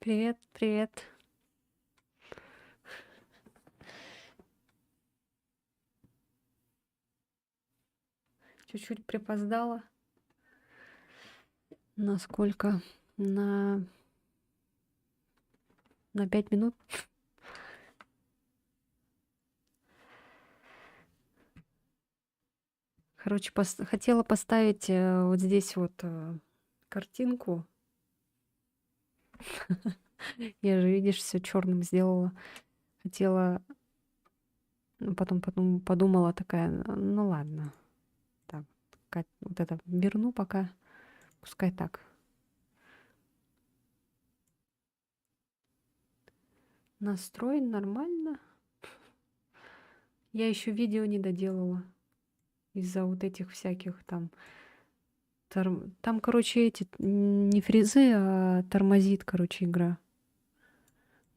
Привет, привет. Чуть-чуть припоздала. На сколько? На, на 5 минут. Короче, хотела поставить вот здесь вот картинку. Я же, видишь, все черным сделала. Хотела, потом подумала такая, ну ладно. Так, вот это верну пока. Пускай так. Настроен нормально. Я еще видео не доделала. Из-за вот этих всяких там. Там, короче, эти не фрезы, а тормозит, короче, игра.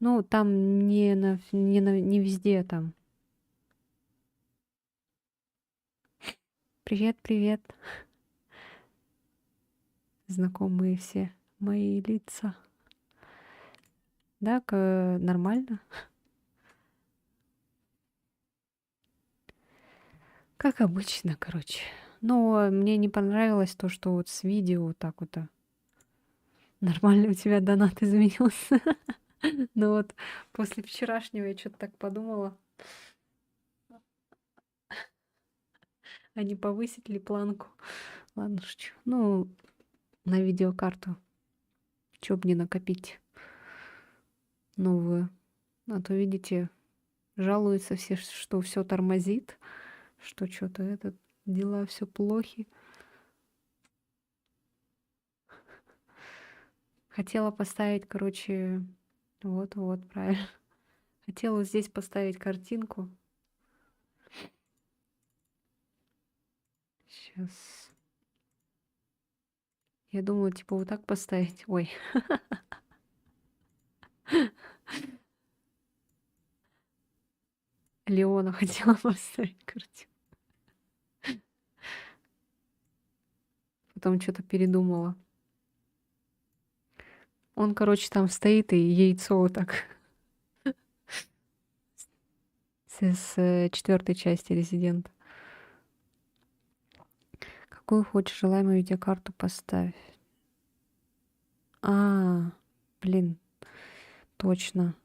Ну, там не везде там. Привет, привет. Знакомые все мои лица. Да, нормально. Как обычно, короче. Но мне не понравилось то, что вот с видео вот так вот. Нормально у тебя донат изменился. Но вот после вчерашнего я что-то так подумала, а не повысить ли планку. Ладно, шучу. Ну, на видеокарту. Чё б не накопить новую. А то, видите, жалуются все, что все тормозит, что что-то этот дела все плохи. Хотела поставить, короче, вот, правильно. Хотела вот здесь поставить картинку. Сейчас. Я думала, типа, вот так поставить. Ой. Леона хотела поставить картинку. Потом что-то передумала. Он, короче, там стоит и яйцо вот так. С четвертой части Резидента. Какую хочешь, желаемую видеокарту поставь. Блин, точно.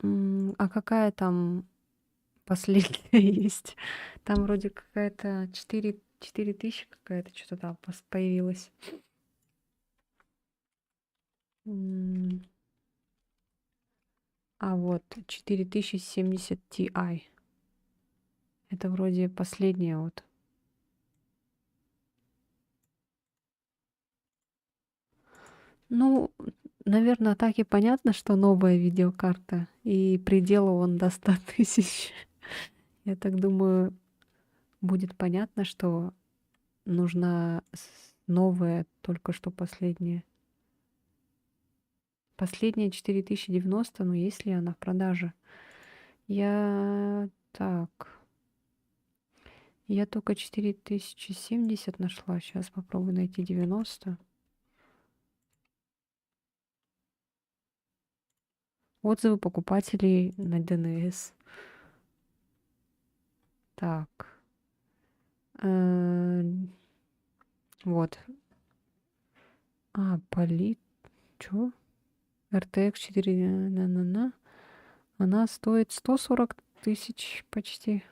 А какая там последняя есть? Там вроде какая-то 4000 какая-то что-то там появилась. А вот 4070 Ti. Это вроде последняя вот. Ну, наверное, так и понятно, что новая видеокарта. И предела он до 100 тысяч. Я так думаю, будет понятно, что нужна новая, только что последняя. Последняя 4090, но есть ли она в продаже? Так. Я только 4070 нашла. Сейчас попробую найти 90. Отзывы покупателей на ДНС. Так. Вот. Полит. Чё? RTX 4. Она стоит 140 тысяч почти.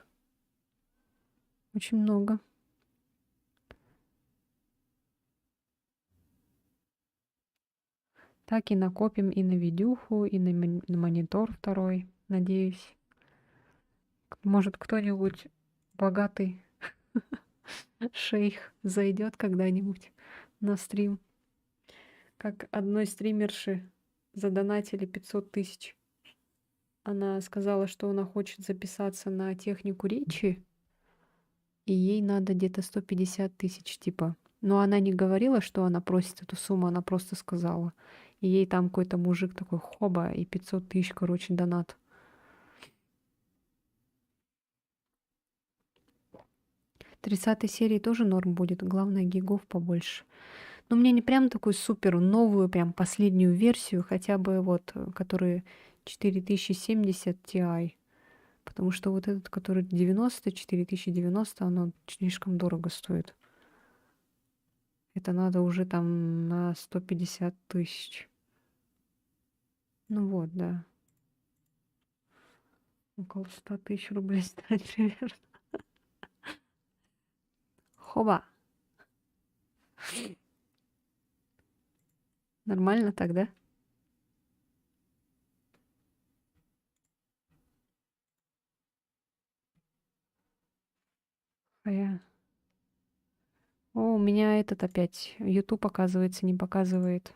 Очень много. Так и накопим и на видюху, и на монитор второй, надеюсь. Может, кто-нибудь богатый шейх зайдет когда-нибудь на стрим. Как одной стримерши задонатили 500 тысяч. Она сказала, что она хочет записаться на технику речи, и ей надо где-то 150 тысяч, типа. Но она не говорила, что она просит эту сумму, она просто сказала. И ей там какой-то мужик такой хоба, и 500 тысяч, короче, донат. 30 серии тоже норм будет. Главное, гигов побольше. Но мне не прям такую супер новую, прям последнюю версию, хотя бы вот, который 4070 Ti. Потому что вот этот, который 90, 4090, оно слишком дорого стоит. Это надо уже там на 150 тысяч. Ну вот, да. Около 100 тысяч рублей стоит примерно. Хоба. Нормально тогда? А я... О, у меня этот опять YouTube, оказывается, не показывает.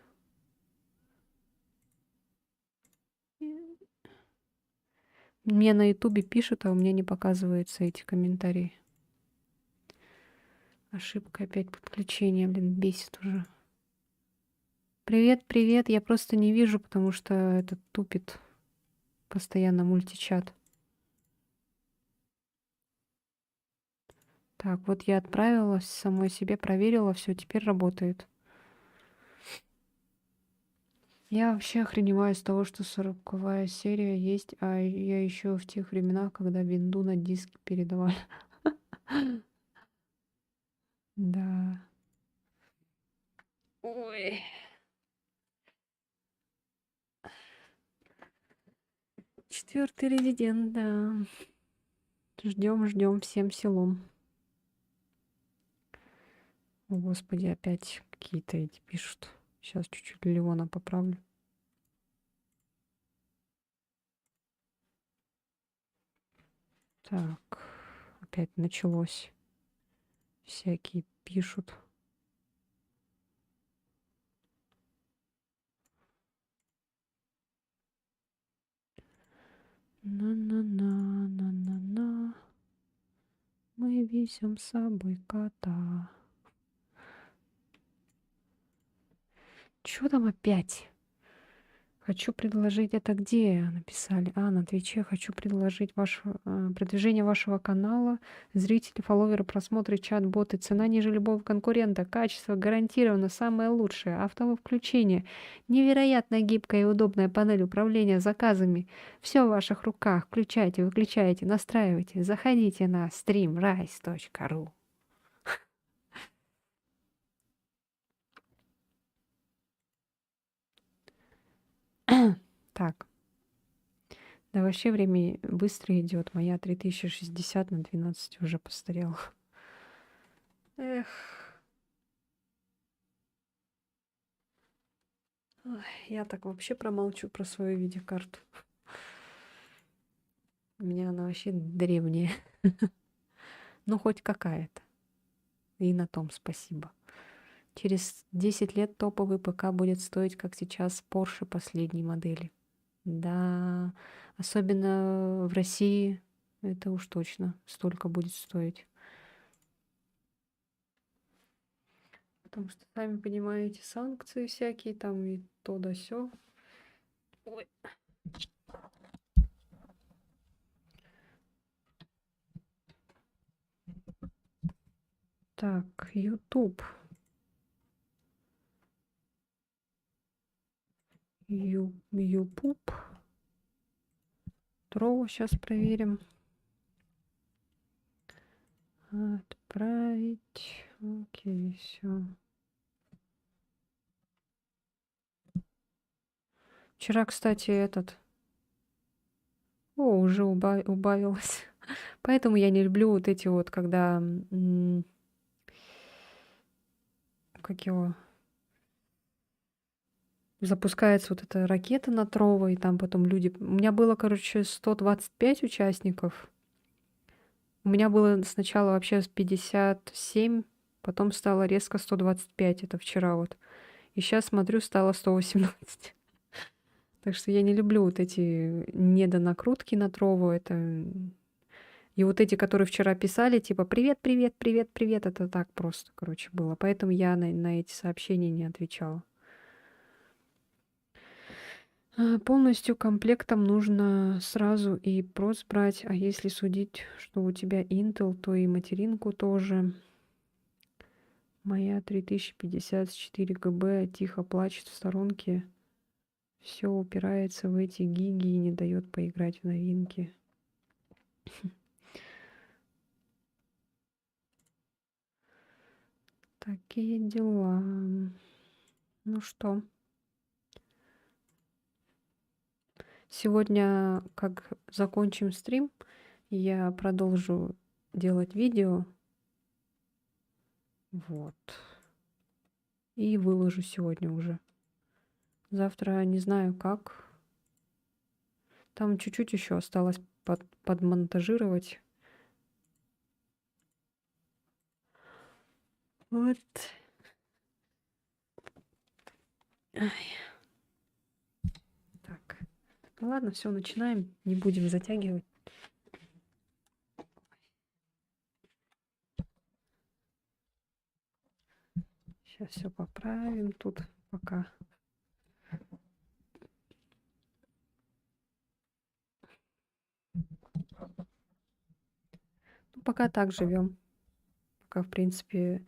Мне на Ютубе пишут, а у меня не показываются эти комментарии. Ошибка опять подключения, блин, бесит уже. Привет, привет, я просто не вижу, потому что этот тупит постоянно мультичат. Так, вот я отправилась, самой себе проверила, все, теперь работает. Я вообще охреневаю с того, что 40-я серия есть, а я еще в тех временах, когда винду на диск передавали. Да. Ой. Четвертый резидент, да. Ждем, ждем всем селом. О, Господи, опять какие-то эти пишут. Сейчас чуть-чуть Леона поправлю. Так, опять началось. Всякие пишут. На-на-на-на-на-на. Мы везем с собой кота. Чё там опять? Хочу предложить, это где написали? А, на Твиче хочу предложить продвижение вашего канала. Зрители, фолловеры, просмотры, чат-боты. Цена ниже любого конкурента. Качество гарантированно самое лучшее. Автовое включение. Невероятно гибкая и удобная панель управления заказами. Все в ваших руках. Включайте, выключайте, настраивайте. Заходите на streamrise.ru. Так. Да вообще время быстро идет. Моя 3060 на 12 уже постарела. Эх. Ой, я так вообще промолчу про свою видеокарту. У меня она вообще древняя. Ну, хоть какая-то. И на том спасибо. Через 10 лет топовый ПК будет стоить, как сейчас, Porsche последней модели. Да, особенно в России это уж точно столько будет стоить. Потому что, сами понимаете, санкции всякие, там и то да сё. Ой. Так, YouTube. Ютуб. Троу сейчас проверим. Отправить. Окей, все. Вчера, кстати, уже убавилось. Поэтому я не люблю вот эти вот, когда... Как его... Запускается вот эта ракета на Трово, и там потом люди... У меня было, короче, 125 участников. У меня было сначала вообще 57, потом стало резко 125, это вчера вот. И сейчас смотрю, стало 118. Так что я не люблю вот эти недонакрутки на Трову. Это... И вот эти, которые вчера писали, типа «Привет, привет, привет, привет», это так просто, короче, было. Поэтому я на эти сообщения не отвечала. Полностью комплектом нужно сразу и прос брать, а если судить, что у тебя Intel, то и материнку тоже. Моя 3054 ГБ тихо плачет в сторонке. Все упирается в эти гиги и не дает поиграть в новинки. Такие дела. Ну что, сегодня, как закончим стрим, я продолжу делать видео. Вот. И выложу сегодня уже. Завтра не знаю как. Там чуть-чуть еще осталось подмонтажировать. Вот. Ай. Так. Ну ладно, все, начинаем. Не будем затягивать. Сейчас все поправим тут пока. Ну, пока так живем. Пока, в принципе,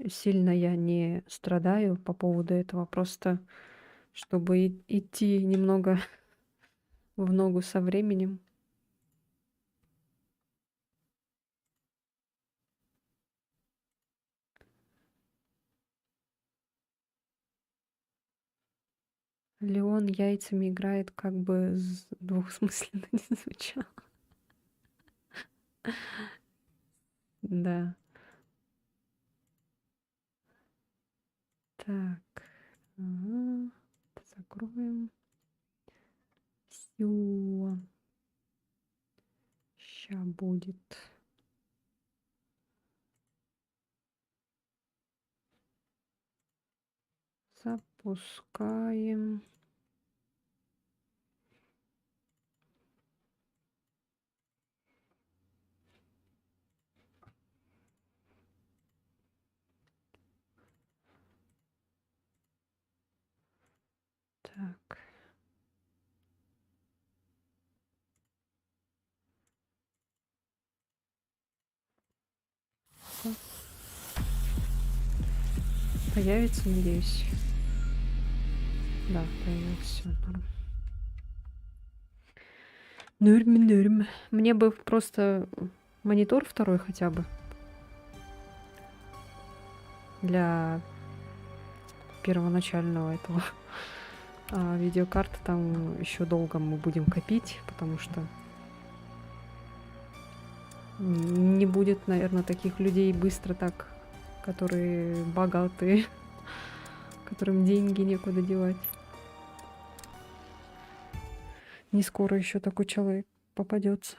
сильно я не страдаю по поводу этого. Просто чтобы идти немного в ногу со временем. Леон яйцами играет, как бы двухсмысленно не звучало. Да. Так. Ага. Закроем. Все. Ща будет. Запускаем. Так. Появится, надеюсь. Да, появился. Норм. Норм. Мне бы просто монитор второй хотя бы. Для первоначального этого видеокарты там еще долго мы будем копить, потому что не будет, наверное, таких людей быстро так, которые богатые, которым деньги некуда девать. Не скоро еще такой человек попадется.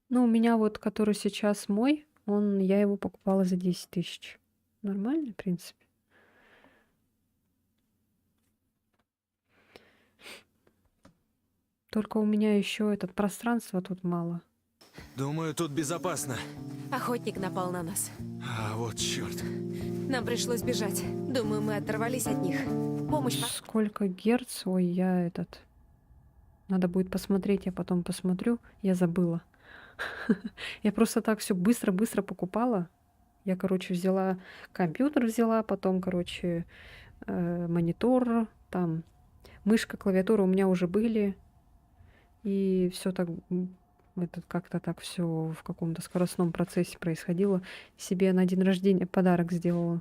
Ну, у меня вот, который сейчас мой, я его покупала за 10 тысяч. Нормально, в принципе. Только у меня еще пространства тут мало. Думаю, тут безопасно. Охотник напал на нас. А вот черт. Нам пришлось бежать. Думаю, мы оторвались от них. Помощь. Сколько герц? Ой, Надо будет посмотреть, я потом посмотрю. Я забыла. Я просто так все быстро-быстро покупала. Я, взяла компьютер, потом, монитор, там мышка, клавиатура у меня уже были. И все так как-то так все в каком-то скоростном процессе происходило. Себе на день рождения подарок сделала.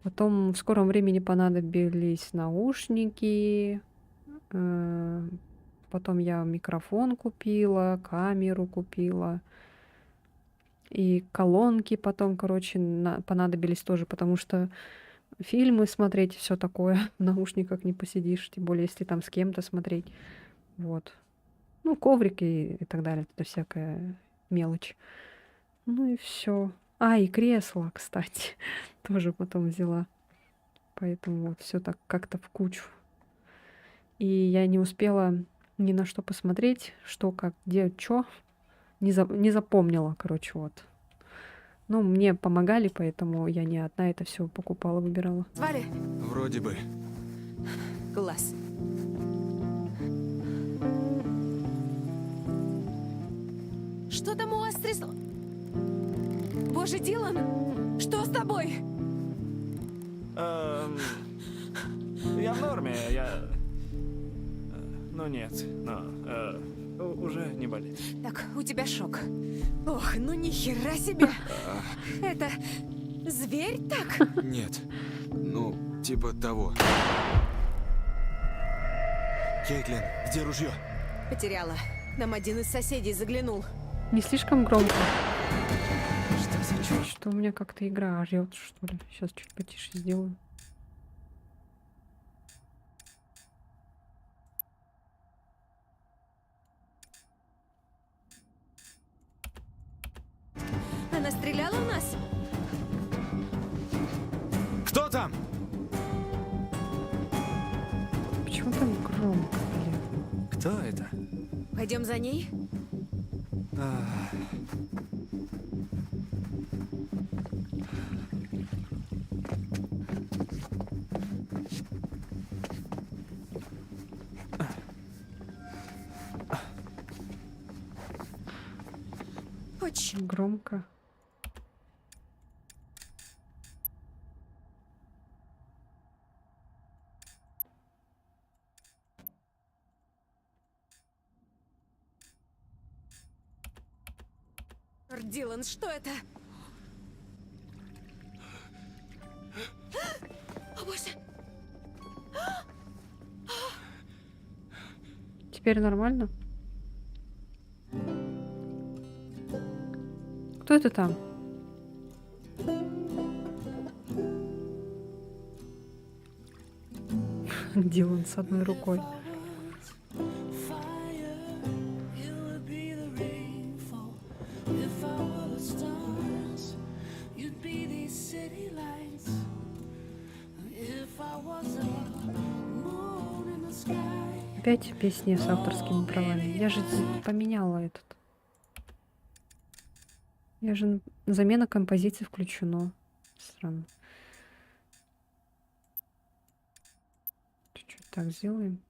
Потом в скором времени понадобились наушники. Потом я микрофон купила, камеру купила. И колонки потом, понадобились тоже, потому что фильмы смотреть, все такое, в наушниках не посидишь, тем более, если там с кем-то смотреть. Вот. Ну, коврики и так далее, это всякая мелочь. Ну и все. И кресло, кстати, тоже потом взяла. Поэтому вот все так как-то в кучу. И я не успела ни на что посмотреть, что, как, где, что. Не запомнила, вот. Ну, мне помогали, поэтому я не одна это все покупала, выбирала. Звали? Вроде бы. Класс. Что там у вас стрясло? Боже, Дилан, что с тобой? Я в норме, Ну нет, уже не болит. Так, у тебя шок. Ох, ну ни хера себе. Это зверь так? Нет. Ну, типа того. Кейтлин, где ружье? Потеряла. Нам один из соседей заглянул. Не слишком громко. Что за чушь? Что у меня как-то игра орёт, что ли? Сейчас чуть потише сделаю. Она стреляла в нас? Кто там? Почему так громко, блин? Кто это? Пойдем за ней? Очень. Громко. Дилан, что это? О, боже. Теперь нормально? Кто это там? Дилан с одной рукой. Опять песни с авторскими правами. Я же поменяла этот. Я же замена композиции включена. Странно. Чуть-чуть так сделаем.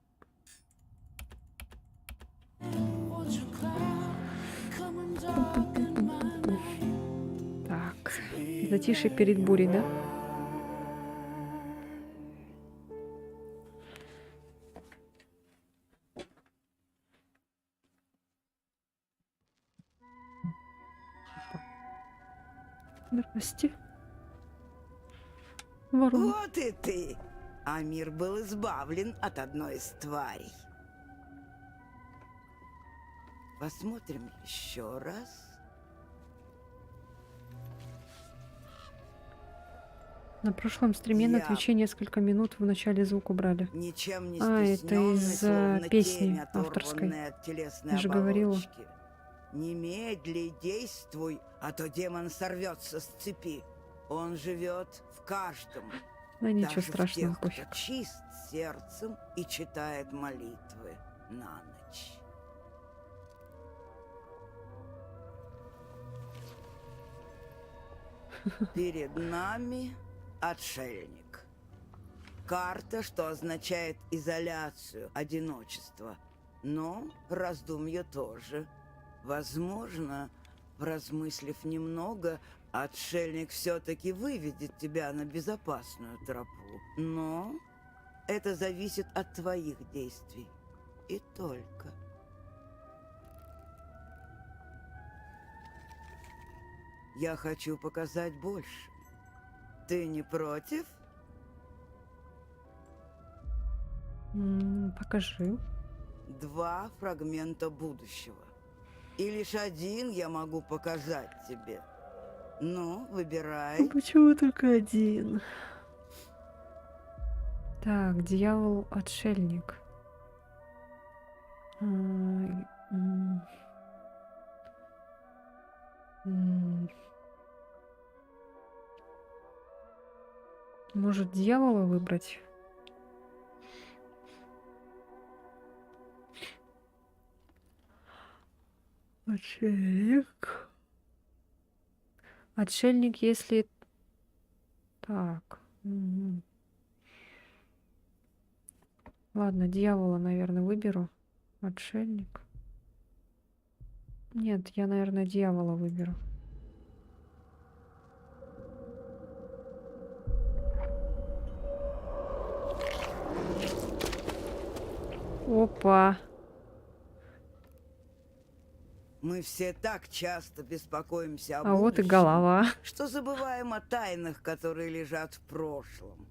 Так. Затишье перед бурей, да? Здрасте. Ворон. Вот и ты! А мир был избавлен от одной из тварей. Посмотрим еще раз. На прошлом стриме на Я- Твиче несколько минут в начале звук убрали. Ничем не А, это стесненный, из-за словно песни тень, авторской. оторванная от телесной Я же говорила. оболочки. Немедли действуй, а то демон сорвется с цепи. Он живет в каждом. Да ничего Даже страшного, в тех, пофиг. кто чист сердцем и читает молитвы на ночь. Перед нами отшельник. Карта, что означает изоляцию, одиночество. Но раздумье тоже. Возможно, поразмыслив немного, отшельник все-таки выведет тебя на безопасную тропу. Но это зависит от твоих действий. И только. Я хочу показать больше. Ты не против? Покажи. 2 фрагмента будущего. И лишь один я могу показать тебе. Ну, выбирай. Почему только один? Так, дьявол-отшельник. Может, дьявола выбрать? Отшельник. Отшельник, если... Так. Ладно, дьявола, наверное, выберу. Отшельник. Нет, я, наверное, дьявола выберу. Опа. Мы все так часто беспокоимся о А вот и будущем, голова. что забываем о тайнах, которые лежат в прошлом.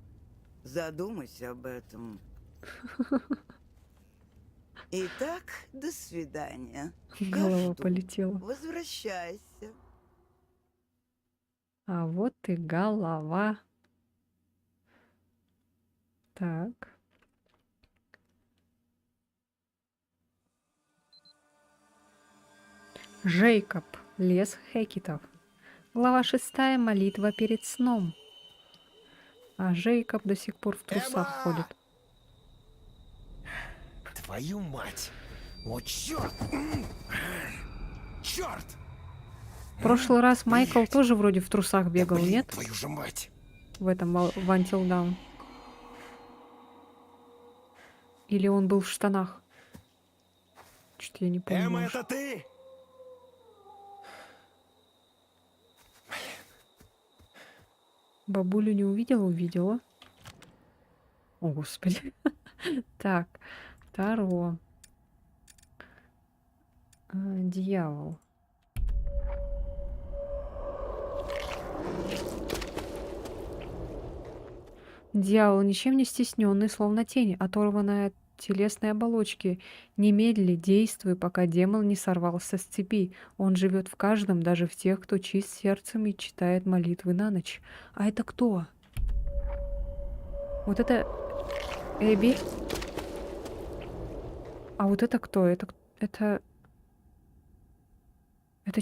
Задумайся об этом. Итак, до свидания. Я Голова жду. полетела. Возвращайся. А вот и голова. Так. Джейкоб. Лес Хекетов. Глава 6. Молитва перед сном. А Джейкоб до сих пор в трусах ходит. Твою мать! О, черт! Черт! В прошлый раз Майкл Блядь. тоже вроде в трусах бегал, Блин, нет? твою же мать! В этом в Until Dawn. Или он был в штанах? Что-то я не помню. Эмма, уже. это ты? Бабулю не увидела? Увидела. О, господи. Так, Таро. Дьявол. Дьявол, ничем не стесненный, словно тень, оторванная от телесной оболочки. Немедли действуй, пока демон не сорвался с цепи. Он живет в каждом, даже в тех, кто чист сердцем и читает молитвы на ночь. А это кто? Вот это Эбби? А вот это кто? Это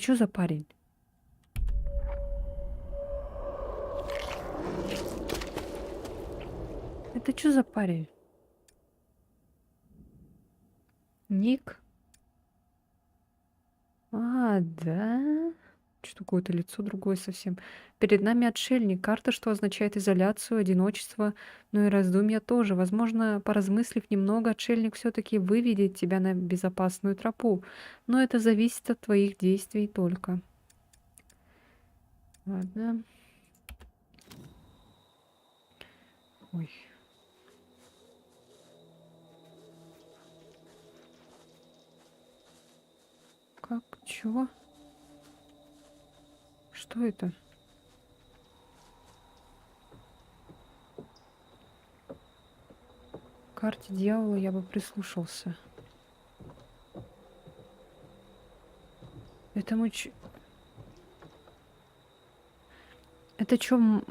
что за парень? Это что за парень? Ник? А, да? Что какое-то лицо другое совсем. Перед нами отшельник. Карта, что означает изоляцию, одиночество, но и раздумья тоже. Возможно, поразмыслив немного, отшельник все-таки выведет тебя на безопасную тропу. Но это зависит от твоих действий только. Ладно. Ой. Как? Чего? Что это? К карте дьявола я бы прислушался. Это мы Это чё,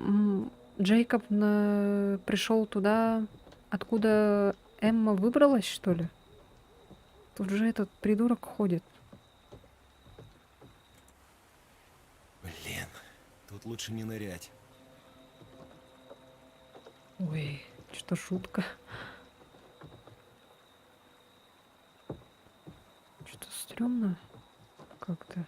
Джейкоб пришел туда, откуда Эмма выбралась, что ли? Тут же этот придурок ходит. Блин, тут лучше не нырять. Ой, что шутка. Что-то стрёмно как-то.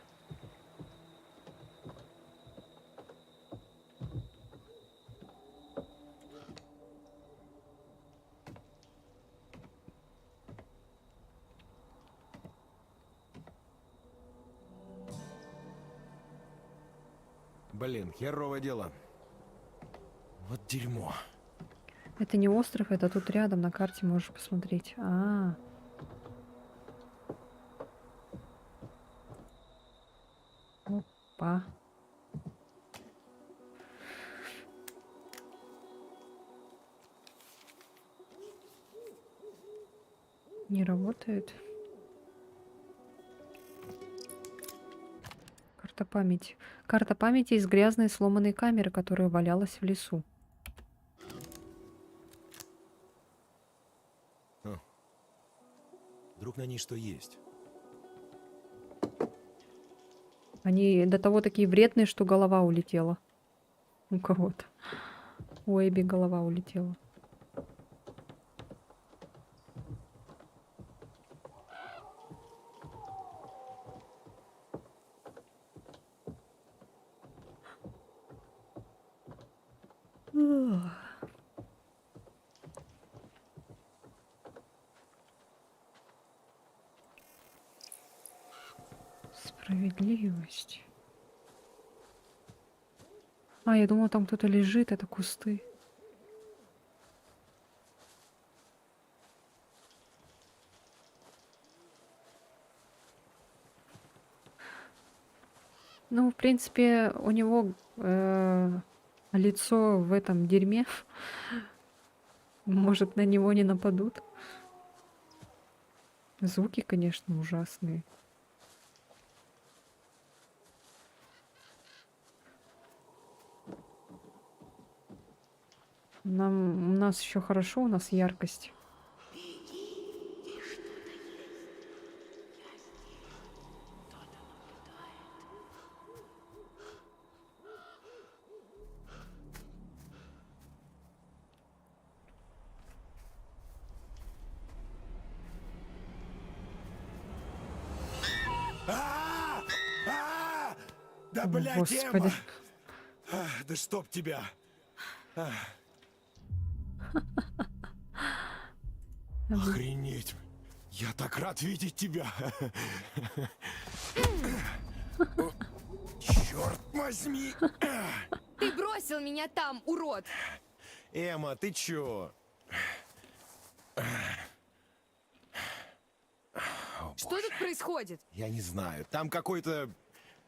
Блин, херовое дело. Вот дерьмо. Это не остров, это тут рядом на карте можешь посмотреть. Опа. Не работает. Карта памяти. Карта памяти из грязной сломанной камеры, которая валялась в лесу. Вдруг на ней что есть? Они до того такие вредные, что голова улетела. У кого-то. У Эбби голова улетела. Справедливость. А, я думала, там кто-то лежит, это кусты. Ну, в принципе, у него лицо в этом дерьме. Может, на него не нападут. Звуки, конечно, ужасные. У нас еще хорошо, у нас яркость. Да, блядь, Господи. Эмма! Да чтоб тебя! Охренеть! Я так рад видеть тебя! Черт возьми! Ты бросил меня там, урод! Эмма, ты чё? Что тут происходит? Я не знаю. Там какой-то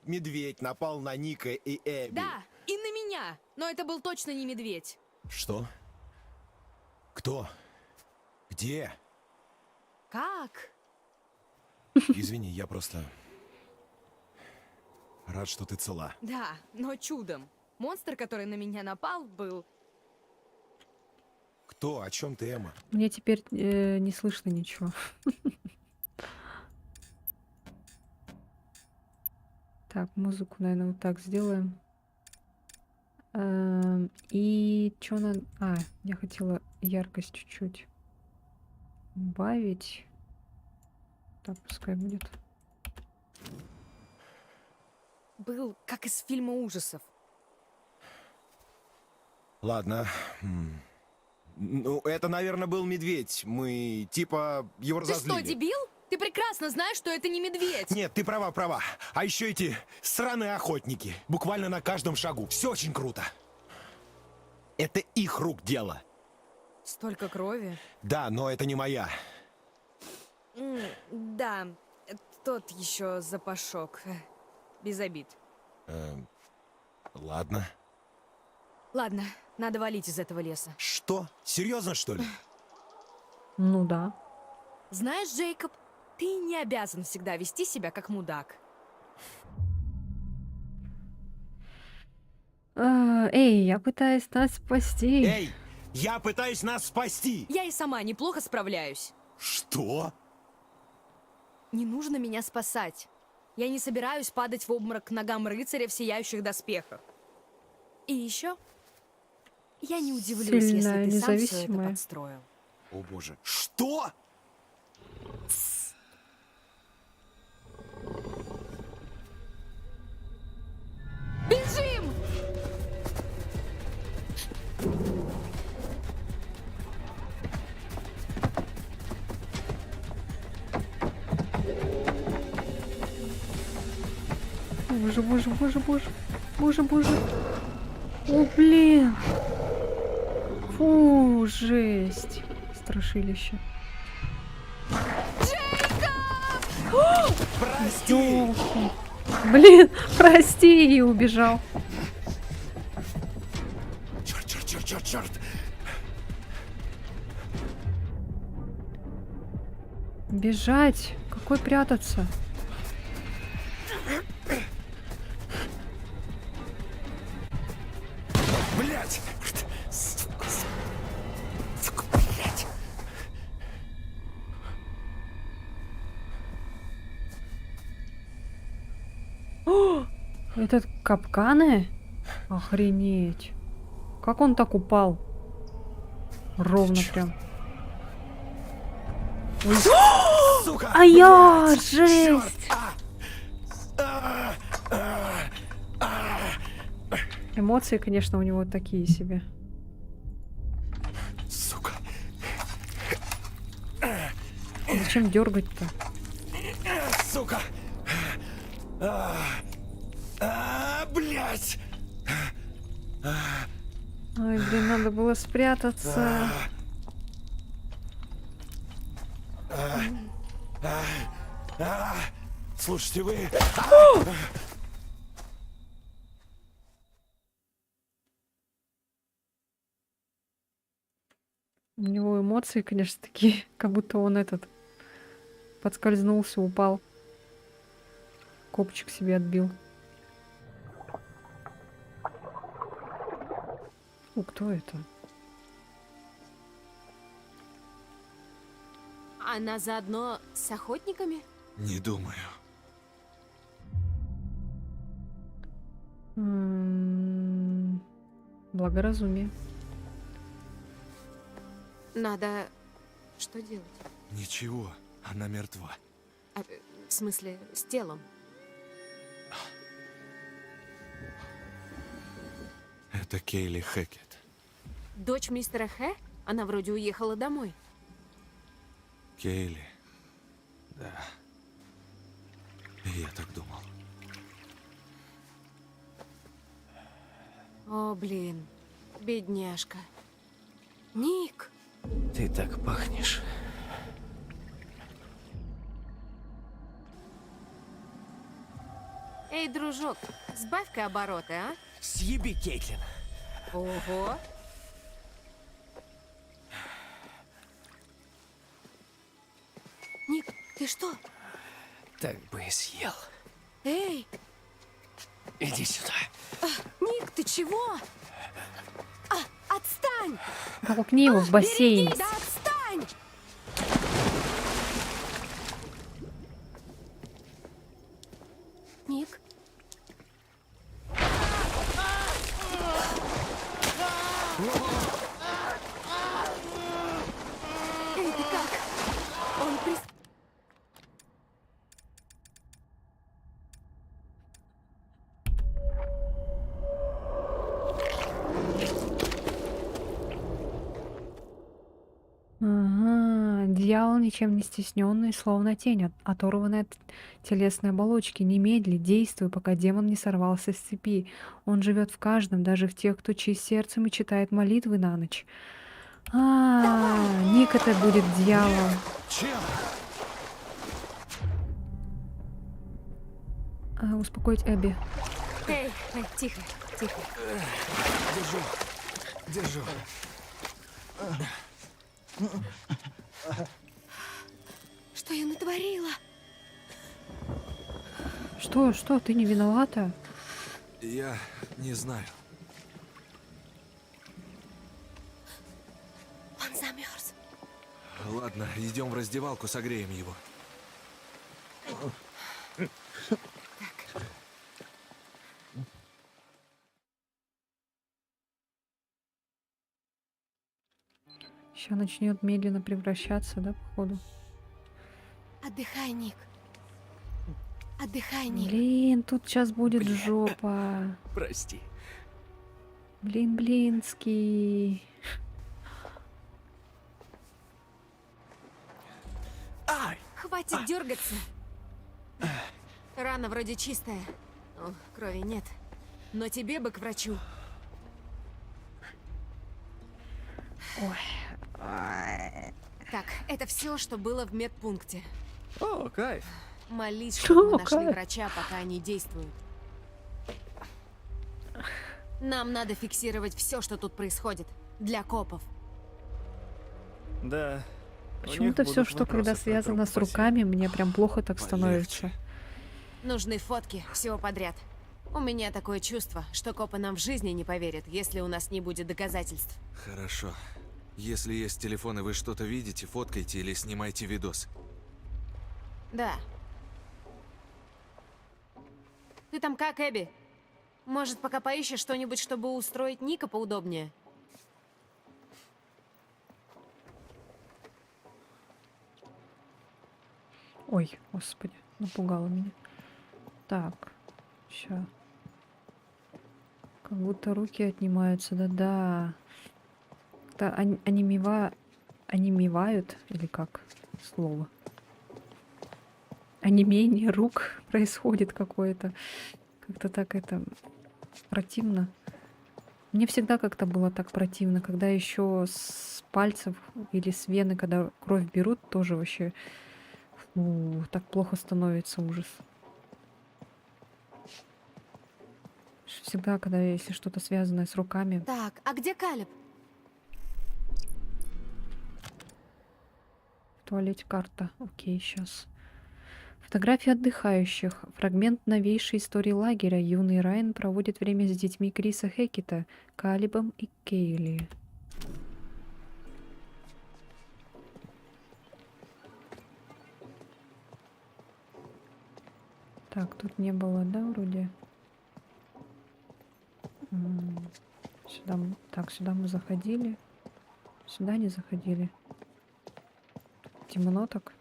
медведь напал на Ника и Эбби. Да, и на меня. Но это был точно не медведь. Что? Кто? Где? Как? Извини, я просто рад, что ты цела. Да, но чудом. Монстр, который на меня напал, был... Кто? О чем ты, Эмма? Мне теперь не слышно ничего. Так, музыку, наверное, вот так сделаем. И что надо... А, я хотела яркость чуть-чуть убавить. Так, пускай будет. Был как из фильма ужасов. Ладно. Ну, это, наверное, был медведь. Мы, типа, его Ты разозлили. что, дебил? Ты прекрасно знаешь, что это не медведь. Нет, ты права, права. А еще эти сраные охотники. Буквально на каждом шагу. Все очень круто. Это их рук дело. Столько крови. Да, но это не моя. Да, тот еще запашок. Без обид. Ладно. Ладно, надо валить из этого леса. Что? Серьезно, что ли? Ну да. Знаешь, Джейкоб, ты не обязан всегда вести себя как мудак. Эй, я пытаюсь нас спасти. Эй, я пытаюсь нас спасти. Я и сама неплохо справляюсь. Что? Не нужно меня спасать. Я не собираюсь падать в обморок к ногам рыцаря в сияющих доспехах. И еще, я не удивлюсь, Сильная, если ты сам все это независимая. подстроил. О боже. Что? Бежим! Боже, боже, боже, боже. Боже, боже. О, блин. Фу, жесть. Страшилище. Прости! Ёлки. Блин, прости, и убежал. Черт, черт, черт, черт, черт! Бежать. Какой прятаться? Блять! Сука, блять! Этот капканы? Охренеть. Как он так упал? Ровно Чёрт. прям. Сука! А я, блядь, жесть! чёрт, Эмоции, конечно, у него такие себе. Сука! Зачем дергать-то? Сука! Блять! Ой, блин, надо было спрятаться. Слушайте, вы... У него эмоции, конечно, такие, как будто он этот подскользнулся, упал. Копчик себе отбил. Кто это? Она заодно с охотниками? Не думаю. Благоразумие. Надо... Что делать? Ничего, она мертва. В смысле, с телом? Это Кейли Хэкет. Дочь мистера Хэ? Она вроде уехала домой. Кейли. Да. Я так думал. О, блин. Бедняжка. Ник! Ты так пахнешь. Эй, дружок, сбавь-ка обороты, а? Съеби, Кейтлин. Ого! Ник, ты что? Так бы и съел. Эй, Иди сюда. Ник, ты чего? Отстань! Толкни его в бассейн. Берегись, да отстань! Ник? Эй, ты как? Он Ага, дьявол, ничем не стесненный, словно тень, оторванная от телесной оболочки. Немедли, действуй, пока демон не сорвался с цепи. Он живет в каждом, даже в тех, кто чист сердцем и читает молитвы на ночь. Ник это будет дьявол. Чем? Успокоить Эбби. Эй, тихо, тихо. Держу. Что я натворила? Что, ты не виновата? Я не знаю. Он замерз. Ладно, идем в раздевалку, согреем его. Сейчас начнет медленно превращаться, да, походу? Отдыхай, Ник. Отдыхай, Ник. Блин, тут сейчас будет жопа. Прости. Блинский. Ай! Хватит дергаться. Рана вроде чистая. О, крови нет. Но тебе бы к врачу. Так, это все, что было в медпункте. О, кайф. Молись, Что? чтобы мы нашли Как? врача, пока они действуют. Нам надо фиксировать все, что тут происходит. Для копов. Да. у Почему-то них все, будут что когда вопросы про связано труп с в бассейне. руками, мне прям плохо так становится. Полегче. Нужны фотки всего подряд. У меня такое чувство, что копы нам в жизни не поверят, если у нас не будет доказательств. Хорошо. Если есть телефон и вы что-то видите, фоткайте или снимайте видос. Да. Ты там как, Эбби? Может, пока поищешь что-нибудь, чтобы устроить Ника поудобнее? Ой, господи, напугала меня. Так, ща. Как будто руки отнимаются, да-да. Как-то онемевают, или как слово? онемение рук происходит какое-то. Как-то так это противно. Мне всегда как-то было так противно, когда еще с пальцев или с вены, когда кровь берут, тоже вообще так плохо становится, ужас. Всегда, когда если что-то связанное с руками. Так, а где Калеб? В туалете карта. Окей, сейчас. Фотографии отдыхающих. Фрагмент новейшей истории лагеря. Юный Райан проводит время с детьми Криса Хекета, Калибом и Кейли. Так, тут не было, да, вроде? Сюда, так, сюда мы заходили. Сюда не заходили. Темно так.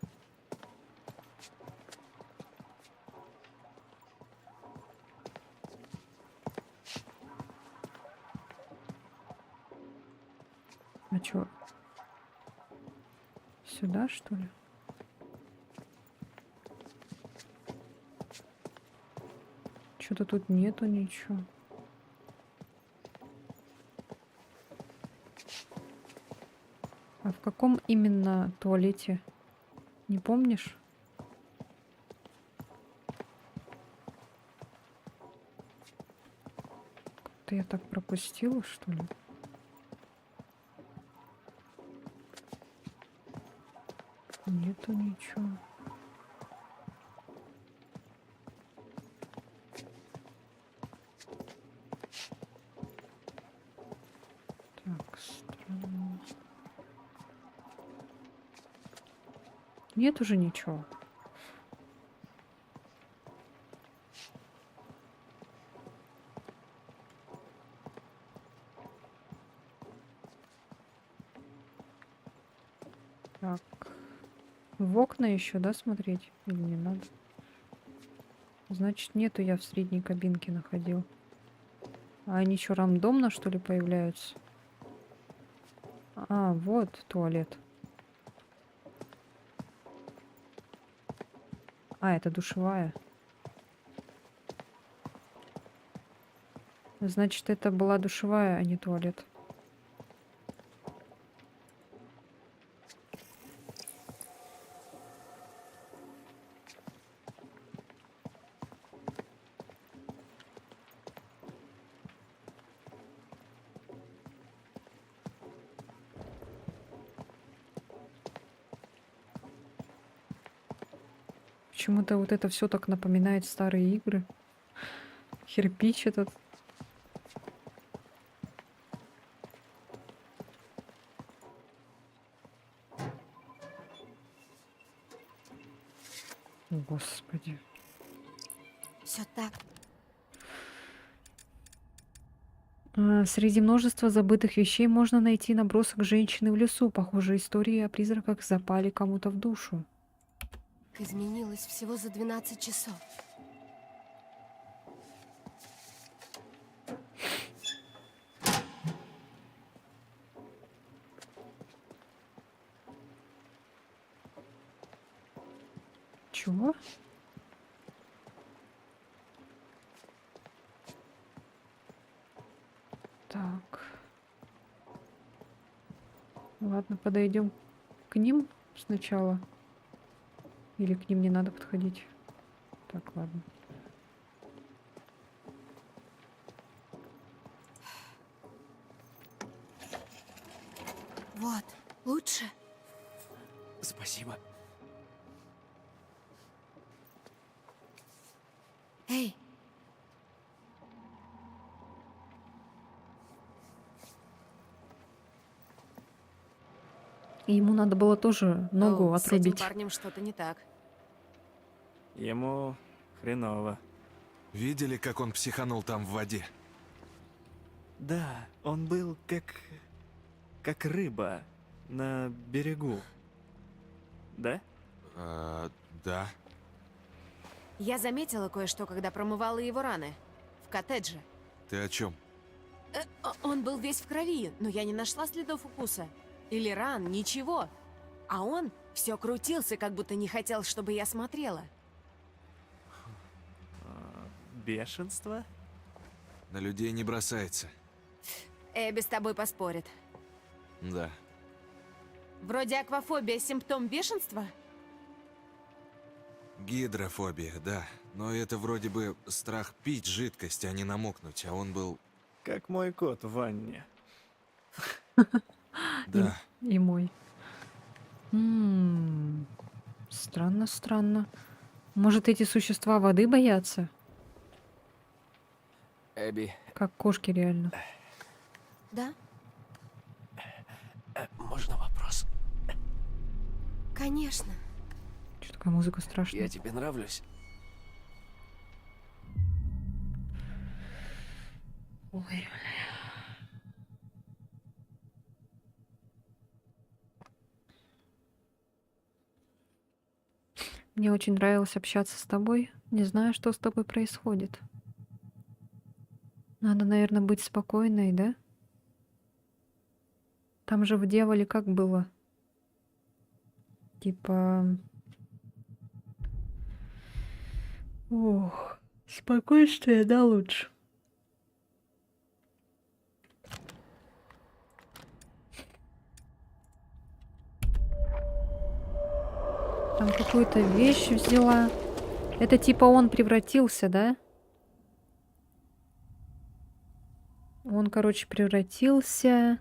А чё? Сюда, что ли? Что-то тут нету ничего. А в каком именно туалете? Не помнишь? Как-то я так пропустила, что ли? Нету ничего. Так, странно. Нет уже ничего. Так. В окна еще, да, смотреть? Или не надо? Значит, нету, я в средней кабинке находил. А они что, рандомно, что ли, появляются? А, вот туалет. А, это душевая. Значит, это была душевая, а не туалет. Почему-то вот это все так напоминает старые игры. Кирпич этот. Господи. Все так. Среди множества забытых вещей можно найти набросок женщины в лесу. Похоже, истории о призраках запали кому-то в душу. Изменилось всего за 12 часов. Чего? Так. Ладно, подойдем к ним сначала. Или к ним не надо подходить? Так, ладно. Вот, лучше. Спасибо. Эй, И ему надо было тоже ногу с этим отрубить. парнем что-то не так. Ему хреново. Видели, как он психанул там в воде? Да, он был как рыба на берегу. Да? Да. Я заметила кое-что, когда промывала его раны. В коттедже. Ты о чем? Он был весь в крови, но я не нашла следов укуса. Или ран, ничего. А он все крутился, как будто не хотел, чтобы я смотрела. бешенство? На людей не бросается. Эбби с тобой поспорит. Да. Вроде аквафобия симптом бешенства? Гидрофобия, да. Но это вроде бы страх пить жидкость, а не намокнуть, а он был... Как мой кот в ванне. Да. И мой. Странно, странно. Может, эти существа воды боятся? Эбби, Как кошки реально. Да? можно вопрос? Конечно. Что такая музыка страшная? Я тебе нравлюсь? Ой. Мне очень нравилось общаться с тобой. Не знаю, что с тобой происходит. Надо, наверное, быть спокойной, да? Там же в дьяволе как было? Типа... Ох, спокойствие, да, лучше. Там какую-то вещь взяла. Это типа он превратился, да? Он, короче, превратился.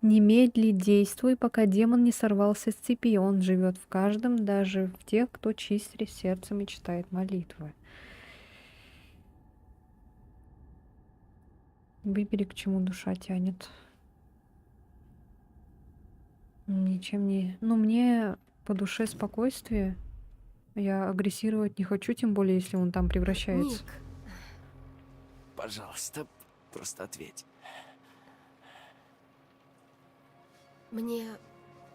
Немедли действуй, пока демон не сорвался с цепи. Он живет в каждом, даже в тех, кто чистит сердцем и читает молитвы. Выбери, к чему душа тянет. Ничем не... Ну, мне по душе спокойствие. Я агрессировать не хочу, тем более, если он там превращается. Ник, Пожалуйста, просто ответь. мне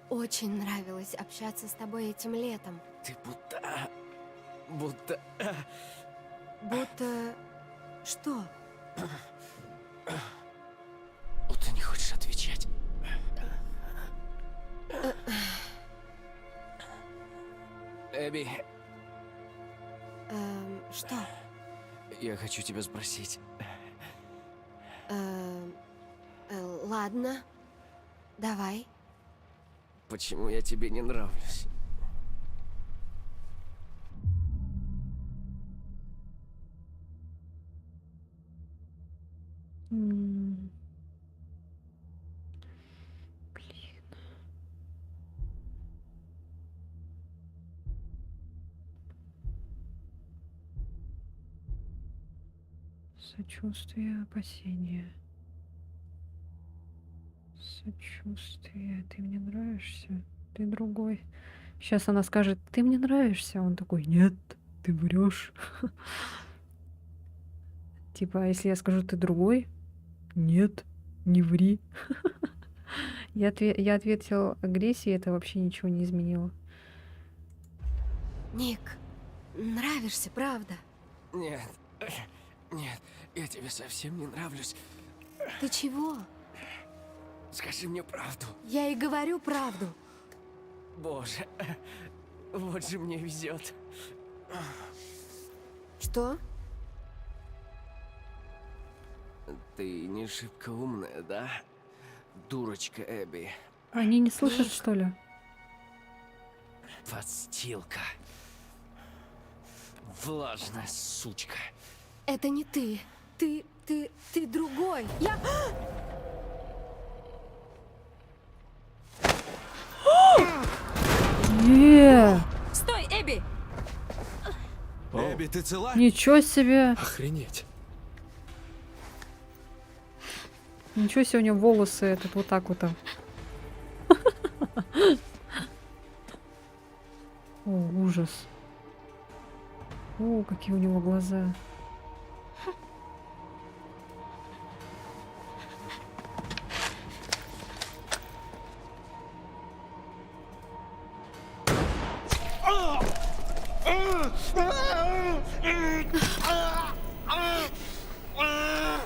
очень нравилось общаться с тобой этим летом. Ты будто... Будто... Что? Будто не хочешь отвечать. Эбби, Что? я хочу тебя спросить. Ладно. Давай. Почему я тебе не нравлюсь? Блин. Сочувствие, опасение. Сочувствие. Ты мне нравишься. Ты другой. Сейчас она скажет, ты мне нравишься. Он такой, нет, ты врешь. Типа, а если я скажу, ты другой? Нет, не ври. Я ответил агрессией, это вообще ничего не изменило. Ник, нравишься, правда? Нет, нет, я тебе совсем не нравлюсь. Ты чего? Скажи мне правду. Я и говорю правду. Боже, вот же мне везет. Что? Ты не шибко умная, да? Дурочка Эбби. Они не слышат, что ли? Подстилка. Влажная сучка. Это не ты. Ты другой. Я... Стой, Эбби! Эбби, ты цела? Ничего себе! Охренеть. Ничего себе, у него волосы этот вот так вот. О, ужас. О, какие у него глаза.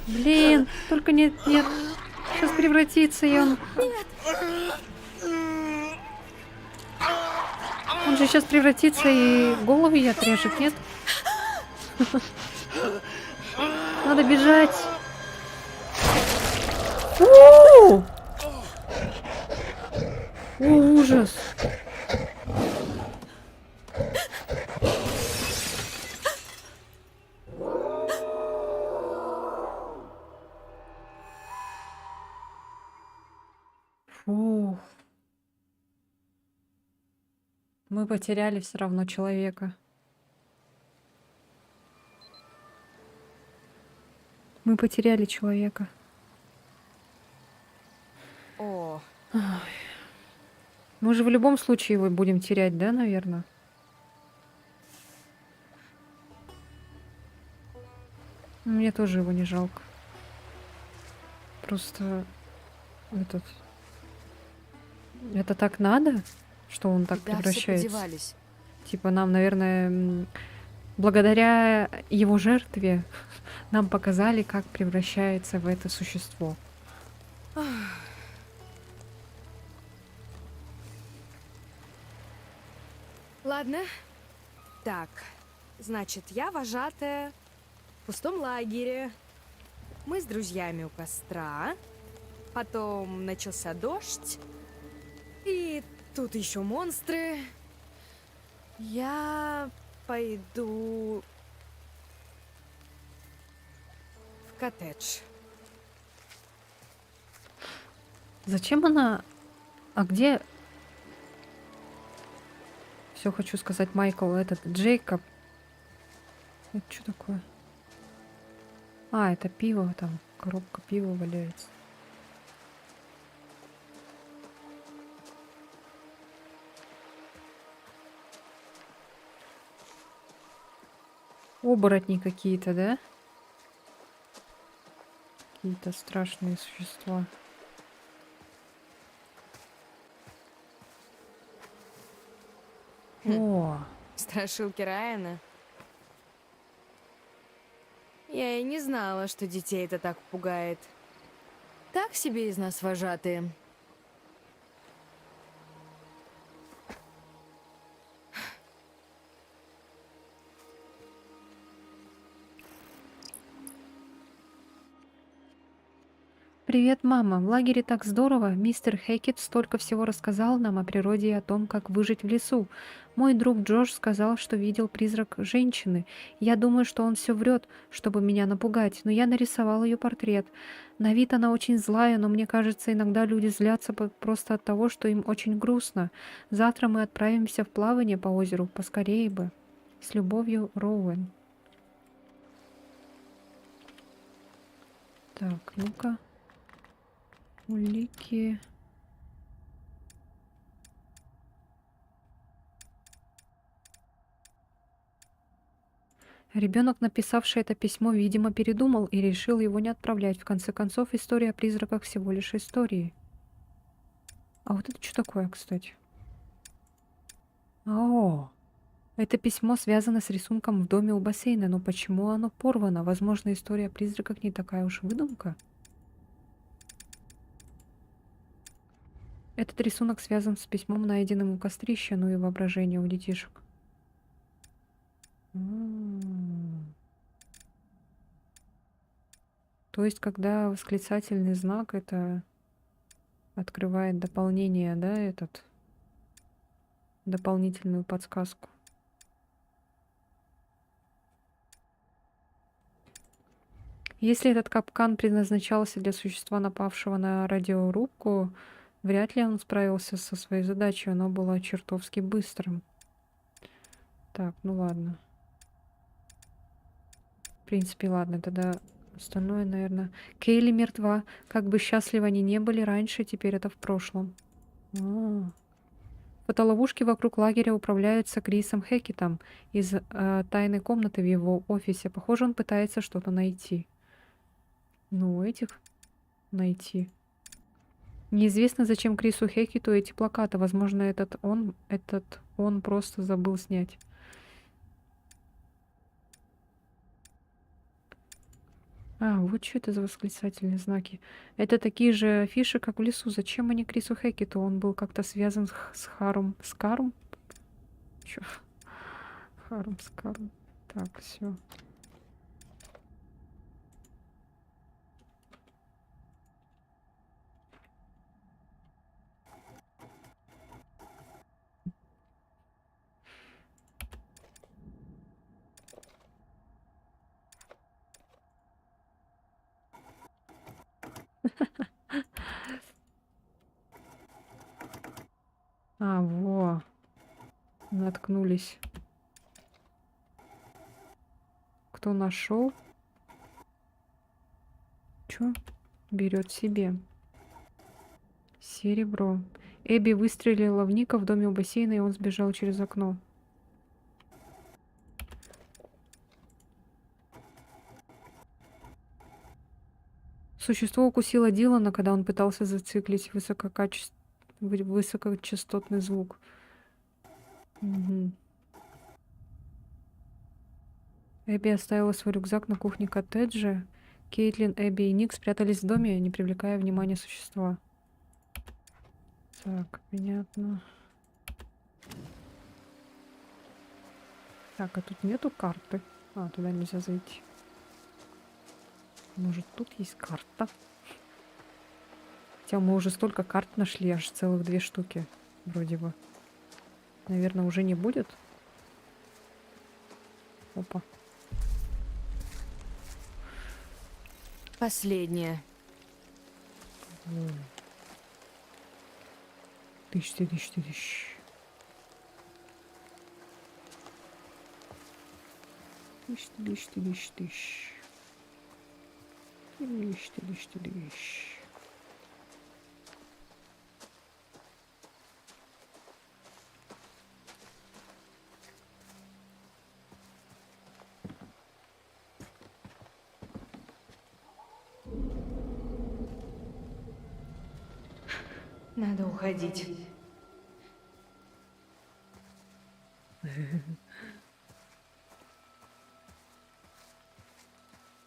Блин, только нет. Сейчас превратится, и он... Он же сейчас превратится и головы ей отрежет, нет? Надо бежать. О, ужас. Фух. Мы потеряли все равно человека. Мы потеряли человека. О, Мы же в любом случае его будем терять, да, наверное? Мне тоже его не жалко. Просто этот... Это так надо, что он так куда все превращается? подевались? Типа нам, наверное, благодаря его жертве нам показали, как превращается в это существо. Ладно. Так, значит, я вожатая в пустом лагере. Мы с друзьями у костра. Потом начался дождь. И тут еще монстры. Я пойду в коттедж. Зачем она... А где... Все хочу сказать, Майкл, этот Джейкоб. Это что такое? А, это пиво там. Коробка пива валяется. Оборотни какие-то, да? Какие-то страшные существа. О, Страшилки Райана. Я и не знала, что детей это так пугает. Так себе из нас вожатые. привет, мама. В лагере так здорово. Мистер Хекет столько всего рассказал нам о природе и о том, как выжить в лесу. Мой друг Джош сказал, что видел призрак женщины. Я думаю, что он все врет, чтобы меня напугать, но я нарисовал ее портрет. На вид она очень злая, но мне кажется, иногда люди злятся просто от того, что им очень грустно. Завтра мы отправимся в плавание по озеру, поскорее бы. С любовью, Роуэн. Так, ну-ка. Улики. Ребенок, написавший это письмо, видимо, передумал и решил его не отправлять. В конце концов, история о призраках всего лишь истории. А вот это что такое, кстати? О, это письмо связано с рисунком в доме у бассейна, но почему оно порвано? Возможно, история о призраках не такая уж выдумка? Этот рисунок связан с письмом, найденным у кострища, ну и воображение у детишек. То есть, когда восклицательный знак, это открывает дополнение, да, этот дополнительную подсказку. Если этот капкан предназначался для существа, напавшего на радиорубку, вряд ли он справился со своей задачей, оно было чертовски быстрым. Так, ну ладно. В принципе, ладно, тогда остальное, наверное... Кейли мертва. Как бы счастливы они не были раньше, теперь это в прошлом. Фотоловушки вокруг лагеря управляются Крисом Хекетом из тайной комнаты в его офисе. Похоже, он пытается что-то найти. Ну, этих найти. Неизвестно, зачем Крису Хекету эти плакаты. Возможно, этот он просто забыл снять. А, вот что это за восклицательные знаки. Это такие же афиши, как в лесу. Зачем они Крису Хекету? Он был как-то связан с Харом. С Каром? Чё? Хармскарм. Так, все. А, во. Наткнулись. Кто нашел? Чё? Берет себе. Серебро. Эбби выстрелила в Ника в доме у бассейна, и он сбежал через окно. Существо укусило Дилана, когда он пытался зациклить высокочастотный звук. Мгм. Эбби оставила свой рюкзак на кухне коттеджа. Кейтлин, Эбби и Ник спрятались в доме, не привлекая внимания существа. Так, понятно. Так, а тут нету карты. А, туда нельзя зайти. Может, тут есть карта? Хотя мы уже столько карт нашли, аж целых 2 штуки. Вроде бы. Наверное, уже не будет. Опа. Последняя. Тысяч, тысяч, тысяч. Тысяч, тысяч, тысяч, тысяч. Тысяч, тысяч, тысяч. Надо уходить.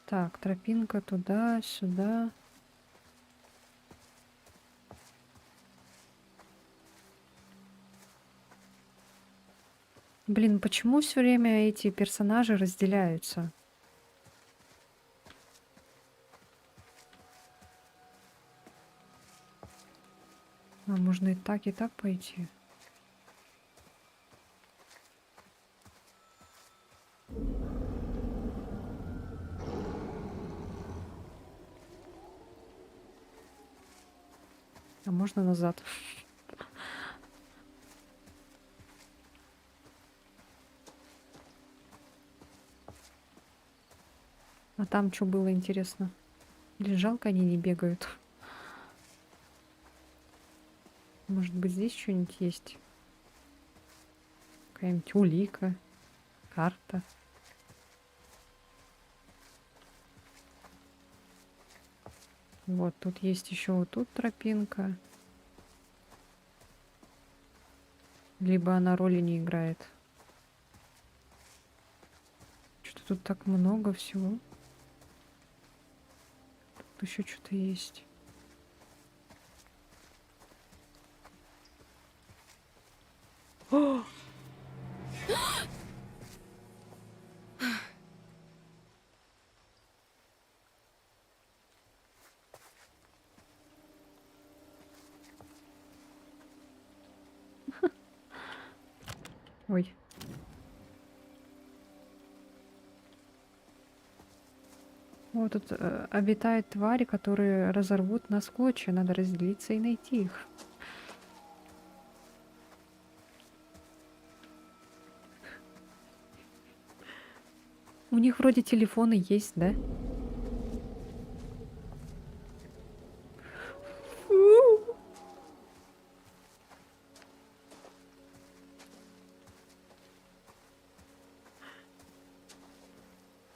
Так, тропинка туда, сюда. Блин, почему все время эти персонажи разделяются? А можно и так пойти. А можно назад. А там что было интересно? Или жалко они не бегают? Может быть, здесь что-нибудь есть? Какая-нибудь улика, карта. Вот, тут есть еще вот тут тропинка. Либо она роли не играет. Что-то тут так много всего. Тут еще что-то есть. О! Ой. Вот тут обитают твари, которые разорвут нас в клочья. Надо разделиться и найти их. У них вроде телефоны есть, да? Фу.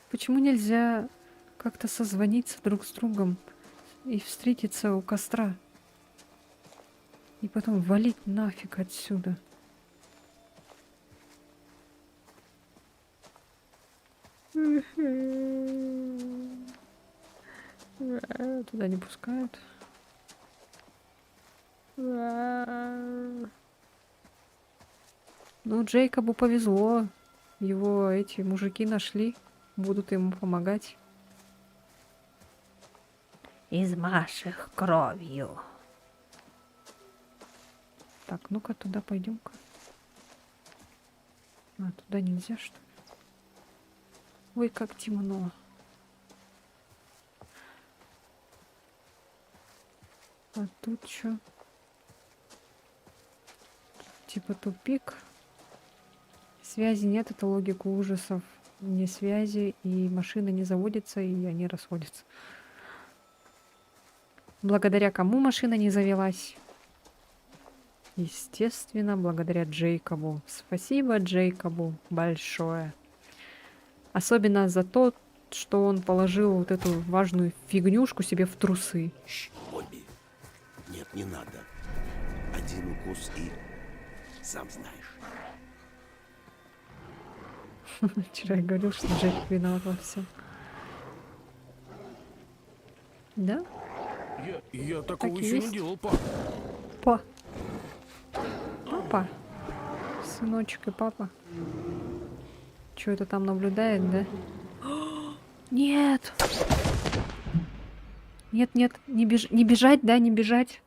Почему нельзя как-то созвониться друг с другом и встретиться у костра? И потом валить нафиг отсюда. Туда не пускают. Ну, Джейкобу повезло. Его эти мужики нашли. Будут ему помогать. Измажь кровью. Так, ну-ка туда пойдем-ка. А, туда нельзя, что ли? Ой, как темно. А тут что? Типа тупик. Связи нет, это логика ужасов. Не связи, и машина не заводится, и они расходятся. Благодаря кому машина не завелась? Естественно, благодаря Джейкобу. Спасибо Джейкобу большое. Особенно за то, что он положил вот эту важную фигнюшку себе в трусы. Бобби. Нет, не надо. Один укус и... Сам знаешь. Вчера я говорил, что Джейк виноват во всем. Да? Я такого Так и еще не есть. делал, пап. Папа. Сыночек и папа. Что это там наблюдает, да? Нет! Нет, нет, не бежать, да, не бежать.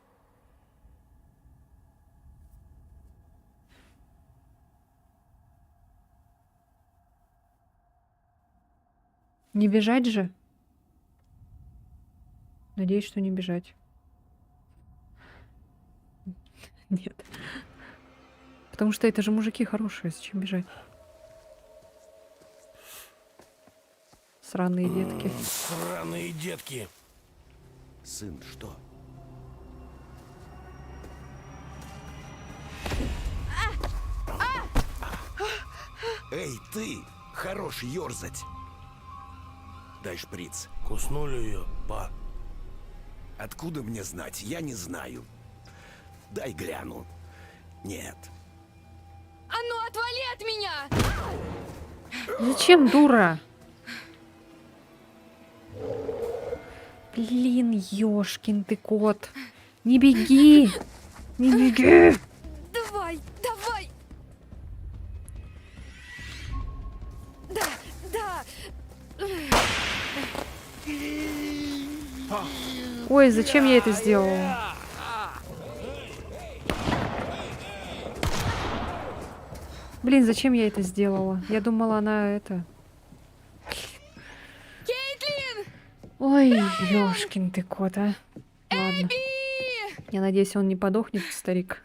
Не бежать же. Надеюсь, что не бежать. Нет. Потому что это же мужики хорошие, зачем бежать? Сраные детки. Сраные детки. Сын, что? Эй, ты! Хорош ерзать. Дай шприц. Куснули ее, па. Откуда мне знать? Я не знаю. Дай гляну. Нет. А ну, отвали от меня! Зачем, дура? Блин, ёшкин ты кот. Не беги! Не беги! Давай, давай! Да, да! Ой, зачем я это сделала? Блин, зачем я это сделала? Я думала, она это... Кейтлин! Ой, ёшкин ты кот, а. Ладно. Я надеюсь, он не подохнет, старик.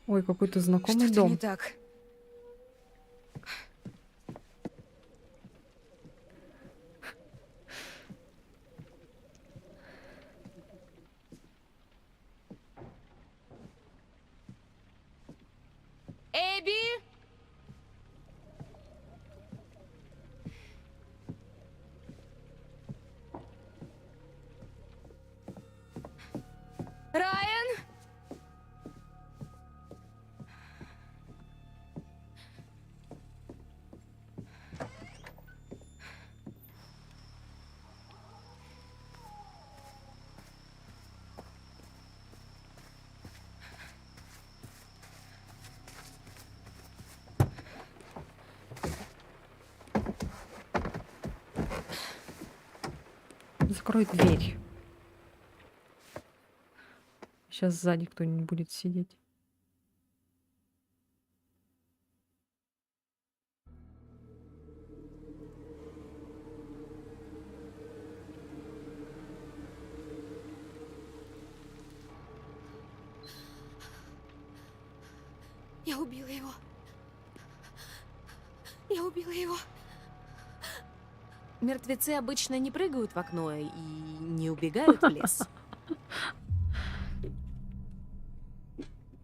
Ой, какой-то знакомый Что-то дом. не так. Эбби! Райан! Закрой дверь. Сейчас сзади кто-нибудь будет сидеть. Я убила его. Я убила его. Мертвецы обычно не прыгают в окно и не убегают в лес.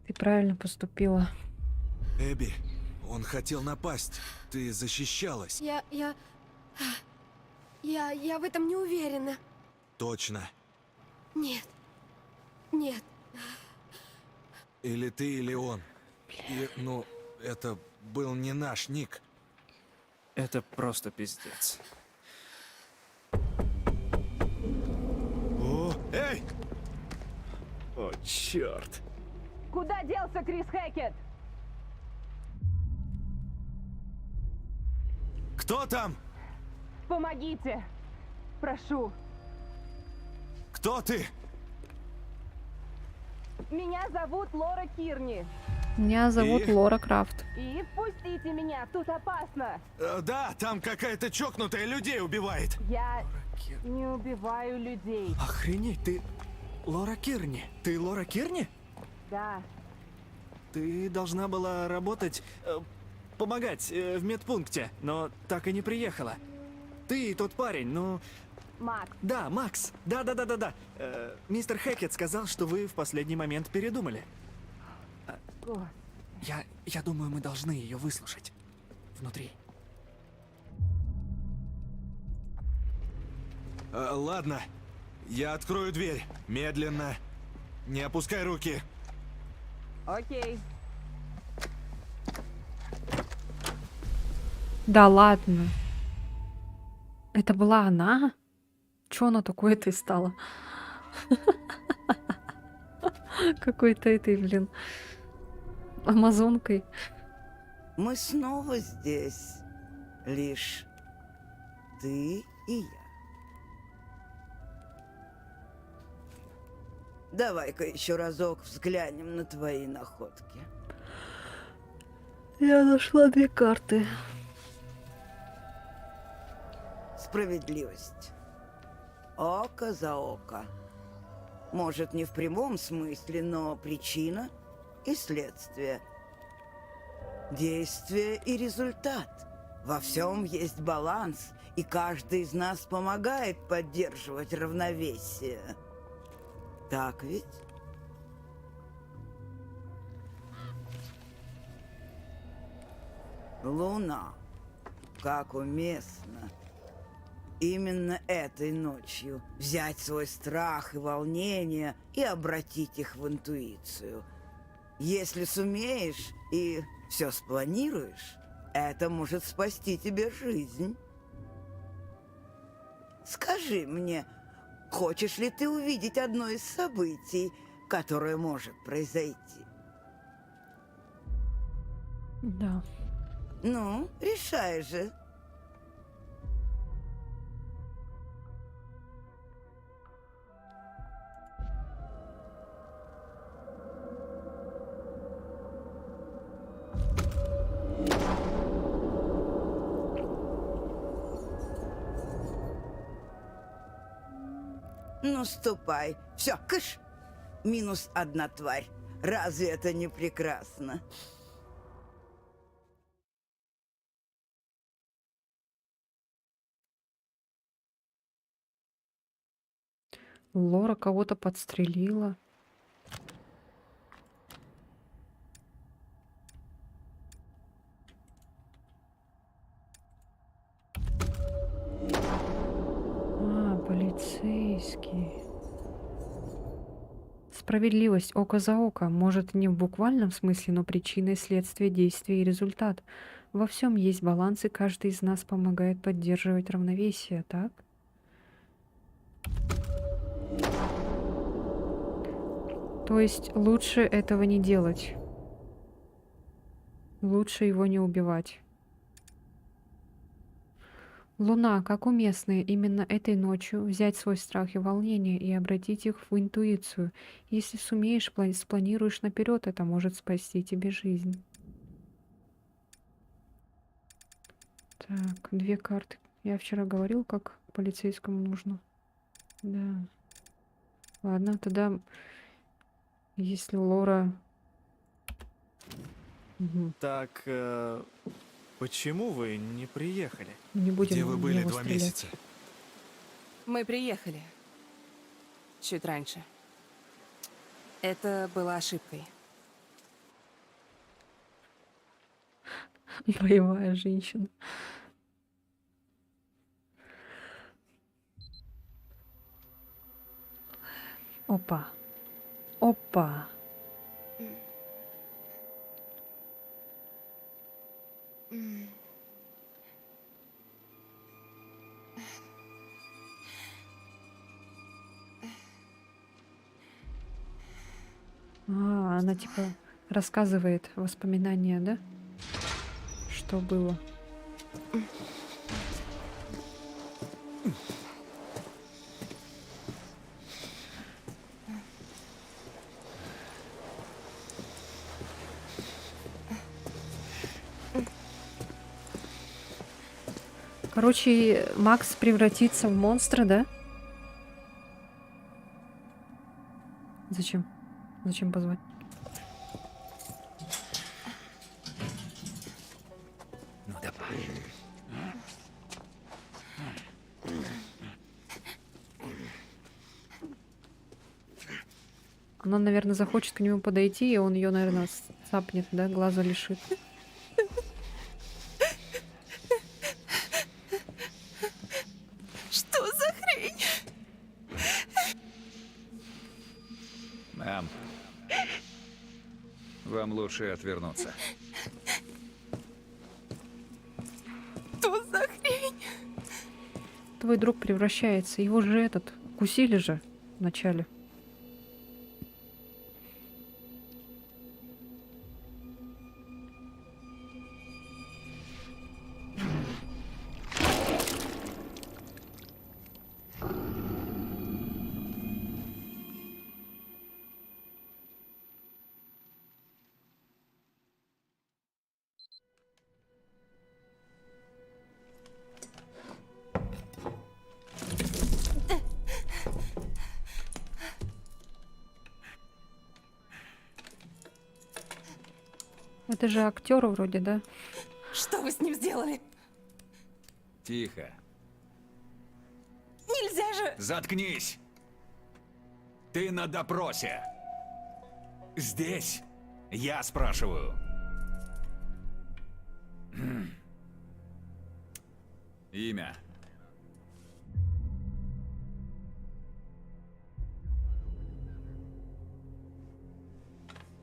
Ты правильно поступила. Эбби, он хотел напасть. Ты защищалась. Я в этом не уверена. Точно. Нет. Нет. Или ты, или он. И, ну, это был не наш Ник. Это просто пиздец. О, эй! О, черт. Куда делся Крис Хэкет? Кто там? Помогите! Прошу! Кто ты? Меня зовут Лора Кирни. Меня зовут И? Лора Крафт. И впустите меня, тут опасно! Да, там какая-то чокнутая людей убивает. Я не убиваю людей. Охренеть, ты Лора Кирни. Ты Лора Кирни? Да, Ты должна была работать, помогать в медпункте, но так и не приехала. Ты и тот парень, ну... Макс, Да, Макс. Да. Мистер Хэкет сказал, что вы в последний момент передумали. Господи. Я думаю, мы должны ее выслушать. Внутри. Ладно, я открою дверь. Медленно. Не опускай руки. Окей. Да ладно. Это была она? Чё она такой этой стала? Какой-то этой, блин, амазонкой. Мы снова здесь. Лишь ты и я. Давай-ка еще разок взглянем на твои находки. Я нашла 2 карты. Справедливость. Око за око. Может, не в прямом смысле, но причина и следствие. Действие и результат. Во всем есть баланс, и каждый из нас помогает поддерживать равновесие. Так ведь? Луна. Как уместно. Именно этой ночью взять свой страх и волнение и обратить их в интуицию. Если сумеешь и все спланируешь, это может спасти тебе жизнь. Скажи мне, хочешь ли ты увидеть одно из событий, которое может произойти? Да. Ну, решай же. Ну, ступай. Все, кыш! Минус 1 тварь. Разве это не прекрасно? Лора кого-то подстрелила. Полицейский. Справедливость око за око. Может, не в буквальном смысле, но причина и следствие, действие и результат. Во всем есть баланс, и каждый из нас помогает поддерживать равновесие, так? То есть лучше этого не делать. Лучше его не убивать. Луна, как уместно именно этой ночью взять свой страх и волнение и обратить их в интуицию. Если сумеешь, спланируешь наперед, это может спасти тебе жизнь. Так, 2 карты. Я вчера говорил, как полицейскому нужно. Да. Ладно, тогда, если Лора... Мгм. Так, почему вы не приехали? Не будем Где вы в были него 2 стрелять. месяца? Мы приехали. Чуть раньше. Это была ошибкой. Боевая женщина. Опа. Опа. Она типа рассказывает воспоминания, да? Что было? Короче, Макс превратится в монстра, да? Зачем? Зачем позвать? Ну давай. Она, наверное, захочет к нему подойти, и он ее, наверное, цапнет, да, глаза лишит. Что за хрень? Мэм, вам лучше отвернуться. Что за хрень? Твой друг превращается. Его же этот укусили же вначале. Это же актер вроде, да? Что вы с ним сделали? Тихо. Нельзя же! Заткнись! Ты на допросе. Здесь я спрашиваю. Имя.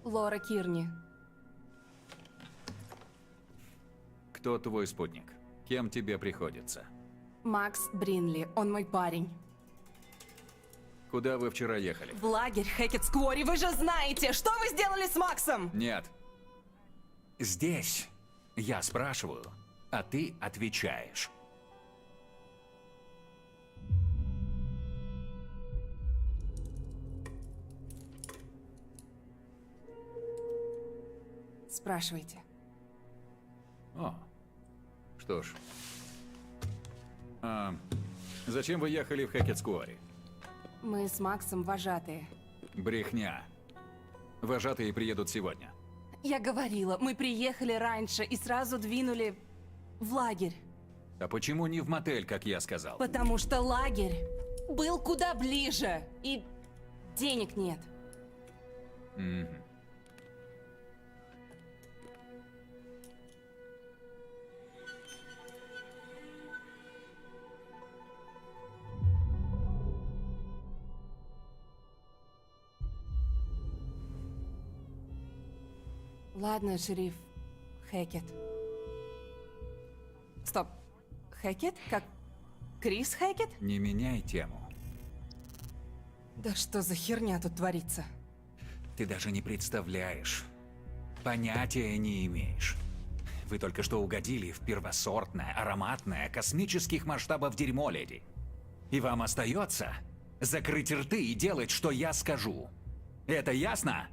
Лора Кирни. Кто твой спутник? Кем тебе приходится? Макс Бринли. Он мой парень. Куда вы вчера ехали? В лагерь Хэкет-Сквори. Вы же знаете, что вы сделали с Максом? Нет. Здесь я спрашиваю, а ты отвечаешь. Спрашивайте. О, что ж. Зачем вы ехали в Хэкет-Сквори? Мы с Максом вожатые. Брехня. Вожатые приедут сегодня. Я говорила, мы приехали раньше и сразу двинули в лагерь. А почему не в мотель, как я сказал? Потому что лагерь был куда ближе. И денег нет. Мгм. Ладно, шериф Хэкет. Стоп. Хэкет? Как Крис Хэкет? Не меняй тему. Да что за херня тут творится? Ты даже не представляешь. Понятия не имеешь. Вы только что угодили в первосортное, ароматное, космических масштабов дерьмо, леди. И вам остается закрыть рты и делать, что я скажу. Это ясно?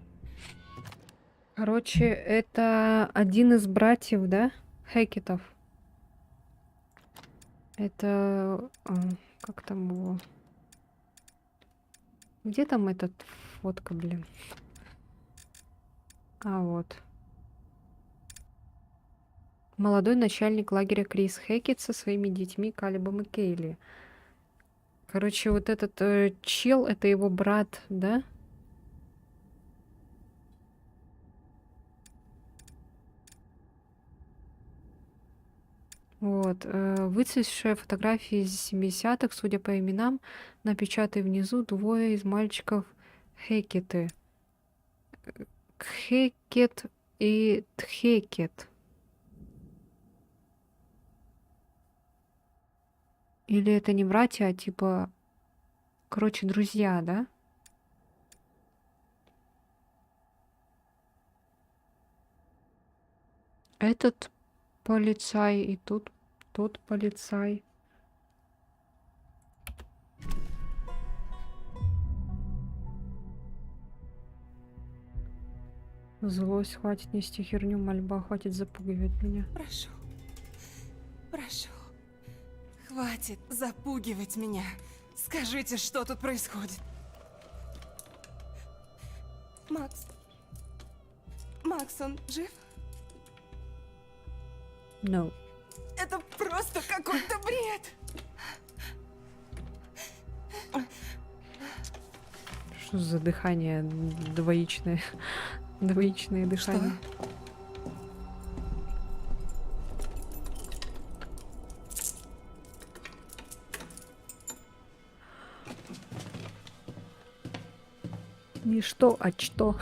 Короче, это один из братьев, да? Хэкетов. Это... как там его? Где там этот фотка, блин? А, вот. Молодой начальник лагеря Крис Хэкет со своими детьми Калебом и Кейли. Короче, вот этот чел, это его брат, да? Вот. Выцветшая фотография из 70-х, судя по именам, напечатай внизу двое из мальчиков Хэкеты. Кхекет и Тхекет. Или это не братья, а типа, короче, друзья, да? Этот полицай и тут тот полицай. Злость, хватит нести херню, мольба, хватит запугивать меня. Прошу. Прошу. Хватит запугивать меня. Скажите, что тут происходит? Макс. Макс, он жив? No. Это просто какой-то бред. Что за дыхание двоичное? Двоичное дыхание. Не что, а что?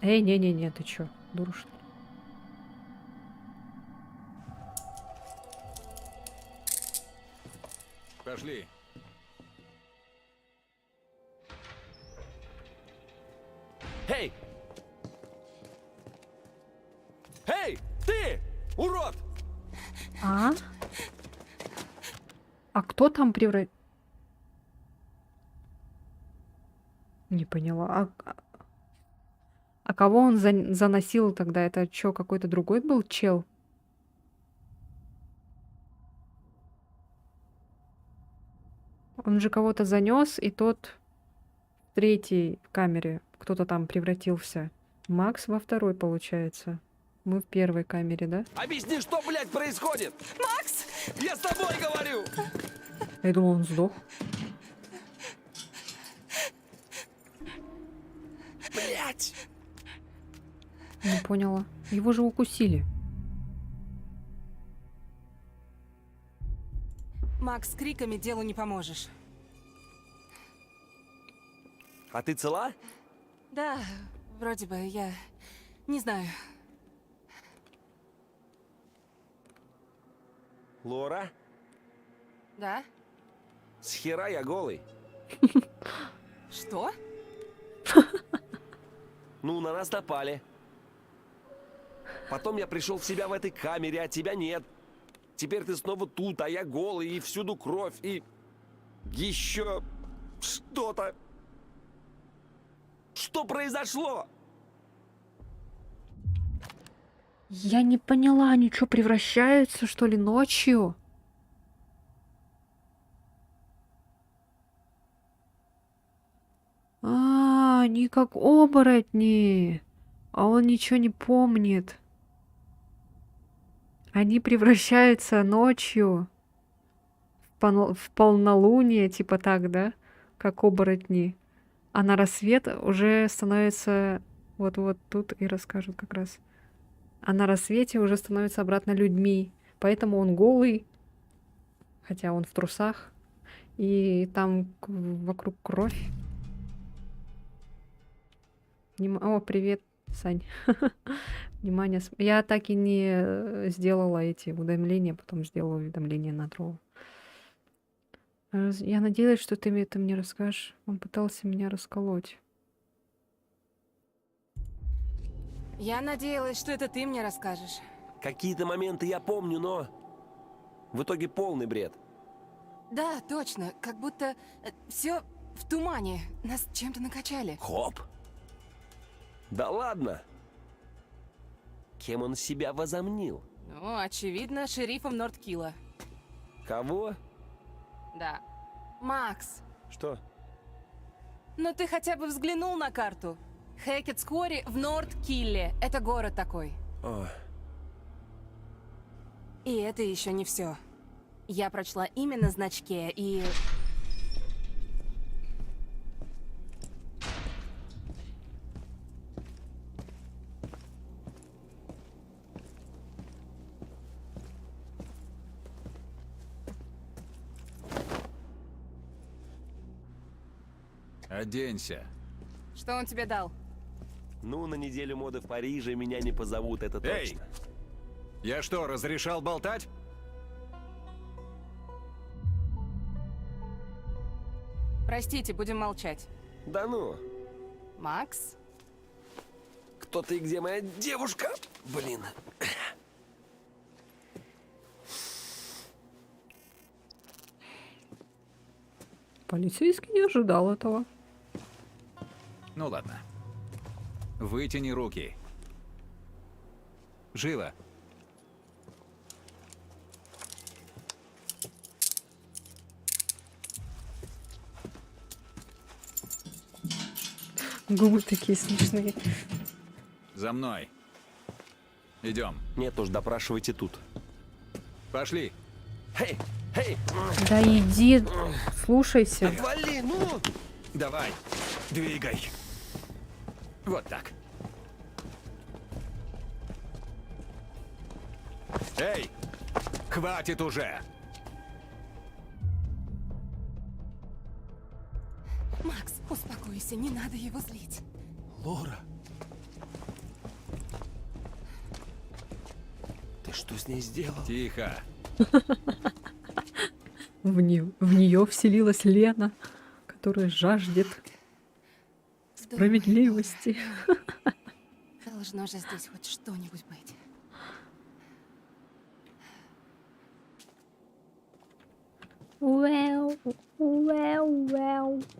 Эй, не-не-не, ты чё, дура что ли? Пошли. Эй! Эй, ты! Урод! А? А кто там превратил? Не поняла. А кого он заносил тогда? Это чё, какой-то другой был чел? Он же кого-то занес, и тот в третьей камере кто-то там превратился. Макс во второй, получается. Мы в первой камере, да? Объясни, что, блядь, происходит? Макс! Я с тобой говорю! Я думал, он сдох. Блядь! Не поняла. Его же укусили. Макс, с криками делу не поможешь. А ты цела? Да, вроде бы, я не знаю. Лора, Да? с хера я голый. Что? Ну, на нас напали. Потом я пришел в себя в этой камере, а тебя нет. Теперь ты снова тут, а я голый, и всюду кровь, и... еще что-то. Что произошло? Я не поняла, они что, превращаются, что ли, ночью? А, они как оборотни. А он ничего не помнит. Они превращаются ночью в полнолуние, типа так, да? Как оборотни. А на рассвет уже становится... Вот тут и расскажут как раз. А на рассвете уже становится обратно людьми. Поэтому он голый, хотя он в трусах. И там вокруг кровь. О, привет, Сань. Внимание. Я так и не сделала эти уведомления, потом сделала уведомление на Дроу. Я надеялась, что ты мне это мне расскажешь. Он пытался меня расколоть. Я надеялась, что это ты мне расскажешь. Какие-то моменты я помню, но... в итоге полный бред. Да, точно. Как будто все в тумане. Нас чем-то накачали. Хоп. Да ладно. Кем он себя возомнил? Ну, очевидно, шерифом Нордкилла. Кого? Да. Макс, Что? ну ты хотя бы взглянул на карту? Хэкетс-Квори в Нордкилле. Это город такой. О, И это еще не все. Я прочла имя на значке и... Оденься. Что он тебе дал? ну, на неделю моды в Париже меня не позовут, это Эй! точно. Я что, разрешал болтать? Простите, будем молчать. Да ну, Макс? кто ты и где моя девушка? Блин. Полицейский не ожидал этого. Ну ладно. Вытяни руки. Живо. Губы такие смешные. За мной. Идем. Нет уж, допрашивайте тут. Пошли. Эй, эй, Да иди, слушайся. отвали, ну! Давай. Двигай. Вот так. Эй! Хватит уже! Макс, успокойся, не надо его злить. Лора. Ты что с ней сделал? Тихо. В нее вселилась Лена, которая жаждет справедливости. Должно же здесь хоть что-нибудь быть.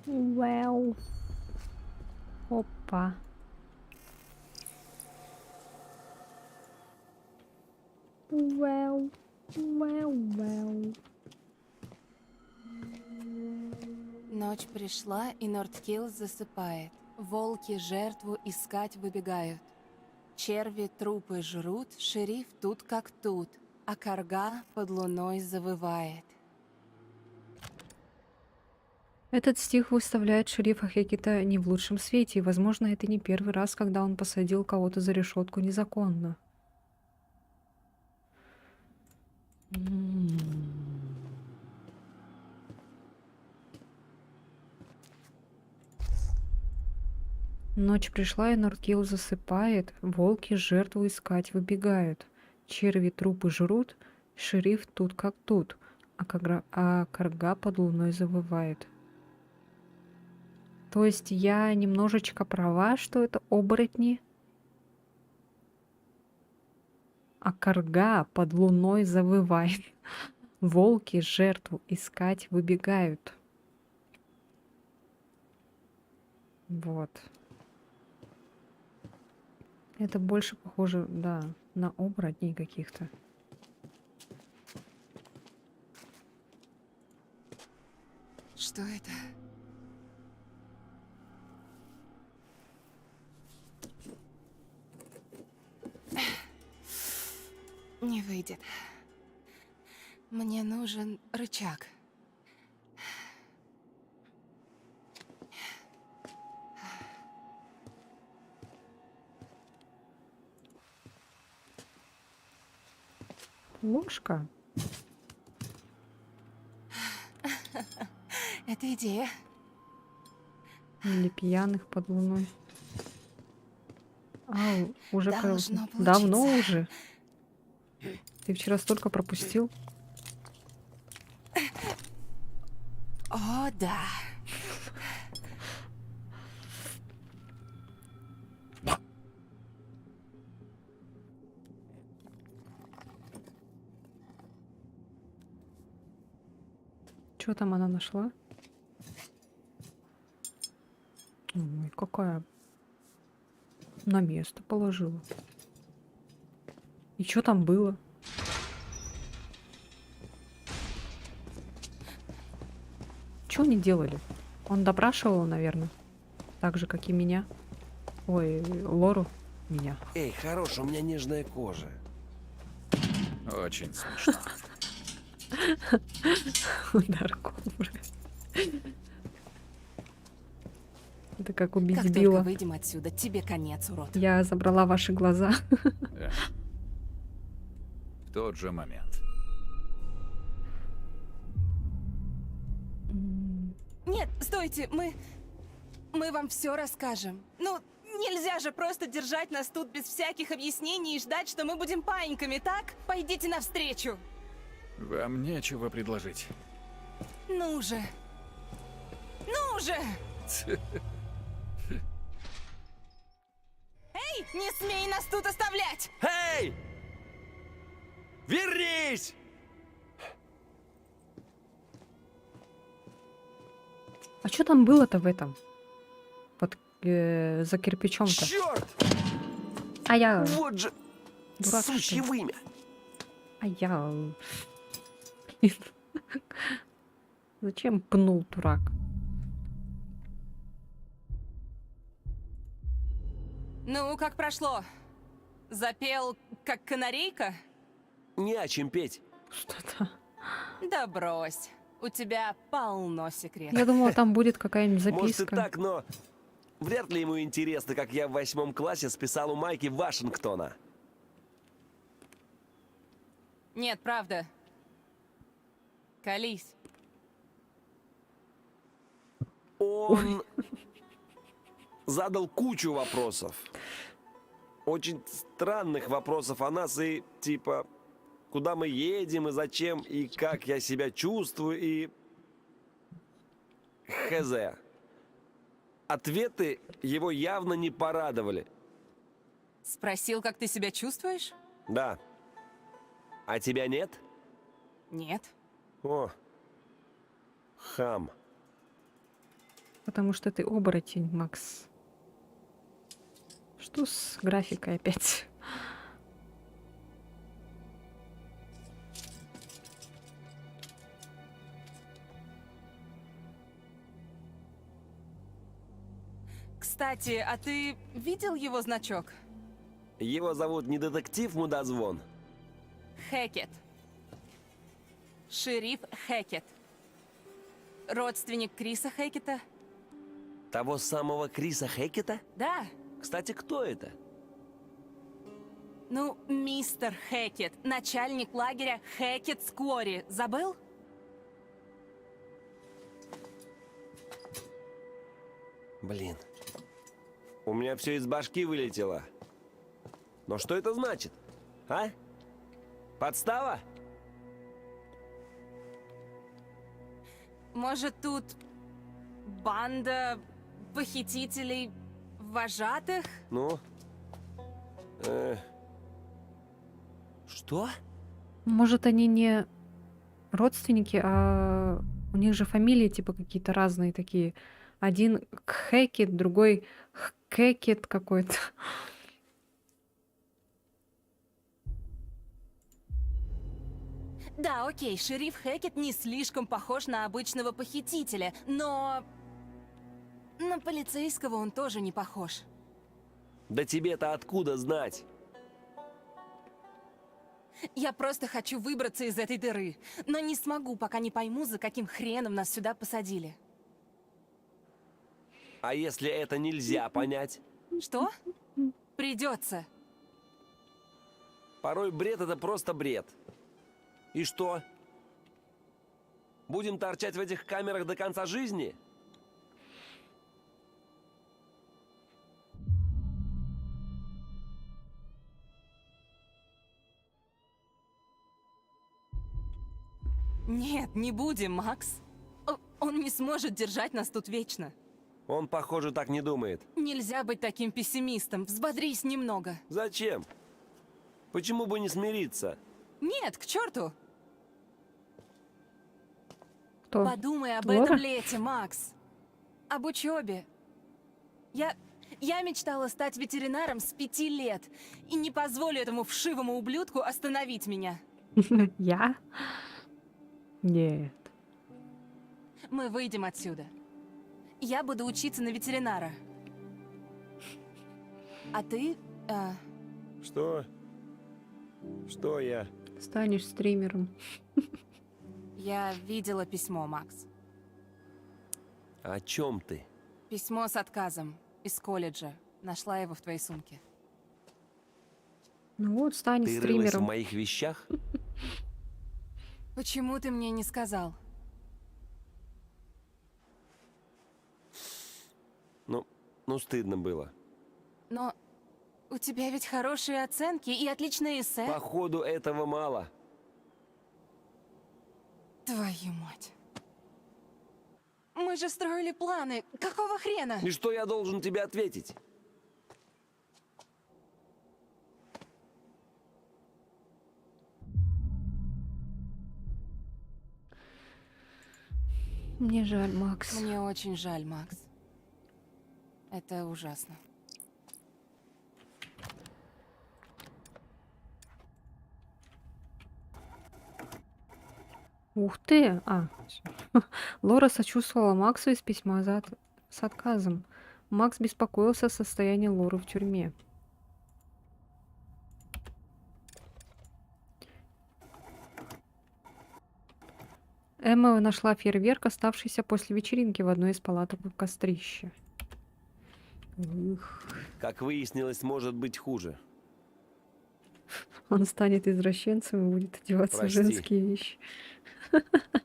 Вау. Опа. Вау. Ночь пришла, и Нордкилл засыпает. Волки жертву искать выбегают. Черви трупы жрут, шериф тут как тут, а карга под луной завывает. Этот стих выставляет шерифа Хекета не в лучшем свете, и, возможно, это не первый раз, когда он посадил кого-то за решетку незаконно. Ночь пришла, и Нордкилл засыпает, волки жертву искать выбегают. Черви трупы жрут, шериф тут как тут, а карга под луной завывает. То есть я немножечко права, что это оборотни, а карга под луной завывает. Волки жертву искать выбегают. Вот. Это больше похоже, да, на оборотней каких-то. Что это? Не выйдет. Мне нужен рычаг. Ложка? Это идея. Или пьяных под луной? Уже Должно давно получиться. уже. Ты вчера столько пропустил. О, да. Что там она нашла? Ой, какая. На место положила. И что там было? Что они делали? Он допрашивал, наверное. Так же, как и меня. Ой, Лору. Меня. Эй, хорош, у меня нежная кожа. Очень смешно. Удар кобры. Это как убить Как только Билла. выйдем отсюда, тебе конец, урод. Я забрала ваши глаза. Да. В тот же момент. Нет, стойте, мы вам все расскажем. Ну, нельзя же просто держать нас тут без всяких объяснений и ждать, что мы будем паиньками, так? Пойдите навстречу. Вам нечего предложить. Ну же. Ну же! Эй, не смей нас тут оставлять! Эй! Вернись! А что там было-то в этом? Под за кирпичом-то? Черт! А я... Вот же Дурак, что сучье ли? вымя! А я... Зачем пнул, дурак? Ну, как прошло? Запел, как канарейка? Не о чем петь. Что-то... Да брось. У тебя полно секретов. Я думала, там будет какая-нибудь Может и записка. так, но вряд ли ему интересно, как я в 8 классе списал у Майки Вашингтона. Нет, правда. Колись. Он задал кучу вопросов. Очень странных вопросов о нас и типа, куда мы едем и зачем, и как я себя чувствую, и... Хз. Ответы его явно не порадовали. Спросил, как ты себя чувствуешь? Да. А тебя нет? Нет. О, хам. Потому что ты оборотень, Макс. Что с графикой опять? Кстати, а ты видел его значок? Его зовут не детектив Мудозвон. Хэкет. Шериф Хэкет. Родственник Криса Хэкета? Того самого Криса Хэкета? Да. Кстати, кто это? Ну, мистер Хэкет, начальник лагеря Хэкет-Сквори. Забыл? Блин. У меня все из башки вылетело. Но что это значит? А? Подстава? Может, тут банда похитителей вожатых? Ну? Что? Может, они не родственники, а у них же фамилии типа какие-то разные такие. Один Хэкет, другой Хэкет какой-то. Да, окей, шериф Хэкет не слишком похож на обычного похитителя, но... На полицейского он тоже не похож. Да тебе-то откуда знать? Я просто хочу выбраться из этой дыры, но не смогу, пока не пойму, за каким хреном нас сюда посадили. А если это нельзя понять? Что? Придется. Порой бред — это просто бред. И что? Будем торчать в этих камерах до конца жизни? Нет, не будем, Макс. Он не сможет держать нас тут вечно. Он, похоже, так не думает. Нельзя быть таким пессимистом. Взбодрись немного. Зачем? Почему бы не смириться? Нет, к черту. Кто? Подумай об Лора? этом лете, Макс. Об учебе. Я мечтала стать ветеринаром с 5 лет. И не позволю этому вшивому ублюдку остановить меня. Я? Нет. Мы выйдем отсюда. Я буду учиться на ветеринара. А ты... Что? Что я? Станешь стримером. Я видела письмо, Макс. О чем ты? Письмо с отказом. Из колледжа. Нашла его в твоей сумке. Ну вот, станешь Ты рылась в стримером. моих вещах? Почему ты мне не сказал? Ну, стыдно было. Но у тебя ведь хорошие оценки и отличные эссе. Походу, этого мало. Твою мать. Мы же строили планы. Какого хрена? И что я должен тебе ответить? Мне жаль, Макс. Мне очень жаль, Макс. Это ужасно. Ух ты! Всё. Лора сочувствовала Максу из письма с отказом. Макс беспокоился о состоянии Лоры в тюрьме. Эмма нашла фейерверк, оставшийся после вечеринки в одной из палаток в кострище. Ух. Как выяснилось, может быть хуже. Он станет извращенцем и будет одеваться в Прости. женские вещи.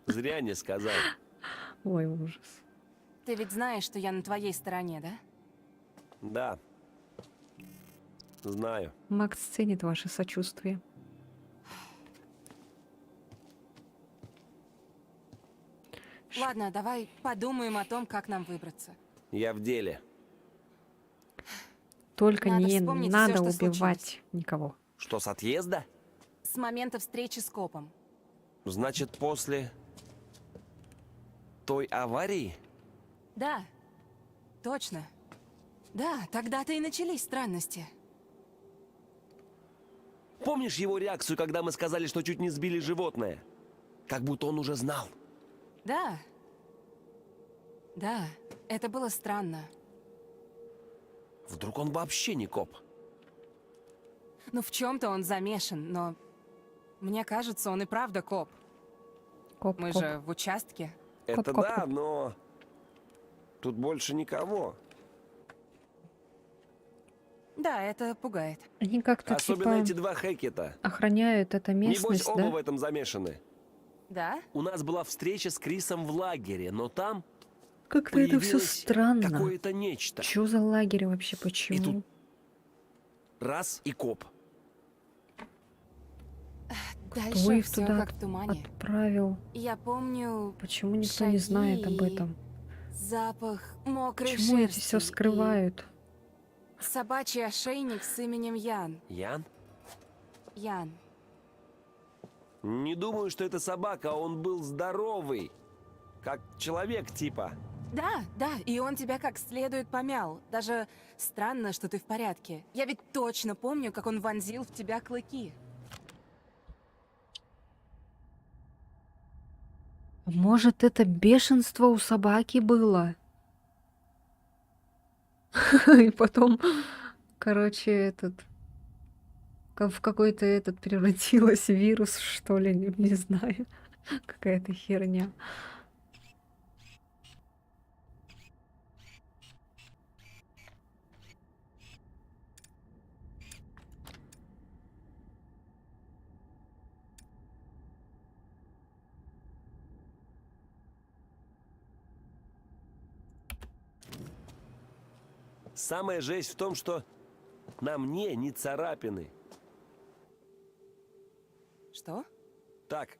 Зря не сказал. Ой, ужас. Ты ведь знаешь, что я на твоей стороне, да? Да. Знаю. Макс ценит ваше сочувствие. Ладно, давай подумаем о том, как нам выбраться. Я в деле. Только Надо не вспомнить надо всё, что убивать никого. Что, с отъезда? С момента встречи с копом. Значит, после той аварии? Да, точно. Да, тогда-то и начались странности. Помнишь его реакцию, когда мы сказали, что чуть не сбили животное? Как будто он уже знал. Да. Да, это было странно. Вдруг он вообще не коп? Ну, в чем-то он замешан, но мне кажется, он и правда коп. Коп, Мы коп. же в участке. Это Коп, да, коп. но тут больше никого. Да, это пугает. Они как-то Особенно типа эти два Хекета. охраняют эту Небось, местность, оба да? в этом замешаны. Да? У нас была встреча с Крисом в лагере, но там Как-то это все появилось странно. какое-то нечто. Чё за лагерь вообще? И Почему? тут раз и коп. Кто Дальше их все туда как в тумане. отправил? Я помню Почему никто не знает об шаги, этом? запах мокрой Почему эти шерсти все и скрывают? собачий ошейник с именем Ян. Ян? Ян. Не думаю, что это собака, а он был здоровый. Как человек типа. Да, да, и он тебя как следует помял. Даже странно, что ты в порядке. Я ведь точно помню, как он вонзил в тебя клыки. Может, это бешенство у собаки было? И потом, короче, в какой-то этот превратилась в вирус, что ли, не знаю. Какая-то херня. Самая жесть в том, что на мне не царапины. Что? Так,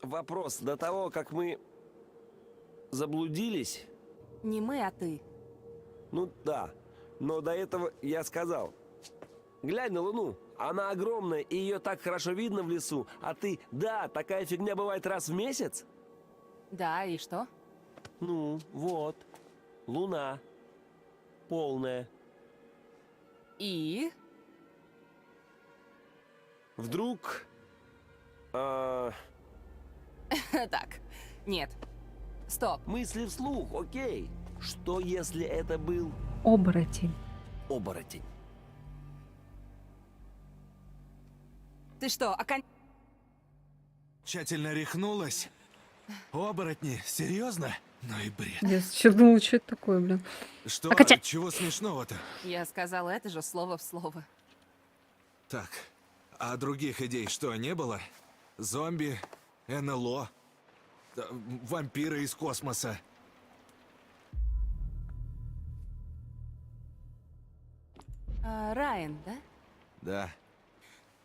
вопрос. До того, как мы заблудились, Не мы, а ты. ну да, но до этого я сказал. Глянь на Луну, она огромная, и ее так хорошо видно в лесу, а ты, да, такая фигня бывает раз в месяц? Да, и что? Ну, вот, Луна, полная. И? Вдруг... Так, нет. Стоп. мысли вслух, окей. Что, если это был Оборотень. оборотень? Ты что, Тщательно рехнулась? Оборотни? Серьезно? Ну и бред. Я сейчас думала, что это такое, блин. Что? Оконча- Чего смешного-то? Я сказала это же слово в слово. Так, а других идей что, не было? Зомби, НЛО, вампиры из космоса. Райан, да? Да.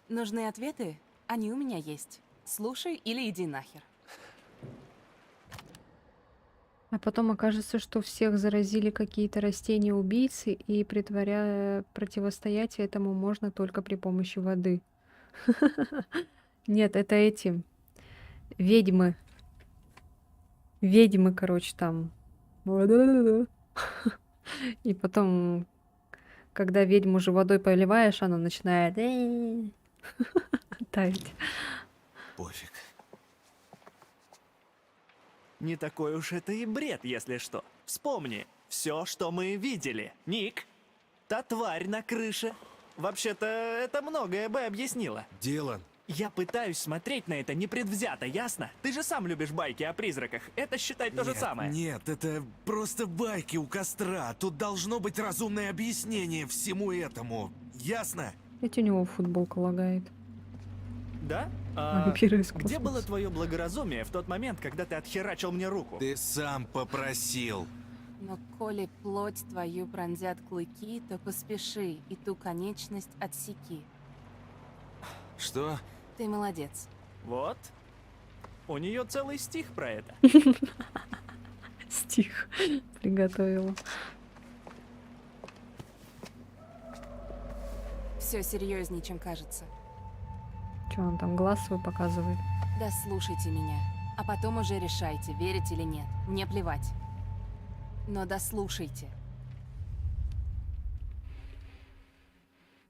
Нужны ответы? Они у меня есть. Слушай или иди нахер. А потом окажется, что всех заразили какие-то растения-убийцы, и противостоять этому можно только при помощи воды. Нет, это эти ведьмы. Ведьмы, короче, там. И потом, когда ведьму уже водой поливаешь, она начинает таять. Пофиг. Не такой уж это и бред, если что. Вспомни, все, что мы видели. Ник, та тварь на крыше. Вообще-то, это многое бы объяснило. Дилан, Я пытаюсь смотреть на это непредвзято, ясно? Ты же сам любишь байки о призраках. Это считай то же нет, самое. Нет, это просто байки у костра. Тут должно быть разумное объяснение всему этому. Ясно? Ведь у него футболка лагает. Да? Вампиры из Где космоса. было твое благоразумие в тот момент, когда ты отхерачил мне руку? Ты сам попросил. Но коли плоть твою пронзят клыки, то поспеши и ту конечность отсеки. Что? Ты молодец. Вот. У нее целый стих про это. Стих приготовила. Все серьезнее, чем кажется. Что он там глаз свой показывает? Да слушайте меня, а потом уже решайте, верить или нет. Мне плевать. Но дослушайте.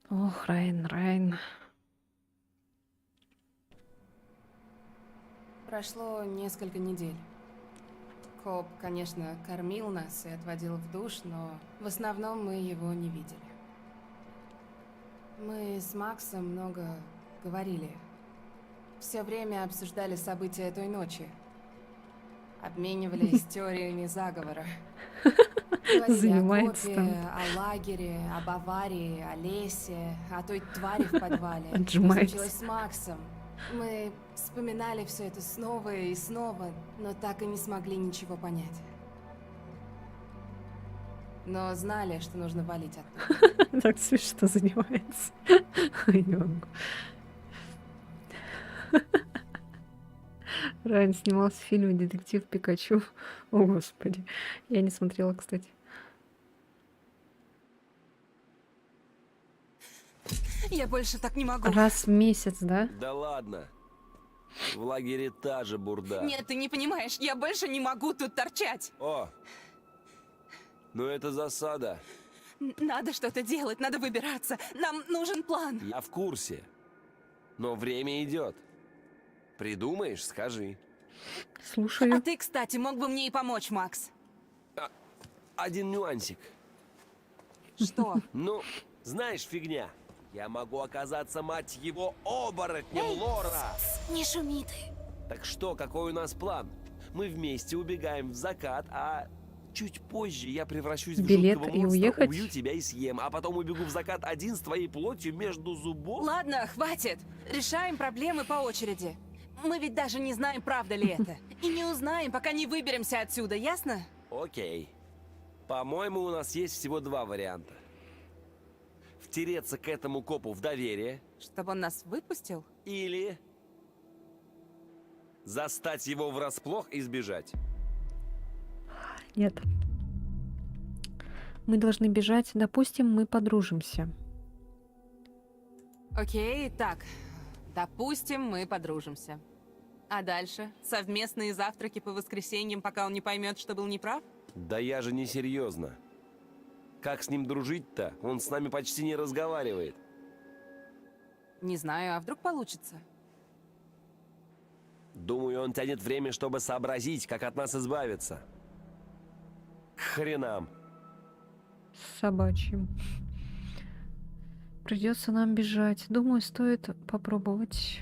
Ох, Райан. Прошло несколько недель. Коп, конечно, кормил нас и отводил в душ, но в основном мы его не видели. Мы с Максом много говорили. Все время обсуждали события той ночи. Обменивались теориями заговора. Говорили Занимается о там. Копе, о лагере, об аварии, о лесе, о той твари в подвале. Что Отжимается. случилось с Максом. Мы вспоминали все это снова и снова, но так и не смогли ничего понять. Но знали, что нужно валить оттуда. Так смешно занимается. Ой, не могу. Райан снимался в фильме «Детектив Пикачу». О, господи. Я не смотрела, кстати. Я больше так не могу. Раз в месяц, да? Да ладно. В лагере та же бурда. Нет, ты не понимаешь, я больше не могу тут торчать. О, ну это засада. Надо что-то делать, надо выбираться. Нам нужен план. Я в курсе. Но время идет. Придумаешь, скажи. Слушаю. А ты, кстати, мог бы мне и помочь, Макс. Один нюансик. Что? Ну, знаешь, фигня. Я могу оказаться, мать его, оборотнем Лора. Не шуми ты. Так что, какой у нас план? Мы вместе убегаем в закат, а чуть позже я превращусь в Билет жуткого и монстра, уехать? убью тебя и съем, а потом убегу в закат один с твоей плотью между зубов. Ладно, хватит. Решаем проблемы по очереди. Мы ведь даже не знаем, правда ли это. И не узнаем, пока не выберемся отсюда, ясно? Окей. По-моему, у нас есть всего два варианта. Втереться к этому копу в доверие Чтобы он нас выпустил? или застать его врасплох и сбежать. Нет. Мы должны бежать. Допустим, мы подружимся. Окей, так. Допустим, мы подружимся. А дальше? Совместные завтраки по воскресеньям, пока он не поймет, что был неправ? Да я же не серьезно. Как с ним дружить-то? Он с нами почти не разговаривает. Не знаю, а вдруг получится? Думаю, он тянет время, чтобы сообразить, как от нас избавиться. К хренам. С собачьим. Придется нам бежать. Думаю, стоит попробовать.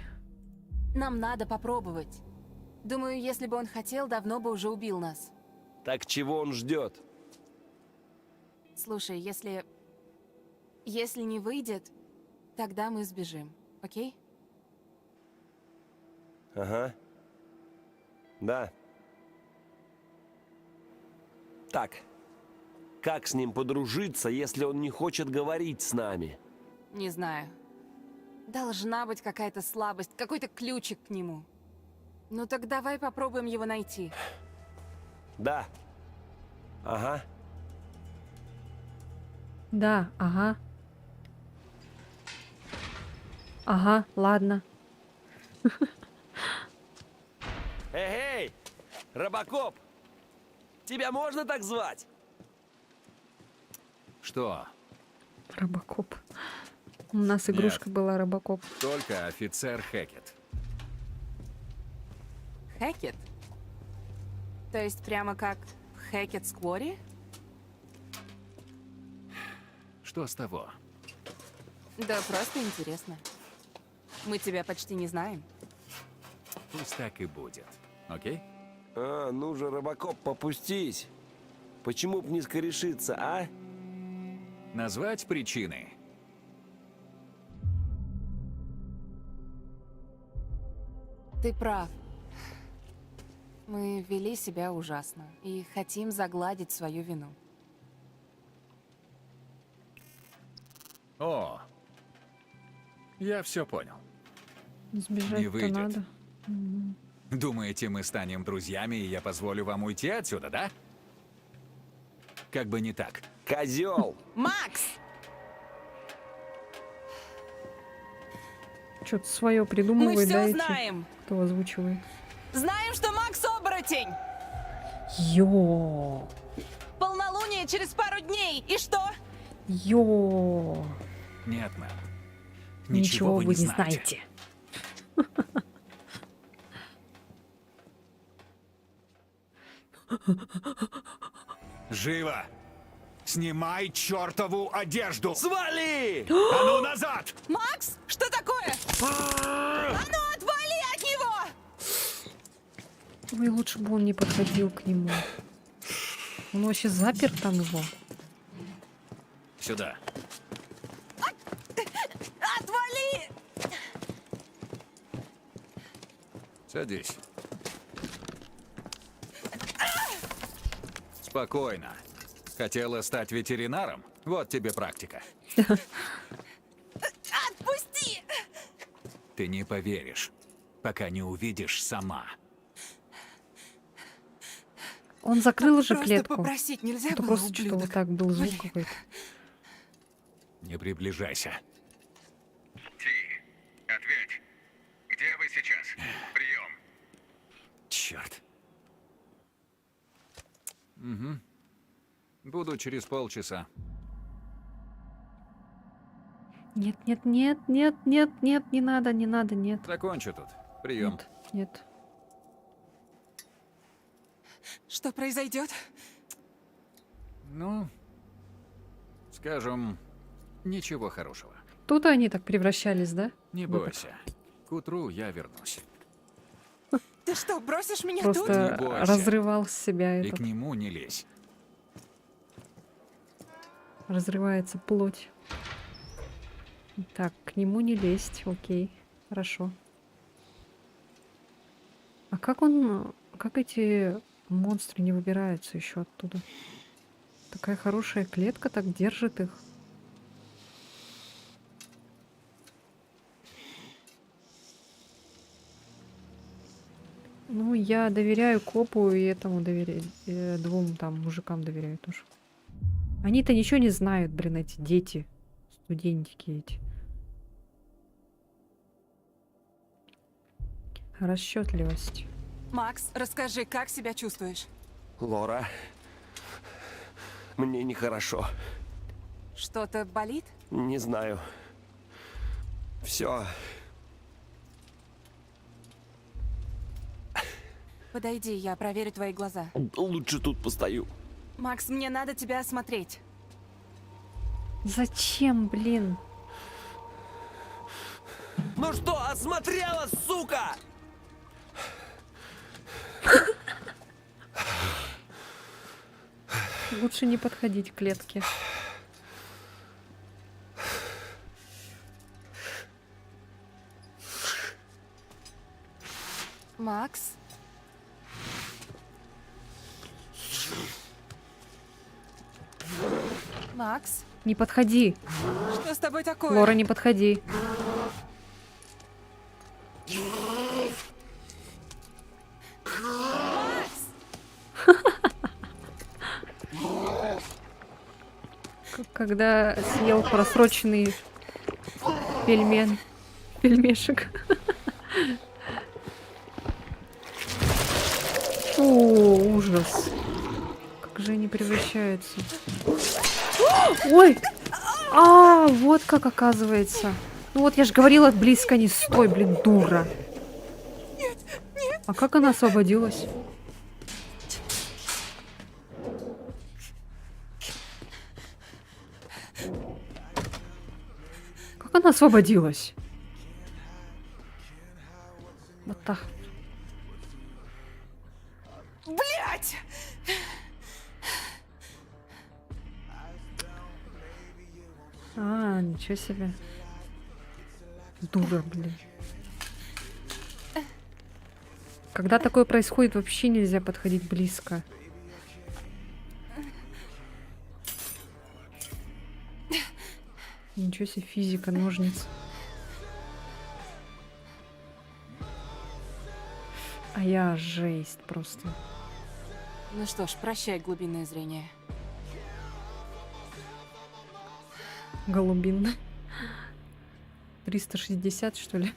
Нам надо попробовать. Думаю, если бы он хотел, давно бы уже убил нас. Так чего он ждет? Слушай, если не выйдет, тогда мы сбежим, окей? Ага. Да. Так. Как с ним подружиться, если он не хочет говорить с нами? Не знаю. Должна быть какая-то слабость, какой-то ключик к нему. Ну так давай попробуем его найти. Да. Ага. Да, ага. Ага, ладно. Эй, Робокоп! Тебя можно так звать? Что? Робокоп. У нас игрушка была Робокоп. Только офицер Хэкет. Хэкет? То есть прямо как в Хэкет's Quarry? Что с того? Да просто интересно. Мы тебя почти не знаем. Пусть так и будет. Окей? А, ну же, Робокоп, попустись. Почему б не скорешиться, а? Назвать причины? Ты прав. Мы вели себя ужасно и хотим загладить свою вину. О, я все понял. Не Сбежать-то выйдет. надо. Думаете, мы станем друзьями, и я позволю вам уйти отсюда, да? Как бы не так. Козел! Макс! Что-то свое Мы придумывает, да, все эти, знаем! кто озвучивает. Знаем, что Макс оборотень! Йо! Полнолуние через пару дней! И что? Йо! Нет, мэм. Ничего вы не знаете. Живо! Снимай чертову одежду! Свали! А ну назад! Макс, что такое? А ну отвали от него! Ой, лучше бы он не подходил к нему. Он вообще запер там его. Сюда. Отвали! Садись. Спокойно. Хотела стать ветеринаром? Вот тебе практика. Отпусти! Ты не поверишь, пока не увидишь сама. Он закрыл же Просто клетку. попросить нельзя Это было, просто что ублюдок? вот так был звук Блин. Не какой-то. приближайся. Ти, ответь. Где вы сейчас? Прием. Черт. Угу. Буду через полчаса. Нет, нет, нет, нет, нет, нет, не надо, не надо, нет. Закончу тут. Прием. Нет, нет. Что произойдет? Ну, скажем, ничего хорошего. Тут они так превращались, да? Не Вот бойся. К утру я вернусь. Ты что, бросишь меня Просто тут? Не бойся. разрывал с себя И этот. к нему не лезь. Разрывается плоть. Так, к нему не лезть, окей, хорошо. А как он, как эти монстры не выбираются еще оттуда? Такая хорошая клетка так держит их. Ну, я доверяю копу и этому доверяю, двум там мужикам доверяю тоже. Они-то ничего не знают, блин, эти дети, студентики эти. Расчетливость. Макс, расскажи, как себя чувствуешь? Лора, мне нехорошо. Что-то болит? Не знаю. Все. Подойди, я проверю твои глаза. Лучше тут постою. Макс, мне надо тебя осмотреть. Зачем, блин? Ну что, осмотрела, сука? Лучше не подходить к клетке. Макс? Макс? Не подходи. Что с тобой такое? Лора, не подходи. Когда съел просроченный пельмешек. О, ужас. Как же они превращаются. Ой! А, вот как оказывается. Ну вот я же говорила, близко не стой, блин, дура. А как она освободилась? Как она освободилась? Вот так. Блять! А, ничего себе. Дура, блин. Когда такое происходит, вообще нельзя подходить близко. Ничего себе, физика ножниц. А я жесть просто. Ну что ж, прощай, глубинное зрение. Голубин. 360, что ли?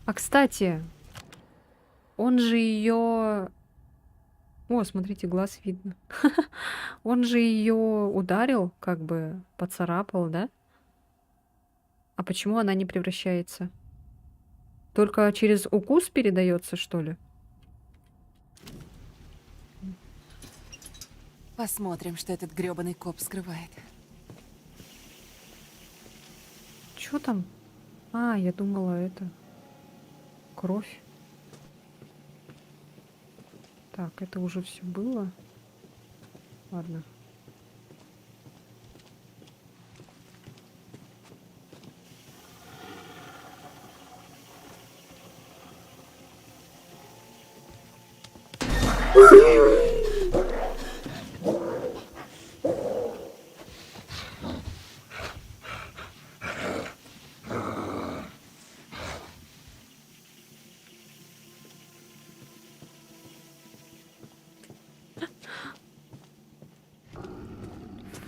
А кстати, он же ее... О, смотрите, глаз видно. Он же ее ударил, как бы поцарапал, да? А почему она не превращается? Только через укус передается, что ли? Посмотрим, что этот грёбаный коп скрывает. Чё там? А, я думала, это... Кровь. Так, это уже все было. Ладно.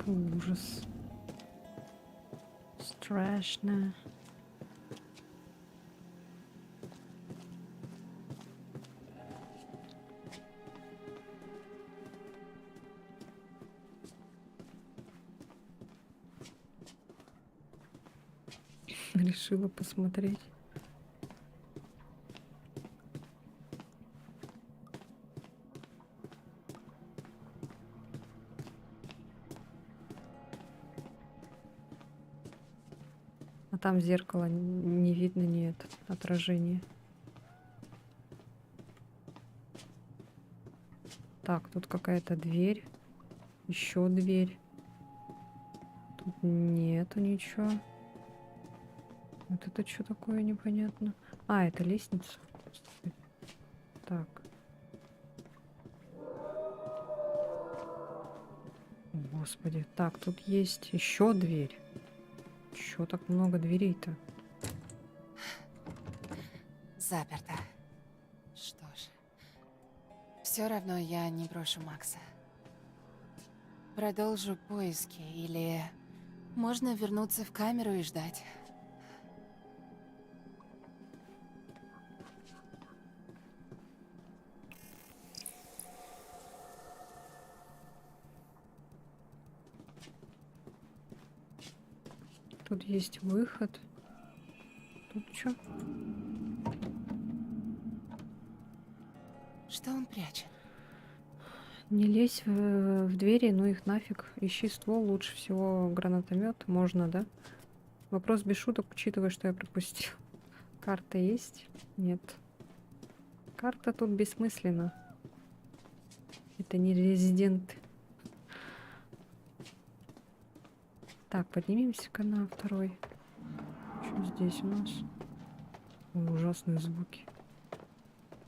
Фу, ужас. Страшно. Решила посмотреть. А там зеркало не видно, нет отражения. Так, тут какая-то дверь. Еще дверь. Тут нету ничего. Вот это что такое, непонятно. А, это лестница. Так. Господи. Так, тут есть еще дверь. Чё так много дверей-то? Заперто. Что ж. Все равно я не брошу Макса. Продолжу поиски или... Можно вернуться в камеру и ждать. Тут есть выход. Тут что? Что он прячет? Не лезь в двери, ну их нафиг. Ищи ствол, лучше всего гранатомет. Можно, да? Вопрос без шуток, учитывая, что я пропустил. Карта есть? Нет. Карта тут бессмысленна. Это не резидент. Так, поднимемся-ка на второй. Что здесь у нас? Ой, ужасные звуки.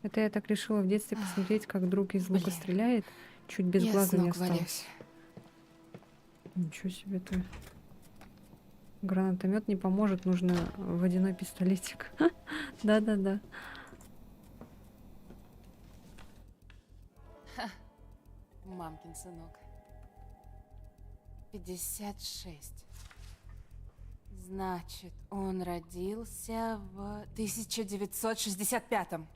Это я так решила в детстве посмотреть, как друг из лука стреляет. Чуть без глаза не осталось. Ничего себе ты. Гранатомет не поможет, нужно водяной пистолетик. Да-да-да. Мамкин сынок. 56. Значит, он родился в 1965-м.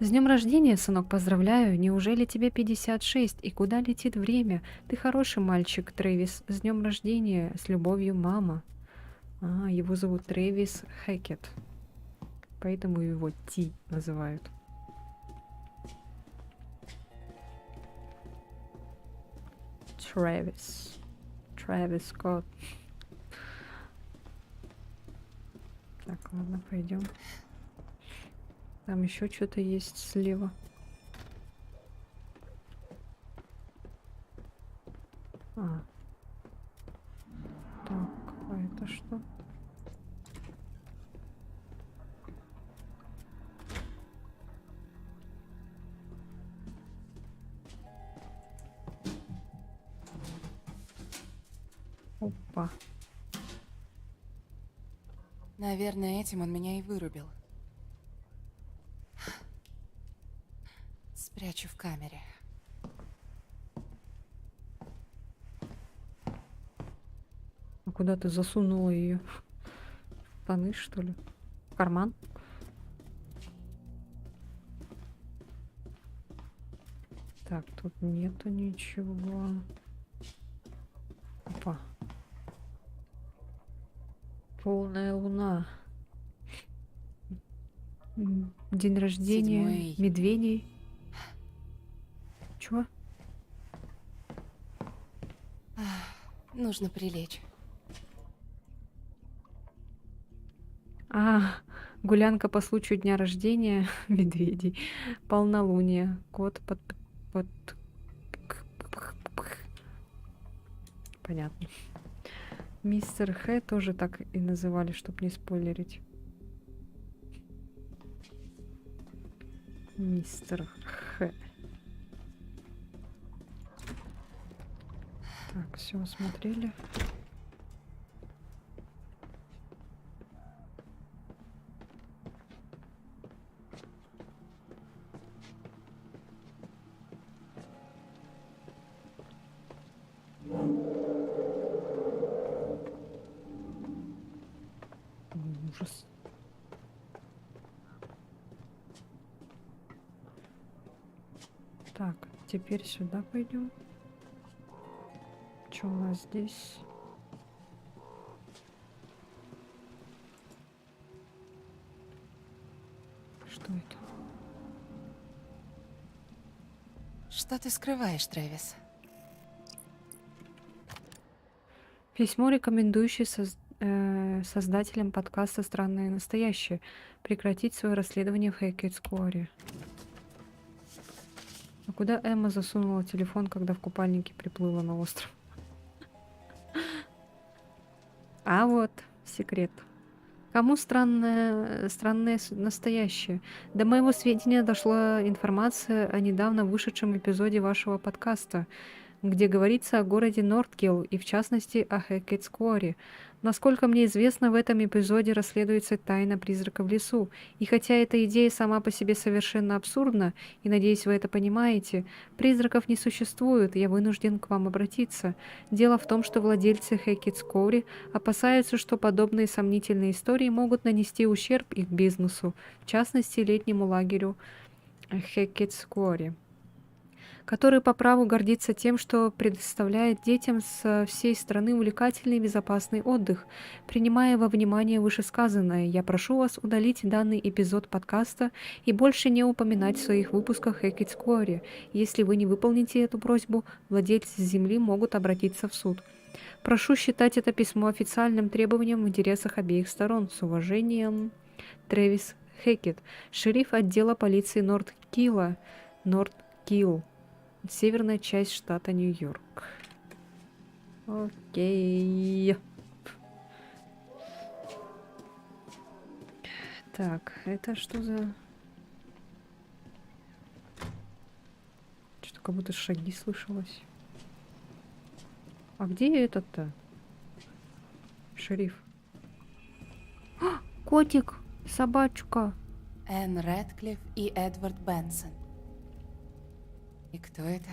С днем рождения, сынок, поздравляю. Неужели тебе 56? И куда летит время? Ты хороший мальчик, Трэвис. С днем рождения. С любовью, мама. А, его зовут Трэвис Хэкет. Поэтому его Ти называют. Трэвис. Трэвис Скотт. Так, ладно, пойдем. Там еще что-то есть слева. А. Так, а это что? Опа. Наверное, этим он меня и вырубил. Спрячу в камере. А куда ты засунула ее? В штаны, что ли? В карман? Так, тут нету ничего. Опа. Полная луна. День рождения 7 медведей. Чего? Нужно прилечь. А, гулянка по случаю дня рождения медведей. Полнолуние. Кот под... Понятно. Мистер Х тоже так и называли, чтоб не спойлерить. Мистер Х. Так, все осмотрели. Ужас. Так, теперь сюда пойдем. Что у нас здесь? Что это? Что ты скрываешь, Трэвис? Письмо, рекомендующее создателям подкаста «Странное и настоящее» прекратить свое расследование в Хэкет-Скуоре. А куда Эмма засунула телефон, когда в купальнике приплыла на остров? А вот секрет. Кому странное настоящее? До моего сведения дошла информация о недавно вышедшем эпизоде вашего подкаста, где говорится о городе Норткилл и, в частности, о Хэкет-Скуоре. Насколько мне известно, в этом эпизоде расследуется тайна призрака в лесу. И хотя эта идея сама по себе совершенно абсурдна, и, надеюсь, вы это понимаете, призраков не существует, я вынужден к вам обратиться. Дело в том, что владельцы Хэкет-Скуоре опасаются, что подобные сомнительные истории могут нанести ущерб их бизнесу, в частности, летнему лагерю Хэкет-Скуоре, который по праву гордится тем, что предоставляет детям со всей страны увлекательный и безопасный отдых. Принимая во внимание вышесказанное, я прошу вас удалить данный эпизод подкаста и больше не упоминать в своих выпусках Хэкет-Скуоре. Если вы не выполните эту просьбу, владельцы земли могут обратиться в суд. Прошу считать это письмо официальным требованием в интересах обеих сторон. С уважением, Трэвис Хэкет, шериф отдела полиции Норткилла. Норткилл. Северная часть штата Нью-Йорк. Окей. Так, это что за... Что-то как будто шаги слышалось. А где этот-то? Шериф. А, котик! Собачка! Энн Рэдклифф и Эдвард Бенсон. И кто это?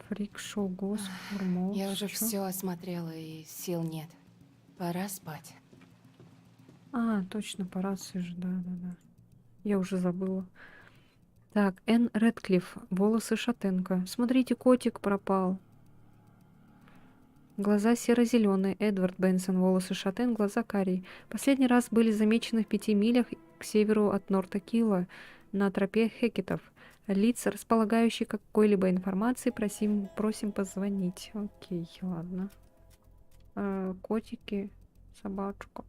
Фрик-шоу, Гос, Мурмол. Я уже Чё? все осмотрела, и сил нет. Пора спать. А, точно, по рации же, да. Я уже забыла. Так, Энн Рэдклифф, волосы шатенка. Смотрите, котик пропал. Глаза серо-зеленые. Эдвард Бенсон, волосы шатен, глаза карие. Последний раз были замечены в 5 милях к северу от Норта-Килла на тропе Хекетов. Лица, располагающие какой-либо информацией, просим позвонить. Окей, ладно. Котики, собачка.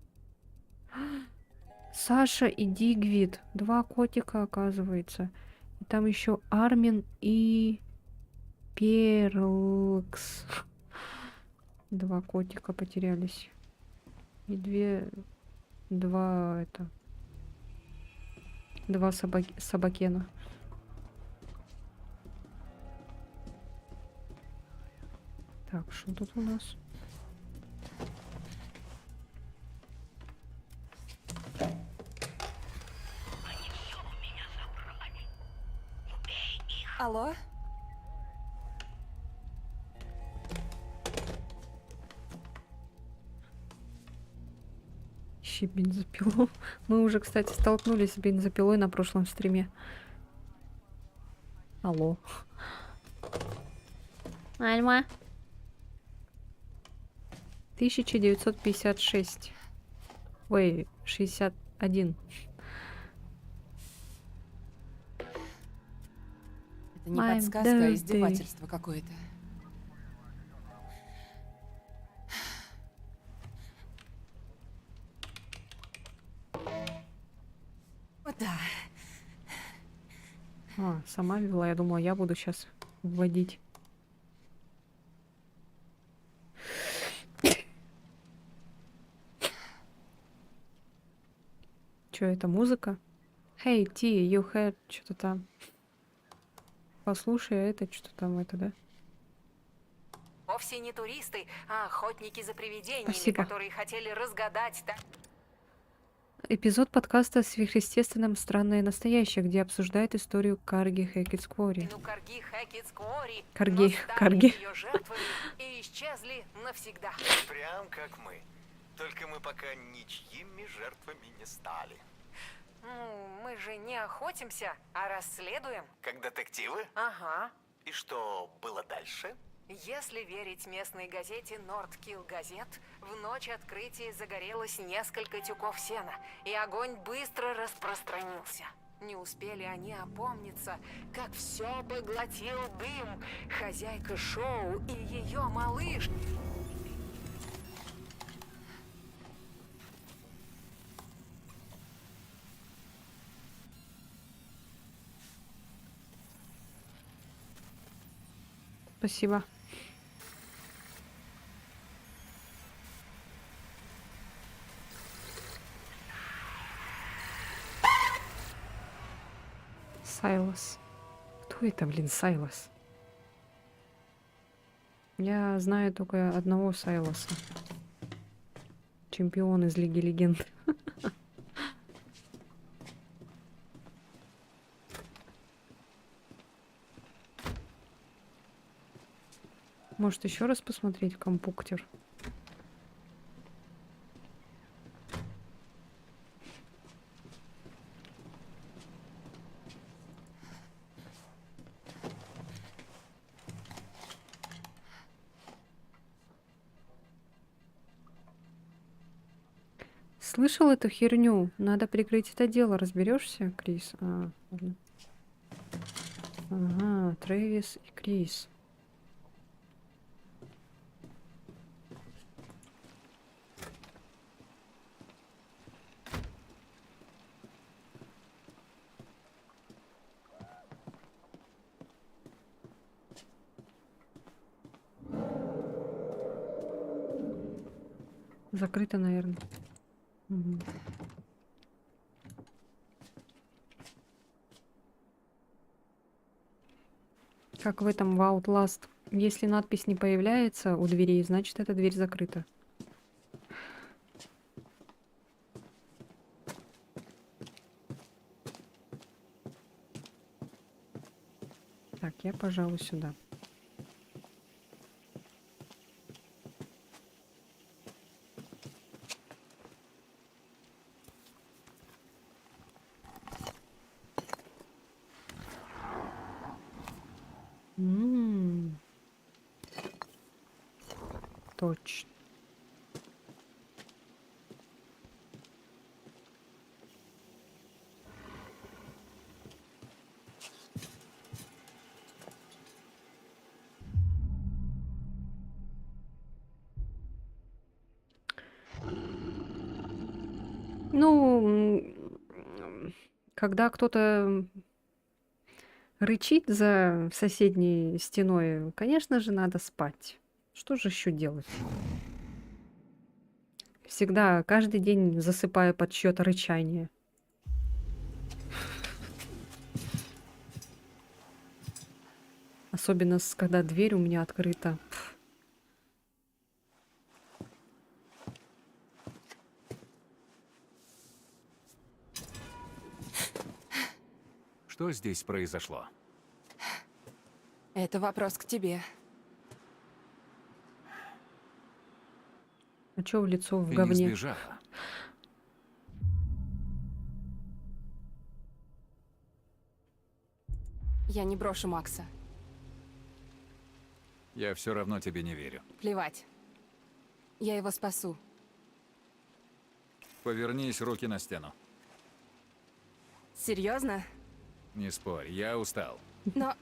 Саша и Дигвид. 2 котика, оказывается. И там еще Армин и Перлкс. 2 котика потерялись. И 2 собакена. Так, что тут у нас? Алло? Ищи бензопилу. Мы уже, кстати, столкнулись с бензопилой на прошлом стриме. Алло. Альма. 1956. Ой, 61. Это не My подсказка, а birthday. издевательство какое-то. Да. А, сама ввела. Я думала, я буду сейчас вводить. Чё, это музыка? Hey, T, you heard что-то там. Послушай, а это что-то там, это, да? Вовсе не туристы, а охотники за привидениями, Спасибо. которые хотели разгадать... Эпизод подкаста «Сверхъестественном. Странное настоящее», где обсуждают историю Карги Хэкетс Квори. Карги Хэкетс Квори, Карги, но стали Карги. ее жертвами и исчезли навсегда. Прям как мы. Только мы пока ничьими жертвами не стали. Ну, мы же не охотимся, а расследуем. Как детективы? Ага. И что было дальше? Если верить местной газете Норт-Килл Газет, в ночь открытия загорелось несколько тюков сена, и огонь быстро распространился. Не успели они опомниться, как все поглотил дым. Хозяйка шоу и ее малыш. Спасибо. Сайлос. Кто это, блин, Сайлос? Я знаю только одного Сайлоса. Чемпион из Лиги Легенд. Может, еще раз посмотреть компуктер? Слышал эту херню? Надо прикрыть это дело. Разберешься, Крис? А, ладно. Ага, Трэвис и Крис. Закрыто, наверное. Мгм. Как в этом в Outlast. Если надпись не появляется у дверей, значит, эта дверь закрыта. Так, я, пожалуй, сюда. Точно. Ну, когда кто-то рычит за соседней стеной, конечно же, надо спать. Что же еще делать? Всегда, каждый день засыпаю под чьё-то рычание. Особенно, когда дверь у меня открыта. Что здесь произошло? Это вопрос к тебе. А чё в лицо в Ты не говне? сбежала. Я не брошу Макса. Я все равно тебе не верю. Плевать. Я его спасу. Повернись, руки на стену. Серьезно? Не спорь, я устал. Но...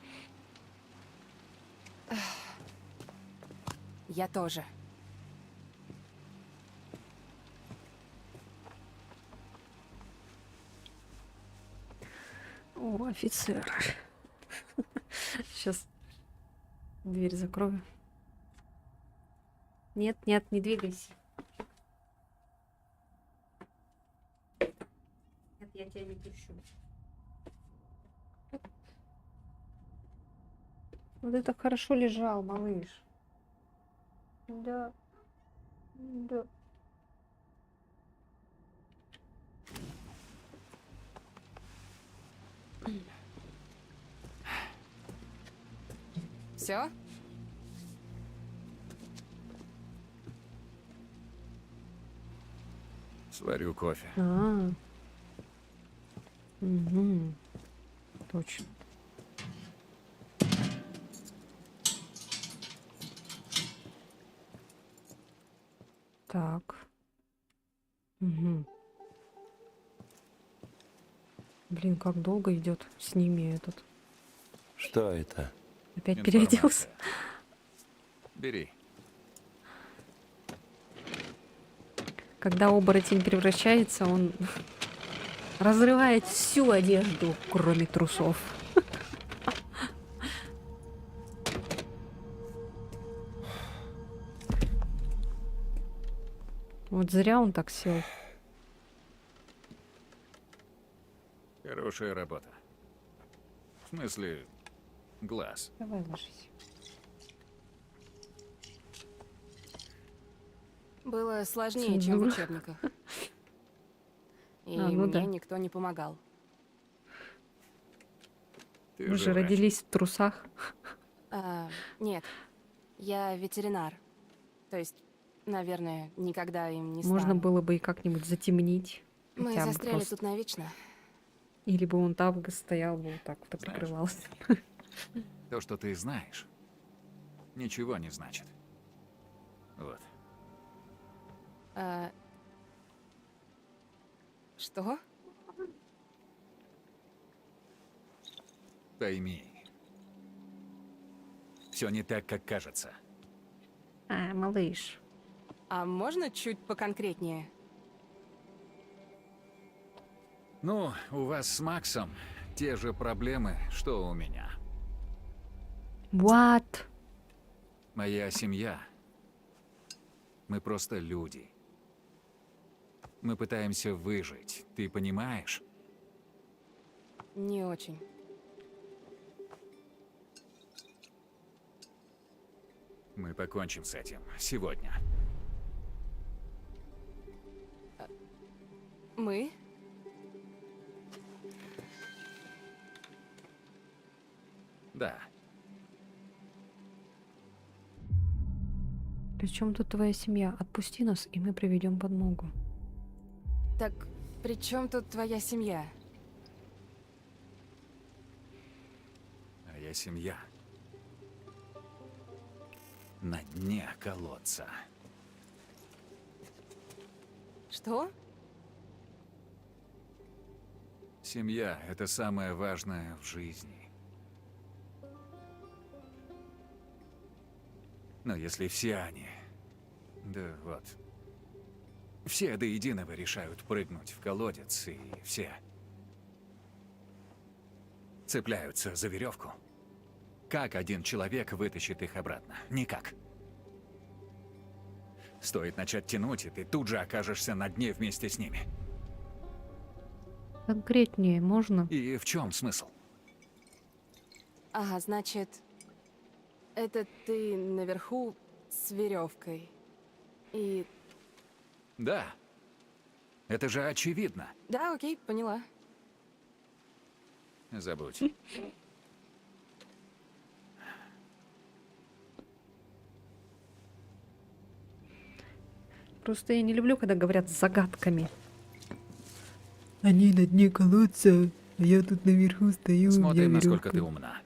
Я тоже. О, офицер. Сейчас дверь закрою. Нет, нет, не двигайся. Нет, я тебя не пущу. Вот ты так хорошо лежал, малыш. Да. Да. Все? Сварю кофе. Угу. Точно. Так. Угу. Блин, как долго идет с ними этот. Что это? Опять Информация. переоделся. Бери. Когда оборотень превращается, он разрывает всю одежду, кроме трусов. Вот зря он так сел. Хорошая работа. В смысле, глаз. Давай ложись. Было сложнее, чем в учебниках. И ну мне да. никто не помогал. Ты Вы же же врач. родились в трусах. Нет, я ветеринар. То есть, наверное, никогда им не Можно стану. было бы и как-нибудь затемнить. Мы хотя бы застряли просто. тут навечно. Или бы он там стоял бы вот так вот и Знаешь. прикрывался. То, что ты знаешь, ничего не значит. Вот. Что? Пойми. Все не так, как кажется. Малыш. А можно чуть поконкретнее? Ну, у вас с Максом те же проблемы, что у меня. What? Моя семья. Мы просто люди. Мы пытаемся выжить, ты понимаешь? Не очень. Мы покончим с этим сегодня. Мы? Да. Причем тут твоя семья? Отпусти нас, и мы приведем подмогу. Так при чем тут твоя семья? Моя семья. На дне колодца. Что? Семья — это самое важное в жизни. Но если все они... Да вот... Все до единого решают прыгнуть в колодец, и все... цепляются за веревку. Как один человек вытащит их обратно? Никак. Стоит начать тянуть, и ты тут же окажешься на дне вместе с ними. Конкретнее можно? И в чем смысл? Ага, значит, это ты наверху с веревкой. И... Да. Это же очевидно. Да, окей, поняла. Забудь. Просто я не люблю, когда говорят с загадками. Они на дне колодца, а я тут наверху стою. Смотрим, насколько ты умна.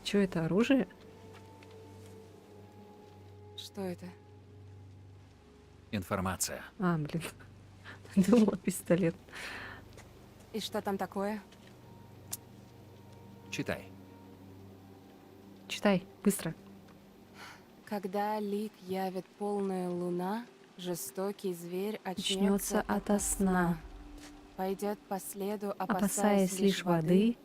Чё это, оружие? Что это? Информация. А, блин. Думала, пистолет. И что там такое? Читай. Читай, быстро. Когда лик явит полная луна, жестокий зверь Очнется очнется ото сна. Пойдет по следу, Опасаясь лишь воды,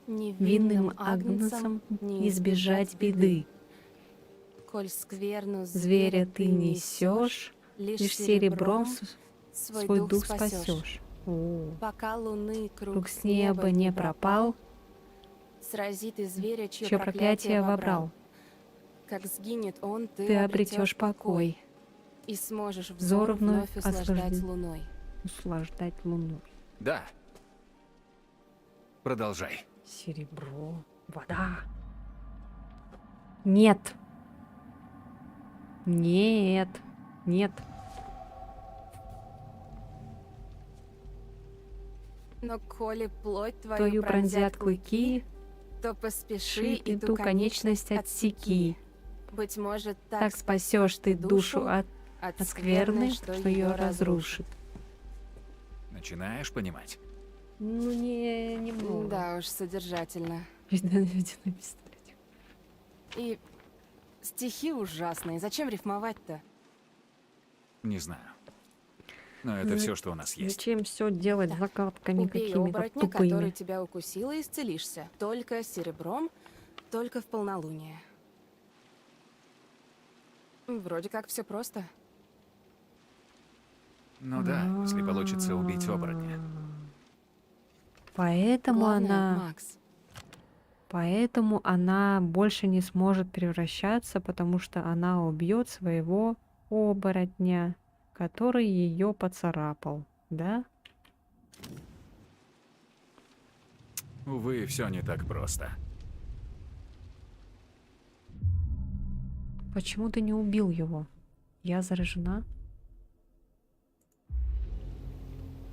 винным агнцам не избежать беды. Коль скверну Зверя ты несешь, лишь серебром свой дух спасешь. О, Пока луны круг с неба не пропал, сразит и зверя, чье чье проклятие вобрал. Как сгинет он, Ты обретешь покой, и сможешь взор взор вновь вновь услаждать освобожди- луной. услаждать луну. Да. Продолжай. Серебро, вода. Нет. Нет. Нет. Но коли плоть Твою пронзят клыки, то поспеши ши и ты ту конечность отсеки. Быть может, Так спасешь ты душу от скверны, что ее разрушит. Начинаешь понимать? Ну, немного. Да уж, содержательно. Ледяной пистолет. И стихи ужасные. Зачем рифмовать-то? Не знаю. Но это все, что у нас есть. Зачем все делать загадками Убей какими-то оборотня, тупыми? который тебя укусил, и исцелишься. Только серебром, только в полнолуние. Вроде как все просто. Ну да, если получится убить оборотня. Поэтому Главное, она... Макс, Поэтому она больше не сможет превращаться, потому что она убьет своего оборотня, который ее поцарапал, да? Увы, все не так просто. Почему ты не убил его? Я заражена?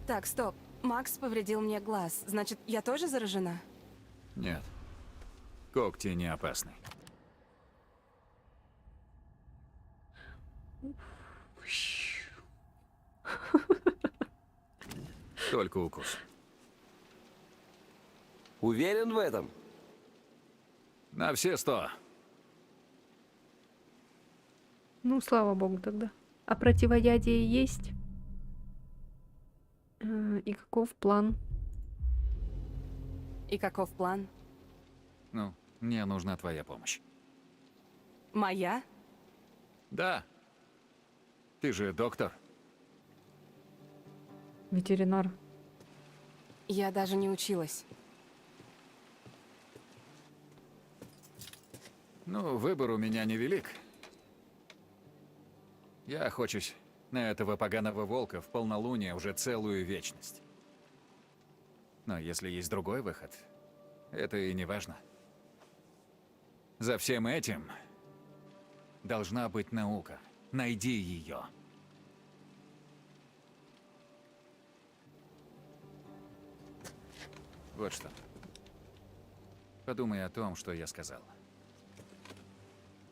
Так, стоп. Макс повредил мне глаз. Значит, я тоже заражена? Нет. Когти не опасны. Только укус. Уверен в этом? На все 100. Ну, слава богу тогда. А противоядие есть? И каков план? И каков план? Ну, мне нужна твоя помощь. Моя? Да. Ты же доктор. Ветеринар. Я даже не училась. Ну, выбор у меня невелик. Я охочусь на этого поганого волка в полнолуние уже целую вечность. Но если есть другой выход, это и не важно. За всем этим должна быть наука. Найди ее. Вот что. Подумай о том, что я сказал.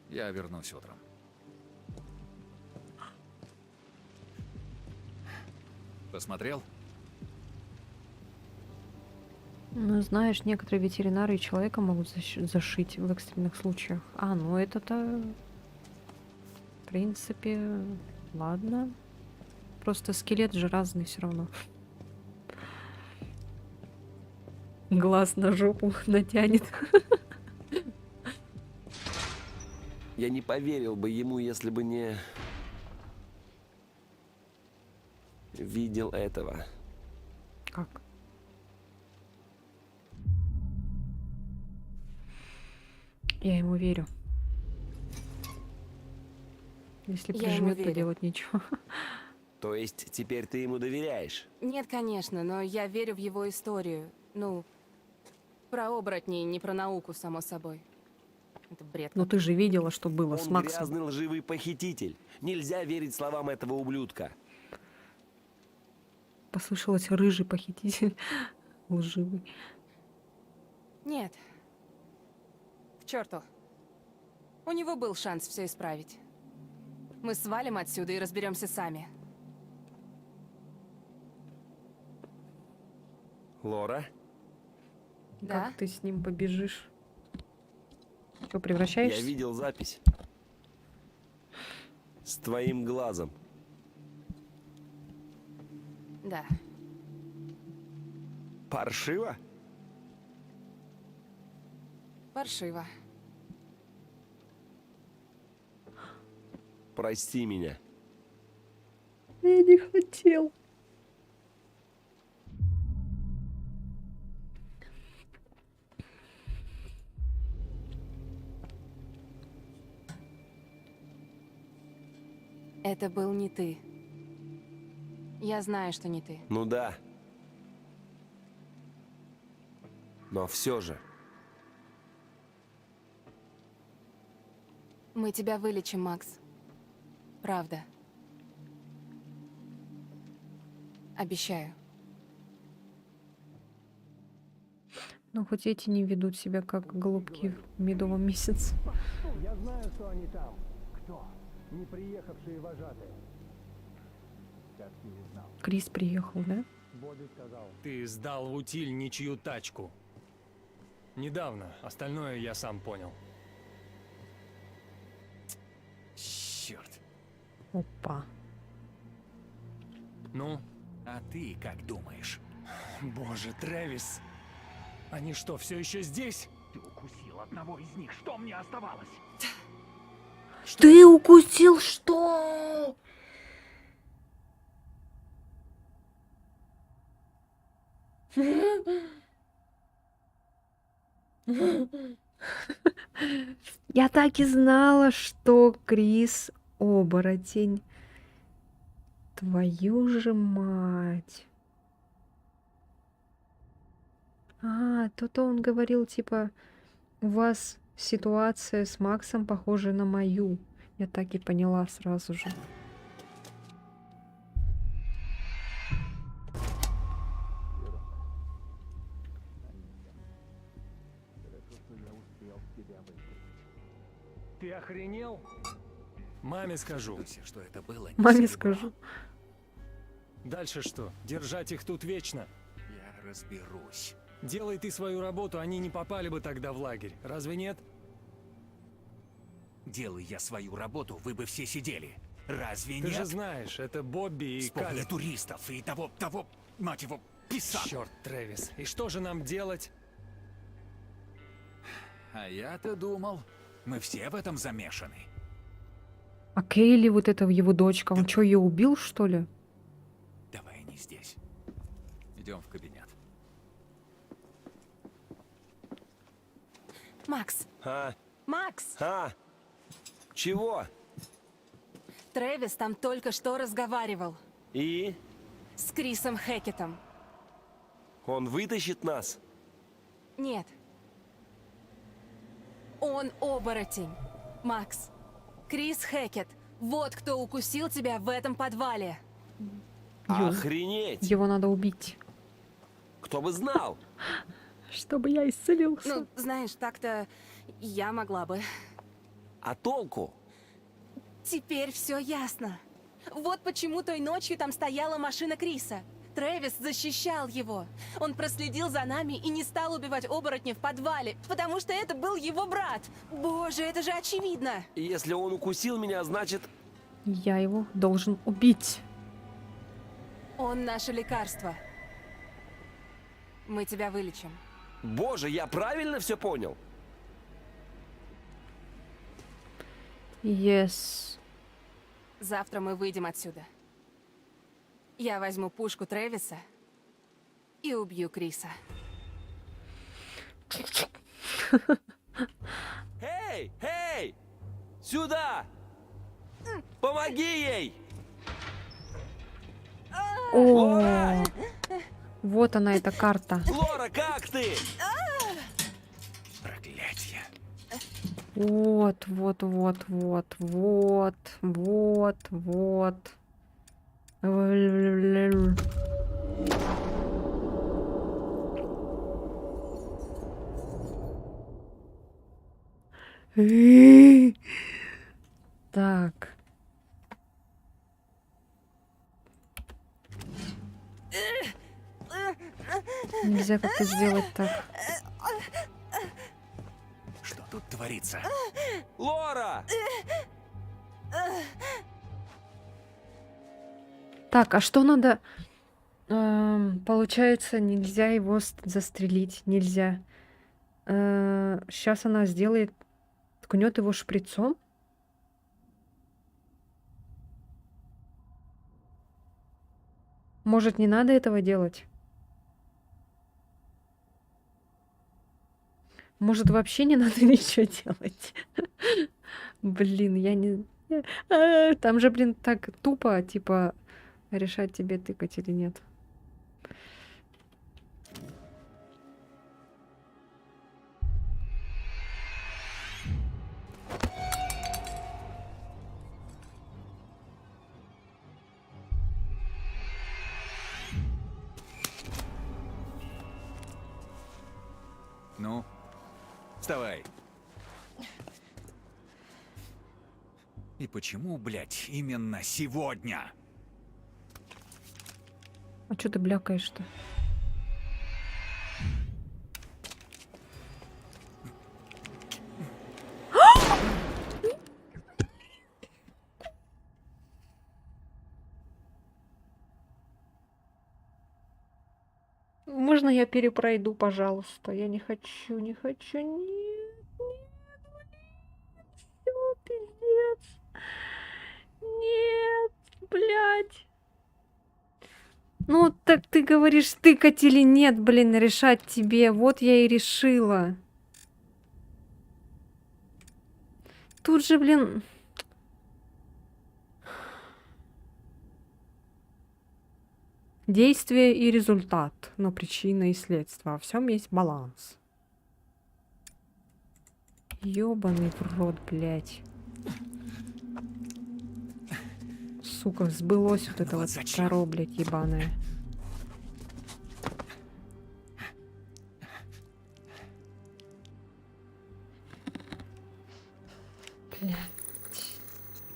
Я вернусь утром. Посмотрел? Ну, знаешь, некоторые ветеринары и человека могут зашить в экстренных случаях. А, ну это-то, в принципе, ладно. Просто скелет же разный все равно. Глаз на жопу натянет. Я не поверил бы ему, если бы не видел этого. Как? Я ему верю. Если Я ему прижмет, то верю. делать нечего. То есть теперь ты ему доверяешь? Нет, конечно, но я верю в его историю. Ну, про оборотней, не про науку, само собой. Это бред. Но ты же видела, что было с Он Максом. грязный лживый похититель. Нельзя верить словам этого ублюдка. Послышалось рыжий похититель. Лживый. Нет. К черту. У него был шанс все исправить. Мы свалим отсюда и разберемся сами. Лора? Да? Как ты с ним побежишь? Что, Я превращаешься? видел запись. С твоим глазом. Да. Паршиво? Паршиво. Прости меня. Я не хотел. Это был не ты. Я знаю, что не ты. Ну да. Но все же. Мы тебя вылечим, Макс. Правда. Обещаю. Ну, хоть эти не ведут себя как голубки в медовом месяце. Я знаю, что они там. Кто? Не приехавшие вожатые. Как ты и знал. Крис приехал, да? Бобби сказал. Ты сдал в утиль ничью тачку. Недавно. Остальное я сам понял. Черт. Опа. Ну? А ты как думаешь? Боже, Трэвис. Они что, все еще здесь? Ты укусил одного из них. Что мне оставалось? Ты укусил что? Я так и знала, что Крис оборотень. Твою же мать. А, то-то он говорил, типа, у вас ситуация с Максом похожа на мою. Я так и поняла сразу же. Ты охренел? Маме скажу. Что это было? Маме скажу. Дальше что? Держать их тут вечно? Я разберусь. Делай ты свою работу, они не попали бы тогда в лагерь. Разве нет? Делай я свою работу, вы бы все сидели. Разве Ты нет? же знаешь, это Бобби и Вспомни Калеб. туристов и того, мать его, писака. Черт, Трэвис. И что же нам делать? А я-то думал, мы все в этом замешаны. А Кейли, вот это его дочка, он что, ее убил, что ли? Давай не здесь. Идем в кабинет. Макс! А? Макс! А? Чего? Трэвис там только что разговаривал. И? С Крисом Хэкетом. Он вытащит нас? Нет. Он оборотень. Макс. Крис Хэкет. Вот кто укусил тебя в этом подвале. Охренеть! Его надо убить. Кто бы знал? Чтобы я исцелился. Ну, знаешь, так-то я могла бы. А толку? Теперь все ясно. Вот почему той ночью там стояла машина Криса. Трэвис защищал его. Он проследил за нами и не стал убивать оборотня в подвале, потому что это был его брат. Боже, это же очевидно. И если он укусил меня, значит... Я его должен убить. Он наше лекарство. Мы тебя вылечим. Боже, я правильно все понял? Yes. Завтра мы выйдем отсюда. Я возьму пушку Трэвиса и убью Криса. Эй, эй! Сюда! Помоги ей! О, вот она, эта карта. Лора, как ты? Проклятье. Вот, вот, вот, вот, вот, вот, вот. Так. Нельзя как-то сделать так. Что тут творится? Лора! Так, а что надо? Получается, нельзя его застрелить. Нельзя. Сейчас она сделает... Ткнет его шприцом. Может, не надо этого делать? Может, вообще не надо ничего делать? Блин, я не... Там же, блин, так тупо, типа, решать тебе тыкать или нет. Ну, вставай. И почему, блядь, именно сегодня? А что ты блякаешь-то? Можно я перепройду, пожалуйста? Я не хочу, не хочу. Нет, нет, блин. Всё, пиздец. Нет, блядь. Ну, так ты говоришь, тыкать или нет, блин, решать тебе. Вот я и решила. Тут же, блин... Действие и результат, но причина и следствие. Во всем есть баланс. Ёбаный в рот, блядь. Сука, сбылось вот это вот таро, блядь, ебаное. Блядь.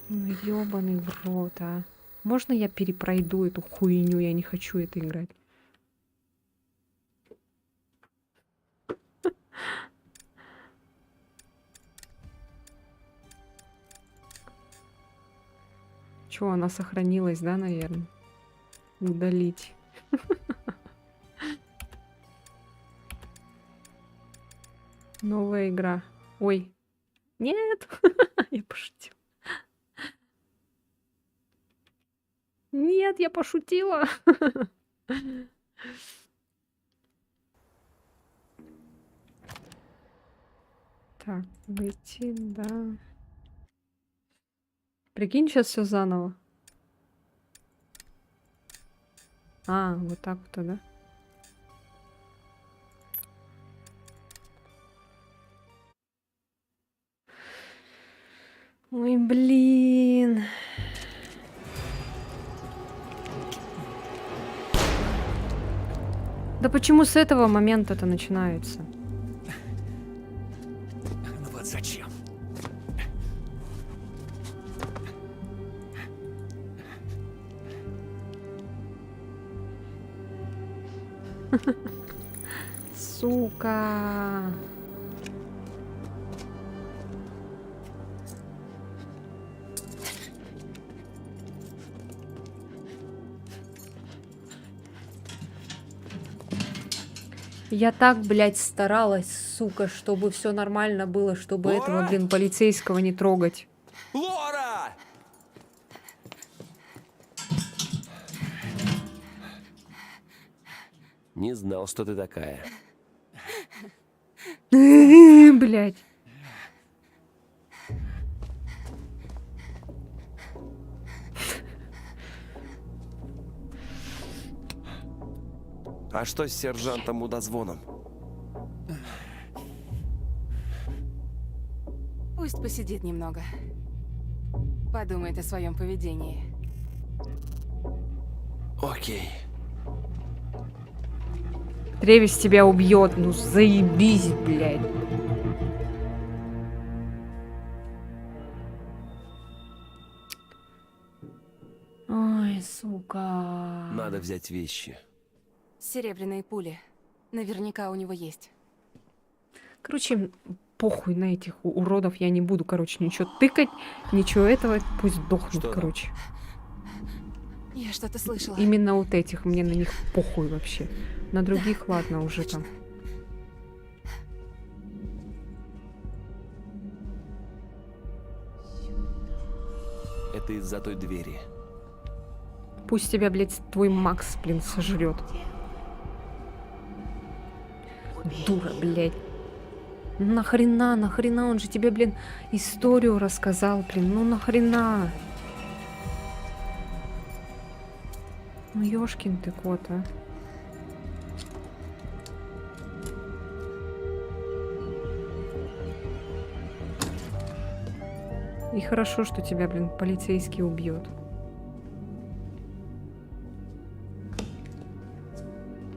Ну ёбаный в рот, а. Можно я перепройду эту хуйню? Я не хочу это играть. Чё, она сохранилась, да, наверное? Удалить. Новая игра. Ой. Нет. Я пошутила. Нет, я пошутила. Так, выйти, да. Прикинь, сейчас все заново. А, вот так вот, да? Ой, блин. Да почему с этого момента это начинается? Ну вот зачем? Сука. Я так, блядь, старалась, сука, чтобы все нормально было, чтобы этого, Лора? блин, полицейского не трогать. Лора! Не знал, что ты такая. Блядь. А что с сержантом Удозвоном? Пусть посидит немного. Подумает о своем поведении. Окей. Тревис тебя убьет, ну заебись, блядь. Ой, сука. Надо взять вещи. Серебряные пули. Наверняка у него есть. Короче, похуй на этих уродов, я не буду, короче, ничего тыкать, ничего этого, пусть дохнут, Что там? короче. Я что-то слышала. Именно вот этих, мне на них похуй вообще. На других, ладно, уже там. Это из-за той двери. Пусть тебя, блядь, твой Макс, блин, сожрет. Дура, блядь. Нахрена, он же тебе, блин, историю рассказал, блин, ну нахрена. Ну ёшкин ты кот, а. И хорошо, что тебя, блин, полицейский убьет.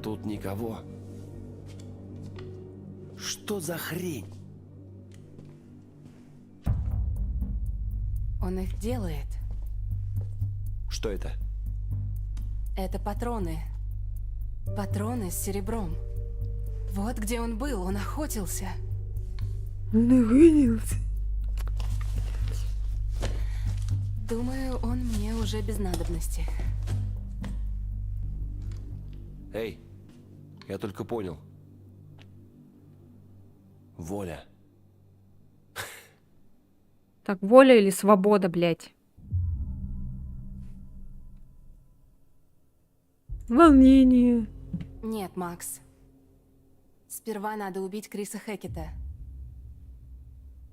Тут никого. Что за хрень? Он их делает. Что это? Это патроны. Патроны с серебром. Вот где он был, он охотился. Думаю, он мне уже без надобности. Эй, я только понял. Воля. Так, воля или свобода, блядь? Волнение. Нет, Макс. Сперва надо убить Криса Хекета.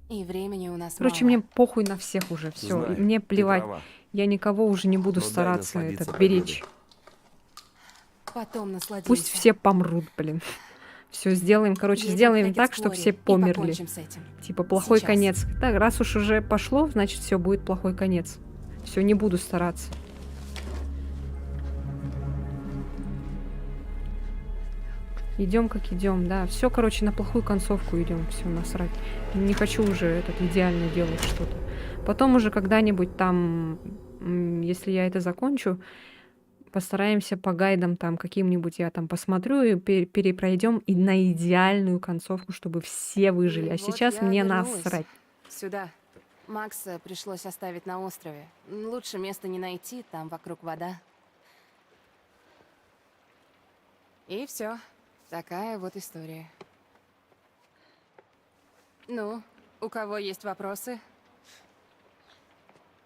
И времени у нас Короче, мало. мне похуй на всех уже, все. Знаю, Мне ты плевать. права. Я никого уже не буду Но дай стараться насладиться этот победой. беречь. Потом насладимся. Пусть все помрут, блин. Все сделаем, короче, Едем сделаем в так, чтобы Хекетс все Квори и померли. покончим с этим. Типа плохой Сейчас. конец. Так, раз уж уже пошло, значит все будет плохой конец. Все, не буду стараться. Идем как идем, да. Все, короче, на плохую концовку идем. Все, насрать. Не хочу уже этот идеально делать что-то. Потом уже когда-нибудь там, если я это закончу, постараемся по гайдам там каким-нибудь я там посмотрю и перепройдем и на идеальную концовку, чтобы все выжили. А Вот сейчас я мне вернулась. насрать. Сюда. Макса пришлось оставить на острове. Лучше места не найти, там вокруг вода. И все. Такая вот история. Ну, у кого есть вопросы?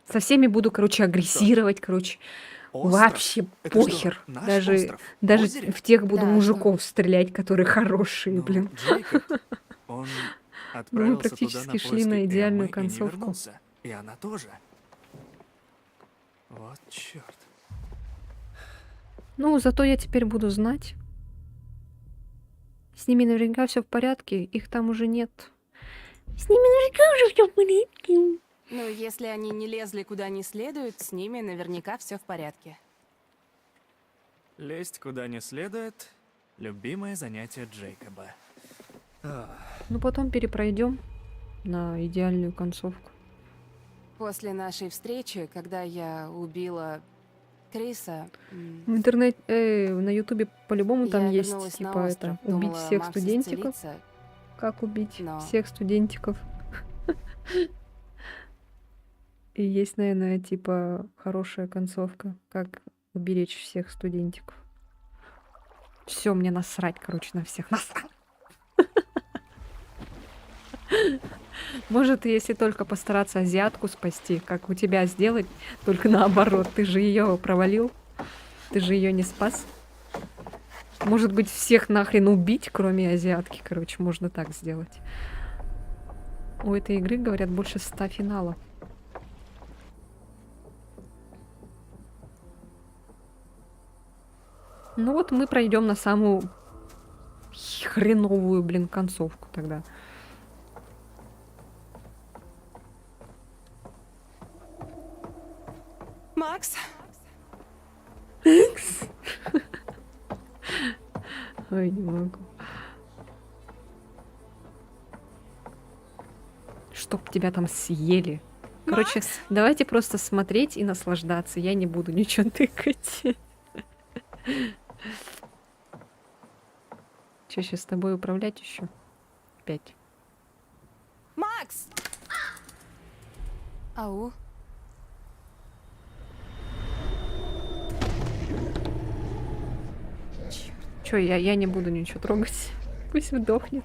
Со всеми буду, короче, агрессировать, короче. Остров? Вообще Это что, похер. наш Даже, остров? даже Озеро? в тех буду Да, мужиков стрелять, которые хорошие, блин. Джейкоб, он отправился практически туда на шли поиски на идеальную Эммы и не концовку. вернулся. И она тоже. Вот черт. Ну, зато я теперь буду знать. С ними наверняка все в порядке, их там уже нет. С ними наверняка уже все в порядке. Ну, если они не лезли куда не следует, с ними наверняка все в порядке. Лезть куда не следует — любимое занятие Джейкоба. Ну, потом перепройдем на идеальную концовку. После нашей встречи, когда я убила Криса, В интернете, на Ютубе по-любому там я есть, вернулась на типа, остров, это, убить думала, всех Макс студентиков. исцелится, Как убить но- всех студентиков. И есть, наверное, типа, хорошая концовка, как уберечь всех студентиков. Все, мне насрать, короче, на всех. Насрать! Может, если только постараться азиатку спасти, как у тебя сделать, только наоборот. Ты же ее провалил. Ты же ее не спас. Может быть, всех нахрен убить, кроме азиатки, короче, можно так сделать. У этой игры, говорят, больше 100 финалов. Ну вот мы пройдем на самую хреновую, блин, концовку тогда. Макс! Ой, не могу. Чтоб тебя там съели. Короче, давайте просто смотреть и наслаждаться. Я не буду ничего тыкать. Че, сейчас с тобой управлять еще? Опять. Макс! Ау. Че, я не буду ничего трогать. Пусть вдохнет.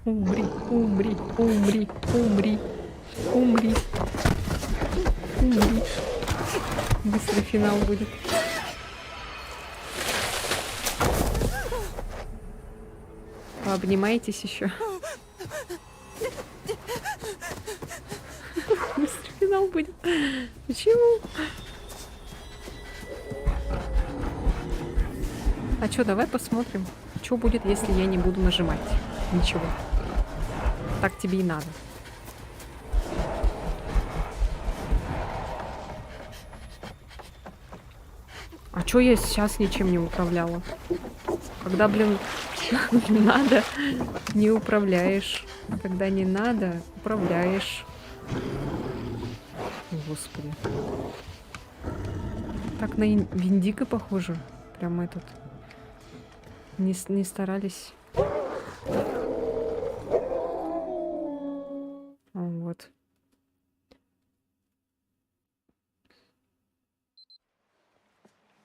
Умри, умри, умри, умри, умри. Умри. Быстрый финал будет. Пообнимайтесь еще. Быстрый финал будет. Почему? А чё, давай посмотрим, что будет, если я не буду нажимать. Ничего. Так тебе и надо. А чё я сейчас ничем не управляла? Когда, блин, надо, не управляешь. А когда не надо, управляешь. Господи. Так на Виндика похоже. Прям этот. Не старались. Вот.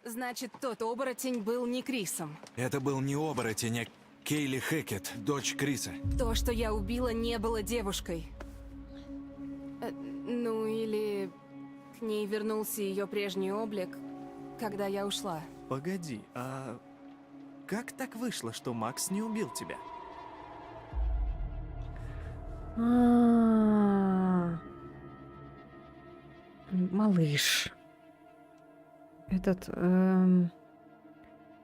Значит, тот оборотень был не Крисом. Это был не оборотень, а Кейли Хэкет, дочь Криса. То, что я убила, не было девушкой. Ну или к ней вернулся ее прежний облик, когда я ушла. Погоди, а как так вышло, что Макс не убил тебя? Малыш.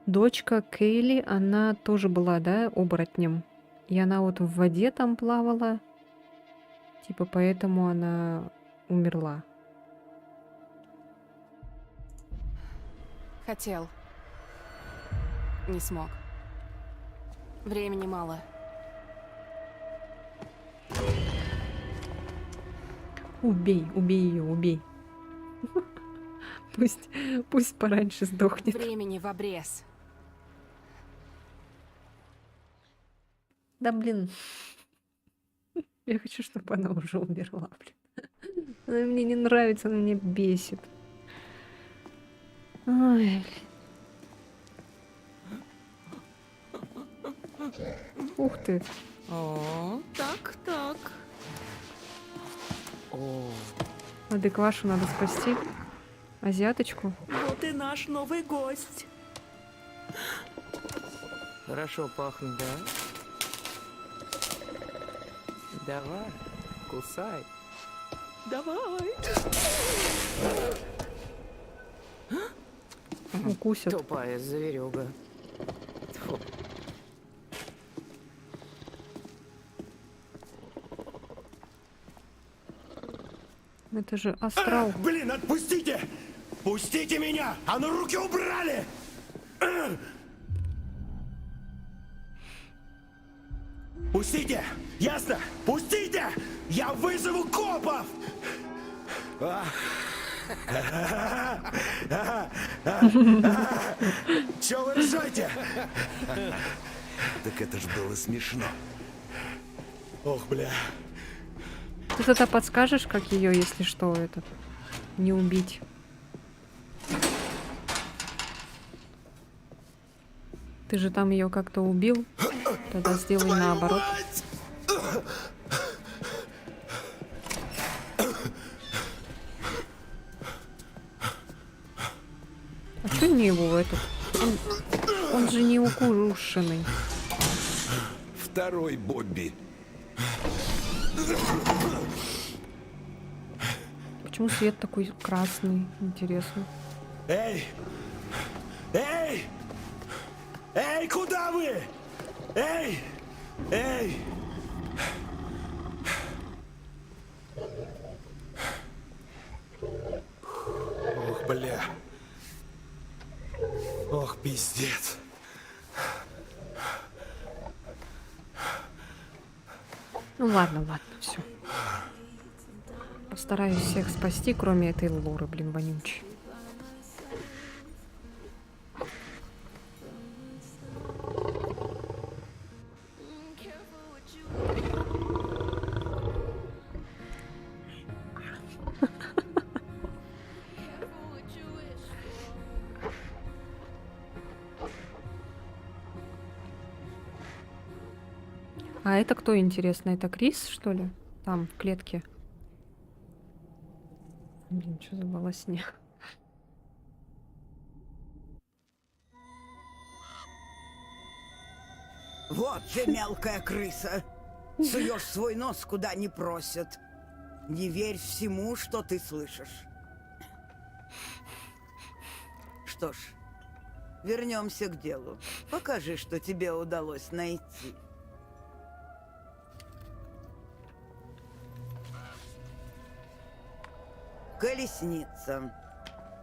Дочка Кейли, она тоже была, да, оборотнем. И она вот в воде там плавала. Типа поэтому она умерла. Хотел. Не смог. Времени мало. Убей, убей ее, убей. Пусть пораньше сдохнет. Времени в обрез. Да блин. Я хочу, чтобы она уже умерла, блин. Она мне не нравится, она меня бесит. Ой. Ух ты. О, так. О, Адеквашу надо спасти. Азиаточку. Вот и наш новый гость. Хорошо пахнет, да? Давай, кусай. Давай. Укусят. Тупая зверюга. Тьфу. Это же астрал. Блин, отпустите! Пустите меня! А ну руки убрали! Пустите! Ясно? Пустите! Я вызову копов! Чё вы ржете? Так это ж было смешно. Ох, бля. Ты тогда подскажешь, как ее, если что, этот не убить? Ты же там ее как-то убил. Тогда сделай наоборот. А что мне его этот? Он же не укушенный. Второй Бобби. Почему свет такой красный? Интересно. Эй! Эй! Эй, куда вы? Эй! Эй! Ох, бля. Ох, пиздец. Ну ладно, все. Постараюсь всех спасти, кроме этой Лоры, блин, вонючей. А это кто, интересно? Это Крис, что ли? Там, в клетке. Блин, что за волосня? Вот же мелкая крыса. Суешь свой нос куда не просят. Не верь всему, что ты слышишь. Что ж, вернемся к делу. Покажи, что тебе удалось найти. Колесница.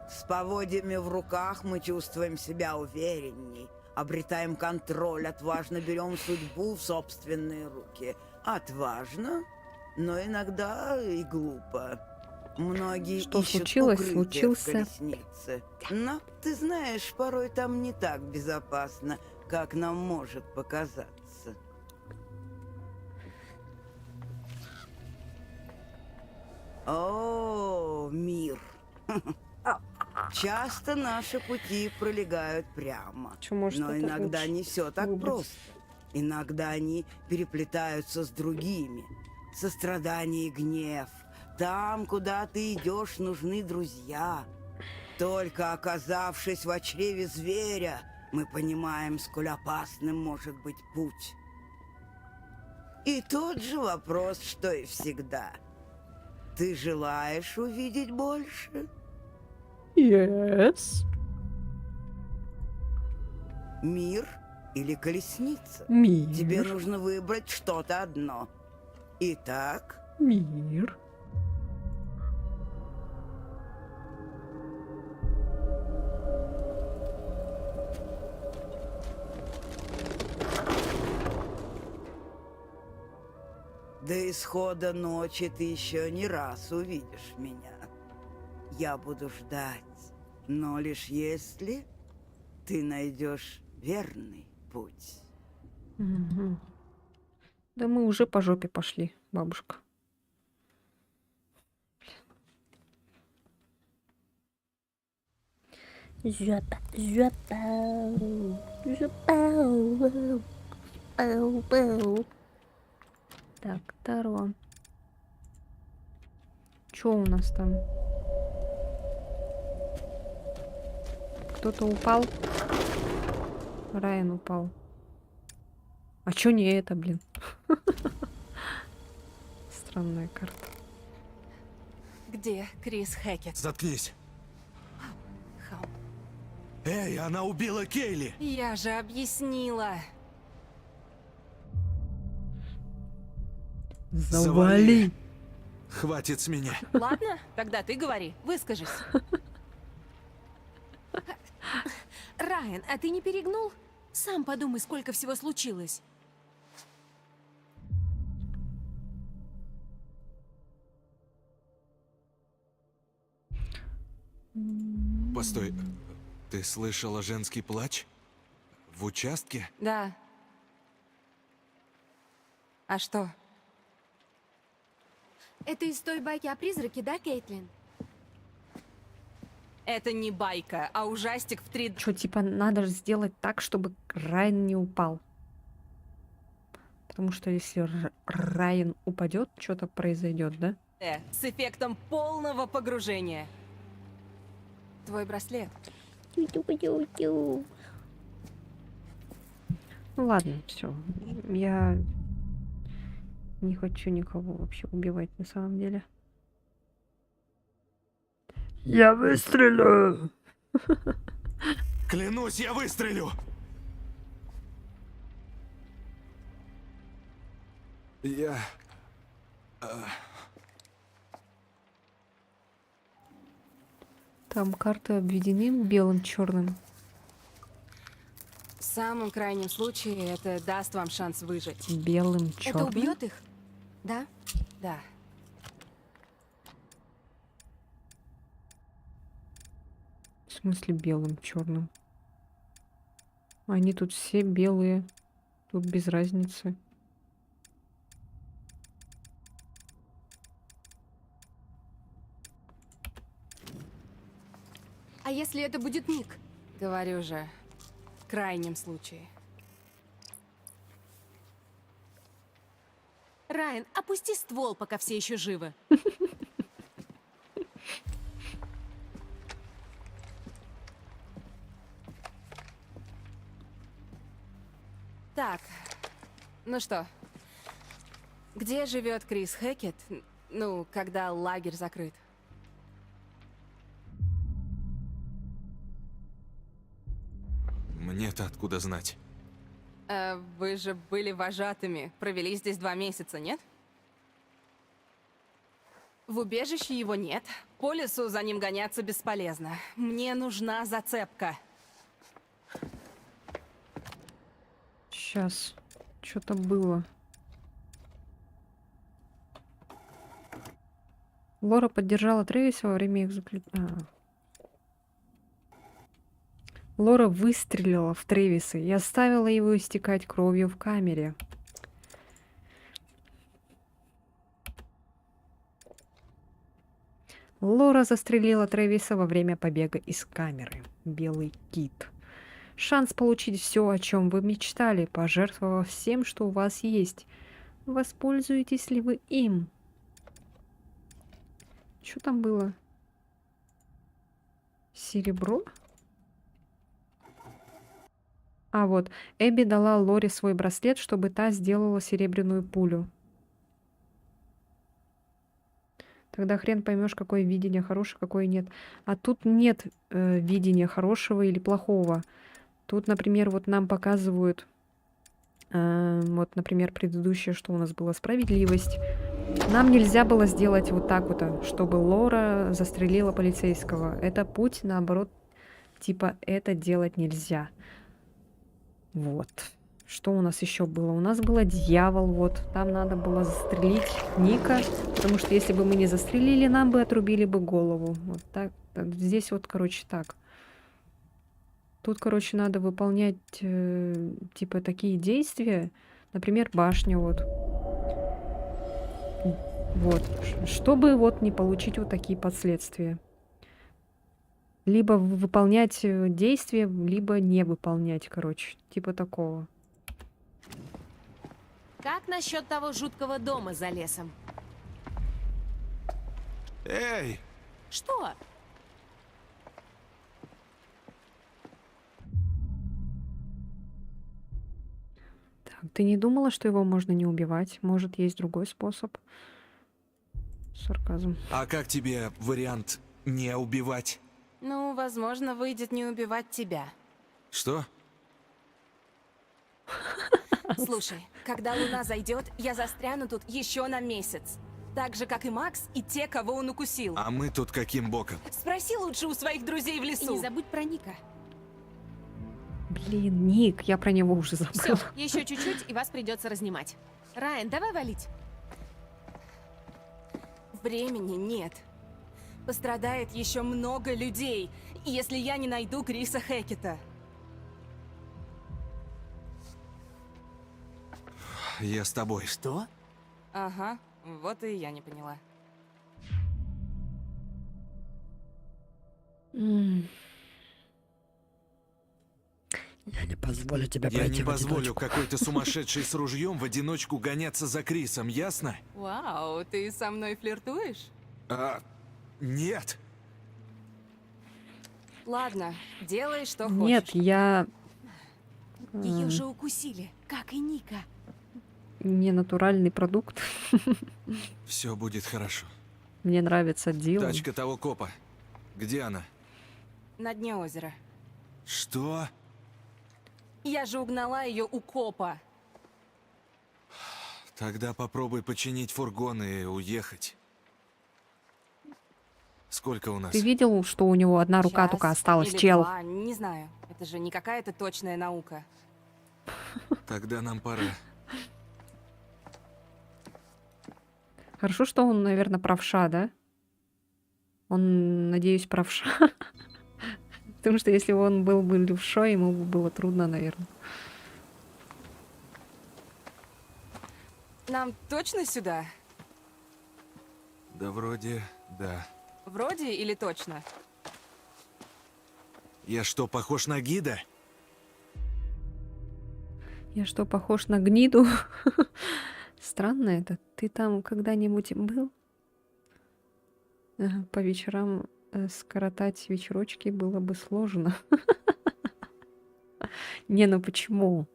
С поводьями в руках мы чувствуем себя уверенней, обретаем контроль, отважно берем судьбу в собственные руки. Отважно, но иногда и глупо. Многие Что ищут случилось? укрытие в Случился. колеснице. Но, ты знаешь, порой там не так безопасно, как нам может показаться. О, мир. Часто наши пути пролегают прямо. Чё, может, но это иногда лучше не все так выбрать? просто. Иногда они переплетаются с другими. Сострадание и гнев. Там, куда ты идешь, нужны друзья. Только оказавшись в чреве зверя, мы понимаем, сколь опасным может быть путь. И тот же вопрос, что и всегда. Ты желаешь увидеть больше? Yes. Мир или колесница? Мир. Тебе нужно выбрать что-то одно. Итак, Мир. до исхода ночи ты еще не раз увидишь меня. Я буду ждать, но лишь если ты найдешь верный путь. Мгм. Да мы уже по жопе пошли, бабушка. Жопа, жопа, жопа. Так, Таро. Чё у нас там? Кто-то упал? Райан упал. А чё не это, блин? Странная карта. Где Крис Хэкет? Заткнись. Хау. Эй, она убила Кейли! Я же объяснила. Завали. Хватит с меня. Ладно, тогда ты говори, выскажись. Райан, а ты не перегнул? Сам подумай, сколько всего случилось. Постой, ты слышала женский плач? В участке? Да. А что? Это из той байки о призраке, да, Кейтлин? Это не байка, а ужастик в 3D. Что, типа, надо же сделать так, чтобы Райан не упал. Потому что если Райан упадет, что-то произойдет, да? С эффектом полного погружения. Твой браслет. Ну ладно, все. Я не хочу никого вообще убивать на самом деле. Я выстрелю! Клянусь, я выстрелю! Я... Там карты обведены белым, черным. В самом крайнем случае это даст вам шанс выжить. Белым, Это черным. убьет их? Да? Да. В смысле белым, черным? Они тут все белые. Тут без разницы. А если это будет Ник? Говорю же, в крайнем случае. Райан, опусти ствол, пока все еще живы. Так, ну что, где живет Крис Хэкет, ну, когда лагерь закрыт? Мне-то откуда знать? Вы же были вожатыми, провели здесь 2 месяца, нет? В убежище его нет. По лесу за ним гоняться бесполезно. Мне нужна зацепка. Сейчас. Что-то было. Лора поддержала Трэвиса во время их заключения. Лора выстрелила в Трэвиса и оставила его истекать кровью в камере. Лора застрелила Трэвиса во время побега из камеры. Белый кит. Шанс получить все, о чем вы мечтали, пожертвовав всем, что у вас есть. Воспользуетесь ли вы им? Что там было? Серебро? А вот, Эбби дала Лоре свой браслет, чтобы та сделала серебряную пулю. Тогда хрен поймешь, какое видение хорошее, какое нет. А тут нет видения хорошего или плохого. Тут, например, вот нам показывают, вот, например, предыдущее, что у нас было, справедливость. Нам нельзя было сделать вот так вот, чтобы Лора застрелила полицейского. Это путь, наоборот, типа, это делать нельзя. Вот. Что у нас еще было? У нас было дьявол, вот. Там надо было застрелить Ника, потому что если бы мы не застрелили, нам бы отрубили бы голову. Вот так. Здесь вот, короче, так. Тут, короче, надо выполнять, типа, такие действия. Например, башня, вот. Вот. Чтобы вот не получить вот такие последствия. Либо выполнять действия, либо не выполнять, короче. Типа такого. Как насчет того жуткого дома за лесом? Эй! Что? Так, ты не думала, что его можно не убивать? Может, есть другой способ? Сарказм. А как тебе вариант не убивать? Ну, возможно, выйдет не убивать тебя. Что? Слушай, когда луна зайдет, я застряну тут еще на месяц. Так же, как и Макс, и те, кого он укусил. А мы тут каким боком? Спроси лучше у своих друзей в И лесу. не забудь про Ника. Блин, Ник, я про него уже забыла. Все, еще чуть-чуть, и вас придется разнимать. Райан, давай валить. Времени нет. Пострадает еще много людей, если я не найду Криса Хекета. Я с тобой. Что? Ага, вот и я не поняла. Я не позволю тебе Я пройти не в позволю одиночку. какой-то сумасшедшей с ружьем в одиночку гоняться за Крисом, ясно? Вау, ты со мной флиртуешь? Нет. Ладно, делай, что Нет, хочешь. я Ее же укусили, как и Ника. не натуральный продукт. Все будет хорошо. Мне нравится Дилан. Тачка того копа. Где она? На дне озера. Что? Я же угнала ее у копа. Тогда попробуй починить фургон и уехать. Сколько у нас? Ты видел, что у него одна рука Час только осталась, или чел? два, не знаю. Это же не какая-то точная наука. Тогда нам пора. Хорошо, что он, наверное, правша, да? Он, надеюсь, правша. Потому что если он был бы левшой, ему бы было трудно, наверное. Нам точно сюда? Да вроде, да. Вроде или точно? Я что, похож на гида? Я что, похож на гниду? Странно это. Ты там когда-нибудь был? По вечерам скоротать вечерочки было бы сложно. Не, ну почему?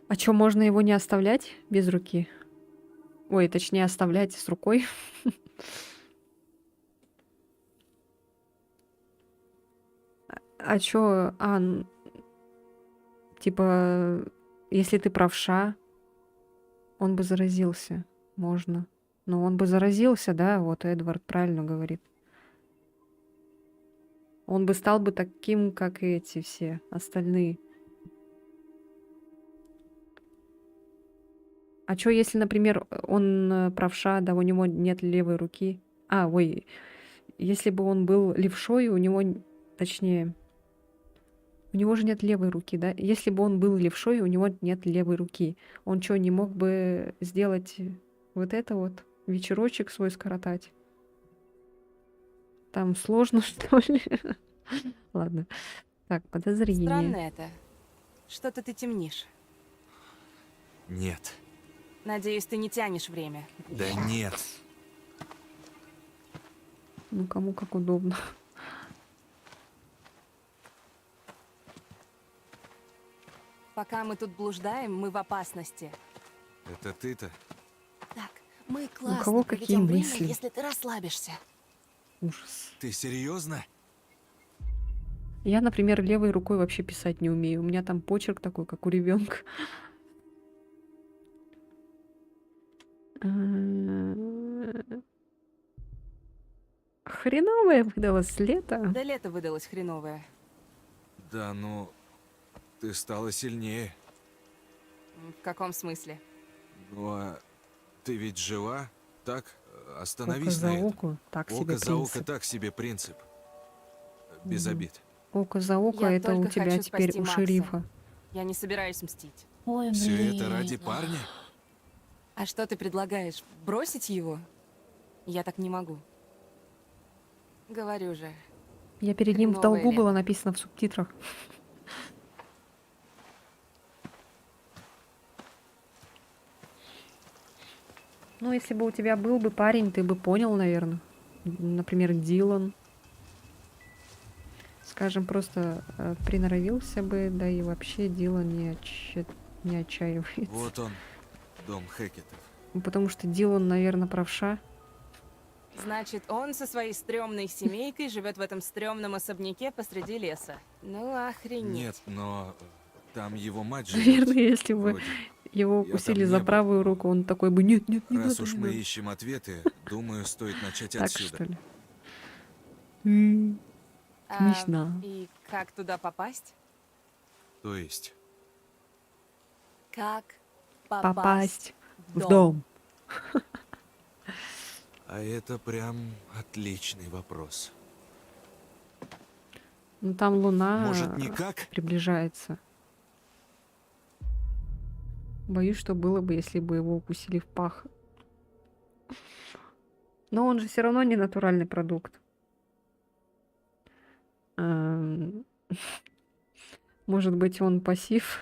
А чё, можно его не оставлять без руки? Ой, точнее, оставлять с рукой. А чё, типа, если ты правша, он бы заразился. Можно. Но он бы заразился, да, вот Эдвард правильно говорит. Он бы стал бы таким, как и эти все остальные. А чё, если, например, он правша, да, у него нет левой руки? Ой, если бы он был левшой, у него, точнее, у него же нет левой руки, да? Если бы он был левшой, у него нет левой руки. Он что, не мог бы сделать вот это вот, вечерочек свой скоротать? Там сложно, что ли? Ладно. Так, подозрение. Странно это. Что-то ты темнишь. Нет. Надеюсь, ты не тянешь время. Да нет. Ну, кому как удобно. Пока мы тут блуждаем, мы в опасности. Это ты-то? Так, мы кого классно какие проведем время, мысли? если ты расслабишься. Ужас. Ты серьезно? Я, например, левой рукой вообще писать не умею. У меня там почерк такой, как у ребенка. Хреновое выдалось лето. Да лето выдалось хреновое. Да, ну, ты стала сильнее. В каком смысле? Ну, а ты ведь жива, так? Око Остановись за на этом. око, так себе Око за око, принцип. так себе принцип. Без Мгм. обид. Око за око, Я это у только тебя хочу теперь спасти у Макса. шерифа. Я не собираюсь мстить. Ой, Все это ради парня? А что ты предлагаешь? Бросить его? Я так не могу. Говорю же. Я перед ним в Хреновое долгу лето. было написано в субтитрах. Ну, если бы у тебя был бы парень, ты бы понял, наверное. Например, Дилан. Скажем, просто приноровился бы, да и вообще Дилан не отчаивается. Вот он, дом Хекетов. Ну, потому что Дилан, наверное, правша. Значит, он со своей стрёмной семейкой живет в этом стрёмном особняке посреди леса. Ну, охренеть. Нет, но там его мать живет. Наверное, если бы вроде. его Я там укусили не за был. правую руку, он такой бы нет, не Раз надо, уж не мы надо». ищем ответы, думаю, стоит начать Так, отсюда. что ли? Смешно. И как туда попасть? То есть, Как Попасть в дом. А это прям отличный вопрос. Ну там луна Может, никак? приближается. Боюсь, что было бы, если бы его укусили в пах. Но он же все равно не натуральный продукт. Эм, Может быть, он пассив.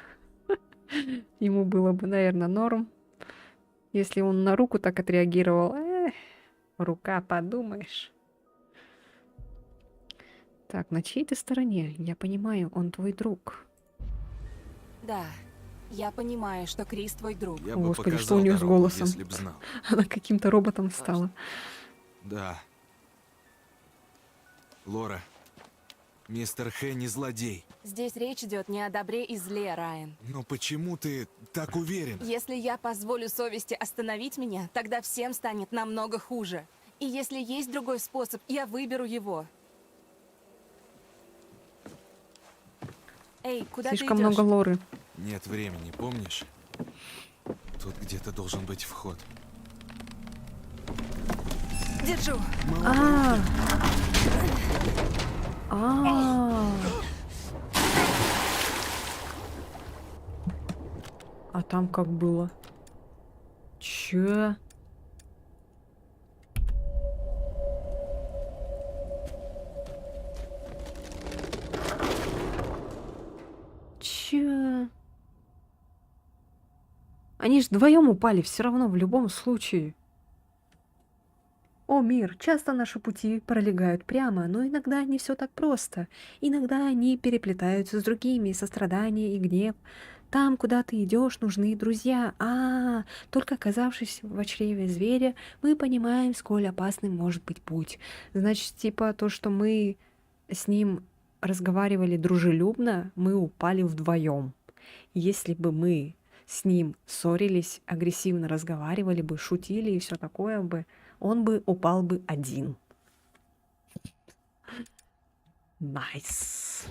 Ему было бы, наверное, норм. Если он на руку так отреагировал. Рука, подумаешь. Так, на чьей ты стороне? Я понимаю, он твой друг. Да, я понимаю, что Крис твой друг. Я О, бы Господи, что показал у нее с дорогу, голосом? если б знал. Она каким-то роботом стала. Да. Лора, мистер Хэ не злодей. Здесь речь идет не о добре и зле, Райан. Но почему ты так уверен? Если я позволю совести остановить меня, тогда всем станет намного хуже. И если есть другой способ, я выберу его. Эй, куда Слишком ты идешь? много лоры. Нет времени, помнишь? Тут где-то должен быть вход. Держу. А. А. А там как было? Чё? Чё? Они ж вдвоем упали все равно в любом случае. О, мир, часто наши пути пролегают прямо, но иногда не все так просто. Иногда они переплетаются с другими, сострадание и гнев. Там, куда ты идешь, нужны друзья. Только оказавшись в чреве зверя, мы понимаем, сколь опасным может быть путь. Значит, типа то, что мы с ним разговаривали дружелюбно, мы упали вдвоем. Если бы мы с ним ссорились, агрессивно разговаривали бы, шутили и все такое бы, он бы упал бы один. Найс.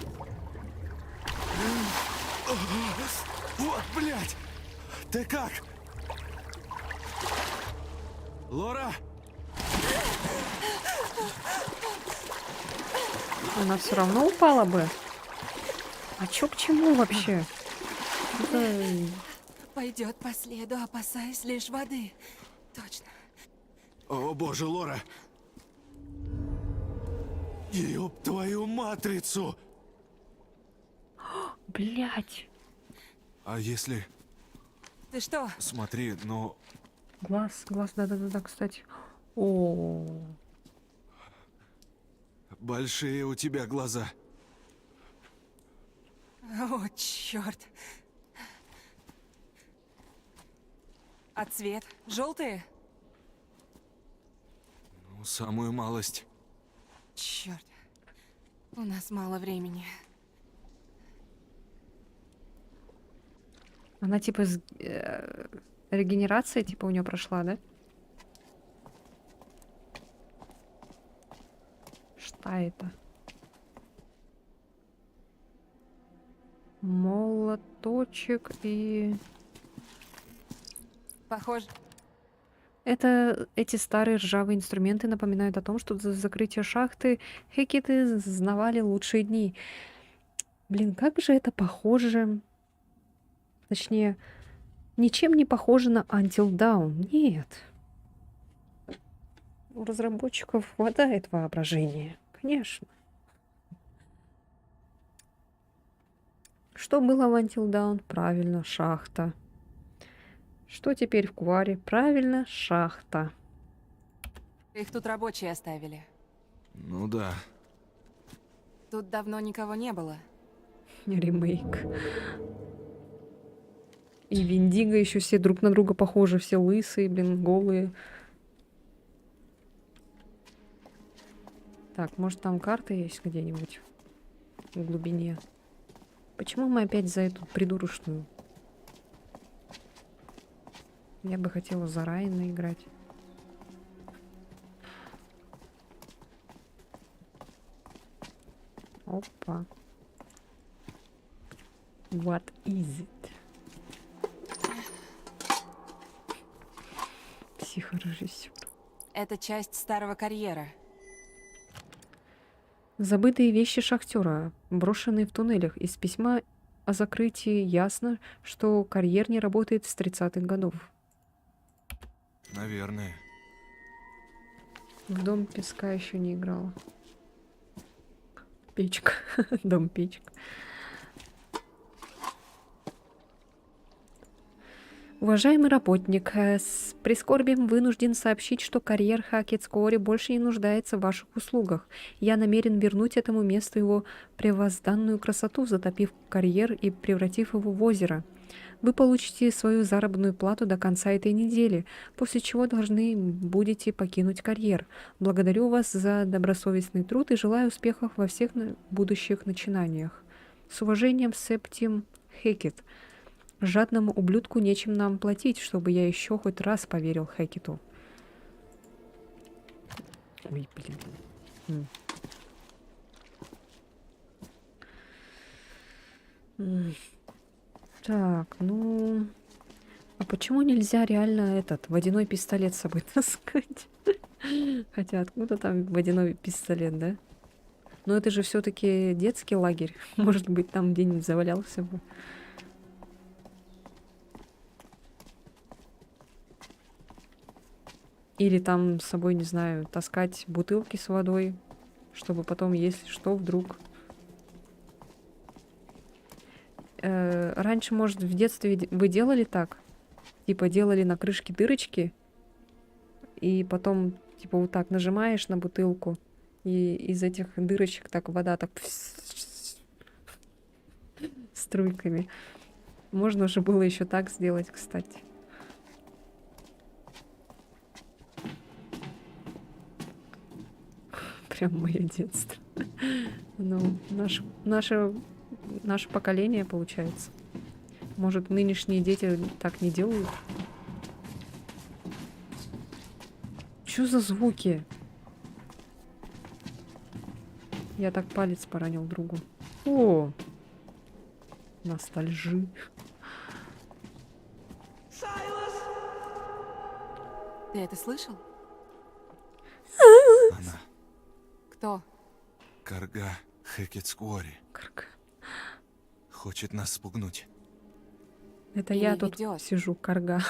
Вот, блядь! Ты как? Лора? Она все равно упала бы. А чё к чему вообще? Пойдет по следу, опасаясь лишь воды. Точно. О боже, Лора! Ёб твою матрицу! Блять. А если... Ты что? Смотри, но... Глаз, да, кстати. О, Большие у тебя глаза. О, черт. А цвет? Желтые? Ну, самую малость. Черт. У нас мало времени. она типа регенерация типа у нее прошла, да? Что это? Молоточек и... Похоже. Эти старые ржавые инструменты напоминают о том, что за закрытие шахты Хекеты знавали лучшие дни. Блин, как же это похоже... Точнее, ничем не похоже на Until Dawn. Нет. У разработчиков хватает воображения. Конечно. Что было в Until Dawn? Правильно, шахта. Что теперь в Кваре? Правильно, шахта. Их тут рабочие оставили. Ну да. Тут давно никого не было. Ремейк. И Виндиго еще все друг на друга похожи. Все лысые, блин, голые. Так, может там карта есть где-нибудь в глубине? Почему мы опять за эту придурочную? Я бы хотела за Райана играть. Опа. What is it? Психорежиссер. Это часть старого карьера. Забытые вещи шахтера, брошенные в туннелях. Из письма о закрытии ясно, что карьер не работает с 30-х годов. Наверное. В дом песка еще не играла. Печка. Дом печка. Уважаемый работник, с прискорбием вынужден сообщить, что карьер Хакетскори больше не нуждается в ваших услугах. Я намерен вернуть этому месту его превозданную красоту, затопив карьер и превратив его в озеро. Вы получите свою заработную плату до конца этой недели, после чего должны будете покинуть карьер. Благодарю вас за добросовестный труд и желаю успехов во всех будущих начинаниях. С уважением, Септим Хекет. Жадному ублюдку нечем нам платить, чтобы я еще хоть раз поверил Хекету. Ой, блин. Так, ну... А почему нельзя реально этот водяной пистолет с собой таскать? Хотя откуда там водяной пистолет, да? Но это же все-таки детский лагерь. Может быть, там где-нибудь завалялся бы. Или там с собой, не знаю, таскать бутылки с водой, чтобы потом, если что, вдруг... Раньше, может, в детстве вы делали так? Типа делали на крышке дырочки, и потом, типа, вот так нажимаешь на бутылку, и из этих дырочек так вода так струйками. Можно же было еще так сделать, кстати. Прям мое детство. Ну, наше поколение, получается. Может, нынешние дети так не делают? Чё за звуки? Я так палец поранил другу. О! Ностальжи. Ты это слышал? Она. Кто? Карга Хекетскори. Карга. Хочет нас спугнуть. Это Или я тут ведёт. сижу, карга.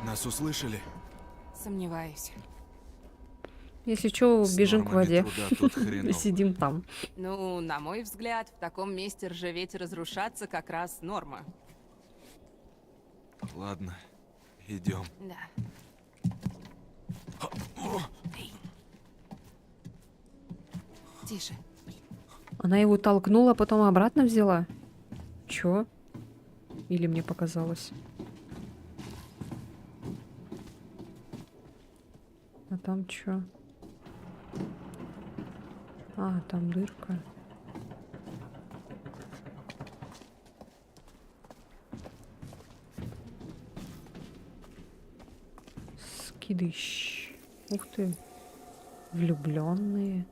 Нас услышали? Сомневаюсь. Если что, С бежим к нормами воде. труда тут хреново. Сидим там. Ну, на мой взгляд, в таком месте ржаветь и разрушаться как раз норма. Ладно, идем. Да. Тише. Она его толкнула, потом обратно взяла? Чё? Или мне показалось? А там чё? А, там дырка. Скидыщ. Ух ты. Влюбленные.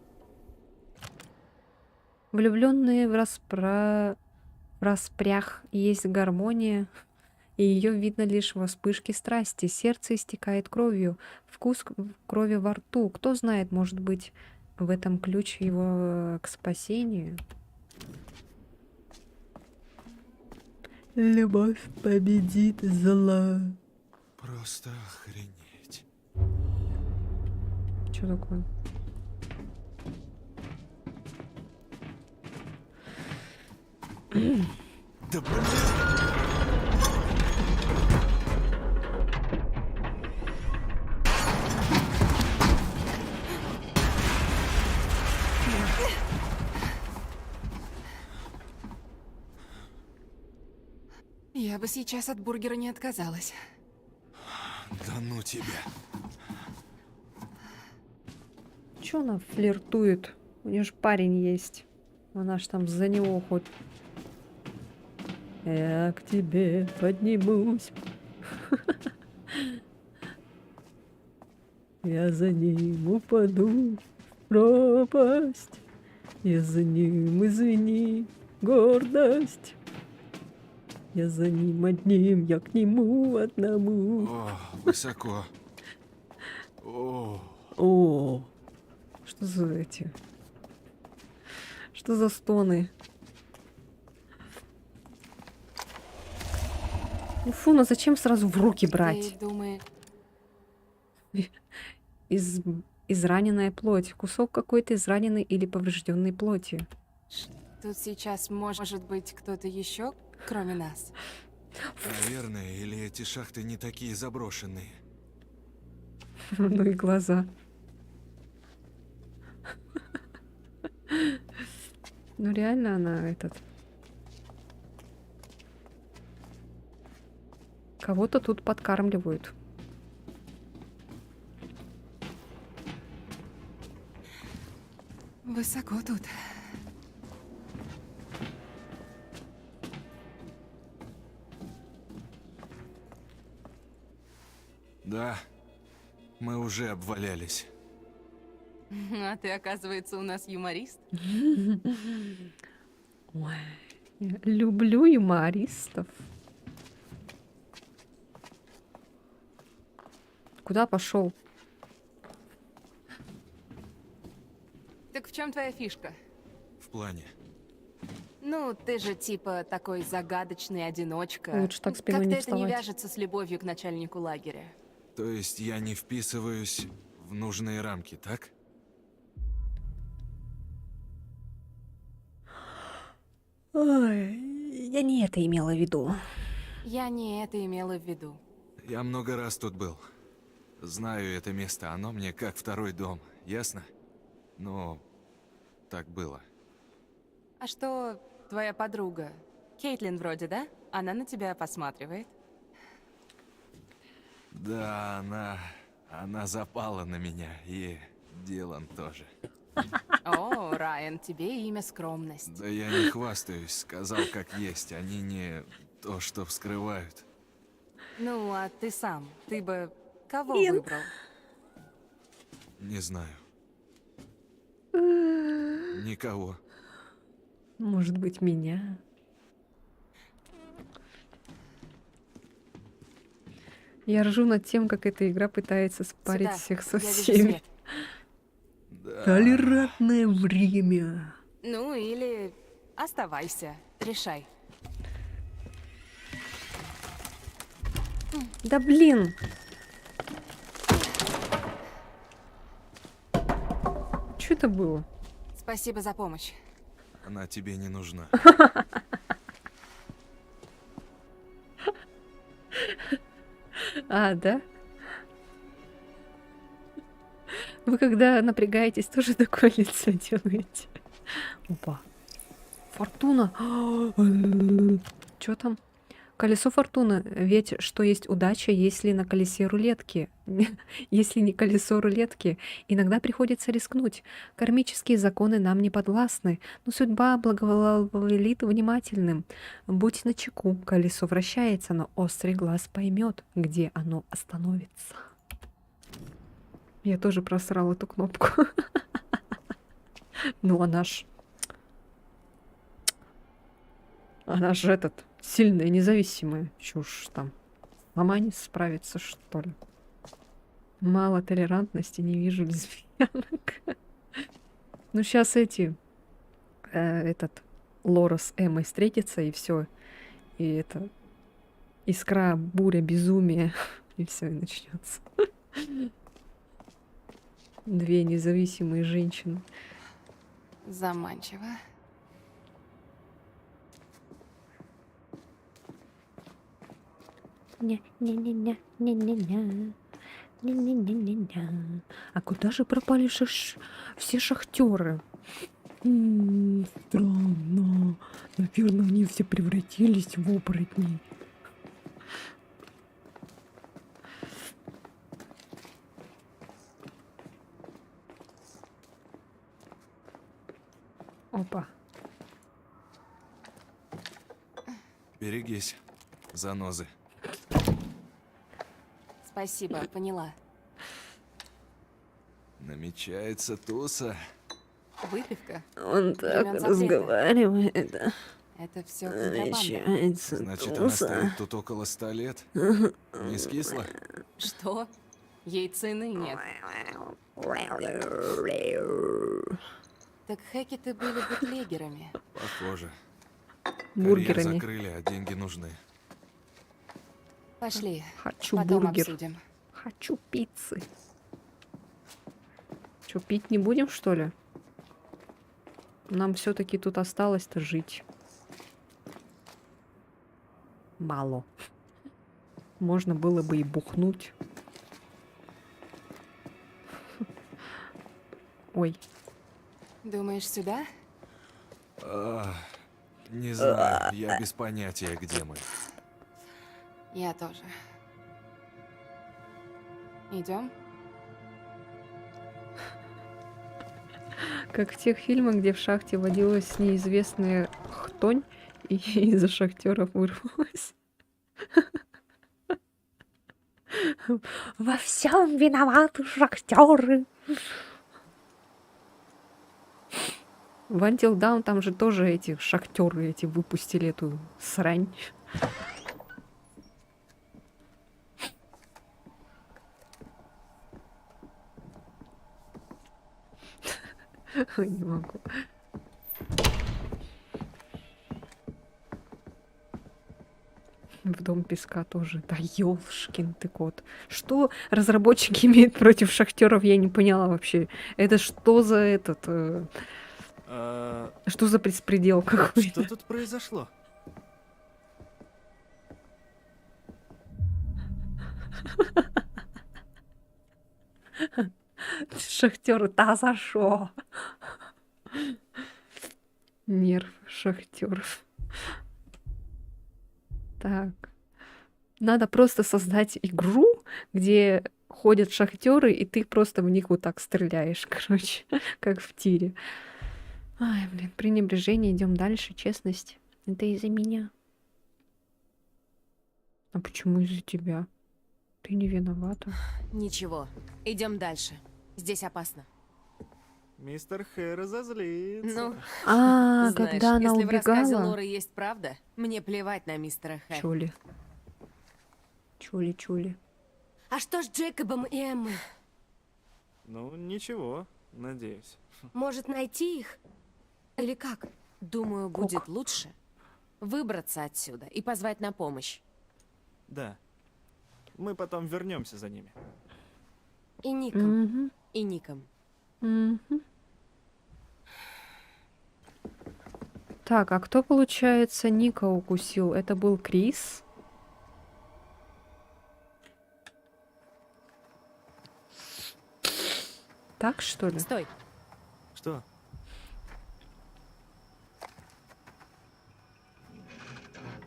Влюбленные в распрях есть гармония, и ее видно лишь во вспышке страсти. Сердце истекает кровью, вкус крови во рту. Кто знает, может быть, в этом ключ его к спасению. Любовь победит зло. Просто охренеть. Что такое? Да блин! Я бы сейчас от бургера не отказалась. Да ну тебя. Чё она флиртует? У нее же парень есть. Она ж там за него хоть. Я к тебе поднимусь. Я за ним упаду в пропасть. Я за ним, извини, гордость. Я за ним одним, я к нему одному. О, высоко. О, О, что за эти? Что за стоны? Ну фу, ну зачем сразу в руки брать? Ты думаешь... Израненная плоть. Кусок какой-то израненной или поврежденной плоти. Тут сейчас может быть кто-то еще, кроме нас? наверное, или эти шахты не такие заброшенные. Ну и глаза. Ну реально она этот... Кого-то тут подкармливают. Высоко тут. Да, мы уже обвалялись. А ты, оказывается, у нас юморист? Ой, люблю юмористов. Куда пошел? Так в чем твоя фишка? В плане. Ну, ты же типа такой загадочный одиночка. Лучше так спиной Как-то не это не вставать. вяжется с любовью к начальнику лагеря. То есть я не вписываюсь в нужные рамки, так? Ой, я не это имела в виду. Я не это имела в виду. Я много раз тут был. Знаю это место, оно мне как второй дом, ясно? Но так было. А что твоя подруга? Кейтлин вроде, да? Она на тебя посматривает. Да, она запала на меня, и Дилан тоже. О, Райан, тебе имя скромность. Да я не хвастаюсь, сказал как есть, они не то, что вскрывают. Ну, а ты сам, ты бы кого Нет. выбрал? Не знаю. Никого. Может быть, меня? Я ржу над тем, как эта игра пытается спарить Сюда, всех со я вижу всеми. свет. Толерантное время. Ну, или оставайся, решай. Да блин! Что это было? Спасибо за помощь. Она тебе не нужна. А, да? Вы когда напрягаетесь, тоже такое лицо делаете? Опа. Фортуна. Что там? Колесо фортуны. Ведь что есть удача, если на колесе рулетки? Если не колесо рулетки, иногда приходится рискнуть. Кармические законы нам не подвластны, но судьба благоволит внимательным. Будь начеку, колесо вращается, но острый глаз поймет, где оно остановится. Я тоже просрал эту кнопку. Ну, она ж этот, сильная, независимая. Чушь там. Мама не справится, что ли? Мало толерантности, не вижу лесбиянок. Ну, сейчас этот Лора с Эммой встретится, и все. И это искра, буря, безумие. И все, и начнется. Две независимые женщины. Заманчиво. Не-не-не-не-не-не-не. Не-не-не-не-не. А куда же пропали все шахтеры? Странно. Наверное, они все превратились в оборотней. Опа. Берегись, занозы. Спасибо, поняла. Намечается туса. Выпивка. Он так Времен запрета. разговаривает. Это все контрабанда. Намечается Значит, она туса. стоит тут около 100 лет? Не скисла? Что? Ей цены нет. Так Хекеты были бутлегерами. Похоже. Бургерами. Карьер закрыли, а деньги нужны. Пошли. Хочу Потом бургер. обсудим. Хочу пиццы. Че, пить не будем, что ли? Нам все-таки тут осталось-то жить. Мало. Можно было бы и бухнуть. Ой. Думаешь, сюда? Не знаю, я без понятия, где мы. Я тоже. Идем? Как в тех фильмах, где в шахте водилась неизвестная хтонь, и из-за шахтеров вырвалась. Во всем виноваты шахтеры. В Until Dawn там же тоже эти шахтеры эти выпустили эту срань. Ой, не могу. В Дом песка тоже. Да ёлшкин ты кот. Что разработчики имеют против шахтеров, я не поняла вообще. Это что за этот... Что за беспредел какой-то? Что тут произошло? Шахтеры, та за шо? Нерв шахтеров. Так. Надо просто создать игру, где ходят шахтеры, и ты просто в них вот так стреляешь, короче, как в тире. Ай, блин, пренебрежение, идем дальше, честность. Это из-за меня. А почему из-за тебя? Ты не виновата. Ничего, идем дальше. Здесь опасно. Мистер Хэ разозлится. Ну, А, знаешь, когда она если в рассказе убегала. Лоры есть правда, мне плевать на мистера Хэ. Чули. Чули. А что с Джейкобом и Эммой? Ну, ничего, надеюсь. Может, найти их? Или как? Думаю, будет лучше выбраться отсюда и позвать на помощь. Да. Мы потом вернемся за ними. И Ником. Мгм. И Ником. Мгм. Так, а кто, получается, Ника укусил? Это был Крис? Так, что ли? Стой. Что?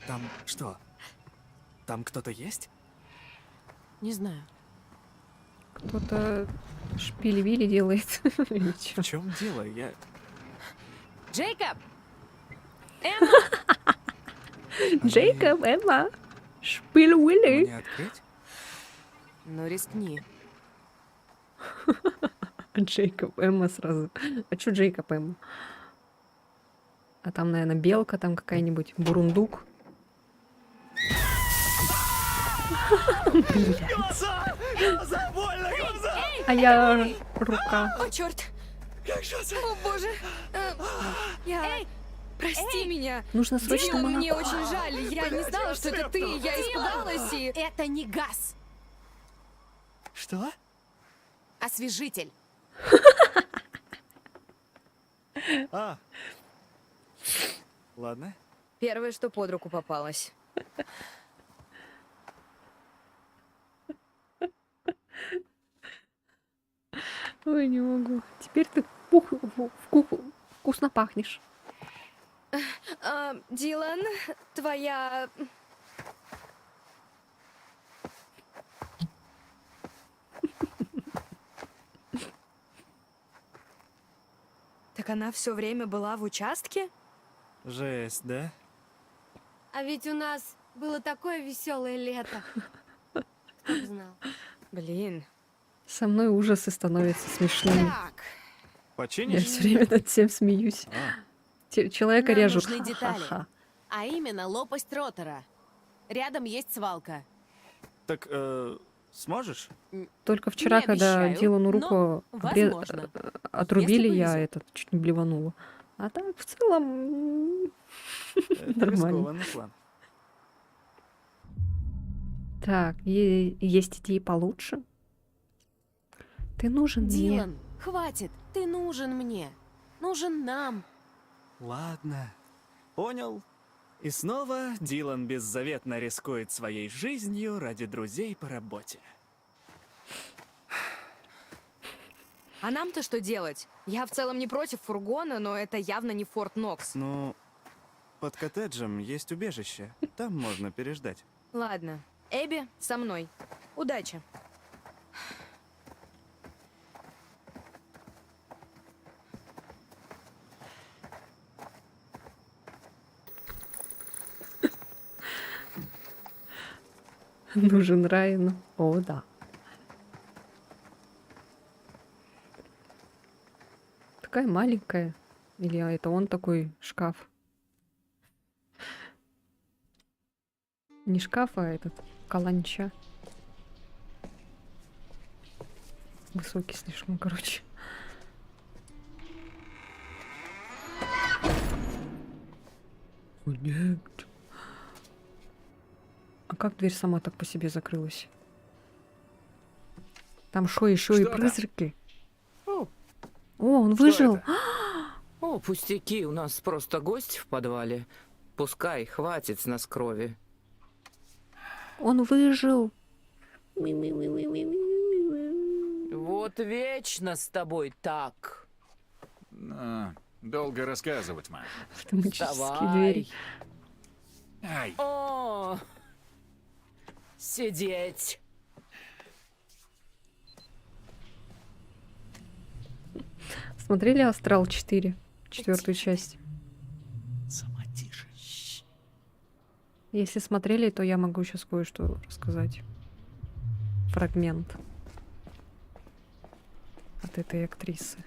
Там что? Там кто-то есть? Не знаю. Кто-то шпили-вили делает. Или чё? В чем дело? Я... Джейкоб! Джейкоб, Эмма, шпиль-вили. Мне открыть? Ну, рискни. Джейкоб, Эмма сразу. А чё Джейкоб, Эмма? А там, наверное, белка там какая-нибудь, бурундук. Глаза! Глаза! Больно! Глаза! А я рука. О, черт! О, боже! Я... Прости меня! Нужно срочно Дилан, молоко. мне очень жаль. Я не знала, что это ты. Я испугалась и... Это не газ. Что? Освежитель. А. Ладно. Первое, что под руку попалось. Ой, не могу. Теперь ты вкусно пахнешь. Дилан, твоя... Так она все время была в участке? Жесть, да? А ведь у нас было такое веселое лето. Кто бы знал. Блин, Со мной ужасы становятся смешными. Так, Я Починишь? все время над всем смеюсь. Человека Нам режут. нужны детали. Ха-ха-ха. А именно лопасть ротора. Рядом есть свалка. Так, сможешь? Только вчера, Не когда обещаю, Дилану но руку возможно. отрубили, Если я повезет. этот чуть не блеванула. А так, в целом, Это нормально. рискованный план. Так, есть идеи получше? Ты нужен мне. Дилан, хватит. Ты нужен мне. Нужен нам. Ладно, понял. И снова Дилан беззаветно рискует своей жизнью ради друзей по работе. а нам-то что делать? Я в целом не против фургона, но это явно не Форт Нокс. Ну, под коттеджем есть убежище. Там можно переждать. Ладно, Эбби со мной. Удачи. Нужен Райану. О, да. Такая маленькая. Или это он такой шкаф? Не шкаф, а этот каланча. Высокий слишком, короче. О, нет. А как дверь сама так по себе закрылась? Там шо, еще и Что там? призраки? О, О, он что выжил! это? О, пустяки, у нас просто гость в подвале. Пускай, хватит с нас крови. Он выжил! Вот вечно с тобой так. Долго рассказывать, мам. Автоматические Вставай. двери. Ай, О, сидеть. Смотрели «Астрал 4», четвертую часть? Сама тише. Если смотрели, то я могу сейчас кое-что рассказать. Фрагмент от этой актрисы.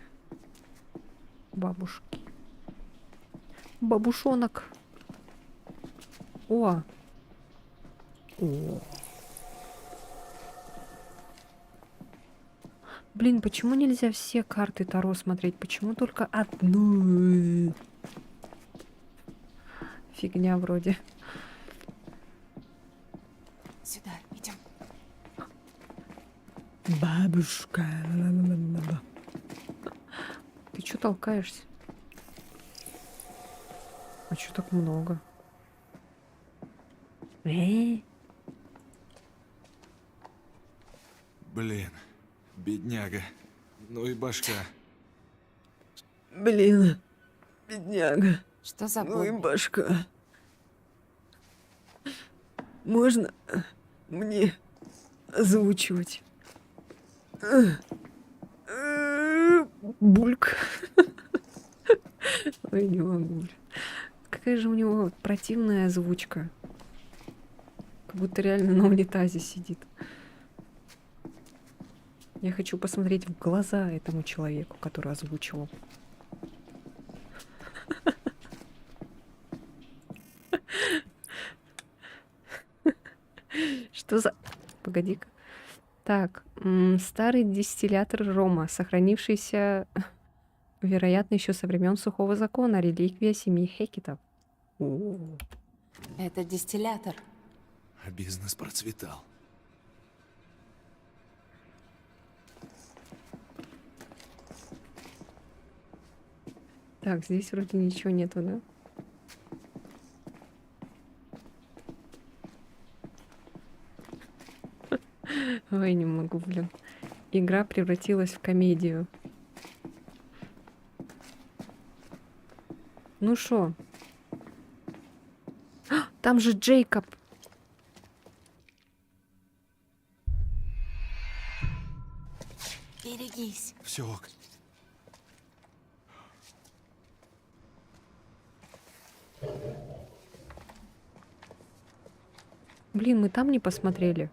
Бабушки. Бабушонок. О! О! Блин, почему нельзя все карты Таро смотреть? Почему только одну? Фигня вроде. Сюда, идем. Бабушка. Ты чё толкаешься? А чё так много? Блин, бедняга. Ну и башка. Блин, бедняга. Что за Ну и боль? башка. Можно мне озвучивать? Бульк. Ой, не могу. Какая же у него противная озвучка. Как будто реально на унитазе сидит. Я хочу посмотреть в глаза этому человеку, который озвучивал. Что за... Погоди-ка. Так, старый дистиллятор рома, сохранившийся, вероятно, еще со времен Сухого Закона, реликвия семьи Хекетов. О, Это дистиллятор. А бизнес процветал. так, здесь вроде ничего нету, да? Ой, не могу, блин. Игра превратилась в комедию. Ну шо? Там же Джейкоб. Берегись. Все ок. Блин, мы там не посмотрели.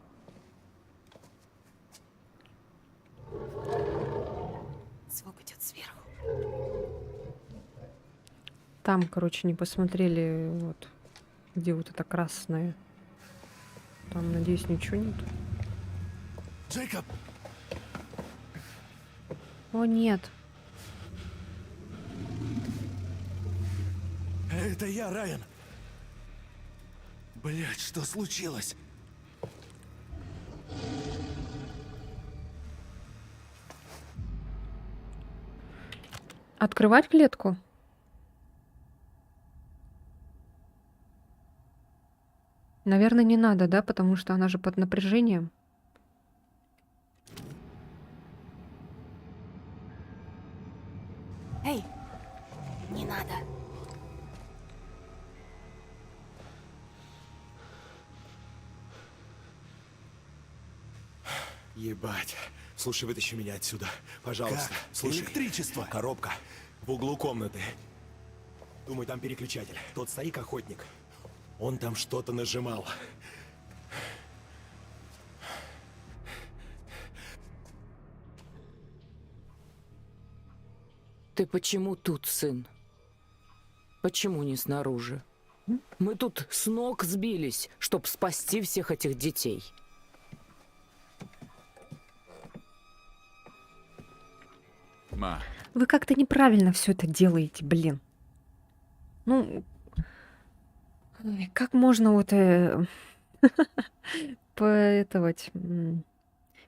Там, короче, не посмотрели, вот, где вот это красное. Там, надеюсь, ничего нет. Джейкоб! О, нет. Это я, Райан. Блять, что случилось? Открывать клетку? Наверное, не надо, да? Потому что она же под напряжением. Эй, не надо. Ебать. Слушай, вытащи меня отсюда. Пожалуйста. Как? Слушай. Электричество? Коробка. В углу комнаты. Думаю, там переключатель. Тот старик-охотник. Он там что-то нажимал. Ты почему тут, сын? Почему не снаружи? Мы тут с ног сбились, чтоб спасти всех этих детей. Ма, Вы как-то неправильно все это делаете, блин. Ну, ой, как можно вот поэтовать,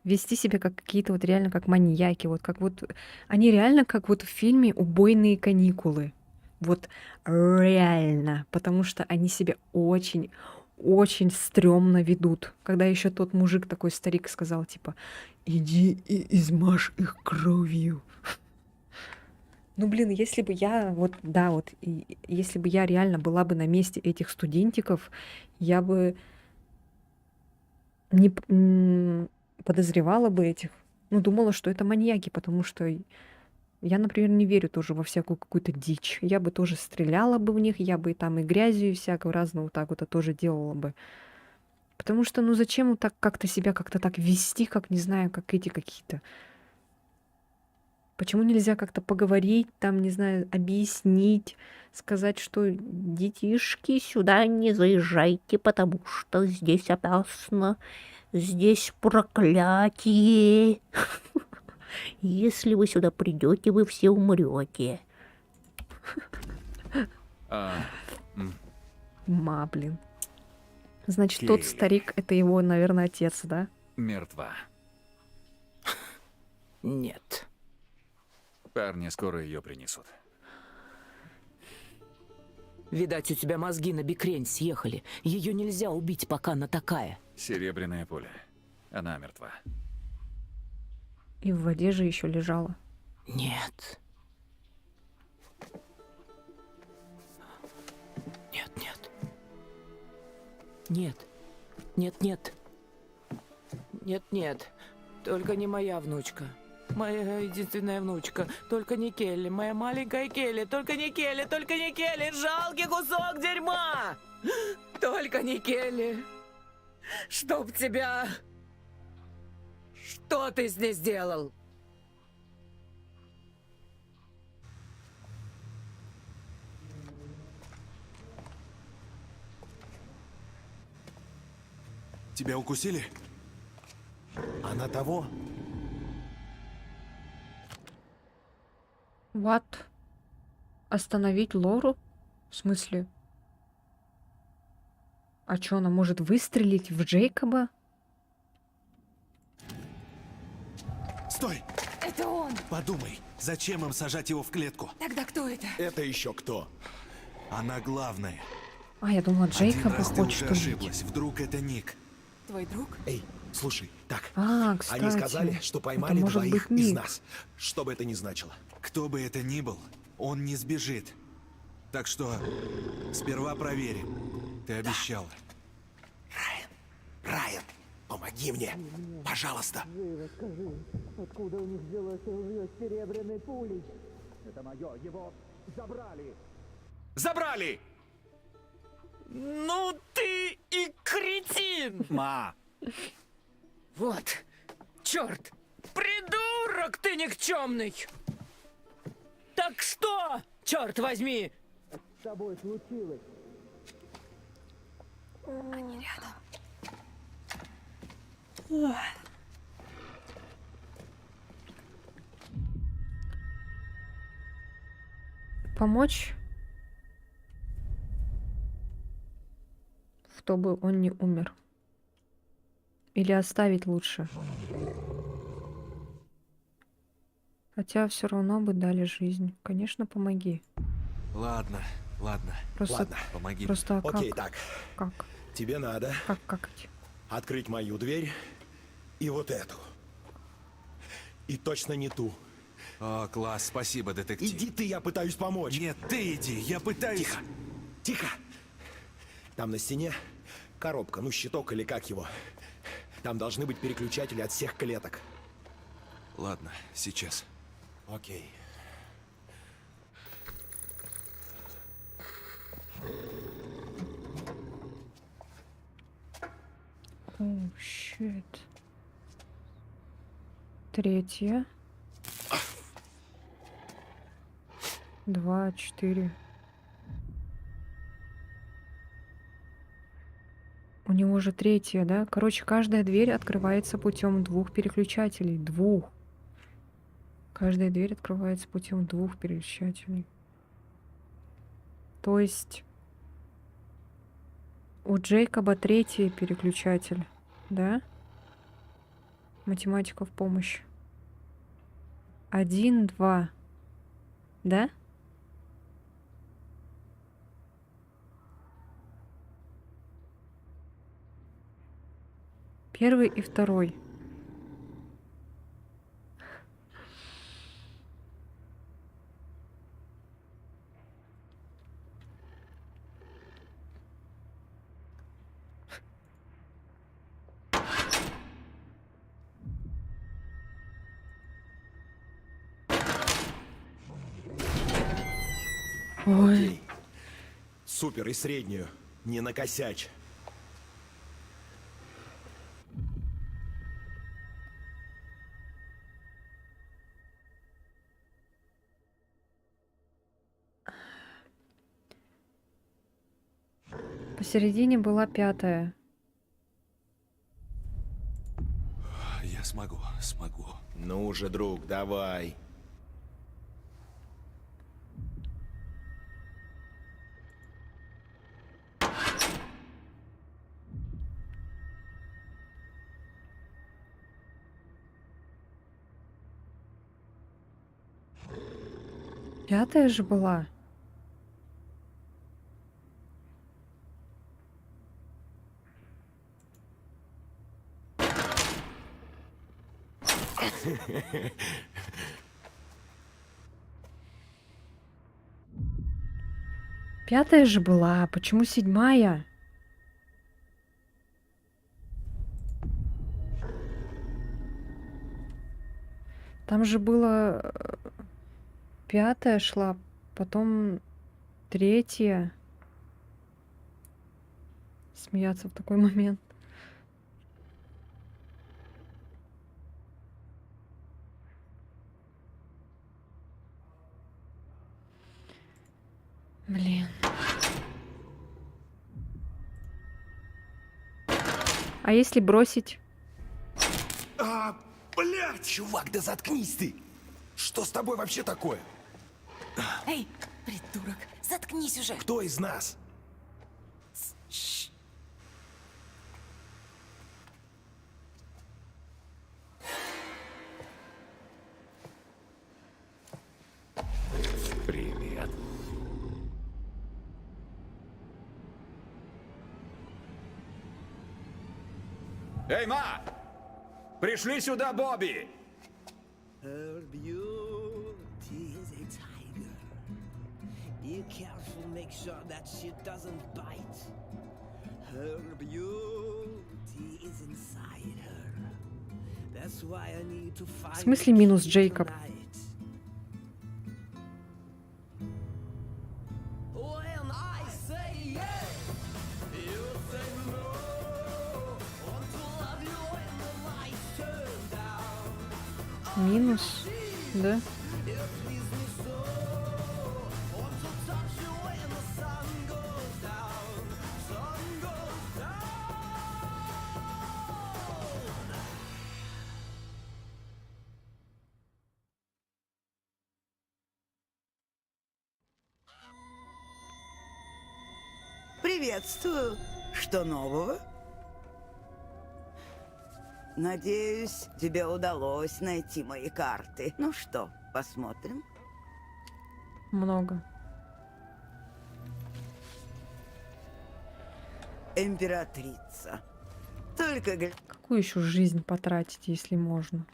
вести себя как какие-то вот реально как маньяки, вот как вот они реально как вот в фильме «Убойные каникулы». Вот реально, потому что они себя очень, очень стрёмно ведут. Когда еще тот мужик, такой старик, сказал, типа, иди и измажь их кровью. Ну, блин, если бы я, вот, да, вот, если бы я реально была бы на месте этих студентиков, я бы не подозревала бы этих, ну, думала, что это маньяки, потому что я, например, не верю тоже во всякую какую-то дичь. Я бы тоже стреляла бы в них, я бы там и грязью, и всякого разного вот так вот это тоже делала бы. Потому что, ну, зачем вот так как-то себя как-то так вести, как, не знаю, как эти какие-то. Почему нельзя как-то поговорить, там, не знаю, объяснить, сказать, что детишки сюда не заезжайте, потому что здесь опасно, здесь проклятие. Если вы сюда придете, вы все умрете. Ма, блин. Значит, тот Кейли. старик, это его, наверное, отец, да? мертва. Нет. Парни скоро ее принесут. Видать, у тебя мозги на бикрень съехали. Ее нельзя убить, пока она такая. Серебряная пуля. Она мертва. И в воде же еще лежала. Нет. Нет, нет. Нет. Нет, нет. Нет, нет. Только не моя внучка. Моя единственная внучка. Только не Келли. Моя маленькая Келли. Только не Келли. Только не Келли. Жалкий кусок дерьма. Только не Келли. Чтоб тебя... Что ты здесь сделал? Тебя укусили? Она того? What? Остановить Лору? В смысле? А что, она может выстрелить в Джейкоба? Стой! Это он! Подумай, зачем им сажать его в клетку? Тогда кто это? Это еще кто? Она главная. А, я думала, Один Джейкоба раз ты хочет уже убить. ошиблась. Вдруг это Ник? Твой друг? Эй, слушай, так. А, кстати. Они сказали, что поймали это может двоих быть из Ник. нас. Что бы это ни значило. Кто бы это ни был, он не сбежит. Так что сперва проверим. Ты обещала. Райан, помоги мне. Пожалуйста. Откуда у них взялось ружье с серебряной пулей? Это мое, его забрали. Забрали! Ну ты и кретин! Ма! Вот, черт! Придурок ты никчемный! Так что, черт возьми, с тобой случилось? Они рядом. Помочь, чтобы он не умер? Или оставить лучше? Хотя все равно бы дали жизнь. Конечно, помоги. Ладно, ладно. Просто, Ладно. Помоги. просто Окей, как? так. Как? Тебе надо Как эти? открыть мою дверь и вот эту. И точно не ту. О, класс, спасибо, детектив. Иди ты, я пытаюсь помочь. Нет, ты иди, я пытаюсь... Тихо, тихо. Там на стене коробка, ну щиток или как его. Там должны быть переключатели от всех клеток. Ладно, сейчас. Окей. О, щит. Третья. 2, 4. У него же третья, да? Короче, каждая дверь открывается путем 2 переключателей. 2. Каждая дверь открывается путем 2 переключателей. То есть у Джейкоба 3-й переключатель, да? Математика в помощь. 1, 2. Да? Первый и второй. Ой. Супер, и среднюю. Не накосячь. Посередине была 5-я. Я смогу. Ну уже, друг, давай. Пятая же была. Пятая же была. Почему 7-я? Там же было 5-я шла, потом 3-я. Смеяться в такой момент. Блин. А если бросить? Блядь, чувак, да заткнись ты! Что с тобой вообще такое? Эй, придурок, заткнись уже. Кто из нас? Привет. Эй, ма! Пришли сюда, Бобби! Her beauty is a tiger. Be careful, make sure that she doesn't bite. Her beauty is inside her. That's why I need to find В смысле минус Джейкоб? When I say yes, you say no. Want to love you when the lights turn down. Минус, да? It pleases me so. Want to touch you when the Приветствую. Что нового? Надеюсь, тебе удалось найти мои карты. Ну что, посмотрим? Много. Императрица. Только Какую еще жизнь потратить, если можно?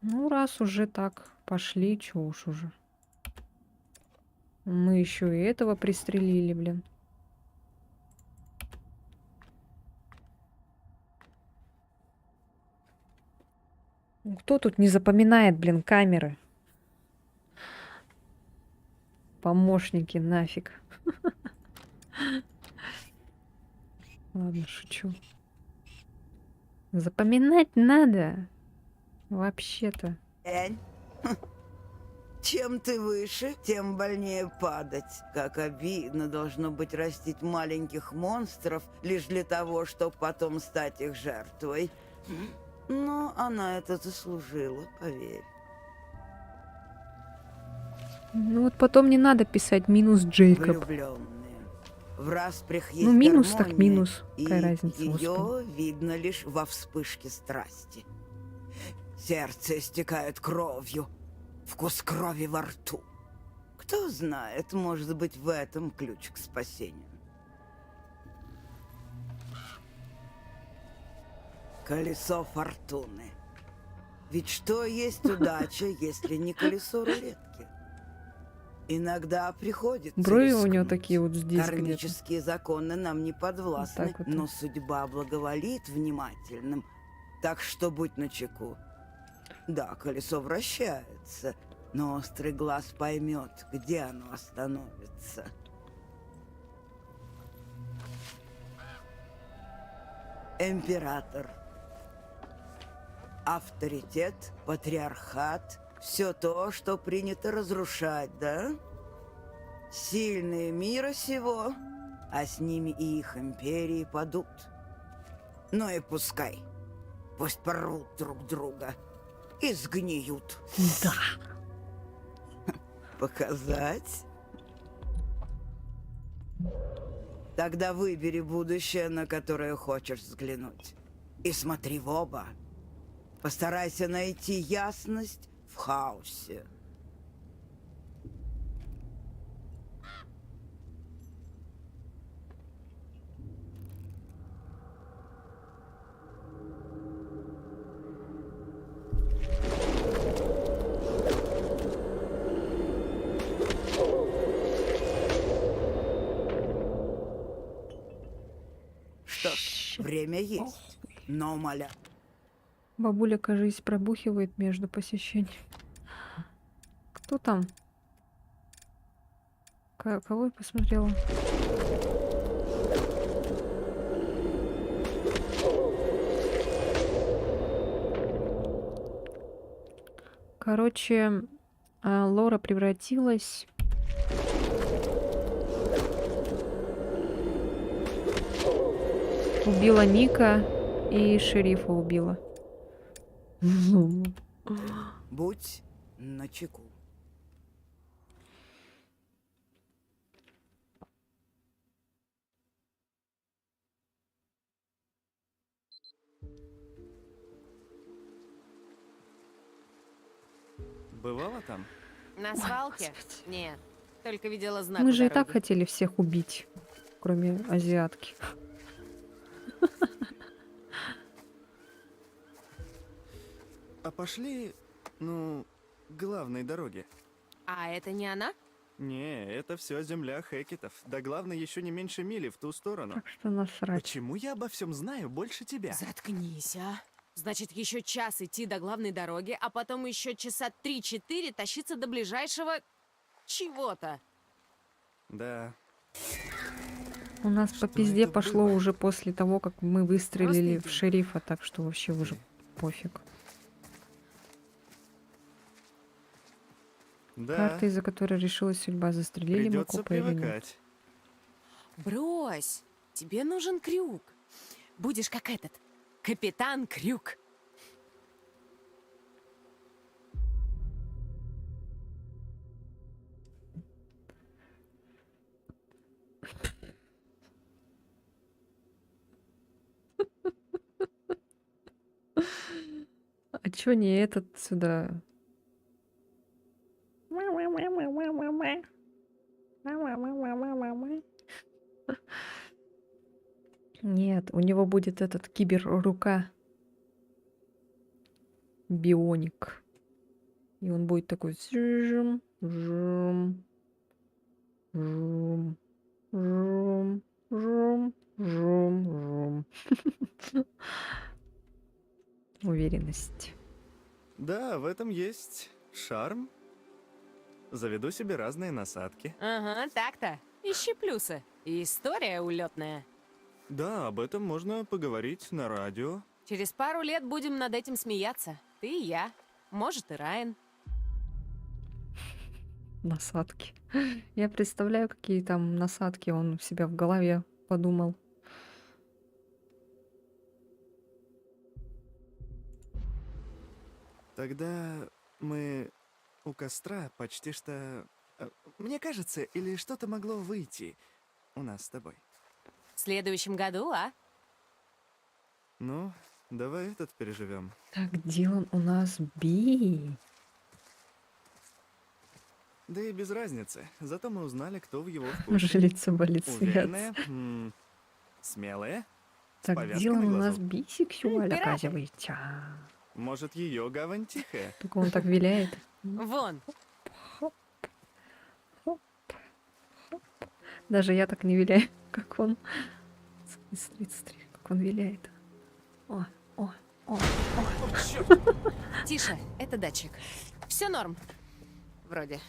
Ну, раз уже так пошли, чё уж уже. Мы еще и этого пристрелили, блин. Ну, кто тут не запоминает, блин, камеры? Помощники нафиг. Ладно, шучу. Запоминать надо. Вообще-то. Чем ты выше, тем больнее падать. Как обидно должно быть растить маленьких монстров лишь для того, чтобы потом стать их жертвой. Но она это заслужила, поверь. Ну вот потом не надо писать минус Джейкоб. Влюбленные. В распрях есть Ну минус так гармония, минус. Какая и разница, ее господи. видно лишь во вспышке страсти. Сердце истекает кровью, вкус крови во рту. Кто знает, может быть, в этом ключ к спасению. Колесо фортуны. Ведь что есть удача, если не колесо рулетки? Иногда приходится Брови у него рискнуть. такие вот здесь где-то. Кармические законы нам не подвластны, Вот так вот. но судьба благоволит внимательным. Так что будь начеку. Да, колесо вращается, но острый глаз поймет, где оно остановится. Император. Авторитет, патриархат, все то, что принято разрушать, да? Сильные мира сего, а с ними и их империи падут. Ну и пускай. Пусть порвут друг друга и сгниют. Да. Показать? Тогда выбери будущее, на которое хочешь взглянуть. И смотри в оба. Постарайся найти ясность в хаосе. Что ж, время есть, но умоляю. Бабуля, кажись, пробухивает между посещениями. Кто там? Кого я посмотрела? Короче, Лора превратилась... Убила Ника и шерифа убила. Будь начеку. Бывало там? На свалке? Нет, только видела знак Мы у же и дороги. так хотели всех убить, кроме азиатки. А пошли, ну, к главной дороге. А это не она? Не, это все земля Хекетов. До главной еще не меньше мили в ту сторону. Так что насрать. Почему я обо всем знаю больше тебя? Заткнись, а. Значит, еще час идти до главной дороги, а потом еще часа 3-4 тащиться до ближайшего чего-то. Да. У нас по пизде пошло уже после того, как мы выстрелили в шерифа, так что вообще уже пофиг. Да. Карта, из-за которой решилась судьба, застрелили мы Придется копа или нет. привыкать. Брось, тебе нужен крюк. Будешь как этот, капитан Крюк. А чё не этот сюда? Нет, у него будет этот киберрука. Бионик. И он будет такой жум, жум, жум, жум, жум, жум, жум. Уверенность. Да, в этом есть шарм. Заведу себе разные насадки. Ага, так-то. Ищи плюсы. История улетная. Да, об этом можно поговорить на радио. Через пару лет будем над этим смеяться. Ты и я. Может, и Райан. Насадки. Я представляю, какие там насадки он у себя в голове подумал. Тогда мы у костра почти что... Мне кажется, или что-то могло выйти у нас с тобой. В следующем году, а? Ну, давай этот переживем. Так, Дилан у нас би. Да и без разницы. Зато мы узнали, кто в его вкусе. Жрица болит Уверенная, свет. смелая, с Так, повязкой Дилан на у нас глазу. бисексуаль, Пираты. оказывается. Может, ее гавань тихая? Только он так виляет. Вон. Даже я так не виляю, как он. Смотри, как он виляет. О, о, о, о. Тише, это датчик. Все норм. Вроде.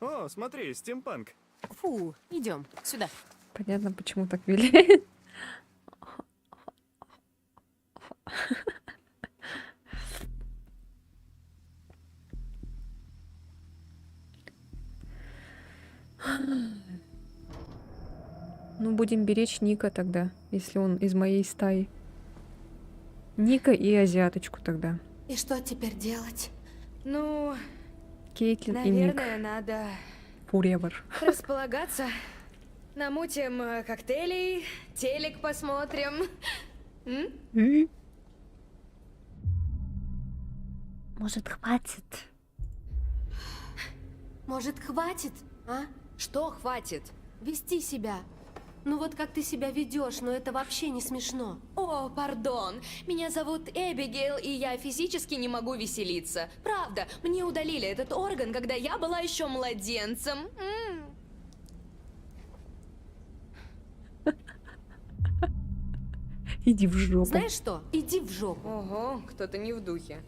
О, смотри, стимпанк. Фу, идем сюда. Понятно, почему так виляет. Ну, будем беречь Ника тогда, если он из моей стаи. Ника и азиаточку тогда. И что теперь делать? Ну, Кейтлин и Ник. наверное, надо Forever. располагаться. Намутим коктейлей, телек посмотрим. М? Может, хватит? Может, хватит, а? Что хватит? Вести себя. Ну вот как ты себя ведешь, но это вообще не смешно. О, пардон. Меня зовут Эбигейл, и я физически не могу веселиться. Правда, мне удалили этот орган, когда я была еще младенцем. Иди в жопу. Знаешь что? Иди в жопу. Ого, кто-то не в духе.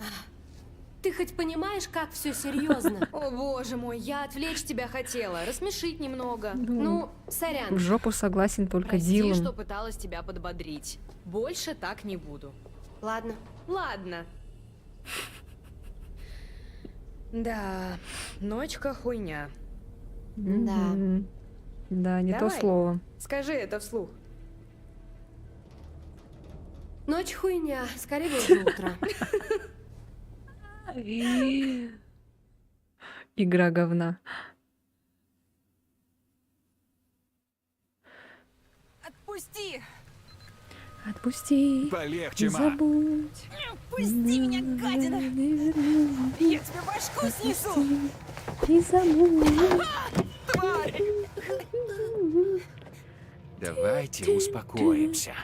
Ты хоть понимаешь, как все серьезно? О боже мой, я отвлечь тебя хотела, рассмешить немного. Ну, Ну, сорян. В жопу согласен только Прости, Дилан. что пыталась тебя подбодрить. Больше так не буду. Ладно. Ладно. Да, ночка хуйня. Да. Мгм. Да, не то Давай. слово. Скажи это вслух. Ночь хуйня, скорее бы уже утро. Игра говна. Отпусти! Отпусти. Полегче, не ма. забудь. Пусти меня, гадина! Я тебе башку снесу! Не забудь. Тварь! Давайте успокоимся.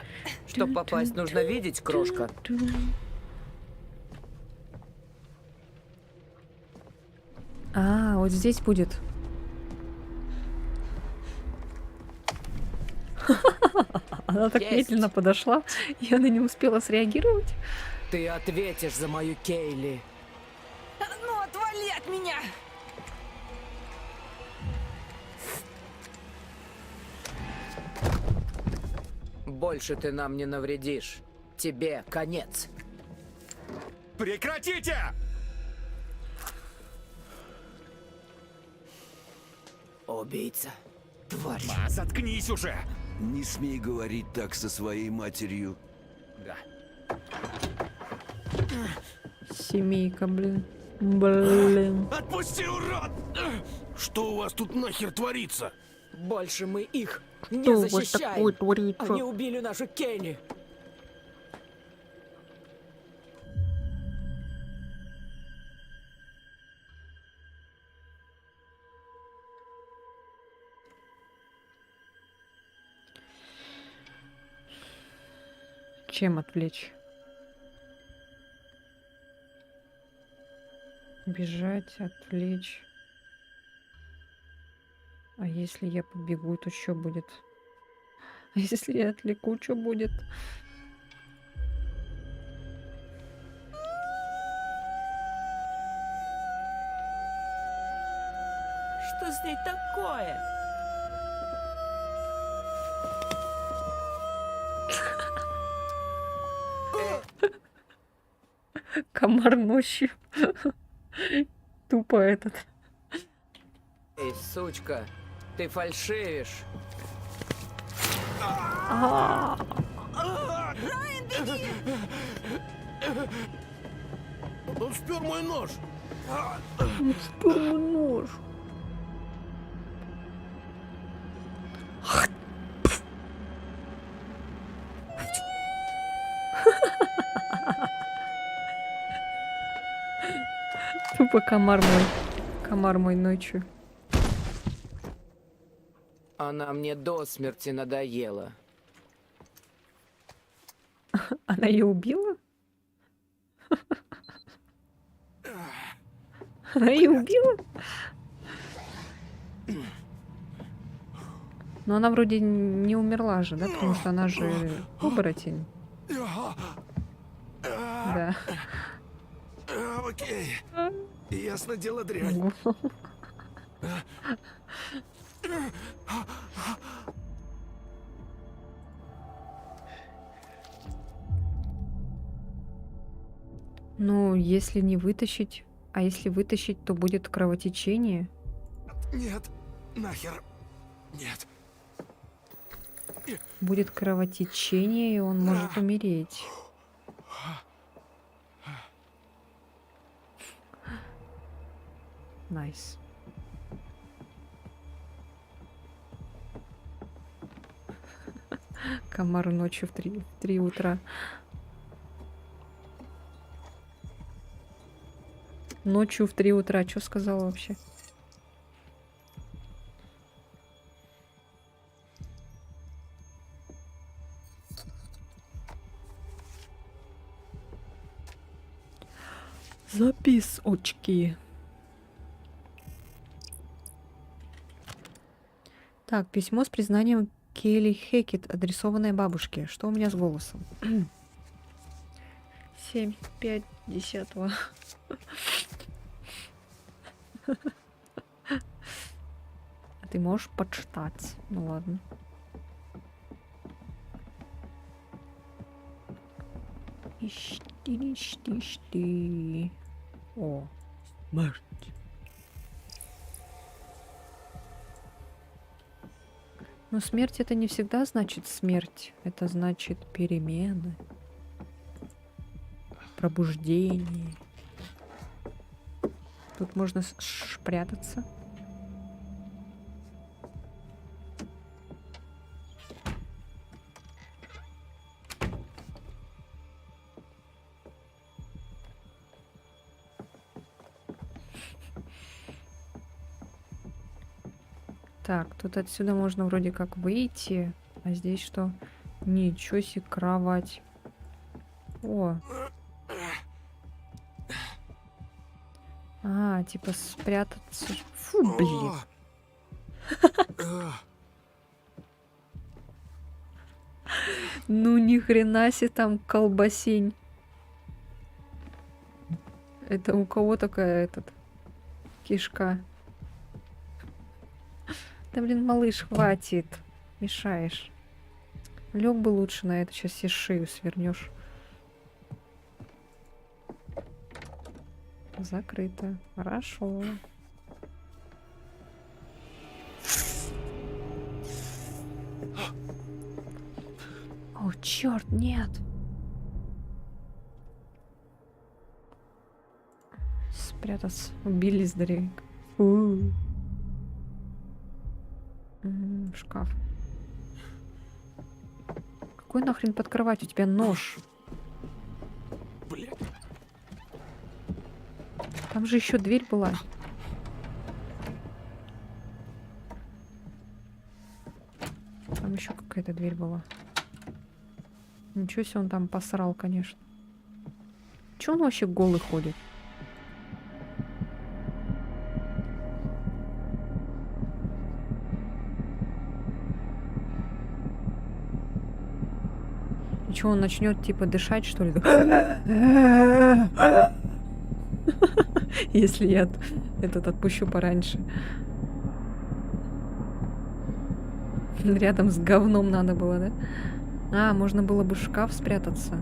Чтоб попасть, нужно видеть, крошка. А, вот здесь будет. Она так Есть. медленно подошла, и она не успела среагировать. Ты ответишь за мою Кейли. Ну, отвали от меня! Больше ты нам не навредишь. Тебе конец. Прекратите! Убийца. Тварь. Ма, заткнись уже! Не смей говорить так со своей матерью. Да. Семейка, блин. Блин. Отпусти, урод! Что у вас тут нахер творится? Больше мы их не Что у вас защищаем. такое творится? Они убили нашу Келли. Чем отвлечь? Бежать, отвлечь. А если я побегу, то что будет? А если я отвлеку, что будет? Что с ней такое? Комар ночью. Тупо этот. Эй, сучка, ты фальшивишь. Райан, беги! Он спер мой нож! Он спер мой нож. Тупо комар мой. Комар мой ночью. Она мне до смерти надоела. Она ее убила? Она ее убила? Но она вроде не умерла же, да? Потому что она же оборотень. Да. Окей. Ясно дело, дрянь. Ну, если не вытащить, а если вытащить, то будет кровотечение. Нет, нахер. Нет. Будет кровотечение, и он может умереть. Найс. Комар ночью в 3 утра. Ночью в 3 утра. Что сказала вообще? Записочки. Так, письмо с признанием Келли Хекет, адресованное бабушке. Что у меня с голосом? 7, 5, 10. А ты можешь почитать? Ну ладно. Ишти. О, смерть. Но смерть это не всегда значит смерть. Это значит перемены. Пробуждение. Тут можно спрятаться. Так, тут отсюда можно вроде как выйти. А здесь что? Ничего себе, кровать. О. А, типа спрятаться. Фу, блин. Ну ни хрена себе там колбасень. Это у кого такая кишка? Да блин, малыш, хватит. Мешаешь. Лег бы лучше на это, сейчас себе шею свернешь. Закрыто. Хорошо. О, черт, нет. Спрятаться. Убили здаревик. Фу. в шкаф. Какой нахрен под кровать? У тебя нож. Блядь. Там же еще дверь была. Там еще какая-то дверь была. Ничего себе он там посрал, конечно. Че он вообще голый ходит? И что, он начнет типа дышать, что ли? Если я этот отпущу пораньше. Рядом с говном надо было, да? А, можно было бы в шкаф спрятаться.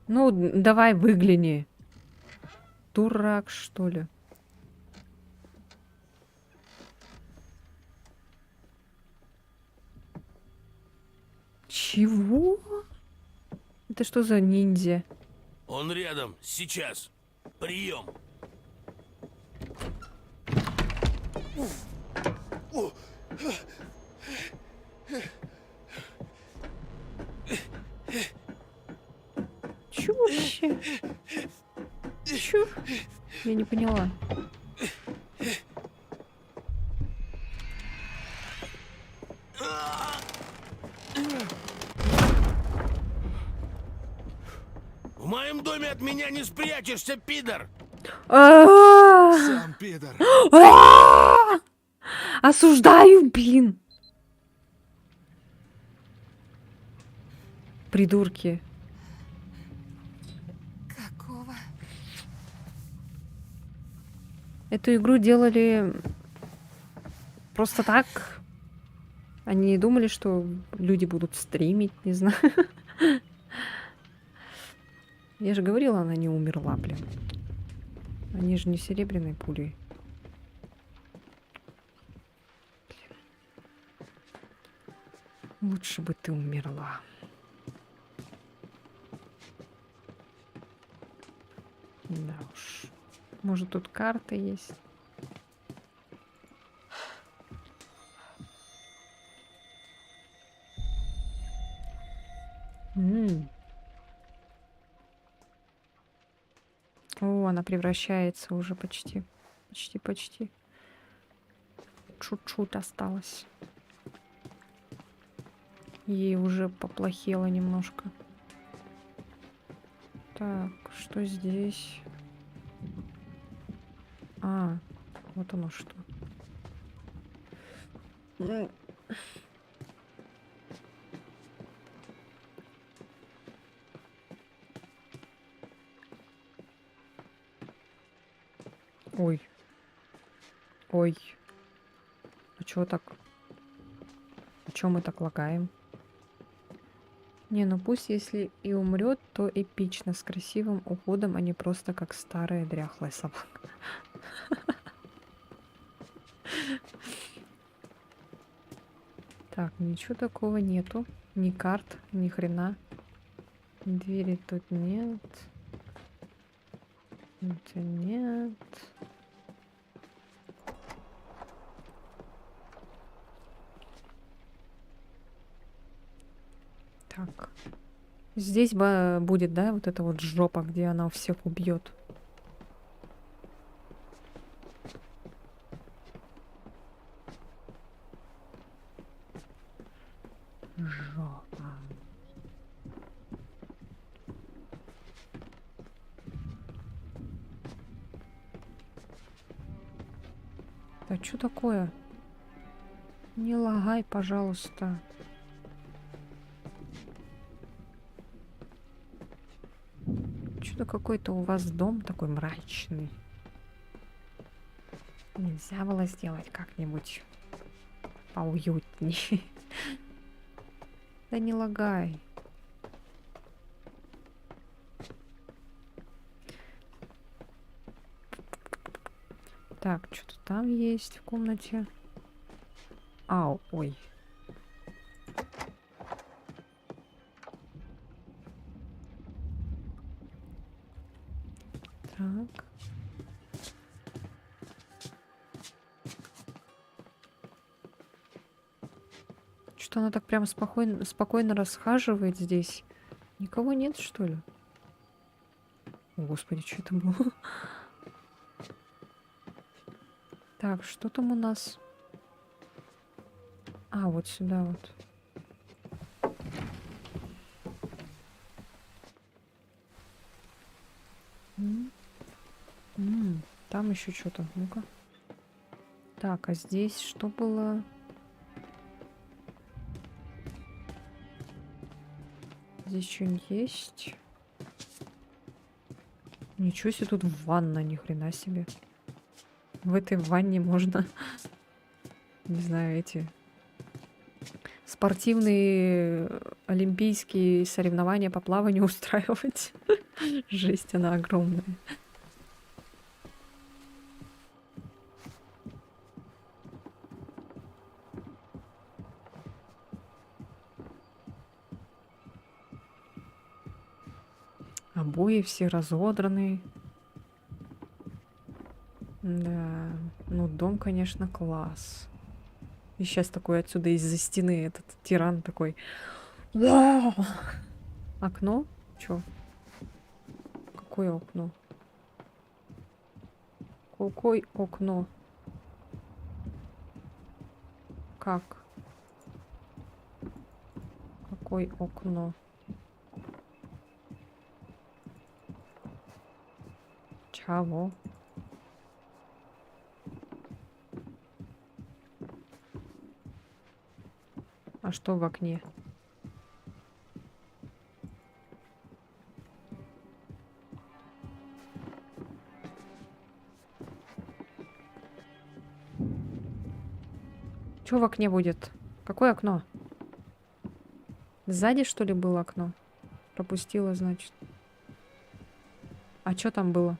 Ну, давай выгляни. Дурак, что ли? Чего? Это что за ниндзя? Он рядом, сейчас. Прием. Чё вообще? Чё? Я не поняла. В моем доме от меня не спрячешься, пидор! Сам пидор. Осуждаю, блин. Придурки. Какого? Эту игру делали просто так. Они не думали, что люди будут стримить, не знаю. Я же говорила, она не умерла, блин. Они же не серебряной пулей. Лучше бы ты умерла. Да уж. Может, тут карта есть? О, она превращается уже почти. Почти. Чуть-чуть осталось. Ей уже поплохело немножко. Так, что здесь? А, вот оно что. Ой. Ой. А чё так? А чё мы так лагаем? Не, ну пусть если и умрет, то эпично, с красивым уходом, а не просто как старая дряхлая собака. Так, ничего такого нету. Ни карт, ни хрена. Двери тут нет. Это нет. Так. Здесь будет, да, вот эта вот жопа, где она всех убьет. Жопа. Да что такое? Не лагай, пожалуйста. Что-то какой-то у вас дом такой мрачный. Нельзя было сделать как-нибудь поуютнее. Да не лагай. Так, что-то там есть в комнате. Ау, ой. Так. Что она так прям спокойно расхаживает здесь? Никого нет, что ли? О, Господи, что это было? Так, что там у нас? А, вот сюда вот. Там еще что-то. Ну-ка. Так, а здесь что было? Здесь что-нибудь есть? Ничего себе, тут ванна, ни хрена себе. В этой ванне можно, не знаю, эти спортивные олимпийские соревнования по плаванию устраивать. Жесть, она огромная. Обои все разодранные. Да, ну дом, конечно, класс. И сейчас такой отсюда из-за стены этот тиран такой. Вау! Окно? Чё? Какое окно? Какое окно? Как? Какое окно? Чего? А что в окне? Что в окне будет? Какое окно? Сзади, что ли, было окно? Пропустила, значит. А что там было?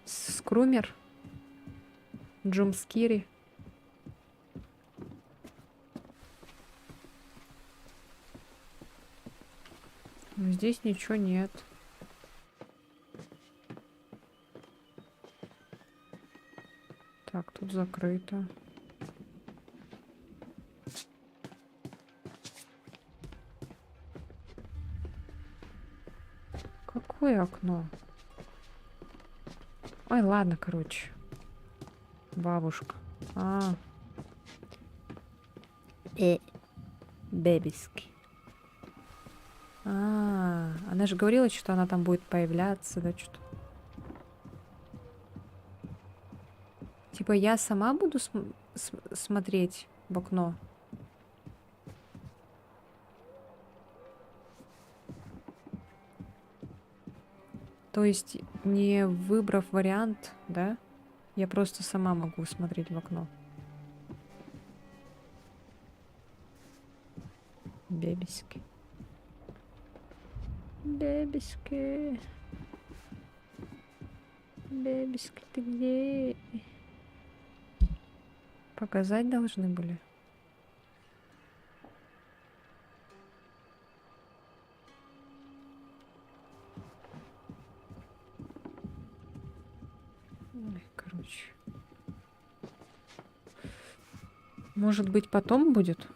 Скрумер? Джумскири? Но здесь ничего нет. Так, тут закрыто. Какое окно? Ой, ладно, короче. Бабушка. Бебиски. Она же говорила, что она там будет появляться, да, что-то. Типа я сама буду смотреть в окно? То есть, не выбрав вариант, да, я просто сама могу смотреть в окно. Бебиски. Бебиски. Бебиски, ты где? Показать должны были. Ой, короче. Может быть, потом будет?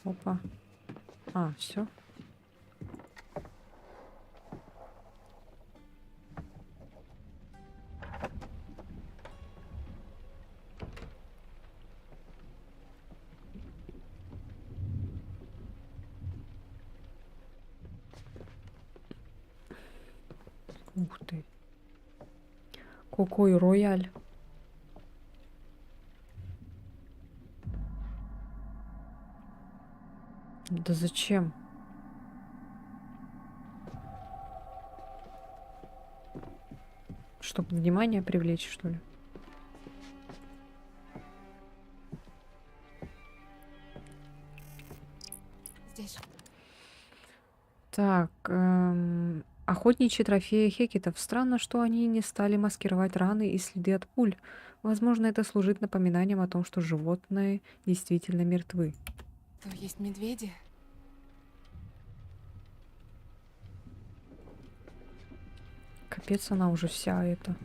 Опа. Все. Ух ты. Какой рояль. Да зачем? Чтобы внимание привлечь, что ли? Здесь. Так, охотничьи трофеи хекетов. Странно, что они не стали маскировать раны и следы от пуль. Возможно, это служит напоминанием о том, что животные действительно мертвы. То есть медведи? Капец, она уже вся эта.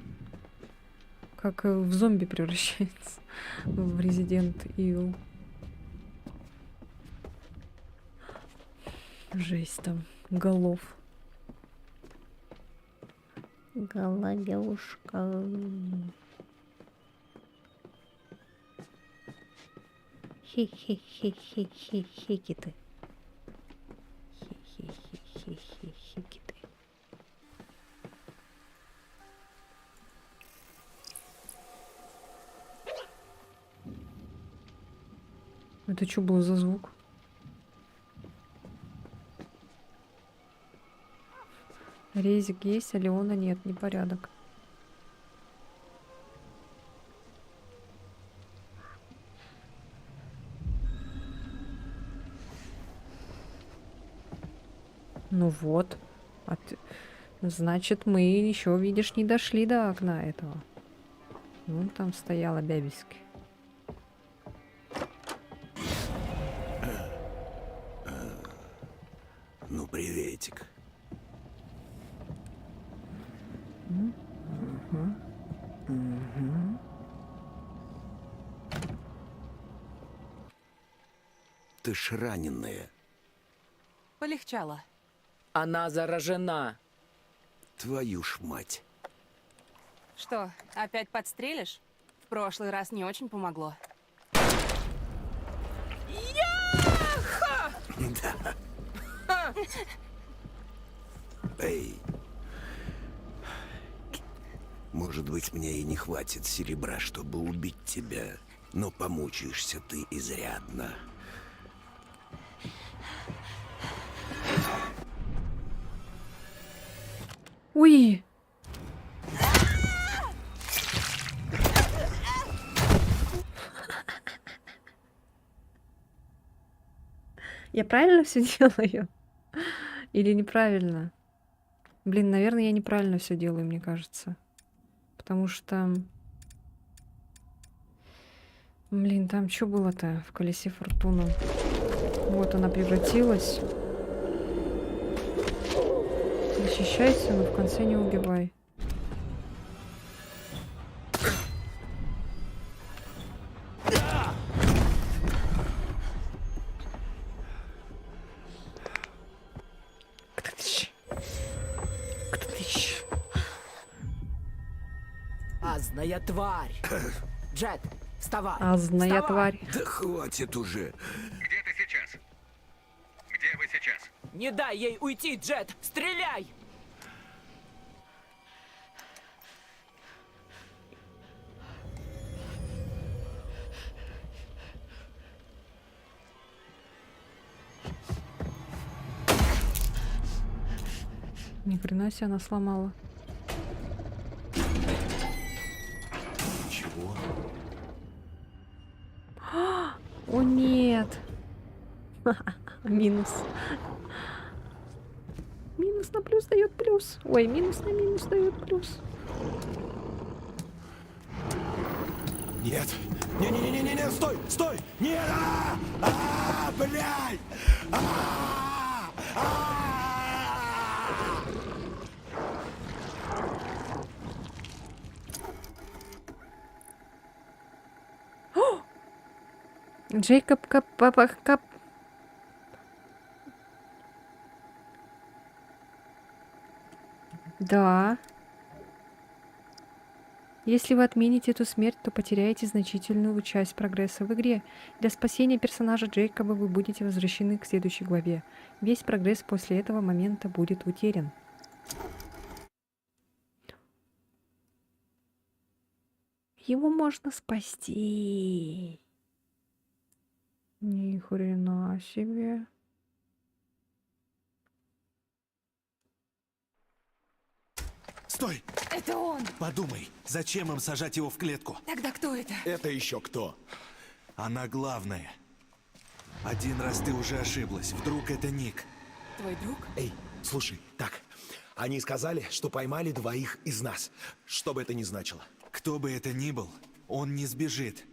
Как в зомби превращается. В Resident Evil. Жесть там. Голов. Головешка. Хи-хи-хи-хи-хи-хи-хи-ты. Хи-хи-хи-хи-хи-хи-ты. Это что был за звук? Резик есть, а Леона нет, непорядок. Ну вот. Значит, мы еще, видишь, не дошли до окна этого. Вон там стояла бябиська. Ну, приветик. Ты ж раненая. Полегчало. Она заражена. Твою ж мать. Что, опять подстрелишь? В прошлый раз не очень помогло. Да. Эй. Может быть, мне и не хватит серебра, чтобы убить тебя, но помучаешься ты изрядно. Уй! Я правильно все делаю? Или неправильно? Блин, наверное, я неправильно все делаю, мне кажется. Потому что... Блин, там что было-то в колесе фортуны? Вот она превратилась. Защищайся, но в конце не убивай. Азная тварь. Джет, вставай. Азная Вставай. тварь. Да хватит уже. Где ты сейчас? Где вы сейчас? Не дай ей уйти, Джет. Стреляй. Ни хрена себе она сломала. Чего? О нет! Минус. Минус на плюс дает плюс. Ой, минус на минус дает плюс. Нет. Не-не-не-не-не, стой, стой! Нет! Блядь! Джейкоб кап. Да. Если вы отмените эту смерть, то потеряете значительную часть прогресса в игре. Для спасения персонажа Джейкоба вы будете возвращены к следующей главе. Весь прогресс после этого момента будет утерян. Его можно спасти. Ни хрена себе. Стой! Это он! Подумай, зачем им сажать его в клетку? Тогда кто это? Это еще кто? Она главная. Один раз ты уже ошиблась. Вдруг это Ник? Твой друг? Эй, слушай, так. Они сказали, что поймали двоих из нас. Что бы это ни значило. Кто бы это ни был, он не сбежит.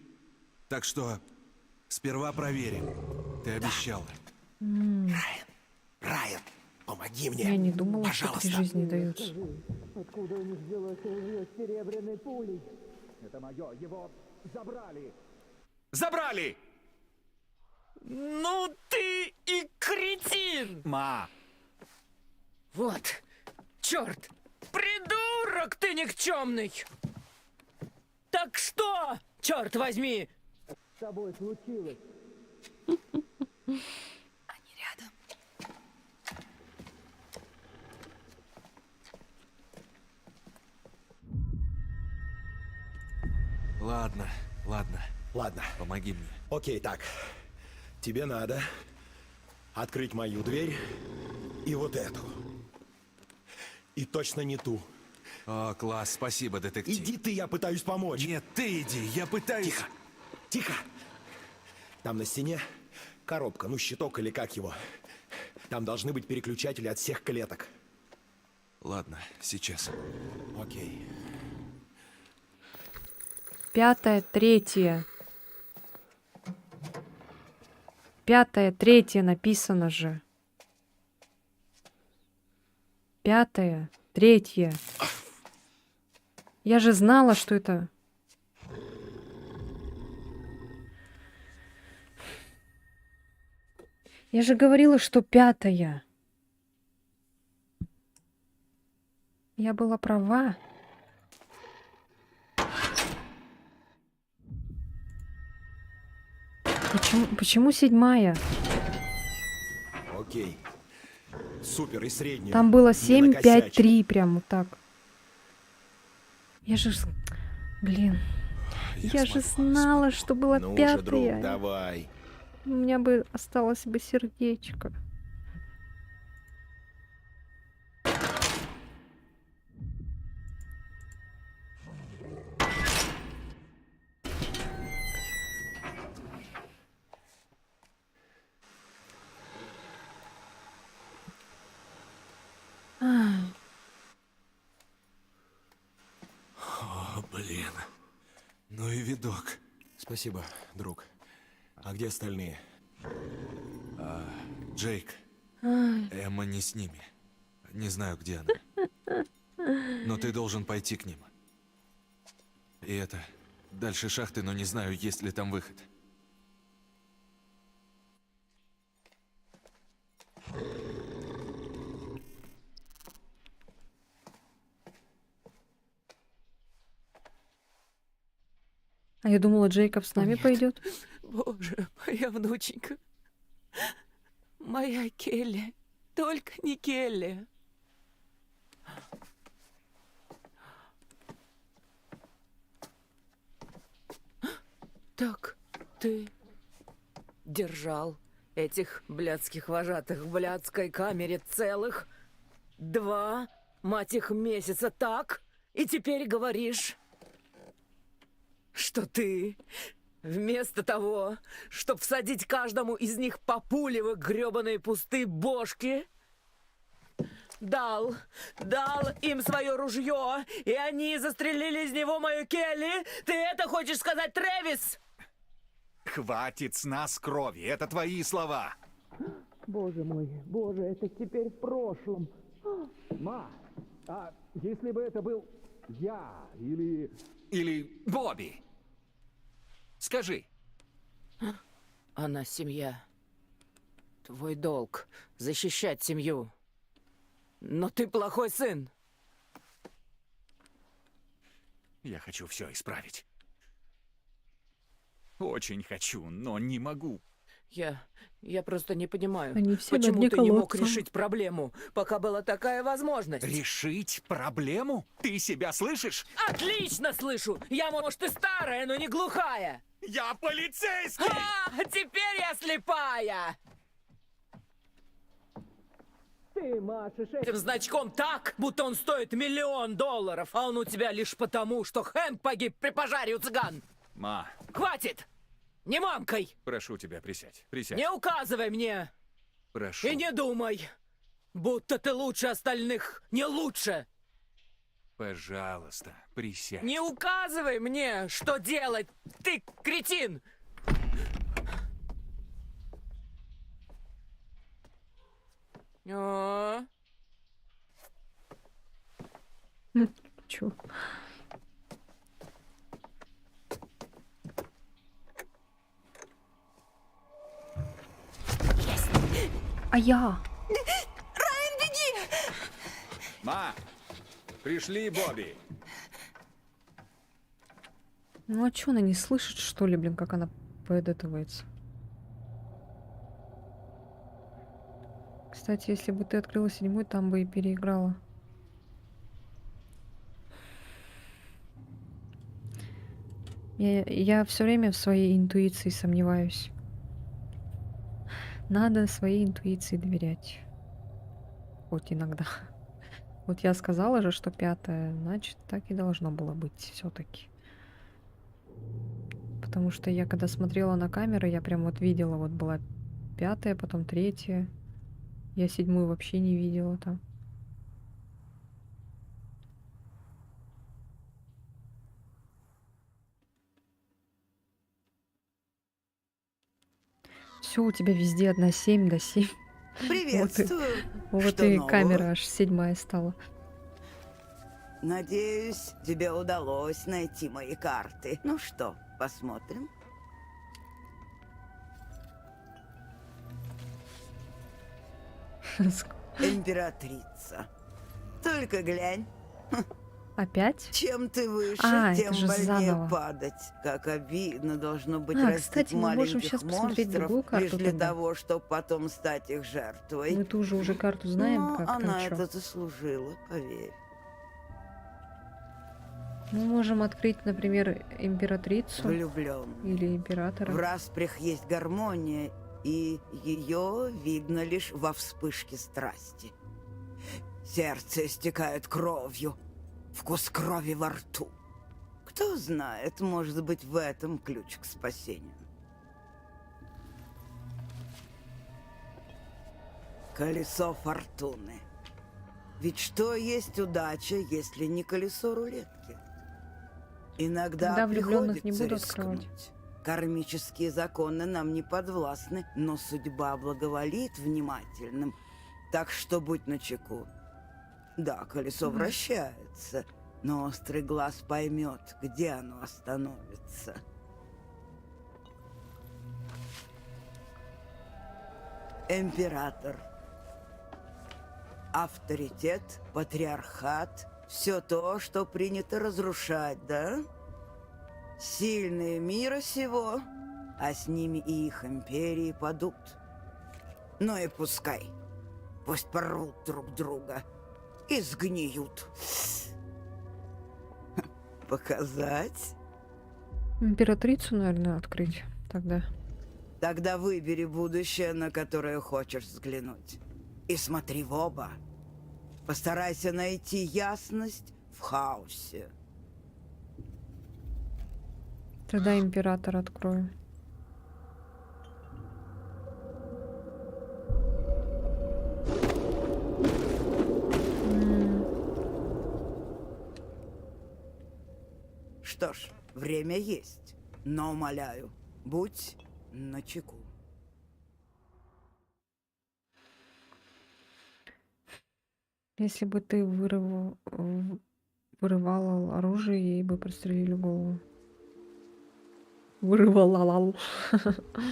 Так что Сперва проверим. Ты обещала. Райан, помоги мне. Я не думала, что Пожалуйста. 3 жизни даются. Откуда у них взялось оружие с серебряной пулей? Это мое, его забрали. Забрали! Ну ты и кретин! Ма! Вот, черт! Придурок ты никчемный! Так что, черт возьми? С тобой случилось. Они рядом. Ладно, ладно. Ладно. Помоги мне. Окей, так. Тебе надо открыть мою дверь и вот эту. И точно не ту. О, класс, спасибо, детектив. Иди ты, я пытаюсь помочь. Нет, ты иди, я пытаюсь... Тихо, тихо. Там на стене коробка, ну щиток или как его. Там должны быть переключатели от всех клеток. Ладно, сейчас. Окей. 5-я, 3-я. 5-я, 3-я написано же. 5-я, 3-я. Я же знала, что это... Я же говорила, что 5-я. Я была права. Почему 7-я? Окей. Супер, и среднюю. Там было Не 7, 5, накосячь. 3, прям вот так. Я же... Блин. Я же знала, что была Ну же, друг, 5-я. давай. У меня бы осталось бы сердечко. Ай. О, блин. Ну и видок. Спасибо, друг. А где остальные? Джейк. Ай. Эмма не с ними. Не знаю, где она. Но ты должен пойти к ним. И это... Дальше шахты, но не знаю, есть ли там выход. А я думала, Джейкоб с нами Нет. пойдет. Боже, моя внученька. Моя Келли. Только не Келли. Так, ты держал этих блядских вожатых в блядской камере целых 2, мать их, месяца, так? И теперь говоришь, что ты вместо того, чтобы всадить каждому из них по пуле в их грёбаные пустые бошки, дал им свое ружье, и они застрелили из него мою Келли. Ты это хочешь сказать, Трэвис? Хватит с нас крови, это твои слова. Боже мой, боже, это теперь в прошлом. Ма, а если бы это был я или... Или Бобби. Скажи. Она семья. Твой долг — защищать семью. Но ты плохой сын. Я хочу все исправить. Очень хочу, но не могу. Я просто не понимаю, Они все на почему дне ты не мог колодца. решить проблему, пока была такая возможность. Решить проблему? Ты себя слышишь? Отлично слышу! Я, может, и старая, но не глухая! Я полицейский! А, теперь я слепая! Ты машешь Этим значком так, будто он стоит $1 миллион, а он у тебя лишь потому, что Хэнк погиб при пожаре у цыган. Ма, Хватит! Не мамкай! прошу тебя, присядь. Присядь. Не указывай мне! Прошу. И не думай, будто ты лучше остальных. Не лучше! Пожалуйста, присядь. Не указывай мне, что делать, ты кретин! О, Чё? А я? Райан, беги! Ма, пришли, Бобби. Ну а чё, она не слышит, что ли, блин, как она поэдетывается? Кстати, если бы ты открыла 7-й, там бы и переиграла. Я все время в своей интуиции сомневаюсь. Надо своей интуиции доверять. Хоть иногда. Вот я сказала же, что 5-е, значит, так и должно было быть все-таки. Потому что я когда смотрела на камеры, я прям вот видела, вот была 5-я, потом 3-я. Я 7-ю вообще не видела там. Все у тебя везде 1,7 до 7. Приветствую. Вот Что и нового? камера аж 7-я стала. Надеюсь, тебе удалось найти мои карты. Ну что, посмотрим? Императрица. Только глянь. Опять? Чем ты выше, А, тем это же больнее заново. падать. Как обидно должно быть А, растить кстати, мы можем маленьких сейчас посмотреть монстров другую карту лишь для тогда. того, чтобы потом стать их жертвой. Мы ту же уже карту знаем, Но как там она чё. это заслужила, поверь. Мы можем открыть, например, императрицу Влюблённый. или императора. В распрях есть гармония, и ее видно лишь во вспышке страсти. Сердце истекает кровью, вкус крови во рту. Кто знает, может быть, в этом ключ к спасению. Колесо фортуны. Ведь что есть удача, если не колесо рулетки? Иногда Тогда влюблённых не приходится буду рискнуть. открывать. Кармические законы нам не подвластны, но судьба благоволит внимательным. Так что будь начеку. Да, колесо вращается, но острый глаз поймет, где оно остановится. Император. Авторитет, патриархат, все то, что принято разрушать, да? Сильные мира сего, а с ними и их империи падут. Ну и пускай. Пусть порвут друг друга и сгниют. Показать? Императрицу, наверное, открыть тогда. Тогда выбери будущее, на которое хочешь взглянуть. И смотри в оба. Постарайся найти ясность в хаосе. Тогда император открою. Что ж, время есть. Но, умоляю, будь начеку. Если бы ты вырывала оружие, ей бы прострелили голову. Вырывала.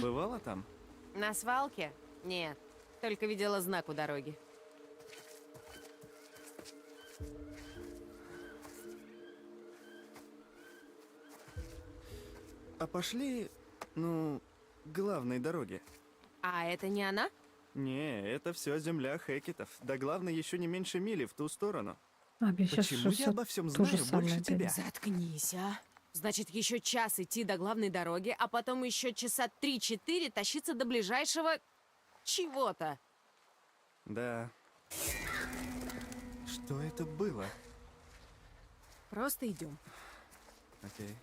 Бывало там? На свалке? Нет, только видела знак у дороги. А пошли, ну, к главной дороге. А это не она? Не, это все земля Хекетов. До главной еще не меньше мили в ту сторону. А, блин, сейчас Почему я обо всем то же знаю самое больше опять. тебя? Заткнись, а. Значит, еще час идти до главной дороги, а потом еще часа 3-4 тащиться до ближайшего чего-то. Да. Что это было? Просто идем. Окей.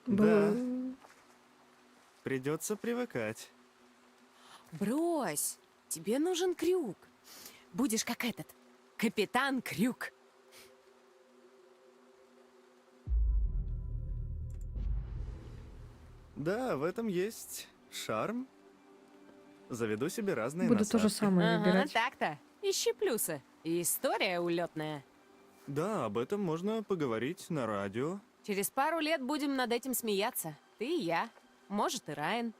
Было. Да. Придется привыкать. Брось, тебе нужен крюк. Будешь как этот, капитан Крюк. Да, в этом есть шарм. Заведу себе разные Буду то же насадки. самое выбирать. так-то. Ищи плюсы. История улетная. Да, об этом можно поговорить на радио. Через пару лет будем над этим смеяться. Ты и я. Может, и Райан.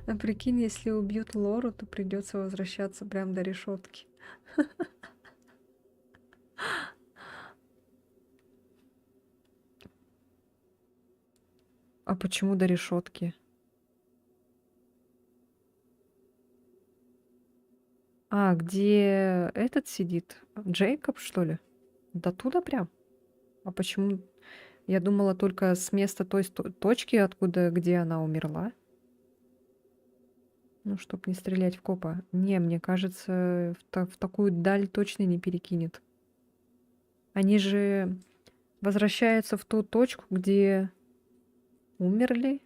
А прикинь, если убьют Лору, то придется возвращаться прям до решетки. А почему до решетки? А, где этот сидит? Джейкоб, что ли? До туда прям? А почему? Я думала только с места той точки, откуда, где она умерла. Ну, чтоб не стрелять в копа. Не, мне кажется, в такую даль точно не перекинет. Они же возвращаются в ту точку, где умерли?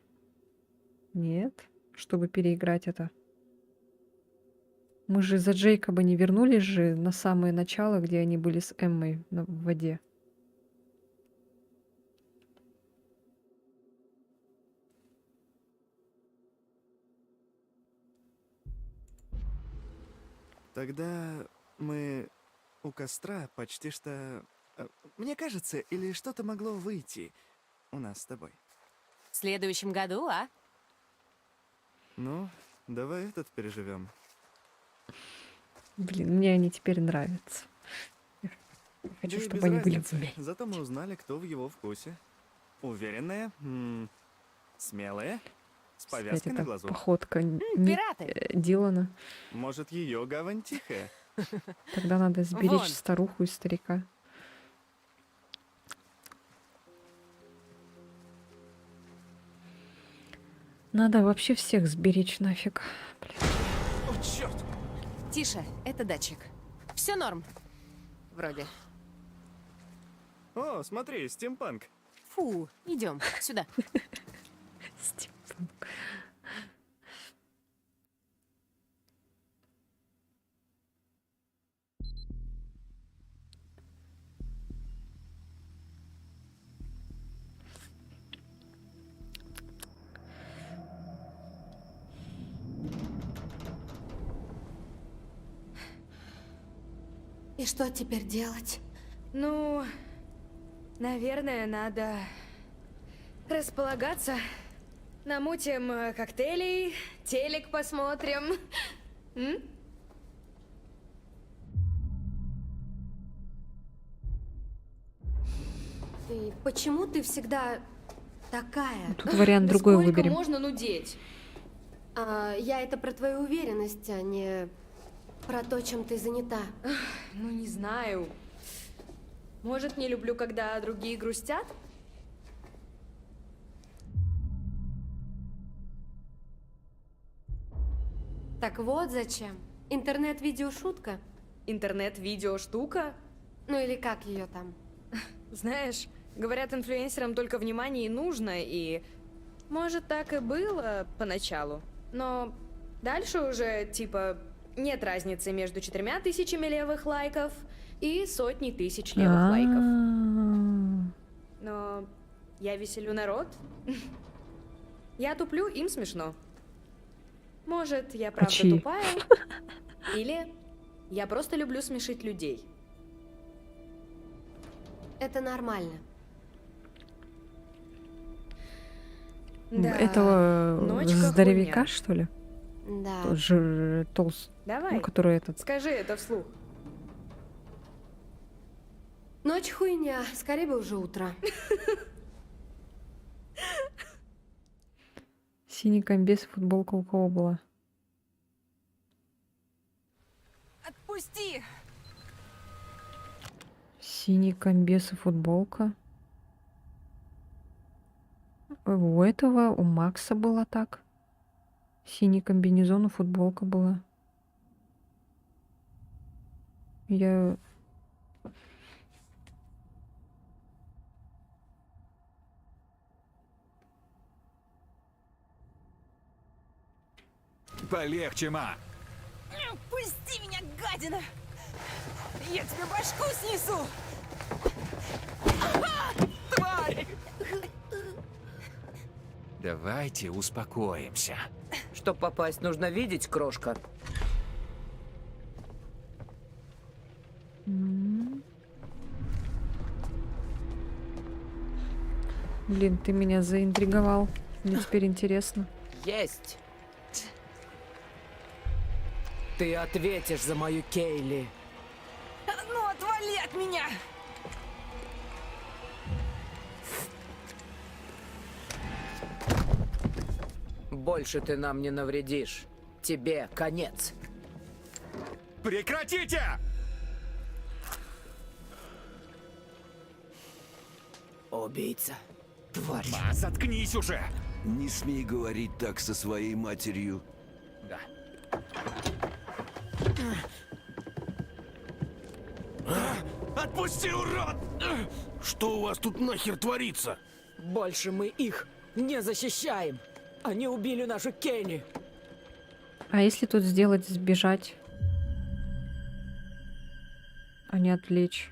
Нет, чтобы переиграть это. Мы же за Джейкоба не вернулись же на самое начало, где они были с Эммой в воде. Тогда мы у костра почти что... Мне кажется, или что-то могло выйти у нас с тобой. В следующем году, а? Ну, давай этот переживем. Блин, мне они теперь нравятся. Я хочу, Да и чтобы без они были разницы. вместе. Зато мы узнали, кто в его вкусе. Уверенная, смелая, с Опять повязкой на эта глазу. походка пираты. Дилана. Может, ее гавань тихая? Тогда надо сберечь Вон. старуху и старика. Надо вообще всех сберечь нафиг. Блин. О, черт! Тише, это датчик. Все норм. Вроде. О, смотри, стимпанк. Фу, идем сюда. Стимпанк. И что теперь делать? Ну, наверное, надо располагаться. Намутим коктейлей, телек посмотрим. М? И почему ты всегда такая? Тут вариант Да другой сколько выберем. можно нудеть? Я это про твою уверенность, а не про то, чем ты занята. Ну, не знаю. Может, не люблю, когда другие грустят? Так вот зачем. Интернет-видеошутка? Интернет-видео-штука? Ну или как ее там? Знаешь, говорят, инфлюенсерам только внимание и нужно, и... Может, так и было поначалу. Но дальше уже, типа, нет разницы между 4000 левых лайков и 100 000 левых лайков. Но я веселю народ. Я туплю, им смешно. Может, я правда чьи? тупая, или я просто люблю смешить людей. Это нормально. Да, Этого ночка здоровяка, хуйня. что ли? Да. Толст. Давай, Ну, который этот. скажи это вслух. Ночь хуйня, скорее бы уже утро. Синий комбез, футболка у кого была? Отпусти! Синий комбез и футболка. У этого, у Макса было так. Синий комбинезон и футболка была. Я... Полегче, ма. Пусти меня, гадина! Я тебе башку снесу! Тварь! Давайте успокоимся. Чтоб попасть, нужно видеть, крошка. Блин, ты меня заинтриговал. Мне теперь интересно. Есть. Ты ответишь за мою Кейли. Ну, отвали от меня! Больше ты нам не навредишь. Тебе конец. Прекратите! Убийца. Тварь. Заткнись уже! Не смей говорить так со своей матерью. Да. Отпусти, урод! Что у вас тут нахер творится? Больше мы их не защищаем. Они убили нашу Келли. А если тут сделать сбежать? А не отвлечь?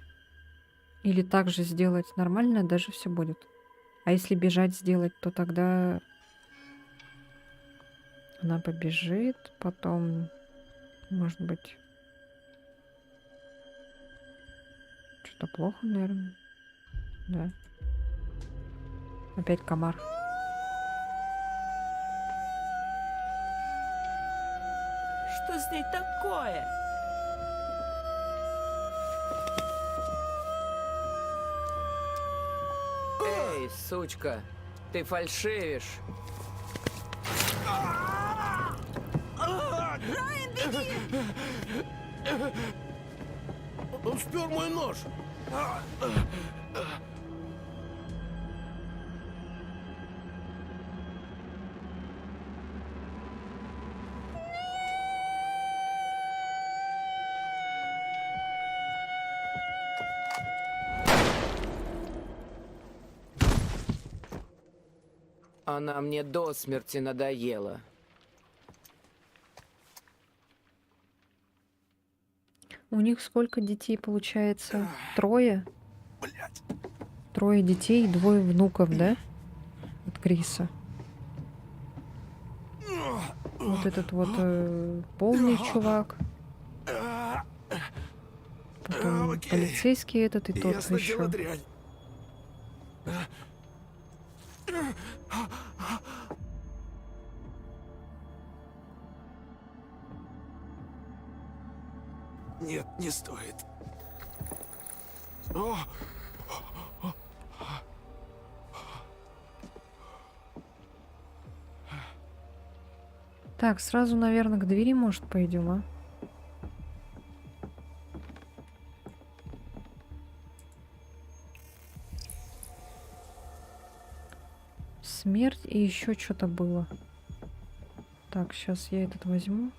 Или так же сделать нормально, даже все будет. А если бежать сделать, то тогда она побежит, потом, может быть, что-то плохо, наверное. Да. Опять комар. Что с ней такое? Эй, сучка, ты фальшивишь. Райан, беги! Он спер мой нож! Она мне до смерти надоела. У них сколько детей получается? Трое? Трое детей и двое внуков, да? От Криса. Вот этот вот полный чувак. Потом полицейский этот и тот еще. Дрянь. Нет, не стоит. О! Так, сразу, наверное, к двери, может, пойдем, а? Смерть и еще что-то было. Так, сейчас я этот возьму.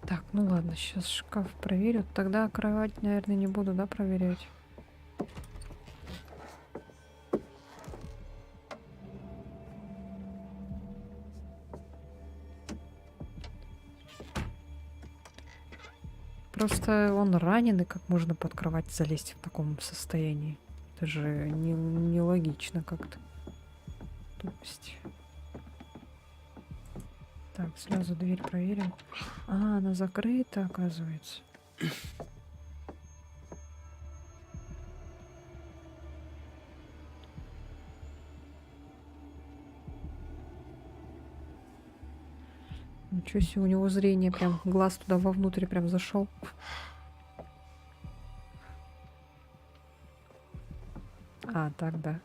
Так, ну ладно, сейчас шкаф проверю. Тогда кровать, наверное, не буду, да, проверять? Просто он раненый, как можно под кровать залезть в таком состоянии? Это же нелогично как-то. Тупость. Так, сразу дверь проверим. А, она закрыта, оказывается. Ничего себе, у него зрение прям, глаз туда вовнутрь прям зашел. А, так, да.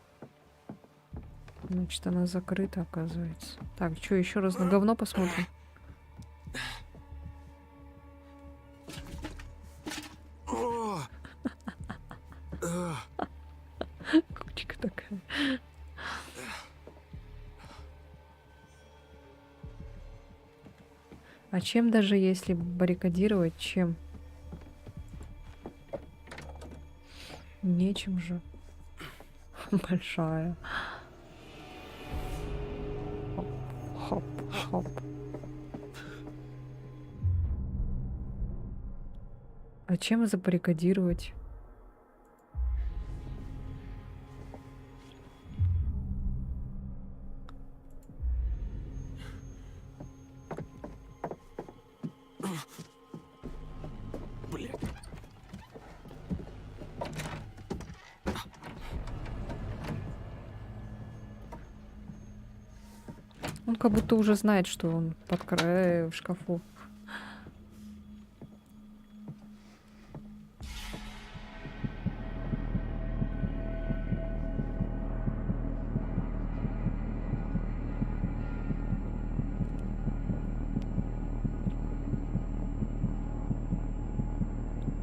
Значит, она закрыта, оказывается. Так, что, еще раз на говно посмотрим? Кучка такая. А чем даже если баррикадировать, чем? Нечем же. Большая. Хоп, хоп, хоп. А чем забаррикадировать? Блядь. Он как будто уже знает, что он под в шкафу.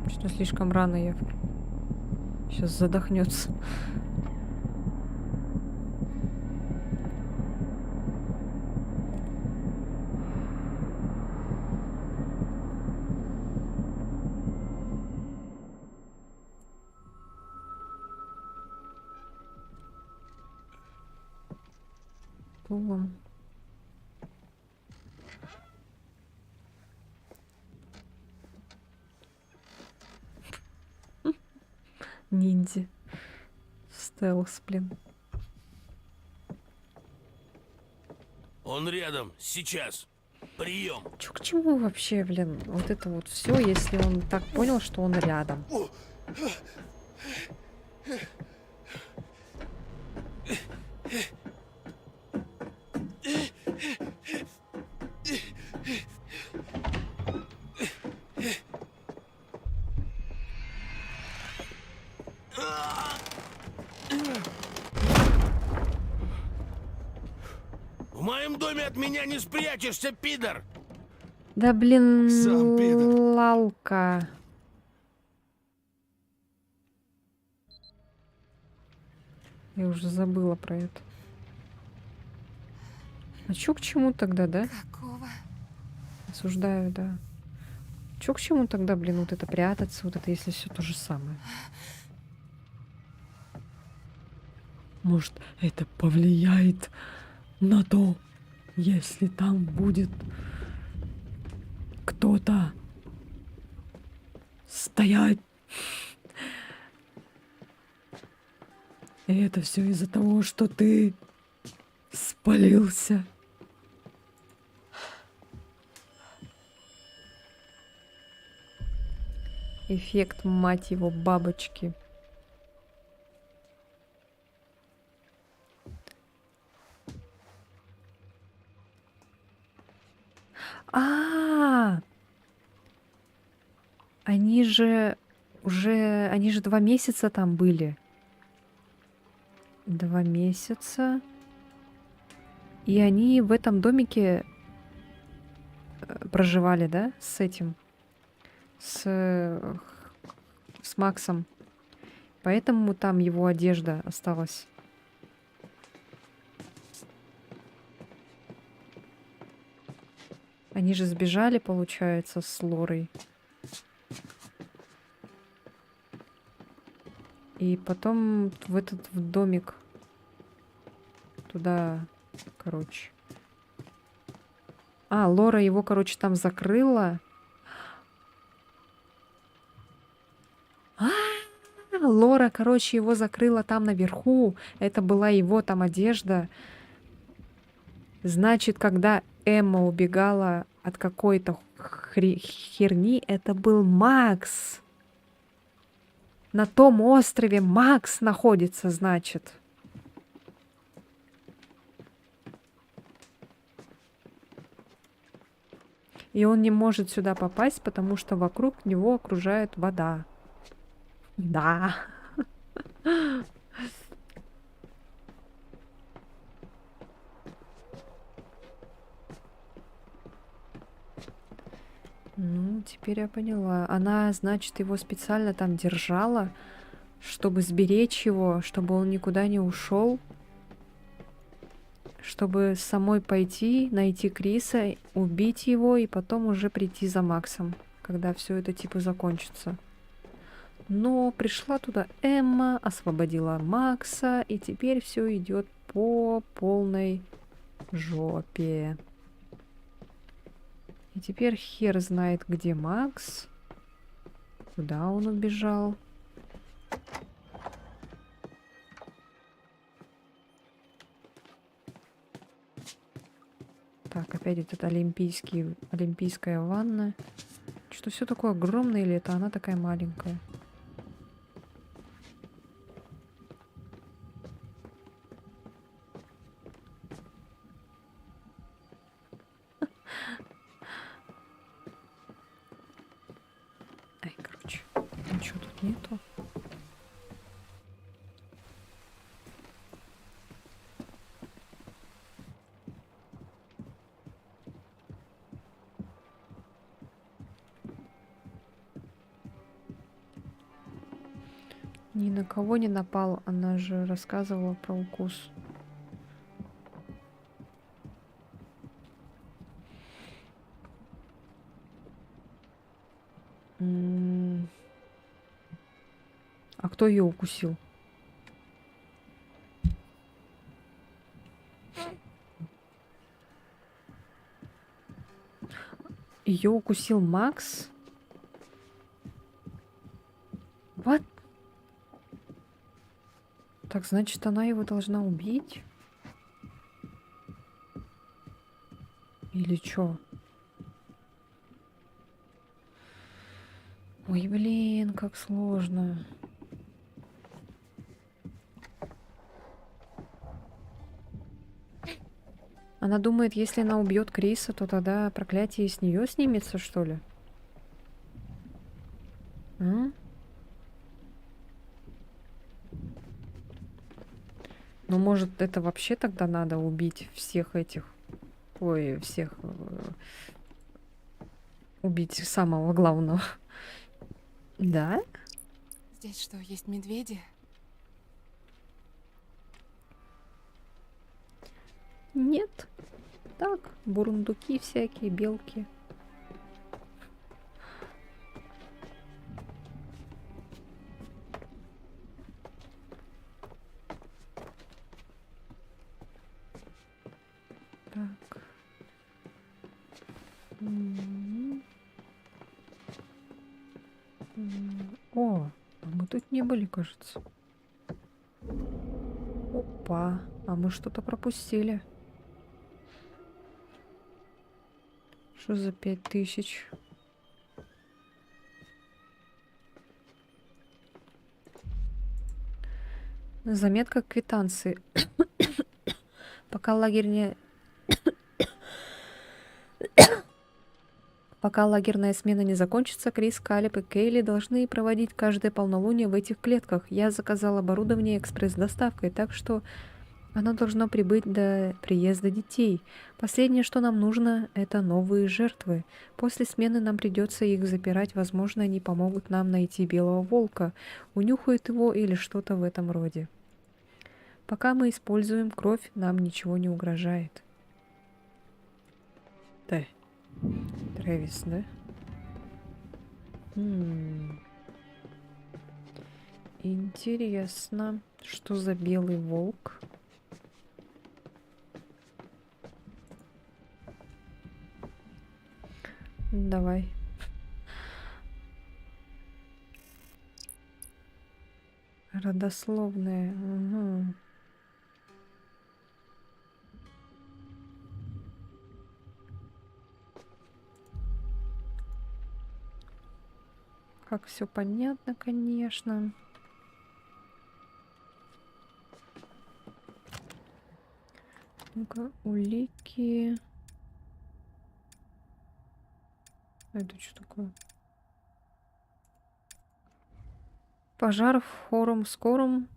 Что слишком рано я сейчас задохнется. Тулом. Ниндзя. Стелс, блин. Он рядом, сейчас. Прием. Чё, к чему вообще, блин? Вот это вот все, если он так понял, что он рядом. В моем доме от меня не спрячешься, пидор! Да блин, Сам пидор. лалка. Я уже забыла про это. А чё к чему тогда, да? Какого? Осуждаю, да. Чё к чему тогда, блин, вот это прятаться, вот это, если все то же самое? Может, это повлияет на то, если там будет кто-то стоять. И это все из-за того, что ты спалился. Эффект, мать его, бабочки. Они же они же 2 месяца там были. 2 месяца. И они в этом домике проживали, да, с этим, с Максом. Поэтому там его одежда осталась. Они же сбежали, получается, с Лорой. И потом в этот в домик туда, короче. Лора его, короче, там закрыла. Лора, короче, его закрыла там наверху. Это была его там одежда. Значит, когда Эмма убегала от какой-то херни, это был Макс. На том острове Макс находится, значит. И он не может сюда попасть, потому что вокруг него окружает вода. Да. Ну, теперь я поняла. Она, значит, его специально там держала, чтобы сберечь его, чтобы он никуда не ушел, чтобы самой пойти, найти Криса, убить его и потом уже прийти за Максом, когда все это типа закончится. Но пришла туда Эмма, освободила Макса, и теперь все идет по полной жопе. И теперь хер знает, где Макс, куда он убежал. Так, опять этот олимпийская ванна. Что все такое огромное или это она такая маленькая? Ай, короче, ничего тут нету. Ни на кого не напал, она же рассказывала про укус. А кто ее укусил? Ее укусил Макс? What? Так, значит, она его должна убить? Или чё? Ой, блин, как сложно. Она думает, если она убьет Криса, то тогда проклятие с нее снимется, что ли? А? Ну, может, это вообще тогда надо убить всех этих... Ой, всех... убить самого главного. Да? Здесь что, есть медведи? Нет. Так, бурундуки всякие, белки. Так. О, а мы тут не были, кажется. Опа, а мы что-то пропустили. Что за 5000? Заметка к квитанции. Пока лагерная смена не закончится, Крис, Калеб и Кейли должны проводить каждое полнолуние в этих клетках. Я заказал оборудование экспресс-доставкой, так что оно должно прибыть до приезда детей. Последнее, что нам нужно, это новые жертвы. После смены нам придется их запирать. Возможно, они помогут нам найти белого волка, унюхают его или что-то в этом роде. Пока мы используем кровь, нам ничего не угрожает. Да. Трэвис, да? Интересно, что за белый волк? Давай. Родословная. Угу. Как все понятно, конечно. Ну-ка, улики. Это что такое? Пожар в Скарум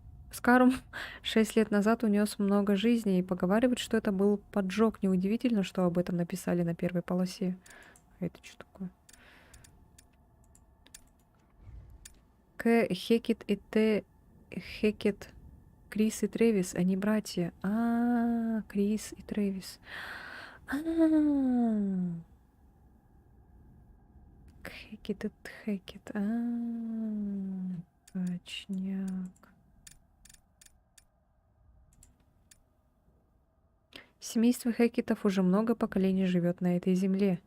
6 лет назад унес много жизней, и поговаривают, что это был поджог. Неудивительно, что об этом написали на первой полосе. А это что такое? К Хекит и Т Хекет, Крис и Трэвис, они братья. Крис и Трэвис. Хекет это Хекет. Точняк. Семейство Хекетов уже много поколений живет на этой земле.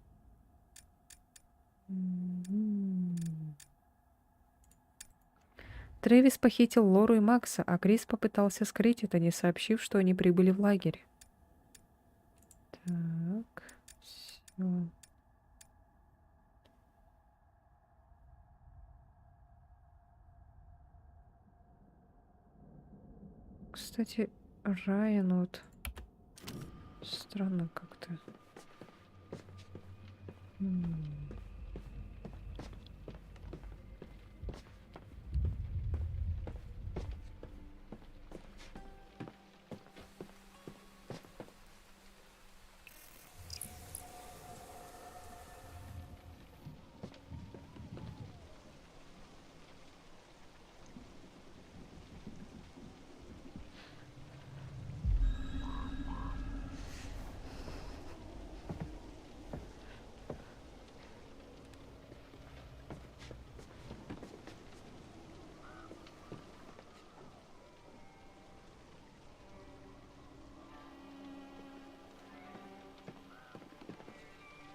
Трэвис похитил Лору и Макса, а Крис попытался скрыть это, не сообщив, что они прибыли в лагерь. Так, все. Кстати, Райан вот странно как-то.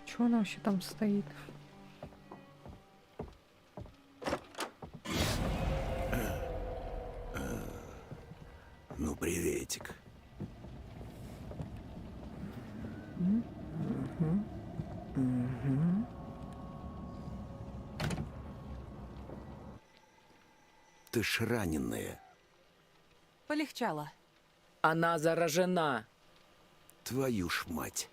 Чего она вообще там стоит? Ну, приветик. Ты ж раненая. Полегчало. Она заражена. Твою ж мать.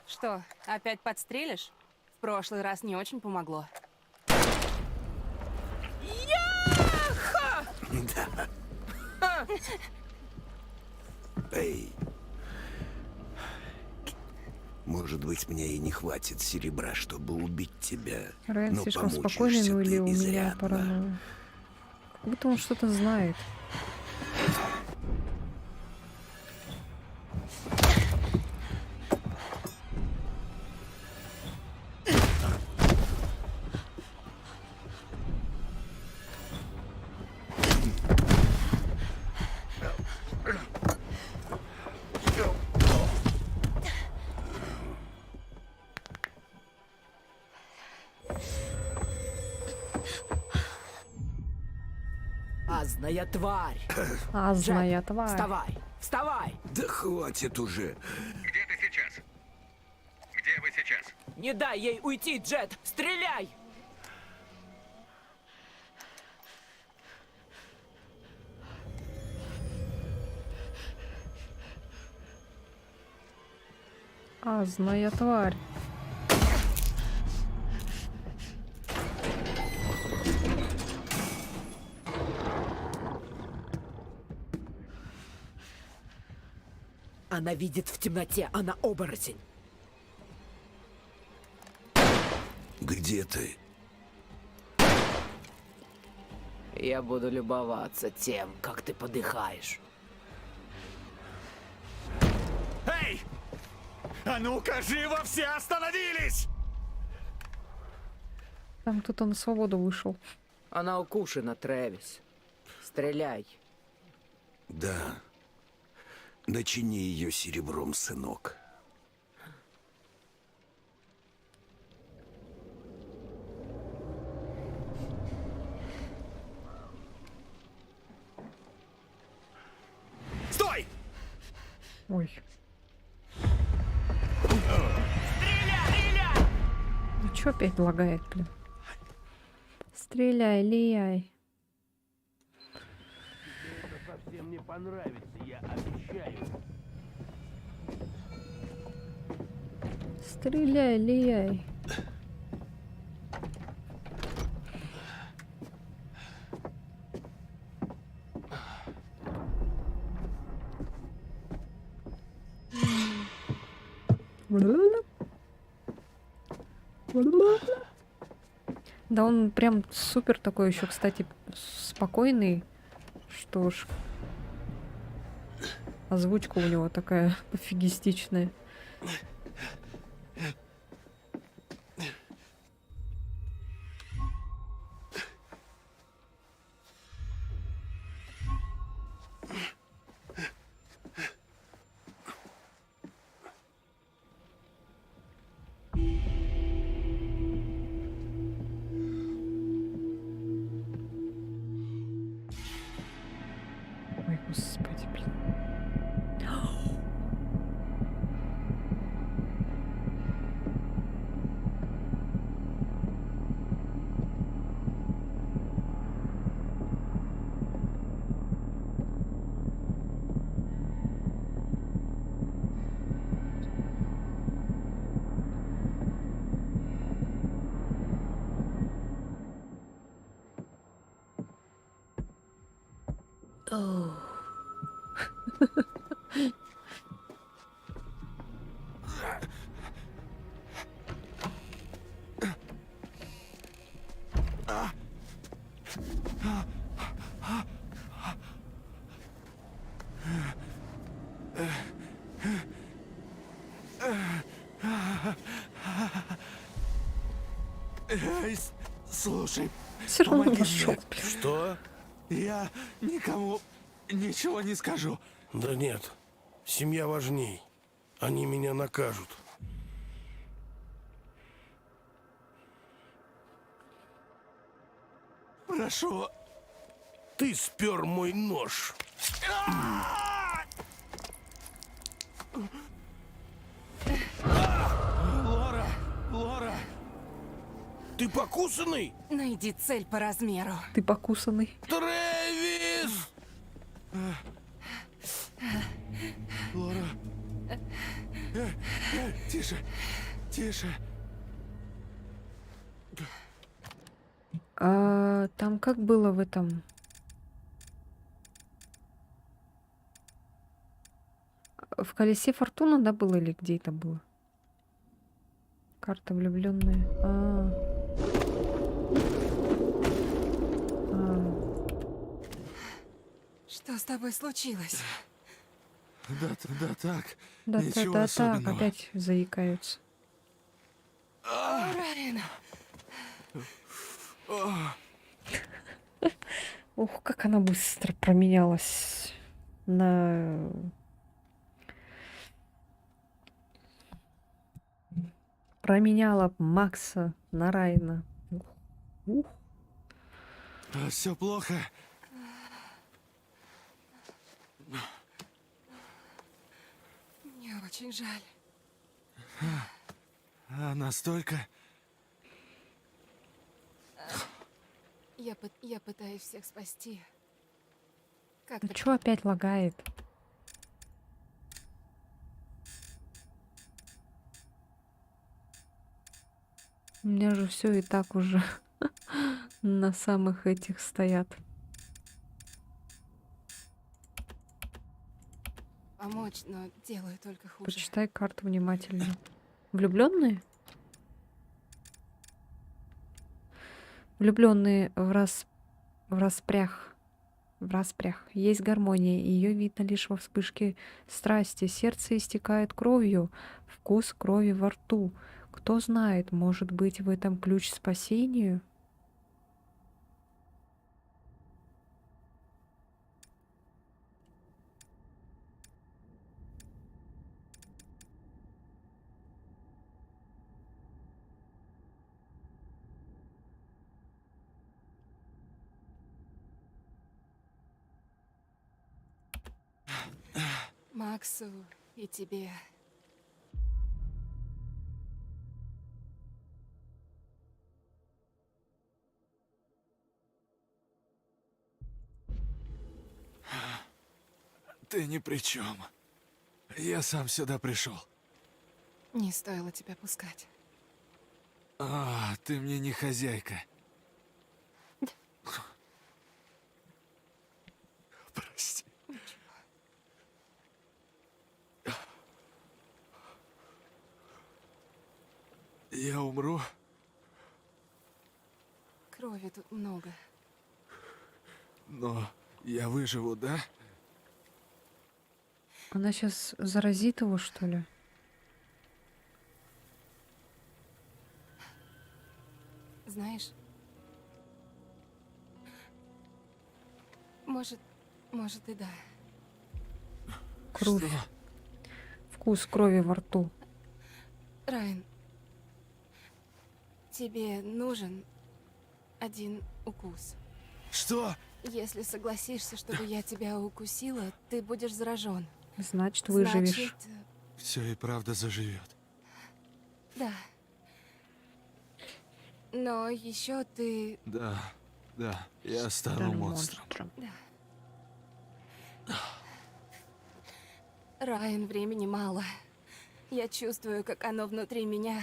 Что, опять подстрелишь? В прошлый раз не очень помогло. Да. Эй. Может быть, мне и не хватит серебра, чтобы убить тебя. Райан но слишком спокойный, помучаешься ну или ты у меня изрядно. паранойя. Как будто он что-то знает. Азная тварь. Азная Джек, тварь. Вставай, вставай. Да хватит уже. Где ты сейчас? Где вы сейчас? Не дай ей уйти, Джет. Стреляй. Азная тварь. Она видит в темноте, она оборотень. Где ты? Я буду любоваться тем, как ты подыхаешь. Эй! А ну-ка, живо все остановились! Там кто-то на свободу вышел. Она укушена, Трэвис. Стреляй. Да. Начини ее серебром, сынок. Стой! Ой. Ну чё опять лагает, блин? Стреляй, Лияй. Это совсем не понравится, я обещаю. Стреляй, Лияй. Да он прям супер такой еще, кстати, спокойный. Что ж. Озвучка у него такая пофигистичная. Ой, господи, блин. Слушай, Все равно помоги нашел. мне. Что? Я никому ничего не скажу. Да нет, семья важней. Они меня накажут. Прошу. Ты спер мой нож. Лора, Лора. Ты покусанный? Найди цель по размеру. Ты покусанный. Трэвис! Лора. Тише, тише. А там как было в этом? В колесе фортуны, да, было или где это было? Карта влюбленная. Что с тобой случилось? Да так. Да, Ничего так, особенного. опять заикаются. Райан, Ух, как она быстро променялась на... Променяла Макса на Райана. Ух. Все плохо. мне очень жаль. Настолько. Я пытаюсь всех спасти. Как Ну ты... чё опять лагает? У меня же все и так уже на самых этих стоят. Помочь, но делаю только хуже. Почитай карту внимательно. Влюбленные? Влюбленные в распрях. Есть гармония, и ее видно лишь во вспышке страсти. Сердце истекает кровью, вкус крови во рту. Кто знает, может быть, в этом ключ к спасению? Максу и тебе. Ты ни при чем. Я сам сюда пришел. Не стоило тебя пускать. Ты мне не хозяйка. Прости. Я умру. Крови тут много. Но Я выживу, да? Она сейчас заразит его, что ли? Знаешь, может и да. Кровь. Вкус крови во рту. Райан, тебе нужен один укус. Что? Если согласишься, чтобы я тебя укусила, ты будешь заражен. Значит, выживешь. Значит, Все и правда заживет. да. Но еще ты... Да, я стану монстром. Да. Райан, времени мало. Я чувствую, как оно внутри меня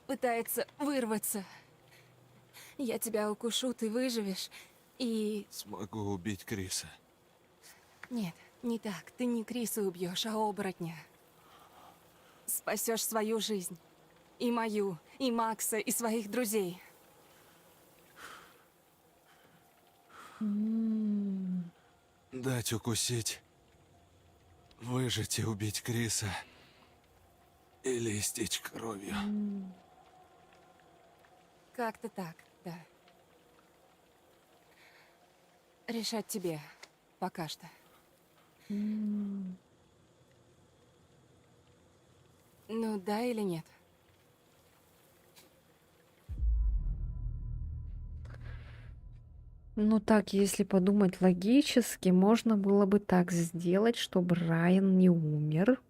пытается вырваться. Я тебя укушу, ты выживешь, и... Смогу убить Криса. Нет, не так. Ты не Криса убьешь, а оборотня. Спасешь свою жизнь. И мою, и Макса, и своих друзей. Дать укусить, выжить и убить Криса. Или истечь кровью. Как-то так, да. Решать тебе пока что. Ну да или нет? Ну так, если подумать логически, можно было бы так сделать, чтобы Райан не умер.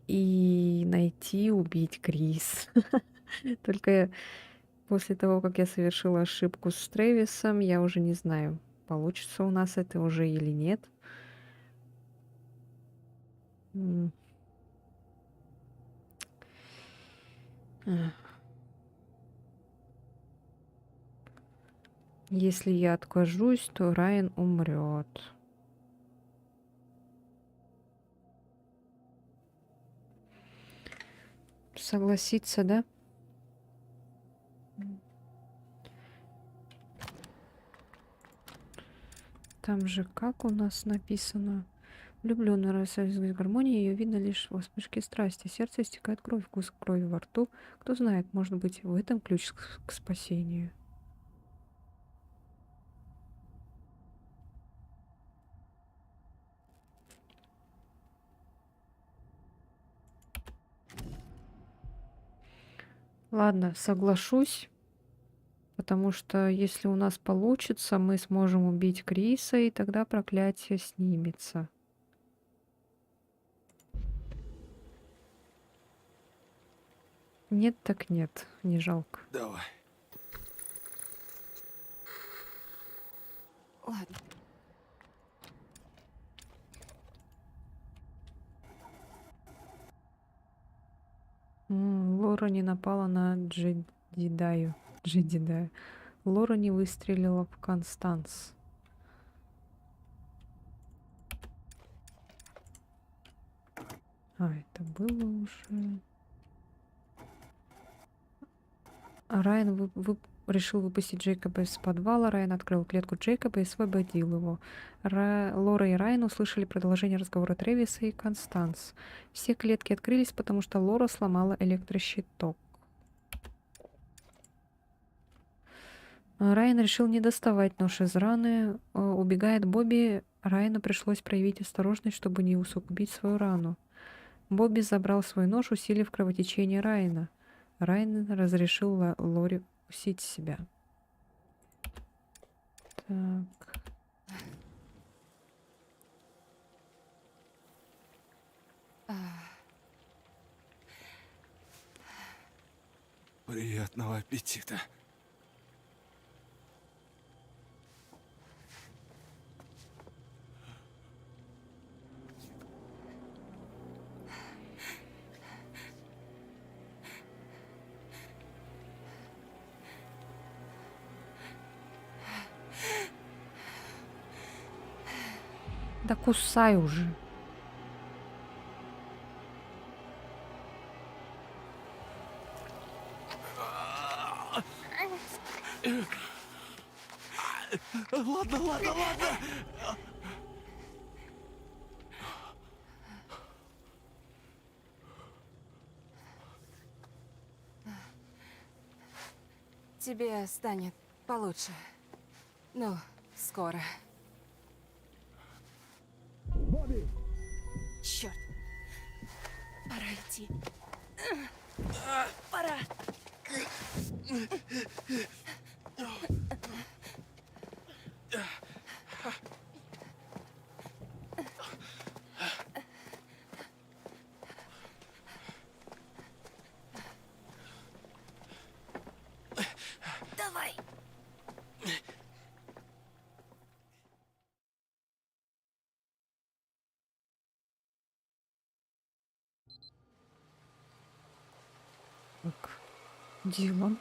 И найти, убить Крис. Только после того, как я совершила ошибку с Трэвисом, я уже не знаю, получится у нас это уже или нет. М. Эх. Если я откажусь, то Райан умрет. Согласиться, да? Там же как у нас написано? Влюбленная рассказывает гармонии, ее видно лишь во вспышке страсти. Сердце истекает кровь, вкус крови во рту. Кто знает, может быть, в этом ключ к спасению. Ладно, соглашусь, потому что если у нас получится, мы сможем убить Криса, и тогда проклятие снимется. Нет, так нет, не жалко. Давай. Ладно. Лора не напала на Джедидаю. Лора не выстрелила в Констанс. Это было уже. Райан решил выпустить Джейкоба из подвала. Райан открыл клетку Джейкоба и освободил его. Лора и Райан услышали продолжение разговора Трэвиса и Констанс. Все клетки открылись, потому что Лора сломала электрощиток. Райан решил не доставать нож из раны. Убегая от Бобби, Райану пришлось проявить осторожность, чтобы не усугубить свою рану. Бобби забрал свой нож, усилив кровотечение Райана. Райан разрешил Лоре укусить себя. Так. Приятного аппетита. Да кусай уже. Ладно, ладно, ладно. Тебе станет получше. Ну, скоро. Черт. Пора идти. Пора. Давай. Так, Дилан.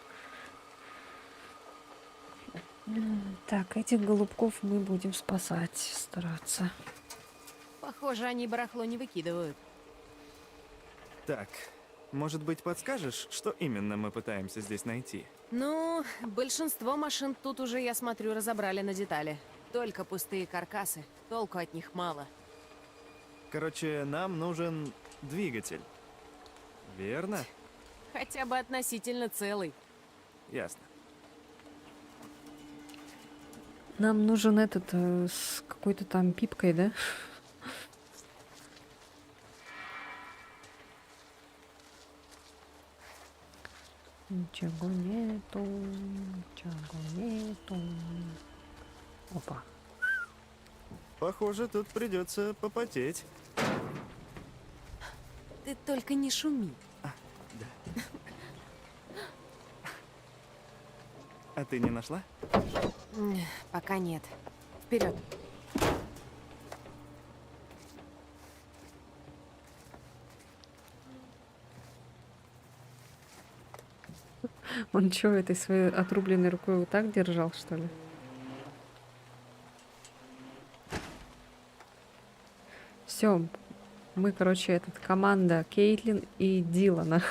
Так, этих голубков мы будем спасать, стараться. Похоже, они барахло не выкидывают. Так, может быть, подскажешь, что именно мы пытаемся здесь найти? Ну, большинство машин тут уже, я смотрю, разобрали на детали. Только пустые каркасы. Толку от них мало. Короче, нам нужен двигатель. Верно? Хотя бы относительно целый. Ясно. Нам нужен этот с какой-то там пипкой, да? Ничего нету, ничего нету. Опа. Похоже, тут придется попотеть. Ты только не шуми. А ты не нашла? Пока нет. Вперед. Он что, этой своей отрубленной рукой вот так держал, что ли? Все, мы, короче, команда Кейтлин и Дилана.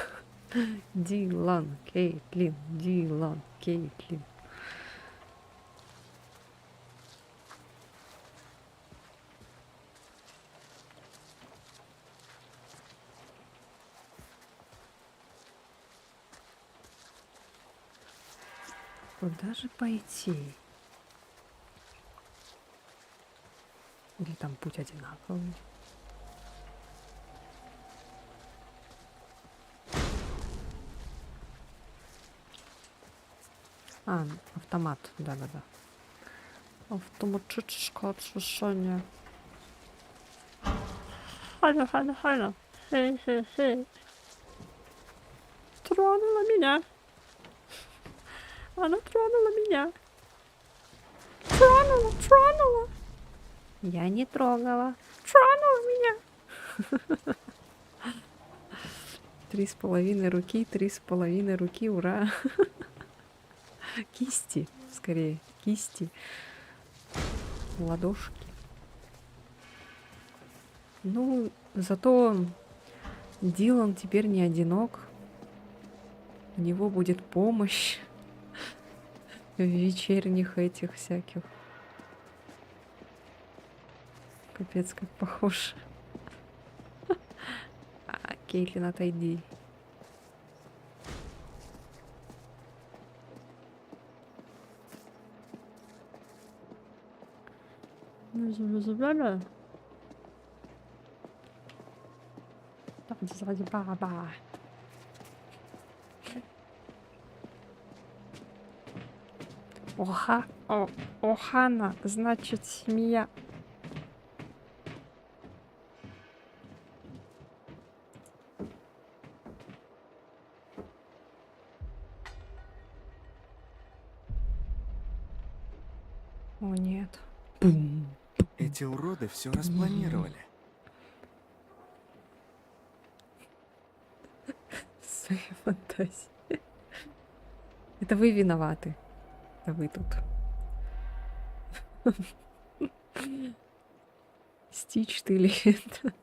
Дилан, Кейтлин, Дилан, Кейтлин. Куда же пойти? Или там путь одинаковый? А, автомат, да-да-да. Автоматическое отсушение. Халя. Хе-хе-хе. Тронула меня. Она тронула меня. Тронула. Я не трогала. Тронула меня. 3,5 руки, 3,5 руки, ура. Кисти, скорее, кисти. Ладошки. Ну, зато Дилан теперь не одинок. У него будет помощь в вечерних этих всяких. Капец, как похож. Кейтлин, отойди. Охана, значит, семья. О, нет. Эти уроды все распланировали. Свои фантазии. Это вы виноваты. Это вы тут. Стич ты или это?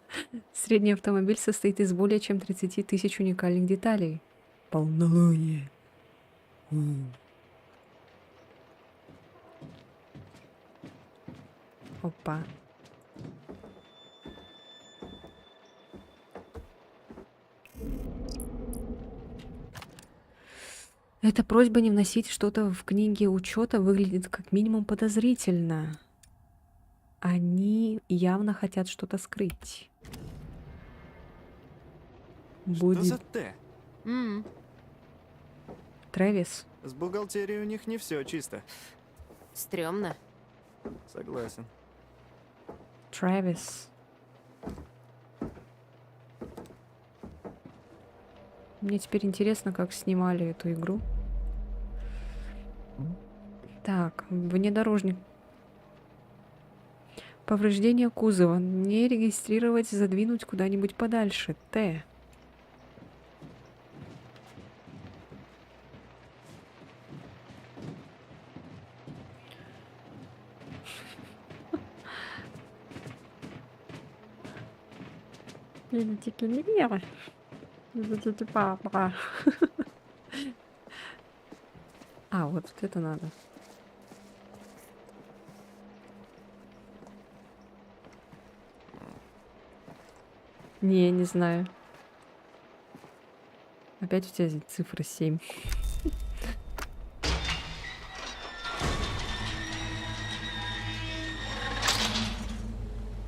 Средний автомобиль состоит из более чем 30 тысяч уникальных деталей. Полнолуние. Опа. Эта просьба не вносить что-то в книги учета выглядит как минимум подозрительно. Они явно хотят что-то скрыть. Что за Т? Трэвис. С бухгалтерией у них не все чисто. Стрёмно. Согласен. Трэвис. Мне теперь интересно, как снимали эту игру. Так, внедорожник. Повреждение кузова. Не регистрировать, задвинуть куда-нибудь подальше. Т. А, вот это надо. Не знаю. Опять у тебя здесь цифра 7.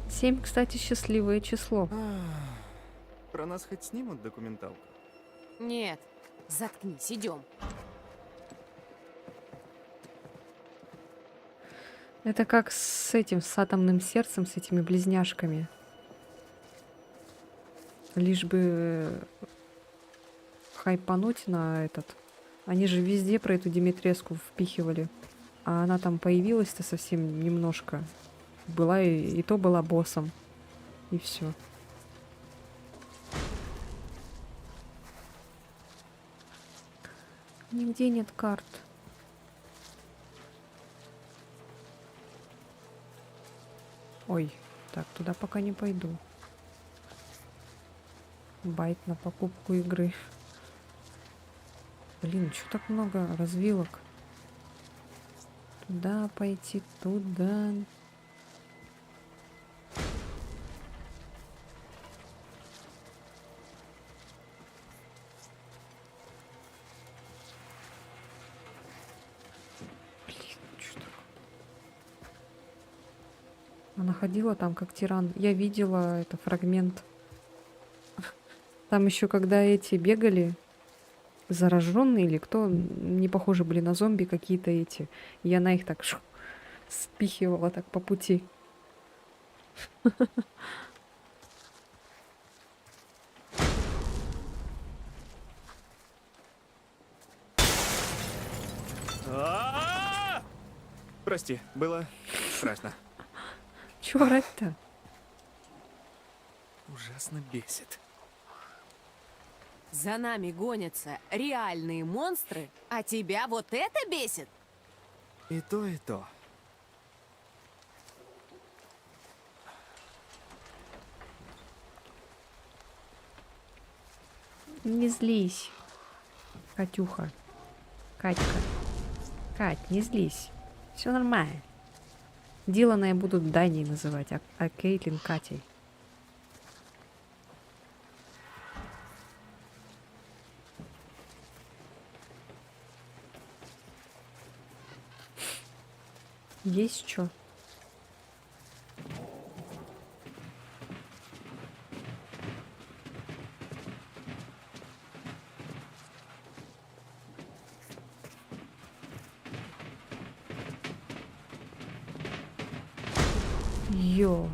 Семь, кстати, счастливое число. Про нас хоть снимут документалку? Нет. Заткнись, идем. Это как с этим, с атомным сердцем, с этими близняшками. Лишь бы хайпануть на этот. Они же везде про эту Димитреску впихивали. А она там появилась-то совсем немножко. Была и то была боссом. И все. Нигде нет карт. Ой, так, туда пока не пойду. Байт на покупку игры. Блин, что так много развилок? Туда пойти, туда. Она ходила там как тиран. Я видела это фрагмент. Там еще когда эти бегали, зараженные или кто, не похожи были на зомби какие-то эти. И она их так спихивала так по пути. Прости, было страшно. Чего орать-то? Ужасно бесит. За нами гонятся реальные монстры, а тебя вот это бесит? И то, и то. Не злись, Катюха. Катька. Кать, не злись. Все нормально. Дилана я буду Даней называть, а Кейтлин Катей. Есть что? Йо.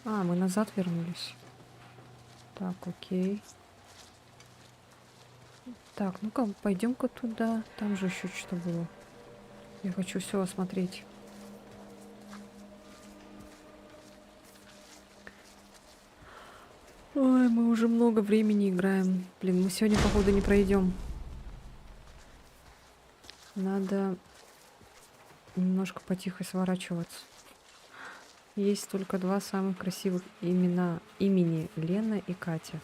А, мы назад вернулись. Так, окей. Так, ну-ка, пойдем-ка туда. Там же еще что-то было. Я хочу все осмотреть. Ой, мы уже много времени играем. Блин, мы сегодня, походу, не пройдем. Надо немножко потихо сворачиваться. Есть только два самых красивых имени Лена и Катя.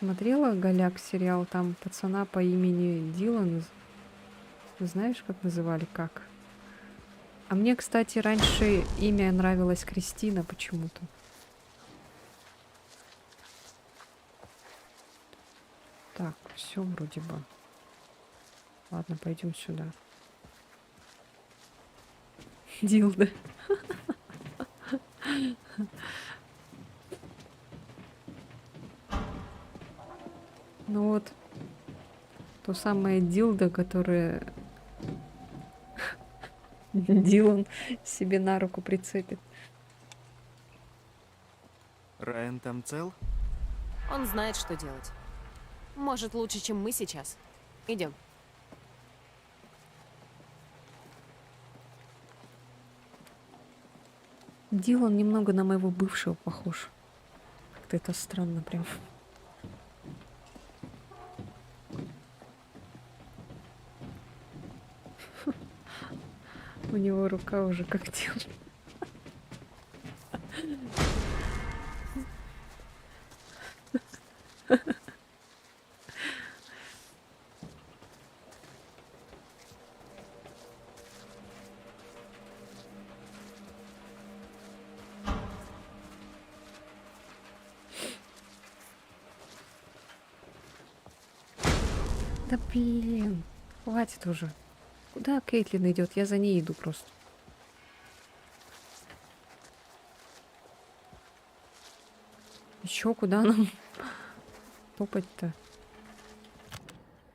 смотрела Голяк сериал, там пацана по имени Дилан, знаешь, как называли, как? А мне, кстати, раньше имя нравилось Кристина почему-то. Так, все вроде бы. Ладно, пойдем сюда. Дилда. Ну вот, то самое дилдо, которое Дилан себе на руку прицепит. Райан там цел? Он знает, что делать. Может, лучше, чем мы сейчас. Идем. Дилан немного на моего бывшего похож. Как-то это странно прям. У него рука уже как Дилан. Да блин, хватит уже. Куда Кейтлин идет? Я за ней иду просто. Еще куда нам топать-то?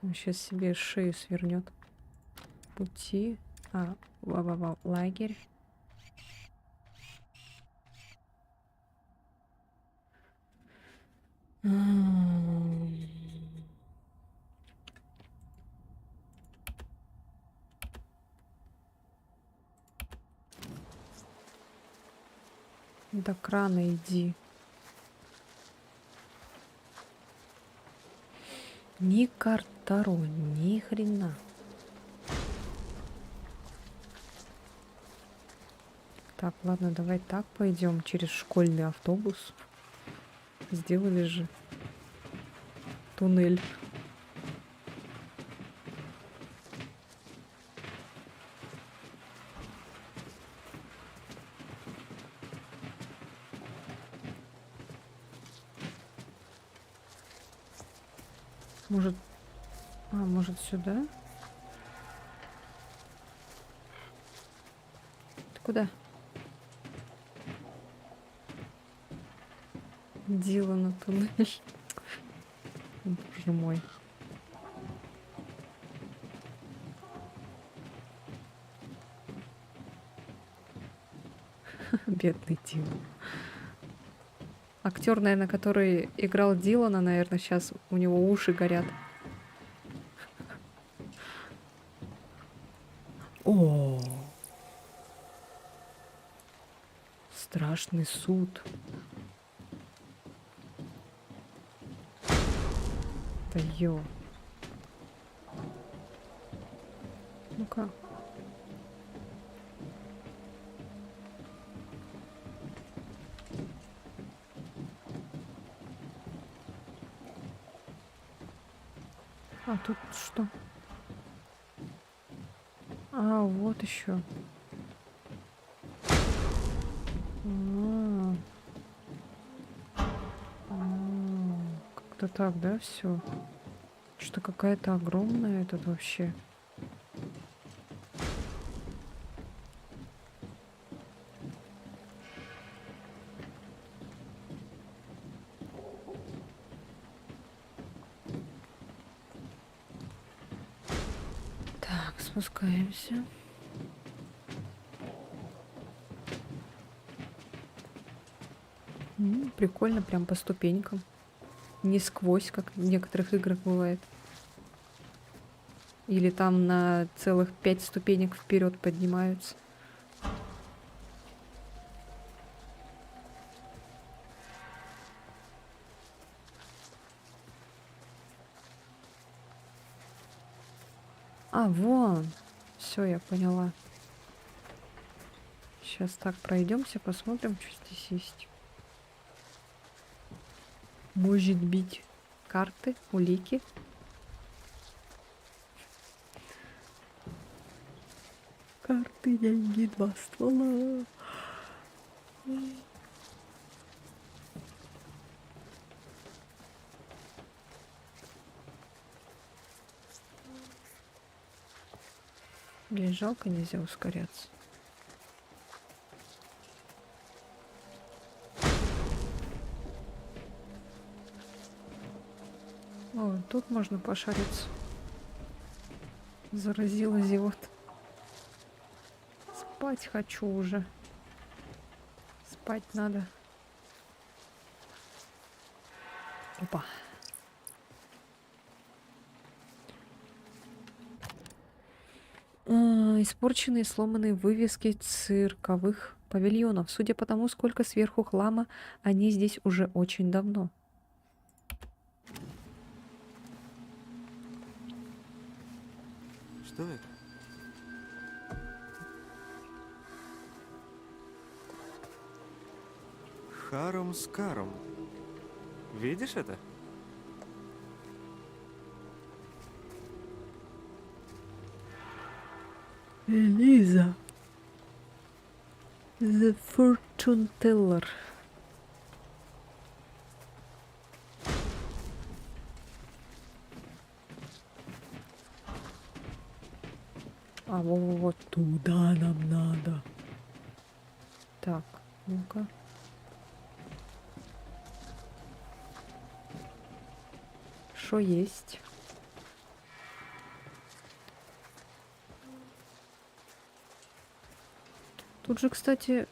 Он сейчас себе шею свернет. Пути. Лагерь. До крана иди. Ни карт-таро, ни хрена. Так, ладно, давай так пойдем через школьный автобус. Сделали же туннель. Может сюда? Ты куда? Дилана туннель. Боже мой. Бедный Дилан. Актер, наверное, который играл Дилана, наверное, сейчас у него уши горят. О, страшный суд. Да ё. Ну-ка. А тут что? А, вот еще. Как-то так, да, все? Что какая-то огромная тут вообще. Так, спускаемся. Прикольно, прям по ступенькам. Не сквозь, как в некоторых играх бывает. Или там на целых 5 ступенек вперед поднимаются. А, вон. Все, я поняла. Сейчас так пройдемся, посмотрим, что здесь есть. Может быть, Карты, улики. Карты, деньги, 2 ствола. Блин, жалко, нельзя ускоряться. О, тут можно пошариться. Заразила зевот. Спать хочу уже. Спать надо. Опа. Испорченные сломанные вывески цирковых павильонов. Судя по тому, сколько сверху хлама, они здесь уже очень давно. Что это? Харум Скарум. Видишь это? Элиза. The Fortune Teller. А вот туда нам надо. Так, ну-ка. Что есть? Тут же, кстати,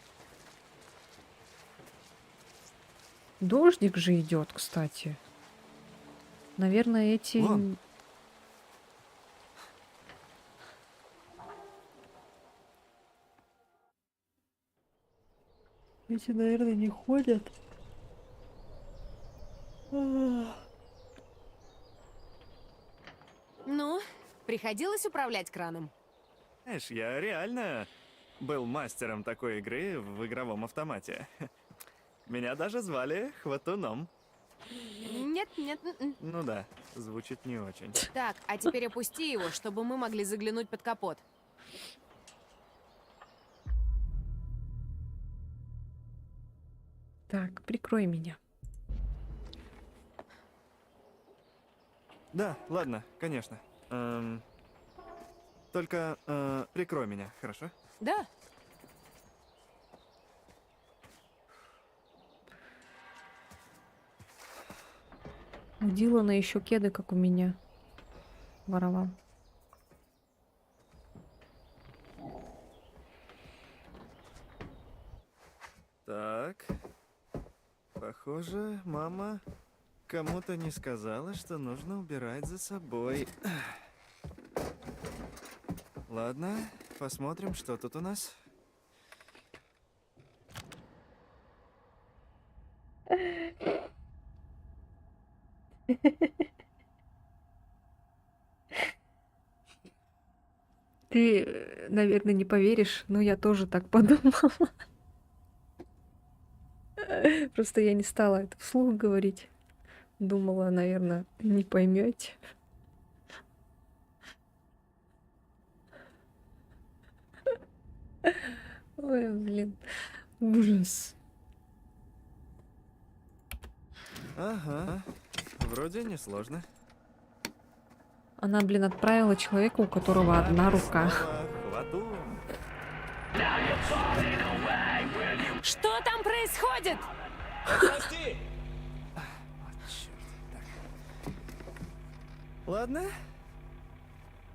дождик же идет, кстати. Наверное, эти... Вон. Эти, наверное, не ходят. Ну, приходилось управлять краном? Знаешь, я реально был мастером такой игры в игровом автомате. Меня даже звали Хватуном. Нет, нет. Ну да, звучит не очень. Так, а теперь опусти его, чтобы мы могли заглянуть под капот. Так, прикрой меня. Да, ладно, конечно. Только прикрой меня, хорошо? Да. У Дилана еще кеды, как у меня. Воровал. Так. Похоже, мама кому-то не сказала, что нужно убирать за собой. Ладно, посмотрим, что тут у нас. Ты, наверное, не поверишь, но я тоже так подумала. Просто я не стала это вслух говорить. Думала, наверное, не поймете. Ой, блин, ужас. Ага, вроде несложно. Она, блин, отправила человека, у которого одна рука. Что там происходит? Прости! Ладно.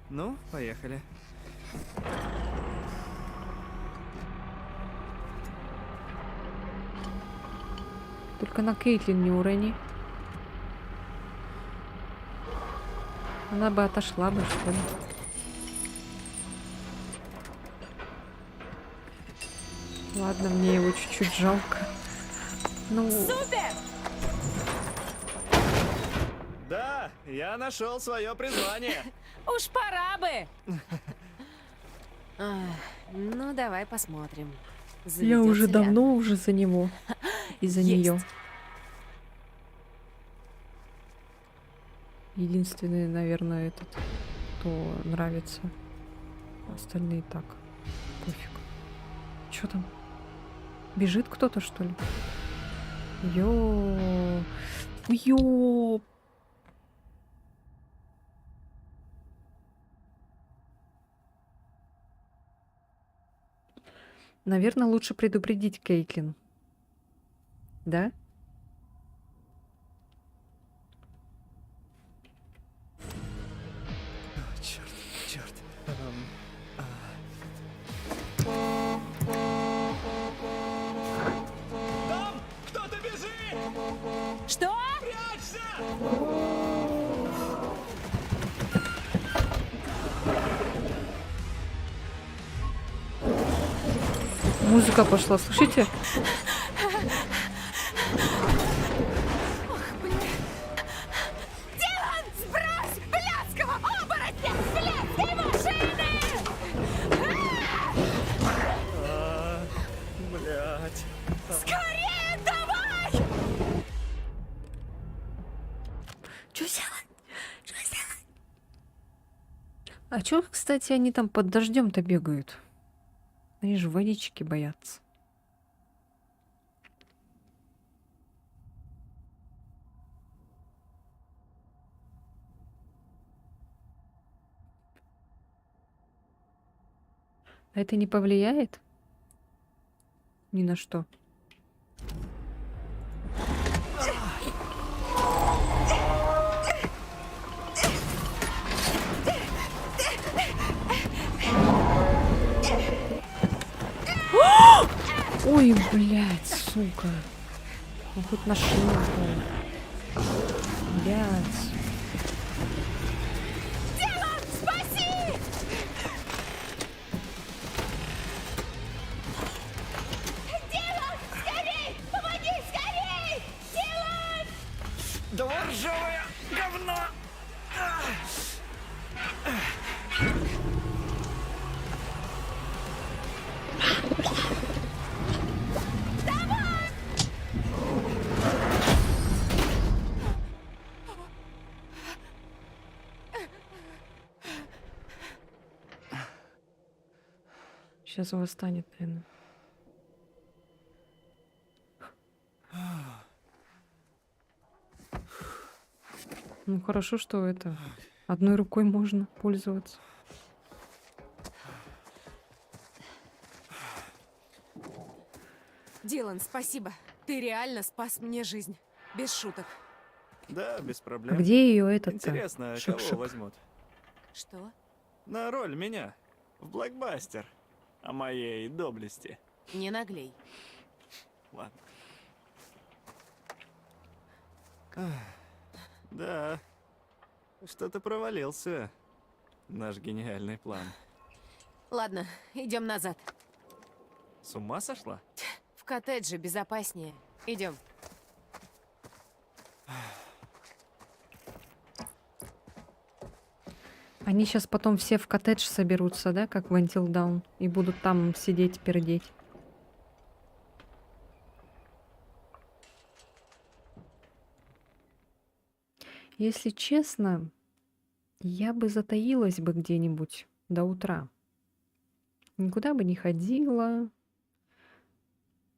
Ну, поехали. Только на Кейтлин не урони. Она бы отошла бы, что ли. Ладно, мне его чуть-чуть жалко. Ну... Супер! Да, я нашел свое призвание. Уж пора бы. Ну, давай посмотрим. Я Заведётся уже ли давно уже за него. И за Есть. нее. Единственный, наверное, этот, кто нравится. Остальные так. Пофиг. Чё там? Бежит кто-то, что ли? Ё. Наверное, лучше предупредить Кейтлин. Да? Черт, черт. Там кто-то бежит! Что? Прячься! Музыка пошла, слышите? Дилан, сбрось блядского оборотня с блядской машины! Блять. Скорее давай! Чё делать? Чё делать? А чё, кстати, они там под дождем-то бегают? Они же водички боятся. А это не повлияет? Ни на что. Ой, блядь, сука. Ну хоть нашел. Блядь. Дилан, спаси! Дилан, скорей! Помоги, скорей! Дилан! Давай, ржавое говно! Сейчас восстанет, наверное. Ну хорошо, что это одной рукой можно пользоваться. Дилан, спасибо. Ты реально спас мне жизнь. Без шуток. Да, без проблем. А где ее этот? Интересно, Шик-шик? кого возьмут? Что? На роль меня. В блокбастер. О моей доблести. Не наглей. Ладно. Ах, да. Что-то провалился. Наш гениальный план. Ладно, идем назад. С ума сошла? В коттедже безопаснее. Идем. Они сейчас потом все в коттедж соберутся, да, как в Until Dawn, и будут там сидеть, пердеть. Если честно, я бы затаилась бы где-нибудь до утра. Никуда бы не ходила.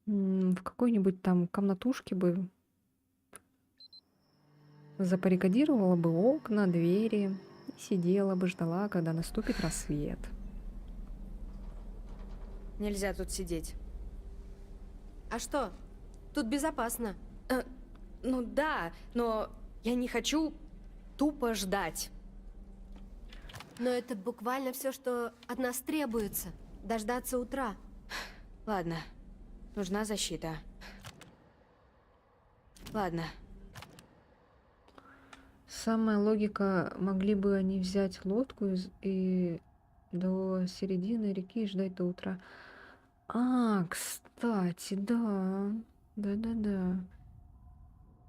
В какой-нибудь там комнатушке бы запарикадировала бы окна, двери и сидела бы, ждала, когда наступит рассвет. Нельзя тут сидеть. А что? Тут безопасно. Ну да, но я не хочу тупо ждать. Но это буквально все, что от нас требуется. Дождаться утра. Ладно, нужна защита. Ладно. Самая логика, могли бы они взять лодку и до середины реки ждать до утра. А, кстати, да. Да-да-да.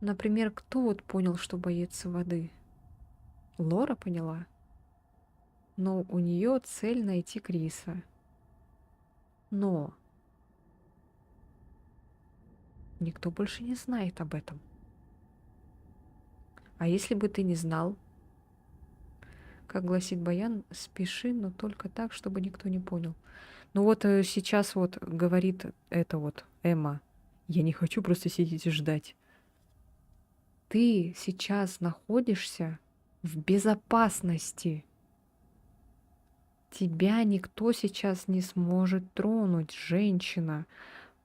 Например, кто вот понял, что боится воды? Лора поняла. Но у нее цель найти Криса. Но никто больше не знает об этом. А если бы ты не знал, Как гласит Баян, спеши, но только так, чтобы никто не понял. Ну вот сейчас вот говорит это вот Эмма. Я не хочу просто сидеть и ждать. Ты сейчас находишься в безопасности. Тебя никто сейчас не сможет тронуть, женщина.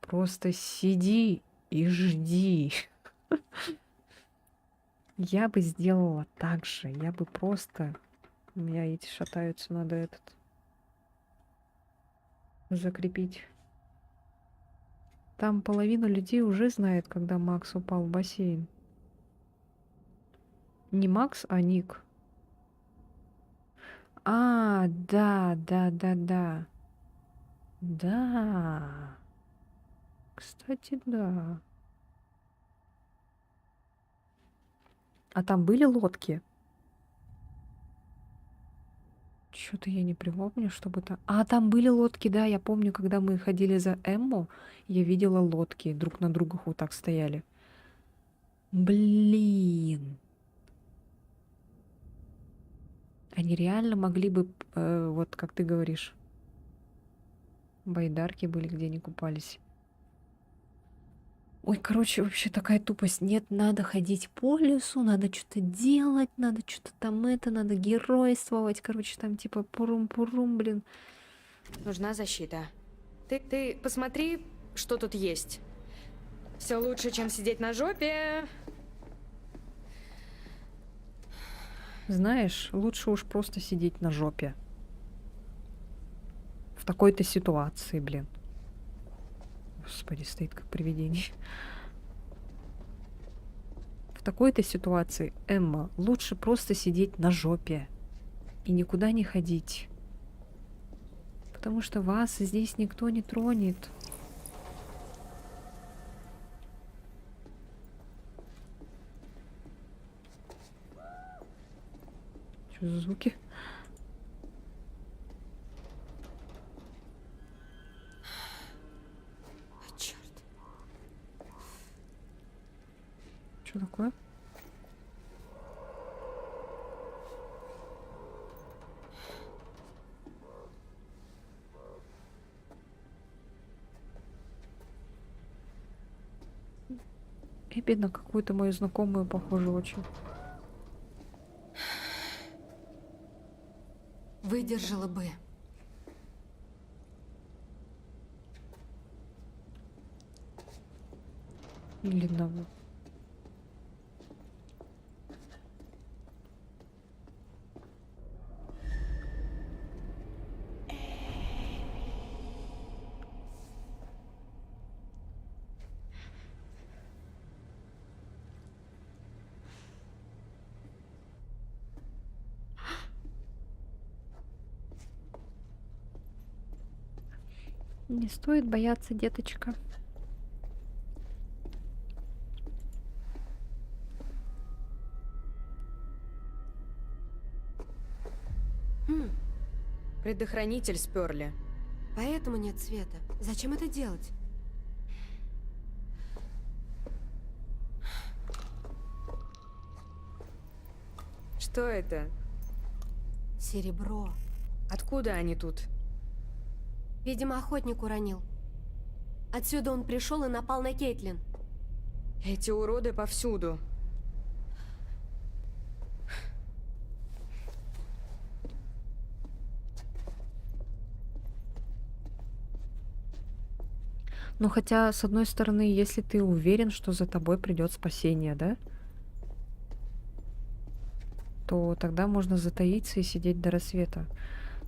Просто сиди и жди. Я бы сделала так же. Я бы просто... У меня эти шатаются, надо этот... закрепить. Там половина людей уже знает, когда Макс упал в бассейн. Не Макс, а Ник. А, да. Да. Кстати, да. А там были лодки? Что-то я не припомню, чтобы там... А, там были лодки, да, я помню, когда мы ходили за Эмму, я видела лодки, друг на другах вот так стояли. Блин. Они реально могли бы, вот как ты говоришь, байдарки были, где они купались. Ой, короче, вообще такая тупость. Нет, надо ходить по лесу, надо что-то делать, надо что-то там надо геройствовать. Короче, там типа пурум-пурум, блин. Нужна защита. Ты посмотри, что тут есть. Все лучше, чем сидеть на жопе. Знаешь, лучше уж просто сидеть на жопе. В такой-то ситуации, блин. Господи, стоит как привидение. В такой-то ситуации, Эмма, лучше просто сидеть на жопе и никуда не ходить. Потому что вас здесь никто не тронет. Что за звуки? Что такое? Эбби на какую-то мою знакомую похожа очень. Выдержала бы. Или на... Не стоит бояться, деточка. Предохранитель сперли. Поэтому нет света. Зачем это делать? Что это? Серебро. Откуда они тут? Видимо, охотник уронил. Отсюда он пришел и напал на Кейтлин. Эти уроды повсюду. Ну, хотя, с одной стороны, если ты уверен, что за тобой придет спасение, да? То тогда можно затаиться и сидеть до рассвета.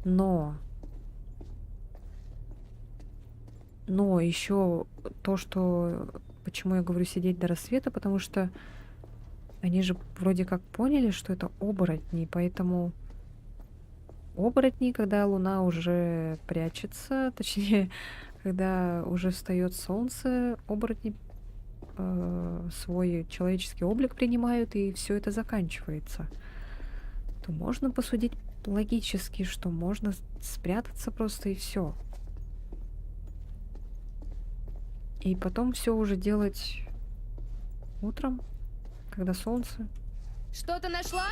Но еще то, что... Почему я говорю сидеть до рассвета? Потому что они же вроде как поняли, что это оборотни, поэтому оборотни, когда луна уже прячется, точнее, когда уже встает солнце, оборотни свой человеческий облик принимают, и все это заканчивается. То можно посудить логически, что можно спрятаться просто и все. И потом все уже делать утром, когда солнце. Что-то нашла?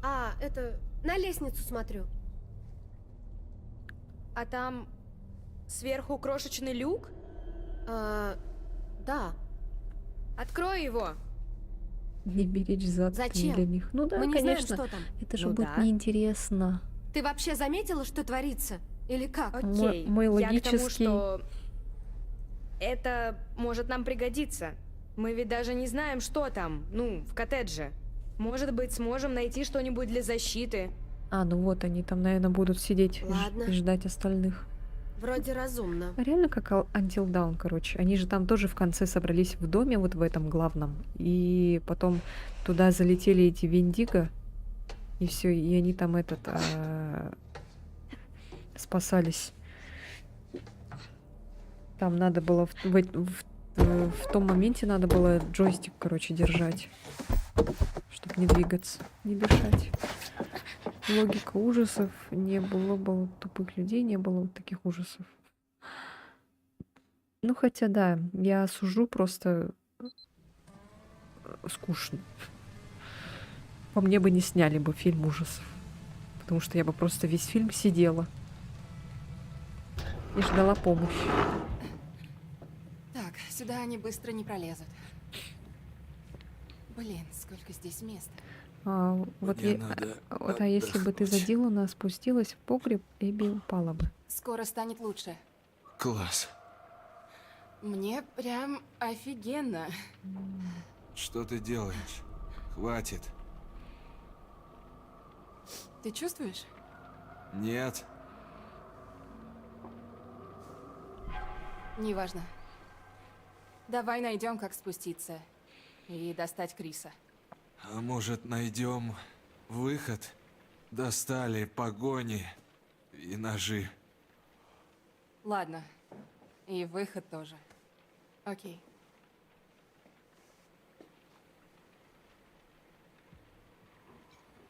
А, это... На лестницу смотрю. А там сверху крошечный люк? Да. Открой его. Не беречь зад Зачем? для них. Ну да, Мы не знаем, конечно. что там. Это же Ну будет да. неинтересно. Ты вообще заметила, что творится? Или как? Окей, мой я к тому, логический- что это может нам пригодиться. Мы ведь даже не знаем, что там, ну, в коттедже. Может быть, сможем найти что-нибудь для защиты. А, ну вот они там, наверное, будут сидеть и Ладно. и ждать остальных. Вроде разумно. А реально как Until Dawn, короче. Они же там тоже в конце собрались в доме, вот в этом главном. И потом туда залетели эти Виндиго. И все, и они там спасались. Там надо было в том моменте надо было джойстик, короче, держать. Чтобы не двигаться, не дышать. Логика ужасов. Не было бы тупых людей, не было вот таких ужасов. Ну, хотя, да, я сужу просто скучно. По мне бы не сняли бы фильм ужасов. Потому что я бы просто весь фильм сидела и ждала помощи. Так, сюда они быстро не пролезут. Блин, сколько здесь места. Вот, Мне надо вот, а если бы ты отдохнуть. за Дилана спустилась в погреб, Эбби упала бы. Скоро станет лучше. Класс. Мне прям офигенно. Что ты делаешь? Хватит. Ты чувствуешь? Нет. Неважно. Давай найдем, как спуститься. И достать Криса. А может, найдем выход? Достали погони и ножи. Ладно. И выход тоже. Окей.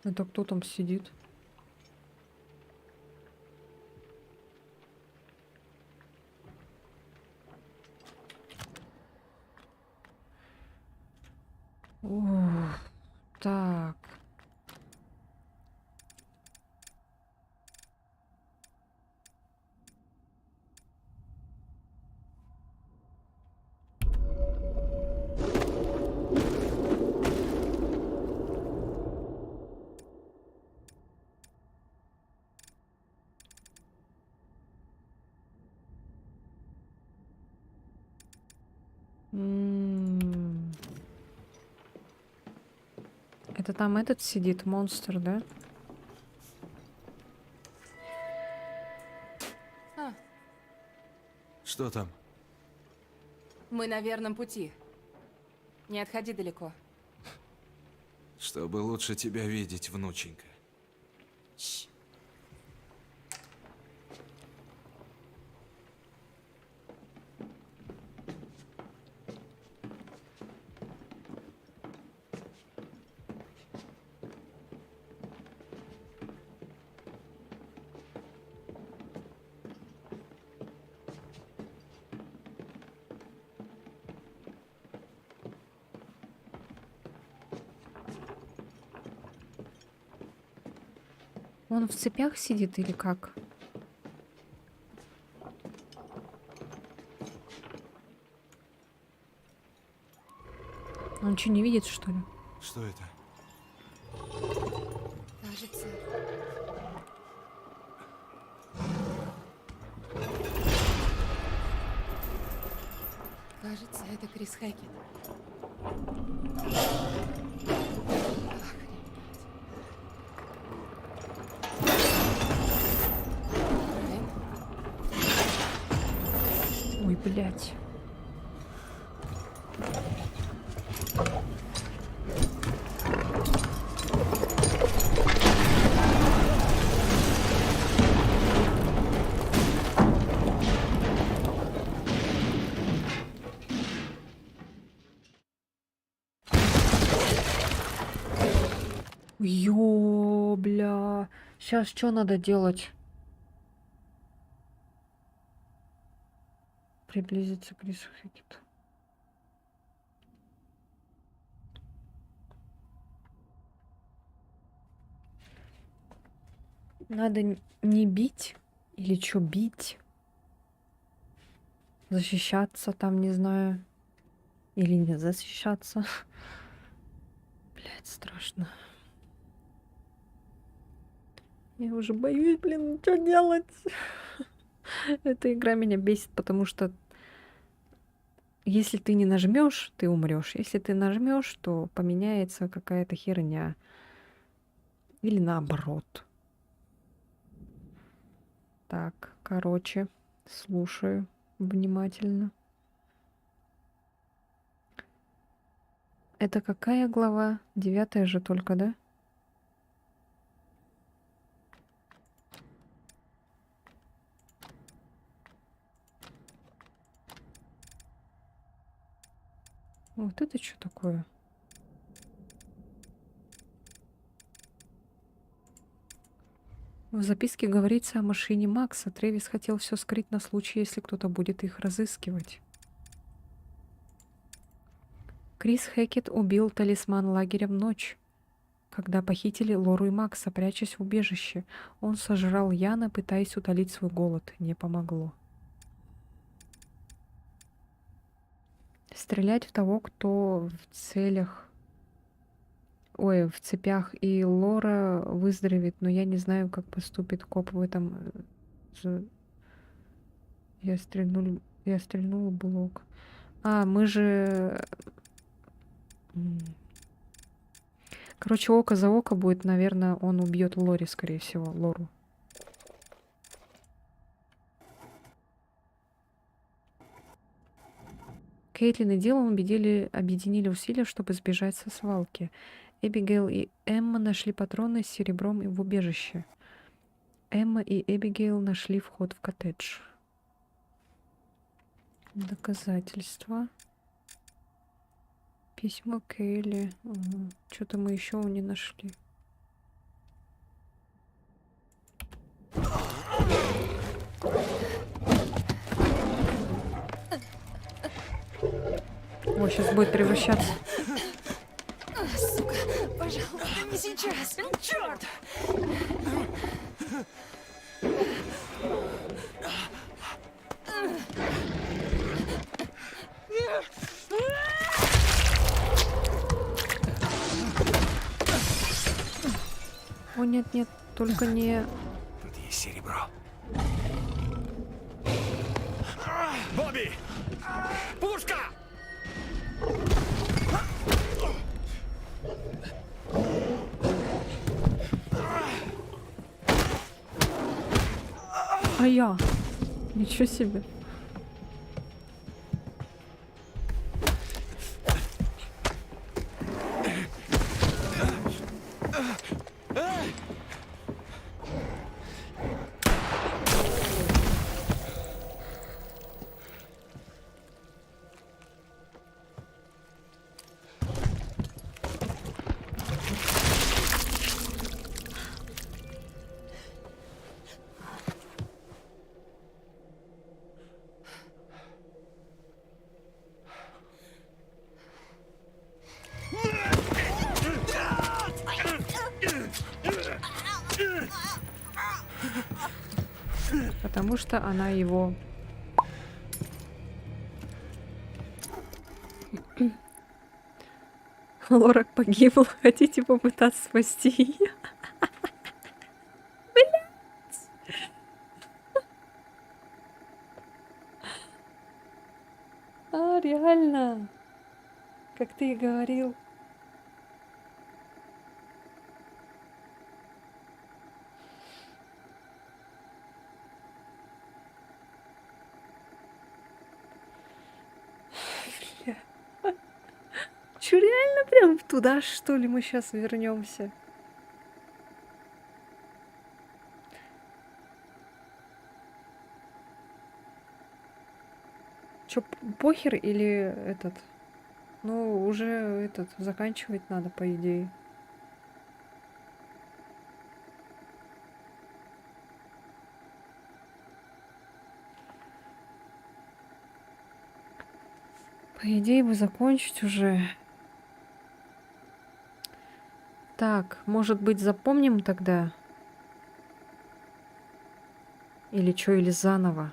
Это кто там сидит? Ох, так. М. Это там этот сидит, монстр, да? А, Что там? мы на верном пути. Не отходи далеко. Чтобы лучше тебя видеть, внученька. Чш. Он в цепях сидит или как? Он что, не видит, что ли? Что это? Кажется... Кажется, это Крис Хэкет. Ой, блядь. Ё, бля. Сейчас что надо делать? Приблизиться к Крису Хэкету. Надо не бить или что бить? Защищаться там, не знаю. Или не защищаться. Блядь, страшно. Я уже боюсь, блин, что делать? Эта игра меня бесит, потому что если ты не нажмешь, ты умрешь. Если ты нажмешь, то поменяется какая-то херня. Или наоборот. Так, короче, слушаю внимательно. Это какая глава? 9 же только, да? Вот это что такое? В записке говорится о машине Макса. Трэвис хотел все скрыть на случай, если кто-то будет их разыскивать. Крис Хэкет убил талисман лагеря в ночь, когда похитили Лору и Макса, прячась в убежище. Он сожрал Яна, пытаясь утолить свой голод. Не помогло. Стрелять в того, кто в целях... Ой, в цепях, и Лора выздоровеет, но я не знаю, как поступит коп в этом... Я стрельнула блок. А, мы же... Короче, око за око будет, наверное, он убьет Лори, скорее всего, Лору. Кейтлин и Дилан объединили усилия, чтобы сбежать со свалки. Эбигейл и Эмма нашли патроны с серебром в убежище. Эмма и Эбигейл нашли вход в коттедж. Доказательства. Письмо Кейли. Угу. Что-то мы еще не нашли. О, сейчас будет превращаться. Сука, пожалуйста, не сейчас. Черт! О, нет, нет, только не... Тут есть серебро. Бобби! Пушка! А я? Ничего себе. Потому что она его... Лорак погибла. Хотите попытаться спасти ее? Блять! А, реально. Как ты и говорил. Чё, реально прям туда, что ли, мы сейчас вернемся? Чё, похер или этот? Ну, уже этот, заканчивать надо, по идее. По идее, бы закончить уже. Так, может быть, запомним тогда? Или чё, или заново?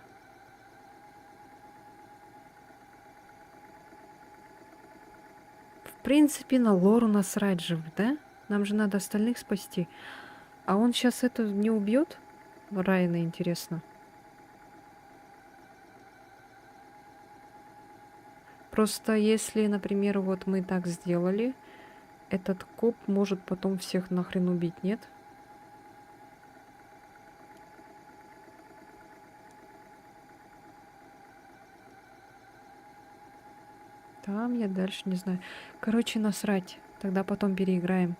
В принципе, на Лору насрать же, да? Нам же надо остальных спасти. А он сейчас эту не убьет? Райана, интересно. Просто если, например, вот мы так сделали, этот коп может потом всех нахрен убить, нет? Там я дальше не знаю. Короче, насрать. Тогда потом переиграем.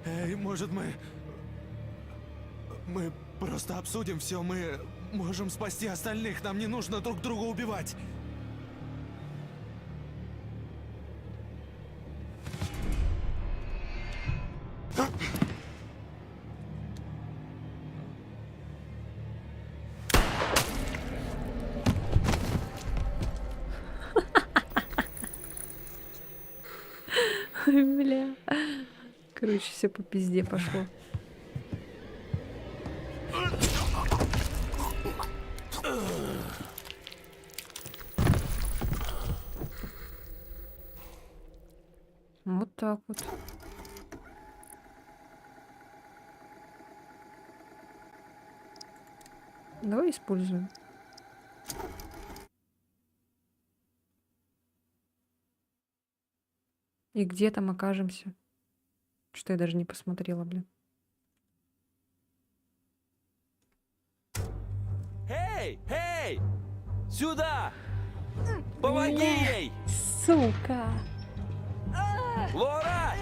Эй, может мы... Мы просто обсудим все, мы можем спасти остальных, нам не нужно друг друга убивать. Бля. Короче, все по пизде пошло. Вот так вот. Давай используем. И где там окажемся? Что я даже не посмотрела, блин. Эй, эй! Сюда! Помоги ей! Сука! Лора!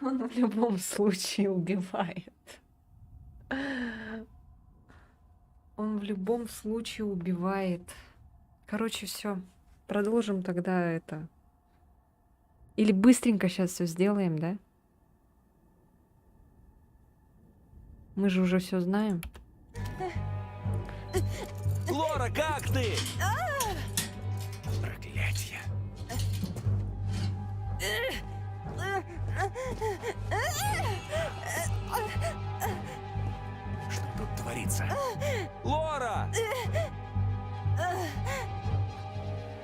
Он в любом случае убивает. Он в любом случае убивает. Короче, все. Продолжим тогда это. Или быстренько сейчас все сделаем, да? Мы же уже все знаем. Лора, как ты? Проклятье. Что тут творится? Лора!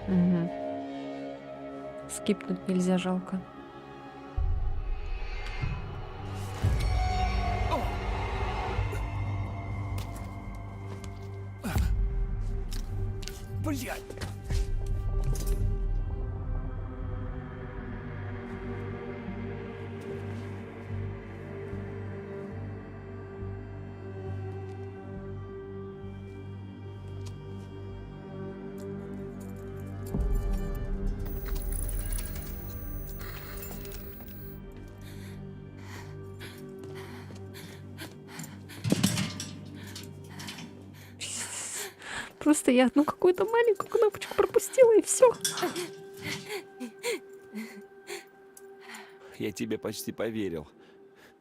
Угу. Скипнуть нельзя, жалко. Блядь! Просто я одну какую-то маленькую кнопочку пропустила, и все. Я тебе почти поверил.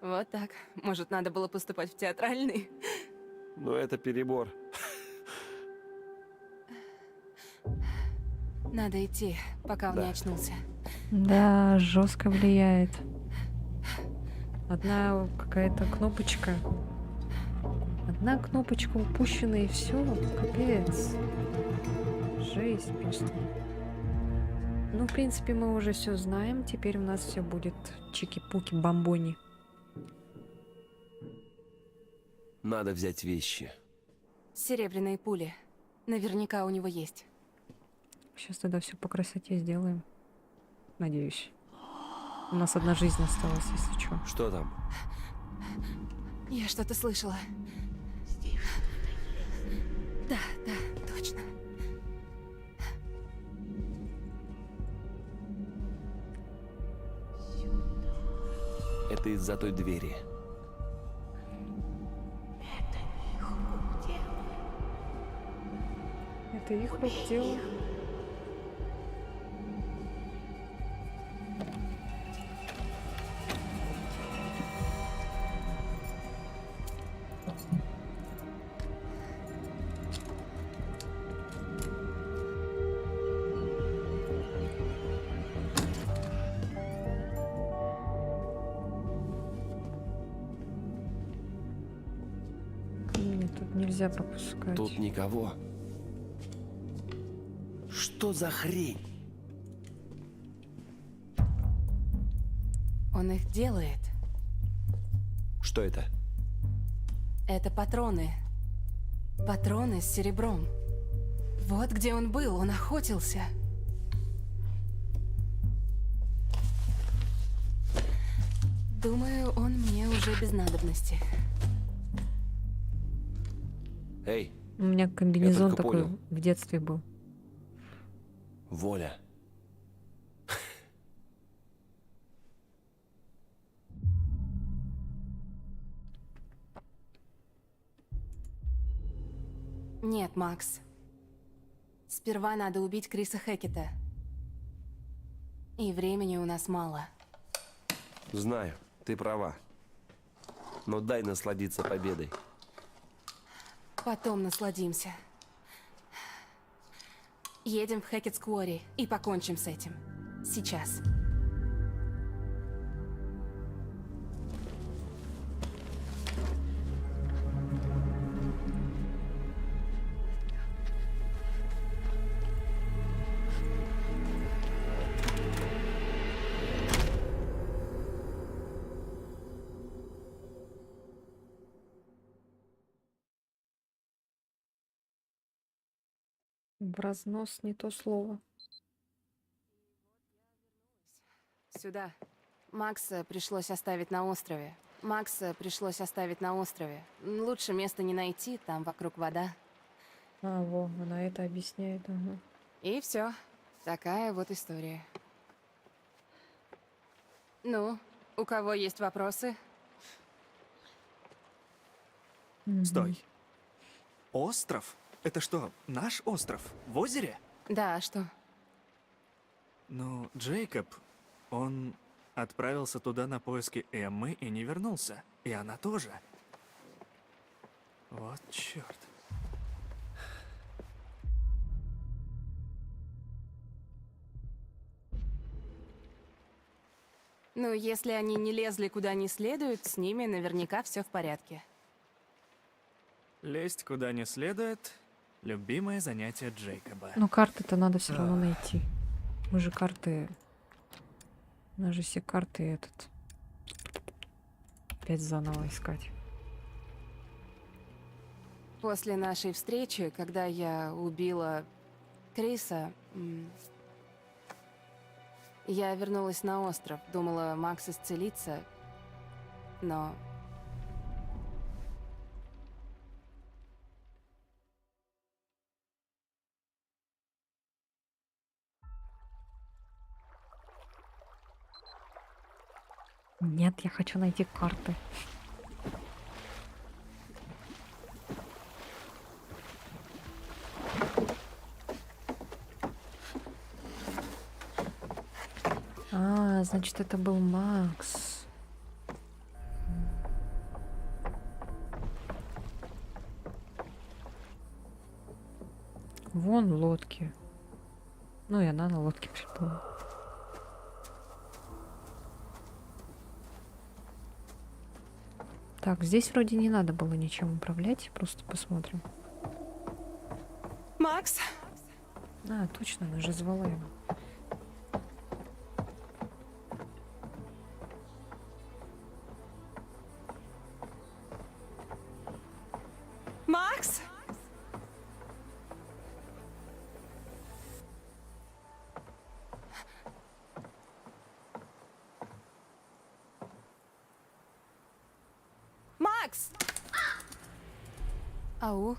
Вот так. Может, надо было поступать в театральный? Но это перебор. Надо идти, пока он не очнулся. Да, жестко влияет. Одна какая-то кнопочка. Одна кнопочка упущена, и все, капец. Жесть просто. Ну, в принципе, мы уже все знаем. Теперь у нас все будет чики-пуки-бомбони. Надо взять вещи. Серебряные пули. Наверняка у него есть. Сейчас тогда все по красоте сделаем. Надеюсь. У нас одна жизнь осталась, если что. Что там? Я что-то слышала. Да, да, точно. Это из-за той двери. Это их рук дело. Нельзя пропускать. Тут никого. Что за хрень? Он их делает. Что это? Это патроны. Патроны с серебром. Вот где он был, он охотился. Думаю, он мне уже без надобности. Эй, У меня комбинезон только такой понял. в детстве был. Воля. Нет, Макс. Сперва надо убить Криса Хекета. И времени у нас мало. Знаю, ты права. Но дай насладиться победой. Потом насладимся. Едем в Хекетс Куори и покончим с этим. Сейчас. В разнос не то слово. Сюда. Макса пришлось оставить на острове. Макса пришлось оставить на острове. Лучше места не найти, там вокруг вода. А, во, она это объясняет. Ага. И все. Такая вот история. Ну, у кого есть вопросы? Стой. Остров? Это что, наш остров? В озере? Да, а что? Ну, Джейкоб, он отправился туда на поиски Эммы и не вернулся. И она тоже. Вот черт. Ну, если они не лезли куда не следует, с ними наверняка все в порядке. Лезть куда не следует — любимое занятие Джейкоба. Но карты-то надо все равно найти. Мы же карты... У нас же все карты этот... Опять заново искать. После нашей встречи, когда я убила Криса, я вернулась на остров. Думала, Макс исцелится, но... Нет, я хочу найти карты. А, значит, это был Макс. Вон лодки. Ну и она на лодке приплыла. Так, здесь вроде не надо было ничем управлять, просто посмотрим. Макс! А, точно, она же звала его. Макс! Макс! Ау.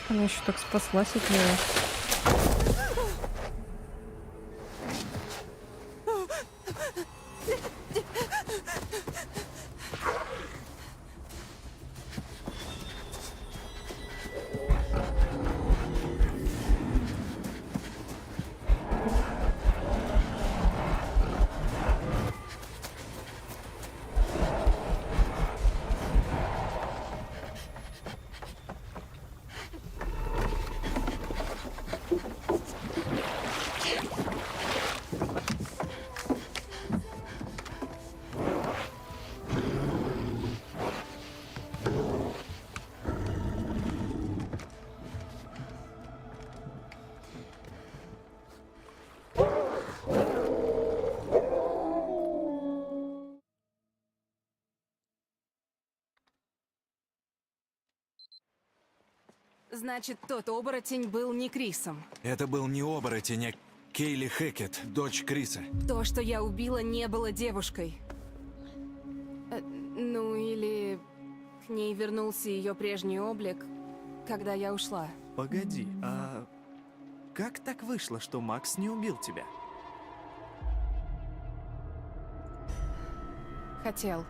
Она еще так спаслась от него. Значит, тот оборотень был не Крисом. Это был не оборотень, а Кейли Хэкет, дочь Криса. То, что я убила, не было девушкой. Ну или к ней вернулся ее прежний облик, когда я ушла. Погоди, а как так вышло, что Макс не убил тебя? Хотел.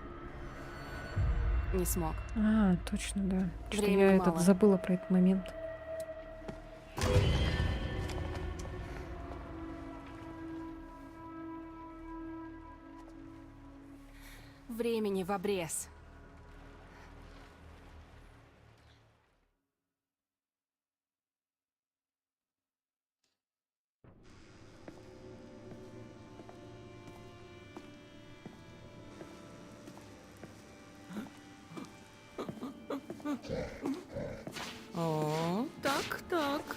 Не смог. А, точно, да. Что Времени я мало. забыла про этот момент. Времени в обрез. О, так.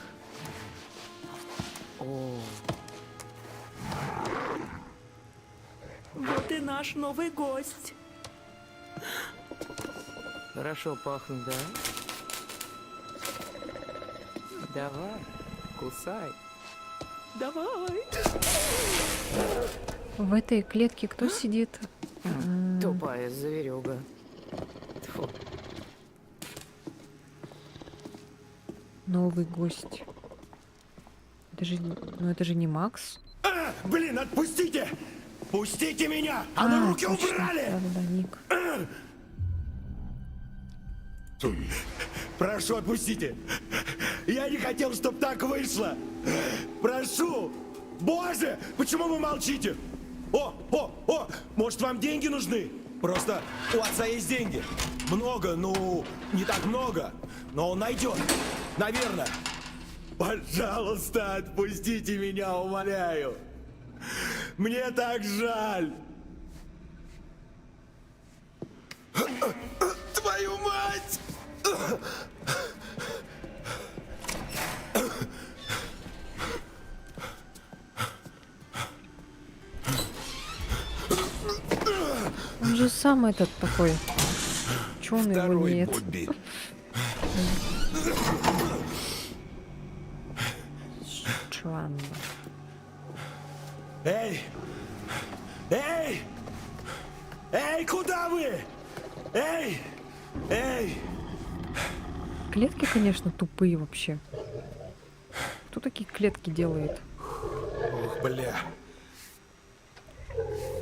О. Вот и наш новый гость. Хорошо пахнет, да? Давай, кусай. Давай. В этой клетке кто сидит? Тупая зверюга. Тьфу. Новый гость. Это же не Макс. Блин, отпустите! Пустите меня! А ну руки точно. убрали! Да, Ник. Прошу, отпустите! Я не хотел, чтобы так вышло! Прошу! Боже, почему вы молчите? О! Может, вам деньги нужны? Просто у отца есть деньги. Много, ну, не так много. Но он найдет. Наверное. Пожалуйста, отпустите меня, умоляю. Мне так жаль. Твою мать! Он же сам этот такой. Чё он его Второй нет? Бобби. Странно. Эй! Эй! Эй, куда вы? Эй! Эй! Клетки, конечно, тупые вообще. Кто такие клетки делает? Ох, бля.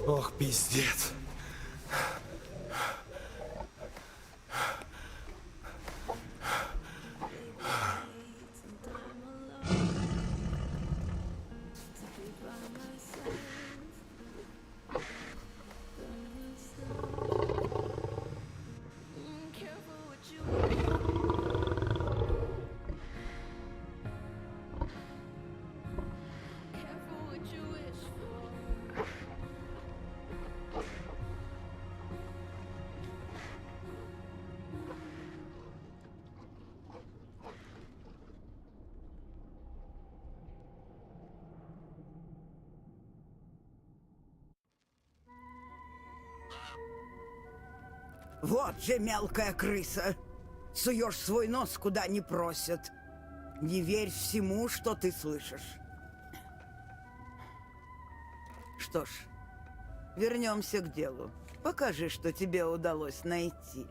Ох, пиздец. Вот же мелкая крыса. Суешь свой нос куда не просят. Не верь всему, что ты слышишь. Что ж, вернемся к делу. Покажи, что тебе удалось найти.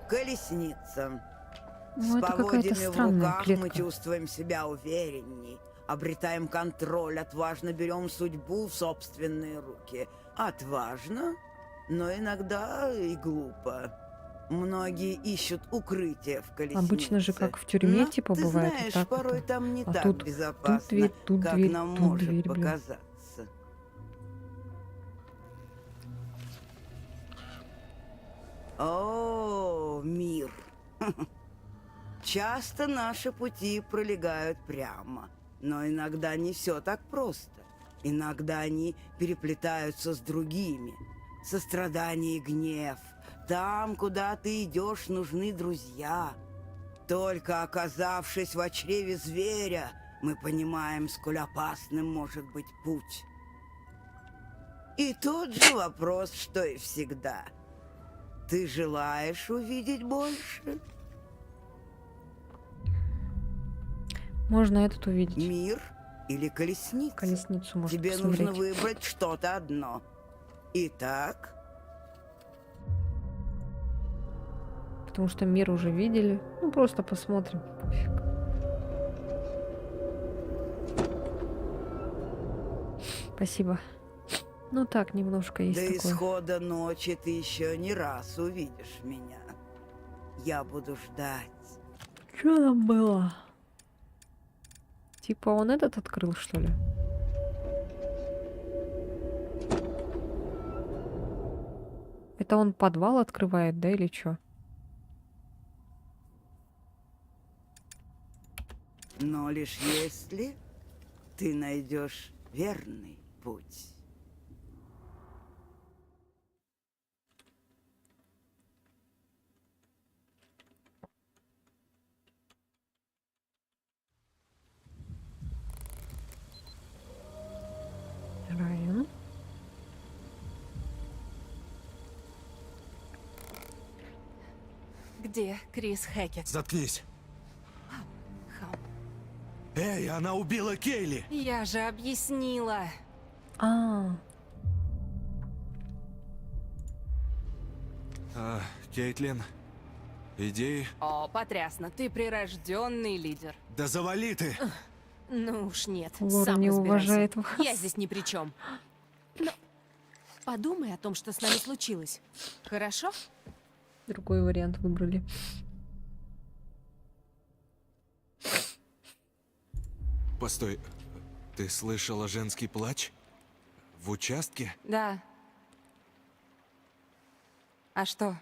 Колесница. Ну, С это какая-то поводьями в странная руках мы клетка. чувствуем себя уверенней. Обретаем контроль, отважно берем судьбу в собственные руки. Отважно, но иногда и глупо. Многие ищут укрытие в колеснице. Обычно же как в тюрьме, Но, типа, ты бывает, знаешь, вот так порой вот. там не А так тут безопасно, дверь, тут как дверь, нам тут может дверь, блин. показаться. О, мир! Часто наши пути пролегают прямо, но иногда не все так просто. Иногда они переплетаются с другими. Сострадание и гнев. Там, куда ты идешь, нужны друзья. Только оказавшись в чреве зверя, мы понимаем, сколь опасным может быть путь. И тот же вопрос, что и всегда. Ты желаешь увидеть больше? Можно этот увидеть. Мир или колесницу? Колесницу можно Тебе посмотреть. нужно выбрать что-то одно. Итак, Потому что мир уже видели. Ну, просто посмотрим. Пофиг. Спасибо. Ну так, немножко есть до такое. исхода ночи ты еще не раз увидишь меня. Я буду ждать. Что там было? Типа он этот открыл, что ли? Это он подвал открывает, да, или что? Но лишь если ты найдешь верный путь. Райан. Где Крис Хэкет? Заткнись. Хам. Эй, она убила Кейли! Я же объяснила. Кейтлин, идеи? О, потрясно. Ты прирожденный лидер. Да завали ты! Ну уж нет. Лора Сам не разбирайся. уважает вас. Я здесь ни при чем. Но подумай о том, что с нами случилось. Хорошо? Другой вариант выбрали. Постой, ты слышала женский плач? В участке? Да. А что?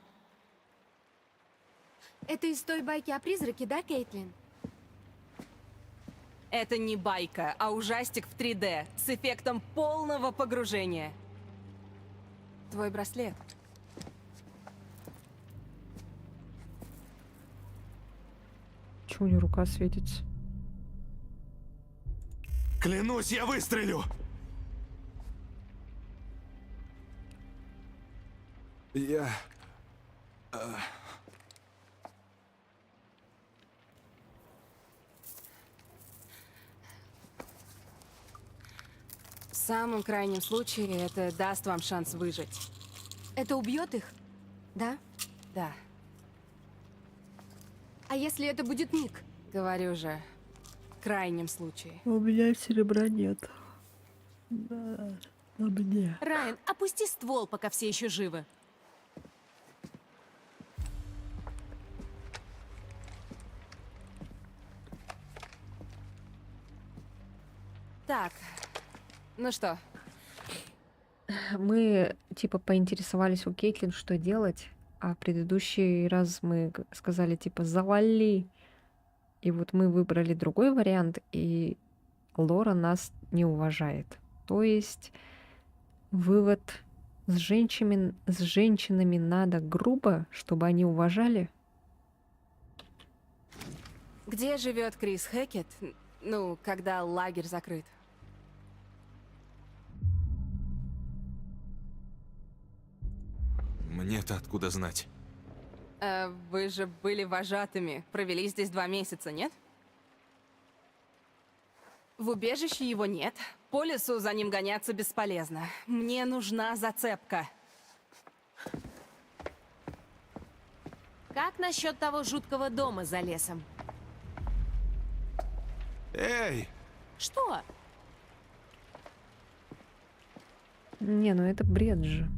Это из той байки о призраке, да, Кейтлин? Это не байка, а ужастик в 3D с эффектом полного погружения. Твой браслет. Чего у нее рука светится? Клянусь, я выстрелю! Я... В самом крайнем случае это даст вам шанс выжить. Это убьет их? Да? Да, А если это будет Ник? говорю же, в крайнем случае. У меня серебра нет. Да, на мне. Райан, опусти ствол, пока все еще живы. Так, ну что, Мы типа поинтересовались у Кейтлин, что делать, а в предыдущий раз мы сказали типа завали. И вот мы выбрали другой вариант, и Лора нас не уважает. То есть вывод с женщинами надо грубо, чтобы они уважали. где живет Крис Хэкет? Ну, когда лагерь закрыт. Мне-то откуда знать? Вы же были вожатыми, провели здесь 2 месяца, нет? В убежище его нет. По лесу за ним гоняться бесполезно. Мне нужна зацепка. Как насчет того жуткого дома за лесом? Эй! Что? Не, ну это бред же.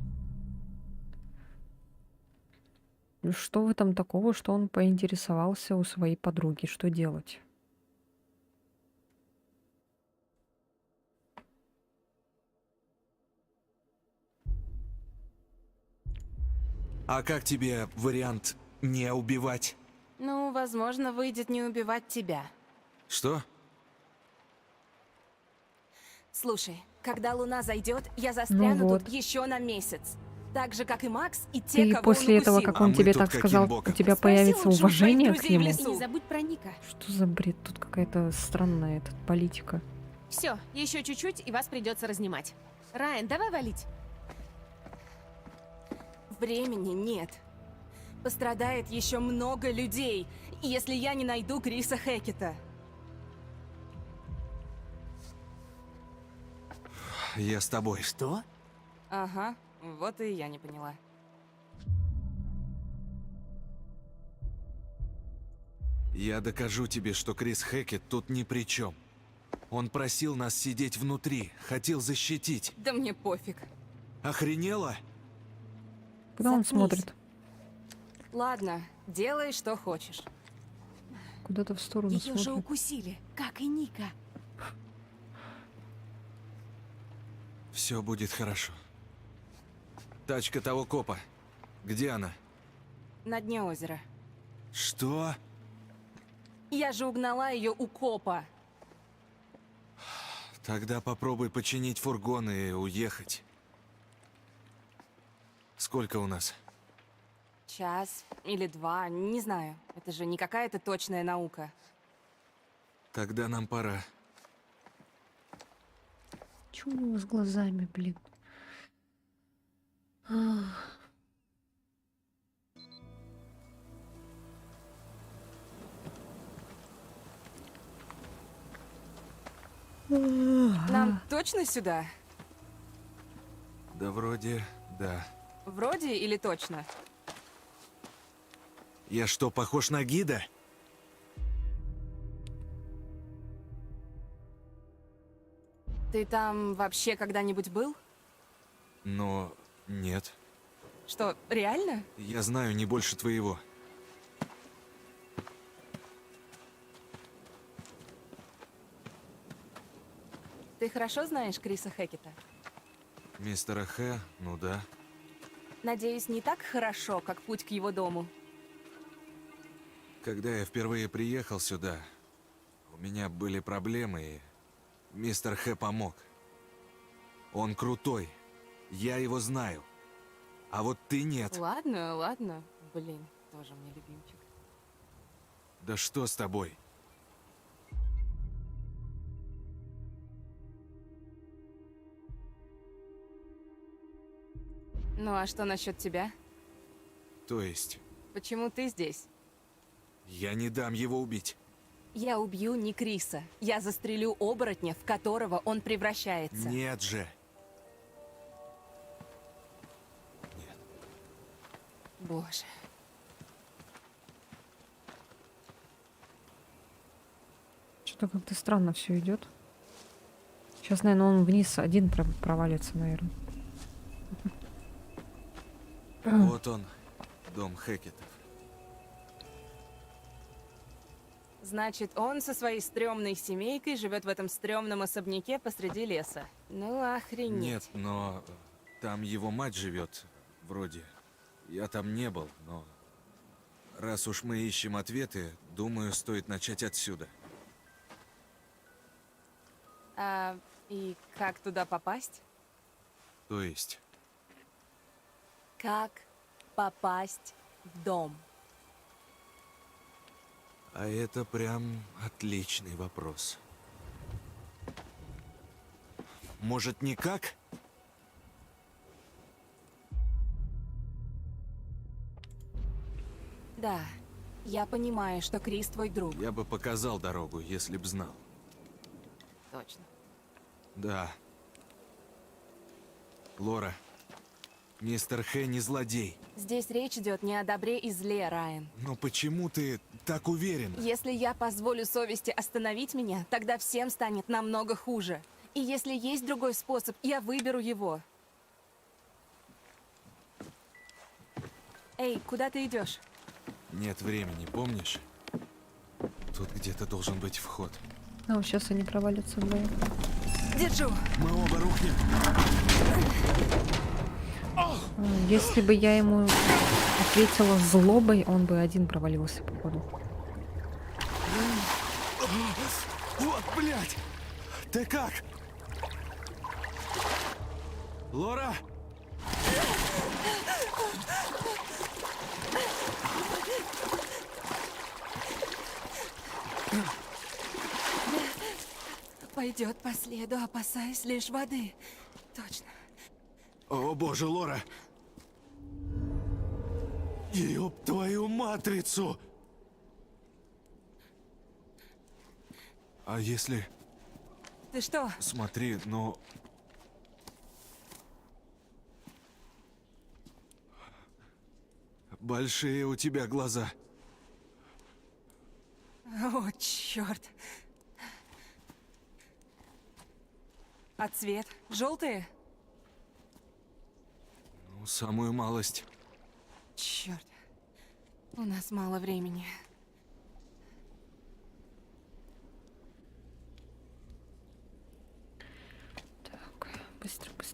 Ну что в этом такого, что он поинтересовался у своей подруги, что делать? А как тебе вариант не убивать? Ну, возможно, выйдет не убивать тебя. Что? Слушай, когда луна зайдет, я застряну вот. тут еще на месяц. Так же, как и Макс, и те, Ты кого после он этого, укусил. как он тебе так сказал, у тебя появится лучше у своих уважение к друзей в нему? лесу. И не забудь про Ника. Что за бред? Тут какая-то странная политика. Все, еще чуть-чуть, и вас придется разнимать. Райан, давай валить. Времени нет. Пострадает еще много людей, если я не найду Криса Хекета. Я с тобой. Что? Ага, вот и я не поняла. Я докажу тебе, что Крис Хекет тут ни при чем. Он просил нас сидеть внутри, хотел защитить. Да мне пофиг. Охренела? Куда он Заткнись. смотрит? Ладно, делай, что хочешь. Куда-то в сторону Ее смотрит. же укусили, как и Ника. Все будет хорошо. Тачка того копа. Где она? На дне озера. Что? Я же угнала ее у копа. Тогда попробуй починить фургон и уехать. Сколько у нас? Час или два, не знаю. Это же не какая-то точная наука. Тогда нам пора. Чё у него с глазами, блин? Ах. Нам точно сюда? Да вроде, да. Вроде или точно? Я что, похож на гида? Ты там вообще когда-нибудь был? Но нет. Что, реально? Я знаю не больше твоего. Ты хорошо знаешь Криса Хекета? Мистера Х, ну да. Надеюсь, не так хорошо, как путь к его дому. Когда я впервые приехал сюда, у меня были проблемы, и мистер Х помог. Он крутой. Я его знаю. А вот ты нет. Ладно, ладно. Блин, тоже мне любимчик. Да что с тобой? Ну а что насчет тебя? То есть, Почему ты здесь? я не дам его убить. Я убью не Криса. Я застрелю оборотня, в которого он превращается. Нет же. Боже. Что-то как-то странно все идет. Сейчас, наверное, он вниз один провалится, наверное. Вот он, дом Хекетов. Значит, он со своей стрёмной семейкой живет в этом стрёмном особняке посреди леса. Ну, охренеть. Нет, но там его мать живет, вроде. Я там не был, но раз уж мы ищем ответы, думаю, стоит начать отсюда. И как туда попасть? То есть, Как попасть в дом? а это прям отличный вопрос. Может, никак? Да, я понимаю, что Крис твой друг. Я бы показал дорогу, если б знал. Точно. Да. Лора, мистер Х не злодей. Здесь речь идет не о добре и зле, Райан. Но почему ты так уверен? Если я позволю совести остановить меня, тогда всем станет намного хуже. И если есть другой способ, я выберу его. Эй, куда ты идешь? Нет времени, помнишь? Тут где-то должен быть вход. А вот сейчас они провалятся вдвоем. Держу. Мы оба рухнем. Если бы я ему ответила злобой, он бы один провалился, походу. Вот, блядь! Ты как? Лора? Пойдет по следу, опасаясь лишь воды. Точно. О боже, Лора! Ёб твою матрицу! А если... Ты что? Смотри, но... Большие у тебя глаза. О, черт. А цвет? Желтые? Ну, самую малость. Черт. У нас мало времени.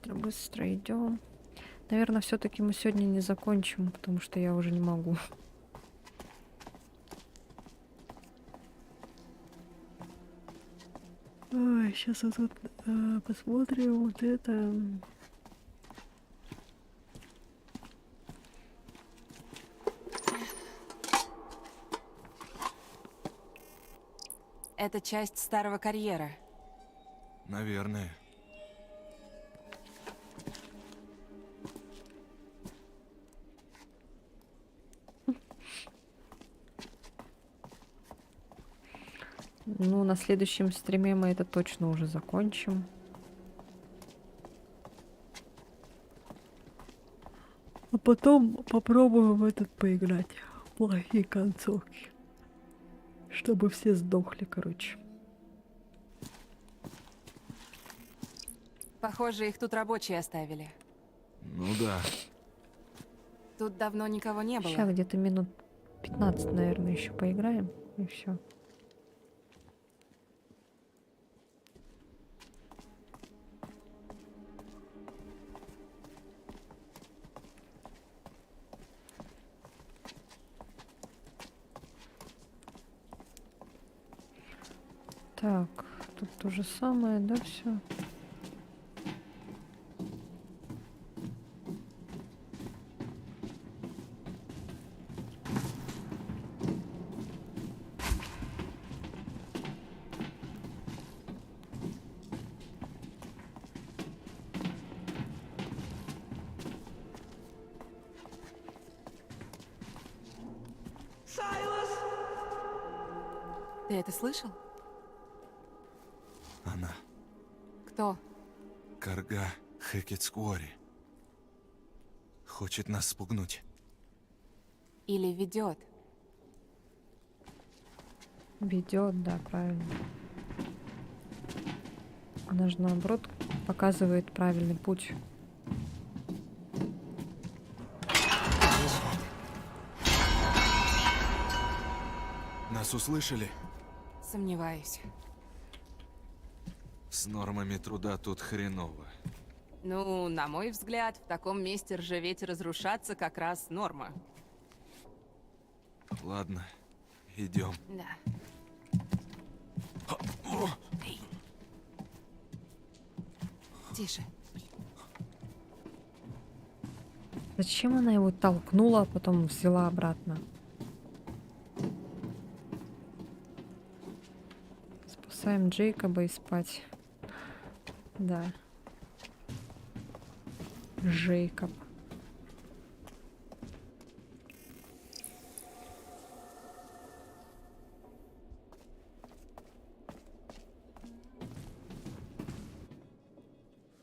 Быстро идем. Наверное, все-таки мы сегодня не закончим, потому что я уже не могу. Ой, сейчас вот тут посмотрим вот это. Это часть старого карьера. Наверное. Ну, на следующем стриме мы это точно уже закончим. А потом попробуем в этот поиграть. Плохие концовки. Чтобы все сдохли, короче. Похоже, их тут рабочие оставили. Ну да. Тут давно никого не было. Сейчас где-то минут 15, наверное, еще поиграем. И все. Так, тут то же самое, да, все. Ты это слышал? Она. Кто? Карга Хекетскуори. Хочет нас спугнуть. Или ведет? Ведет, да, правильно. Она же наоборот показывает правильный путь. Нас услышали? Сомневаюсь. С нормами труда тут хреново. Ну, на мой взгляд, в таком месте ржаветь и разрушаться как раз норма. Ладно, идем. Да. Эй. Тише. Зачем она его толкнула, а потом взяла обратно? Спасаем Джейкоба и спать. Да. Джейкоб.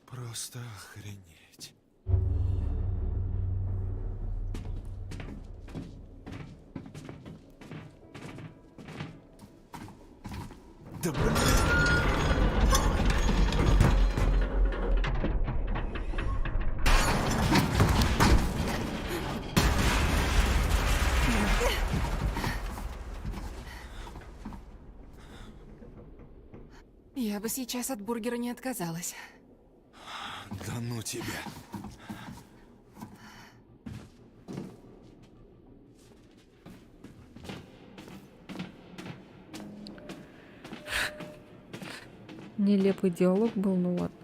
Просто охренеть. Да блин! Я бы сейчас от бургера не отказалась. Да ну тебя. Нелепый диалог был, ну ладно.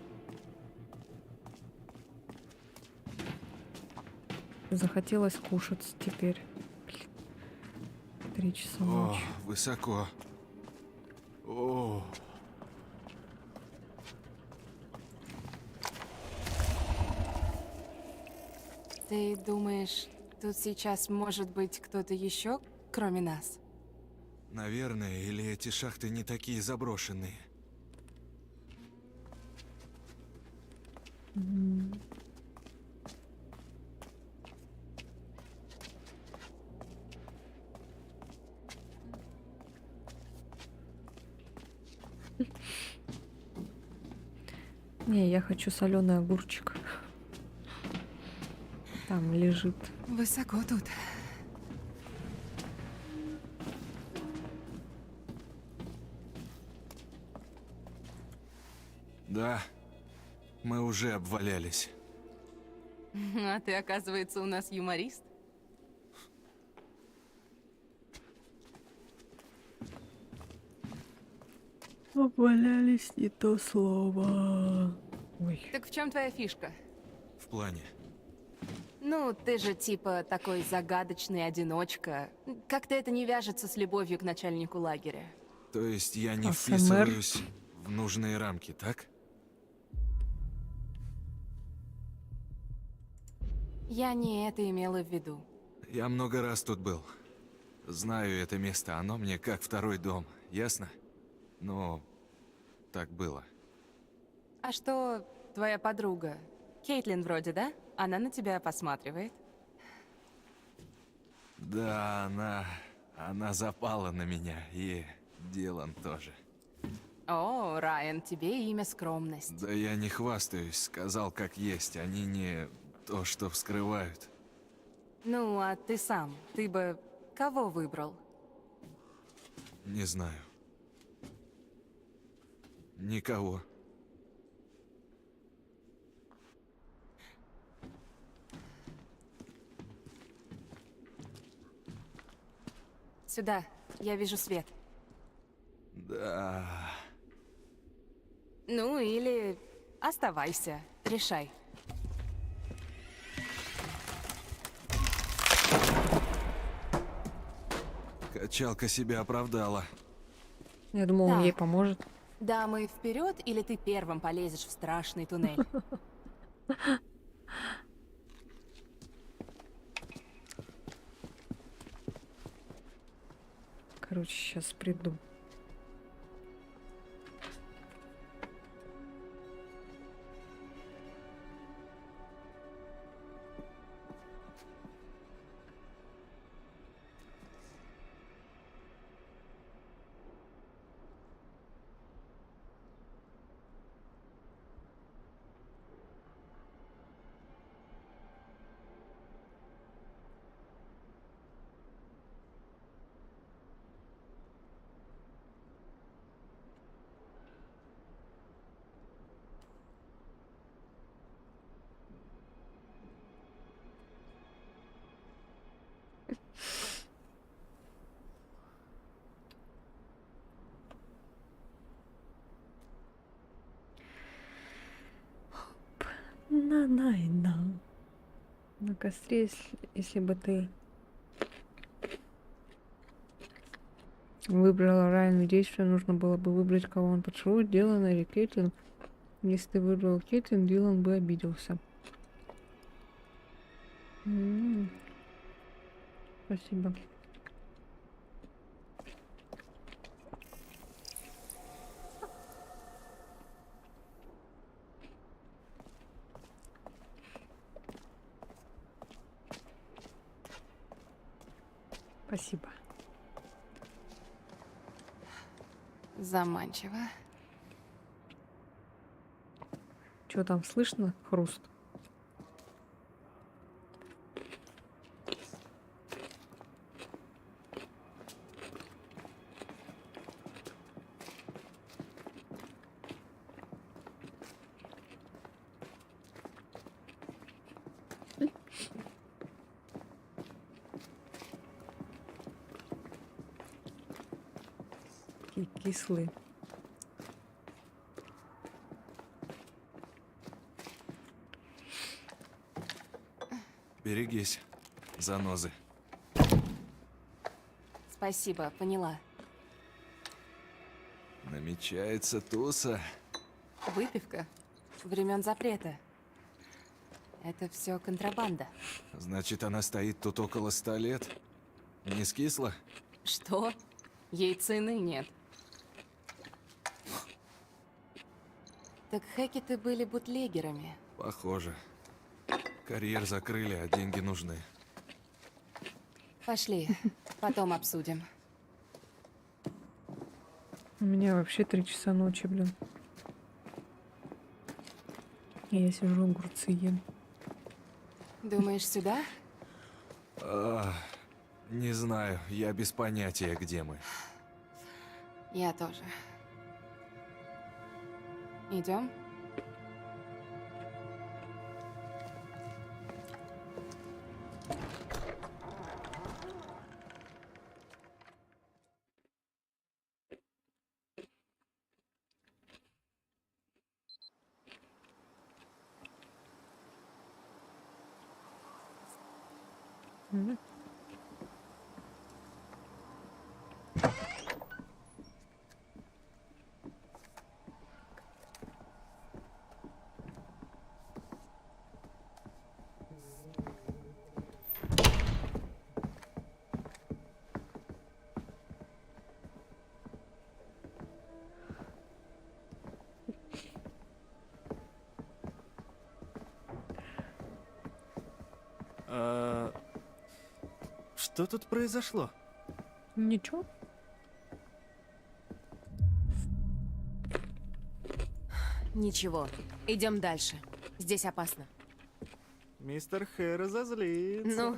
Захотелось кушать теперь. 3 часа О, ночи. высоко. О. Ты думаешь, Тут сейчас может быть кто-то еще, кроме нас. Наверное, или эти шахты не такие заброшенные. Не, я хочу соленый огурчик. Там лежит. Высоко тут. Да, мы уже обвалялись. А ты, оказывается, у нас юморист. Обвалялись не то слово. Ой. Так в чем твоя фишка? В плане. Ну, ты же типа такой загадочный одиночка. Как-то это не вяжется с любовью к начальнику лагеря. То есть я не АСМР. вписываюсь в нужные рамки, так? Я не это имела в виду. Я много раз тут был. Знаю это место, оно мне как второй дом, ясно? Но так было. А что твоя подруга? Кейтлин вроде, да? Она на тебя посматривает. Да, она запала на меня, и Дилан тоже. О, Райан, тебе имя скромность. Да я не хвастаюсь, сказал как есть, они не то, что скрывают. Ну, а ты сам, ты бы кого выбрал? Не знаю. Никого. Сюда, я вижу свет. Да. Ну или оставайся, решай. Качалка себя оправдала. Я думал, он Да. ей поможет. Дамы, вперед, или ты первым полезешь в страшный туннель? Короче, сейчас приду. На. На костре, если бы ты выбрала Райана действия, нужно было бы выбрать, кого он поцелует, Дилана или Кейтлин. Если ты выбрал Кейтлин, Дилан бы обиделся. Спасибо. Спасибо. Заманчиво. Что там слышно? Хруст. Такие кислые. Берегись, занозы. Спасибо, поняла. Намечается туса. Выпивка. Времен запрета. Это все контрабанда. Значит, она стоит тут около 100 лет? Не скисла? Что? Ей цены нет. Так Хекеты были бутлегерами. Похоже. Карьер закрыли, а деньги нужны. Пошли, потом обсудим. У меня вообще 3 часа ночи, блин. И я сижу, огурцы ем. Думаешь, сюда? Не знаю, я без понятия, где мы. Я тоже. Идем? Мгм. Что тут произошло? Ничего. Ничего. Идем дальше. Здесь опасно. Мистер Хэ разозлится. Ну,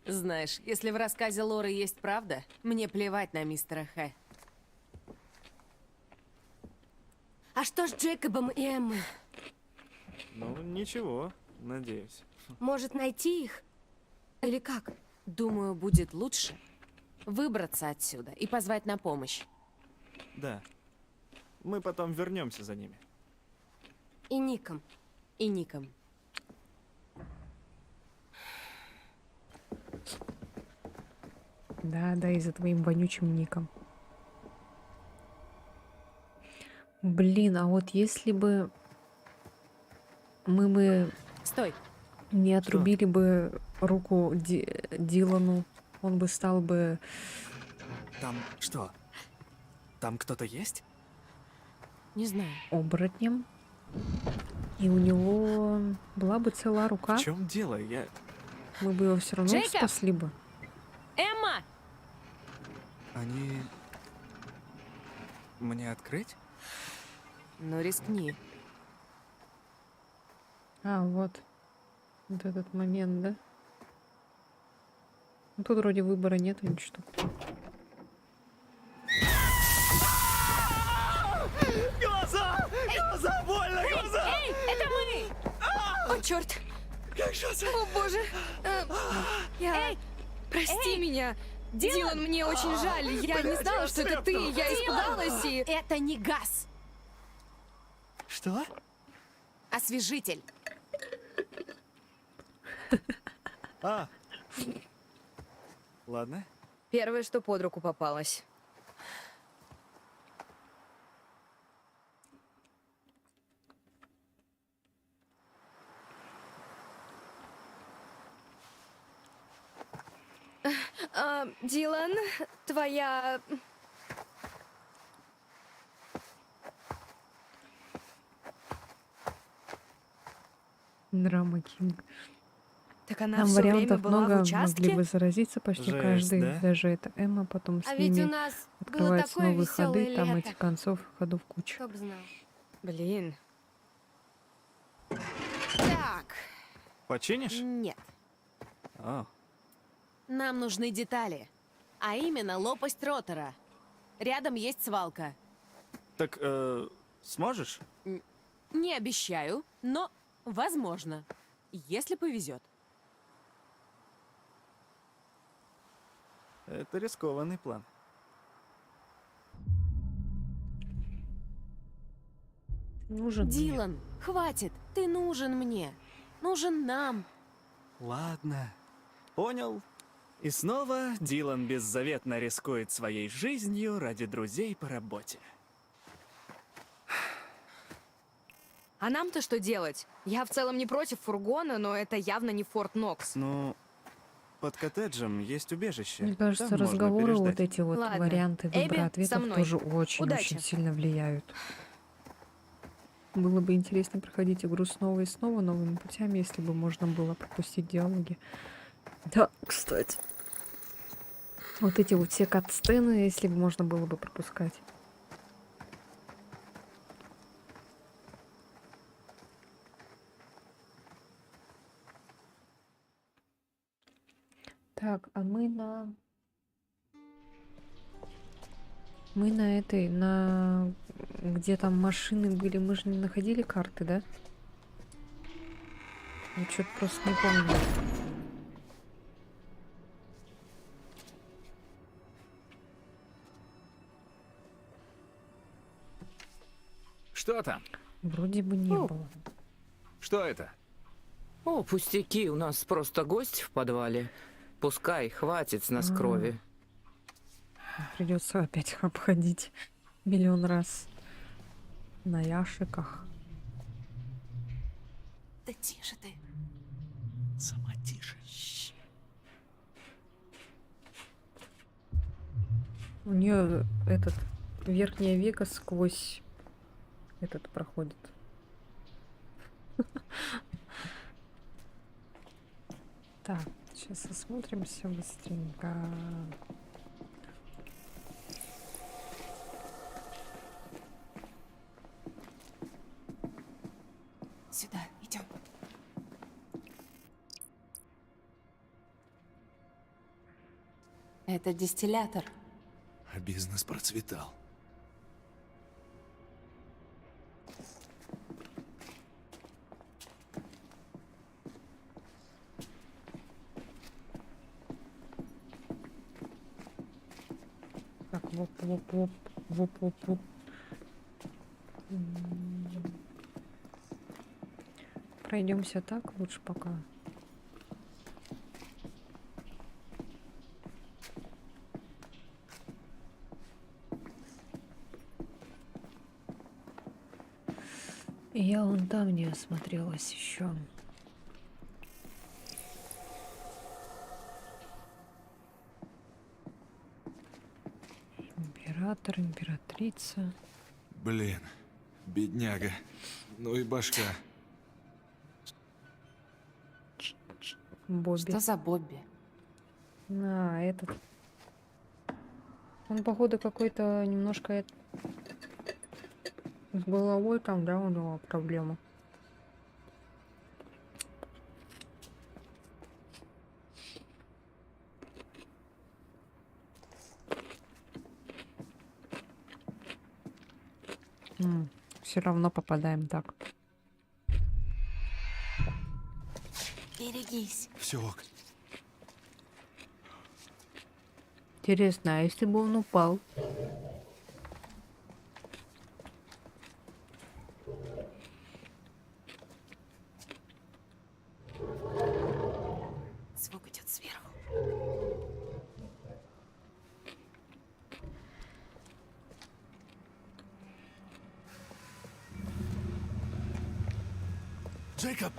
знаешь, если в рассказе Лоры есть правда, мне плевать на мистера Хэ. А что с Джейкобом и Эммой? Ну, ничего, надеюсь. Может, найти их? Или как? Думаю, будет лучше выбраться отсюда и позвать на помощь. Да. Мы потом вернемся за ними. И Ником. И Ником. Да, да, и за твоим вонючим ником. Блин, а вот если бы мы Стой. не отрубили бы руку Дилану, он бы стал бы... Там что? Там кто-то есть? Не знаю. Оборотнем. И у него была бы целая рука. В чем дело? Мы бы его все равно Джейкоб! спасли бы. Эмма! Они... Мне открыть? Ну, рискни. А, вот. Вот этот момент, да? Ну, тут вроде выбора нет, ничего. Глаза! Глаза! Больно! Глаза! Эй, это мы! О, черт! Как же это? О, боже! Эй! Прости Эй! меня! Дилан! Дилан, мне очень жаль. Я не знала, что это ты. Я испугалась и... Это не газ. Что? Освежитель. А. Ладно. Первое, что под руку попалось. Дилан, твоя... Драма Кинг. Так она Там все время вариантов была много, в участке? могли бы заразиться почти Жесть, каждый. да? Даже это Эмма, потом с А ведь ними у нас было открываются такое новые ходы, веселое там лето. этих концов, ходов куча. Кто бы знал. Блин. Так. Починишь? Нет. О. Нам нужны детали. А именно лопасть ротора. Рядом есть свалка. Так, сможешь? Не обещаю, но возможно. Если повезет. Это рискованный план. Нужен мне. Дилан, хватит. Ты нужен мне. Нужен нам. Ладно. Понял. И снова Дилан беззаветно рискует своей жизнью ради друзей по работе. А нам-то что делать? Я в целом не против фургона, но это явно не Форт Нокс. Ну, под коттеджем есть убежище. Мне кажется, Там можно разговоры, вот переждать. эти вот Ладно. варианты Эбби, выбора со ответов мной. тоже очень Удачи. сильно влияют. Было бы интересно проходить игру снова и снова новыми путями, если бы можно было пропустить диалоги. Да, кстати. Вот эти вот все кат-сцены, если бы можно было бы пропускать. Так, а мы на... Мы на этой, на... Где там машины были, мы же не находили карты, да? Я что-то просто не помню. Что там? Вроде бы не было. Что это? О, пустяки, у нас просто гость в подвале. Пускай, хватит с нас крови. Придется опять их обходить миллион раз. На яшиках. Да тише ты. Сама тише. У нее этот верхнее веко сквозь этот проходит. Так, сейчас осмотримся быстренько. Сюда, идем. Это дистиллятор. А бизнес процветал. Так, воп. Пройдемся так лучше пока. Я вон там не осмотрелась еще. Император, императрица. Блин, бедняга. Ну и башка. Бобби. Что за Бобби? А, этот. Он, походу, какой-то немножко с головой там, да, у него проблема. Все равно попадаем так. Берегись. Все ок. Интересно, а если бы он упал? Звук идет сверху. Джейкоб!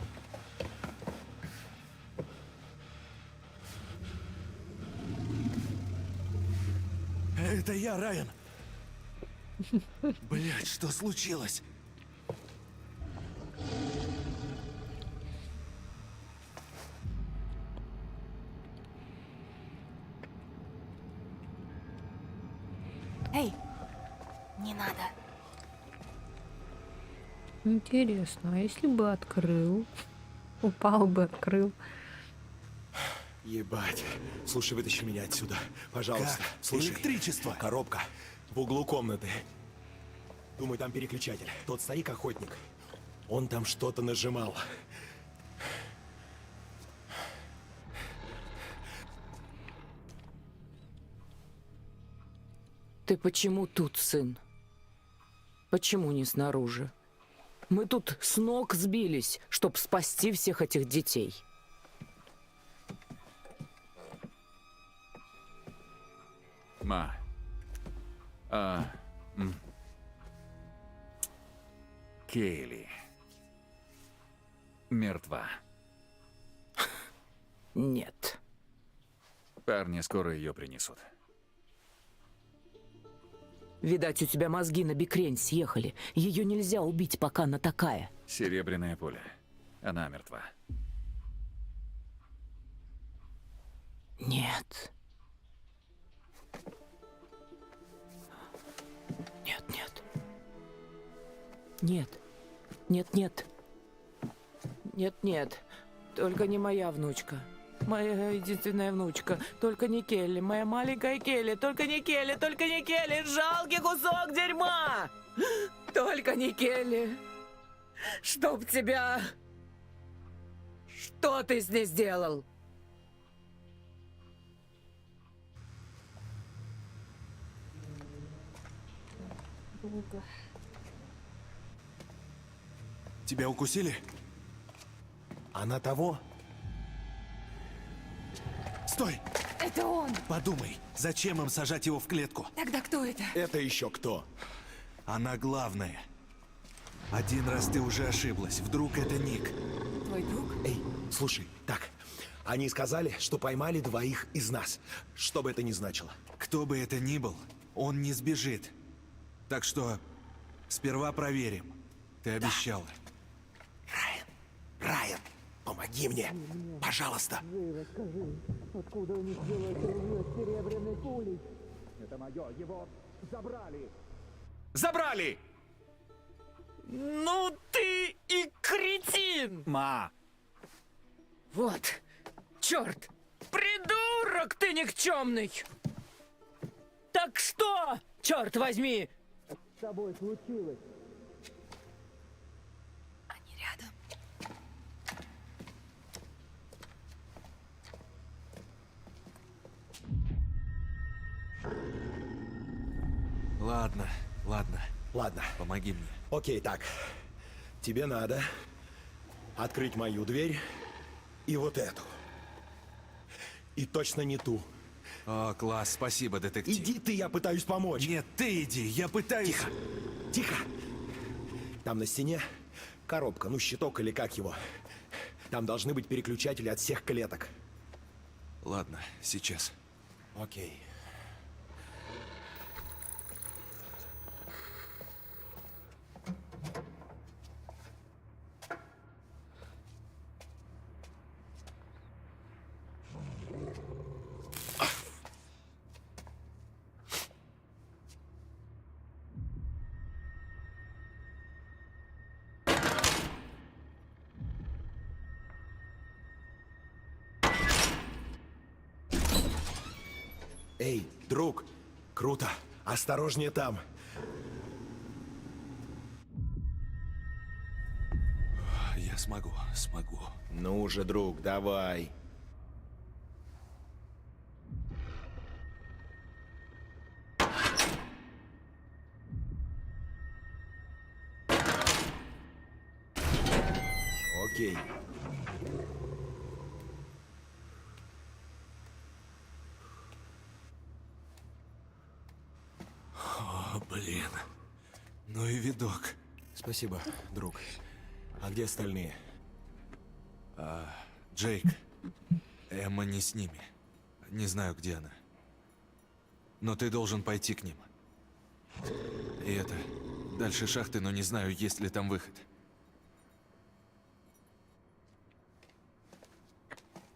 Это я, Райан. Блять, что случилось? Эй, не надо. Интересно, а если бы открыл? Упал бы, открыл. Ебать. Слушай, вытащи меня отсюда. Пожалуйста. Как? Слушай. Электричество. Коробка. В углу комнаты. Думаю, там переключатель. Тот старик-охотник. Он там что-то нажимал. Ты почему тут, сын? Почему не снаружи? Мы тут с ног сбились, чтоб спасти всех этих детей. Ма. Кейли. мертва. Нет. Парни скоро ее принесут. Видать, у тебя мозги на бекрень съехали. Ее нельзя убить, пока она такая. Серебряная пуля. Она мертва. Нет. Нет, нет. Нет. Нет, нет. Нет, нет. Только не моя внучка. Моя единственная внучка. Только не Келли. Моя маленькая Келли. Только не Келли. Только не Келли. Жалкий кусок дерьма. Только не Келли. Чтоб тебя... Что ты с ней сделал? Долго. Тебя укусили? Она того? Стой! Это он! Подумай, зачем им сажать его в клетку? Тогда кто это? Это еще кто? Она главная. Один раз ты уже ошиблась. Вдруг это Ник? Твой друг? Эй, слушай, так. Они сказали, что поймали двоих из нас. Что бы это ни значило. Кто бы это ни был, он не сбежит. Так что сперва проверим. Ты обещала. Райан, помоги мне. Пожалуйста. Откуда у них взялось ружье с серебряной пулей? Это мое, его забрали. Забрали! Ну ты и кретин! Ма! Вот, черт! Придурок ты никчемный! Так что, черт возьми? С тобой случилось. Они рядом. Ладно, ладно. Ладно. Помоги мне. Окей, так. Тебе надо открыть мою дверь и вот эту. И точно не ту. О, класс, спасибо, детектив. Иди ты, я пытаюсь помочь. Нет, ты иди, я пытаюсь... Тихо, тихо. Там на стене коробка, ну щиток или как его. Там должны быть переключатели от всех клеток. Ладно, сейчас. Окей. Эй, друг, круто. Осторожнее там. Я смогу, смогу. Ну же, друг, давай. Окей. О, блин. Ну и видок. Спасибо, друг. А где остальные? Джейк. Эмма не с ними. Не знаю, где она. Но ты должен пойти к ним. И это... Дальше шахты, но не знаю, есть ли там выход.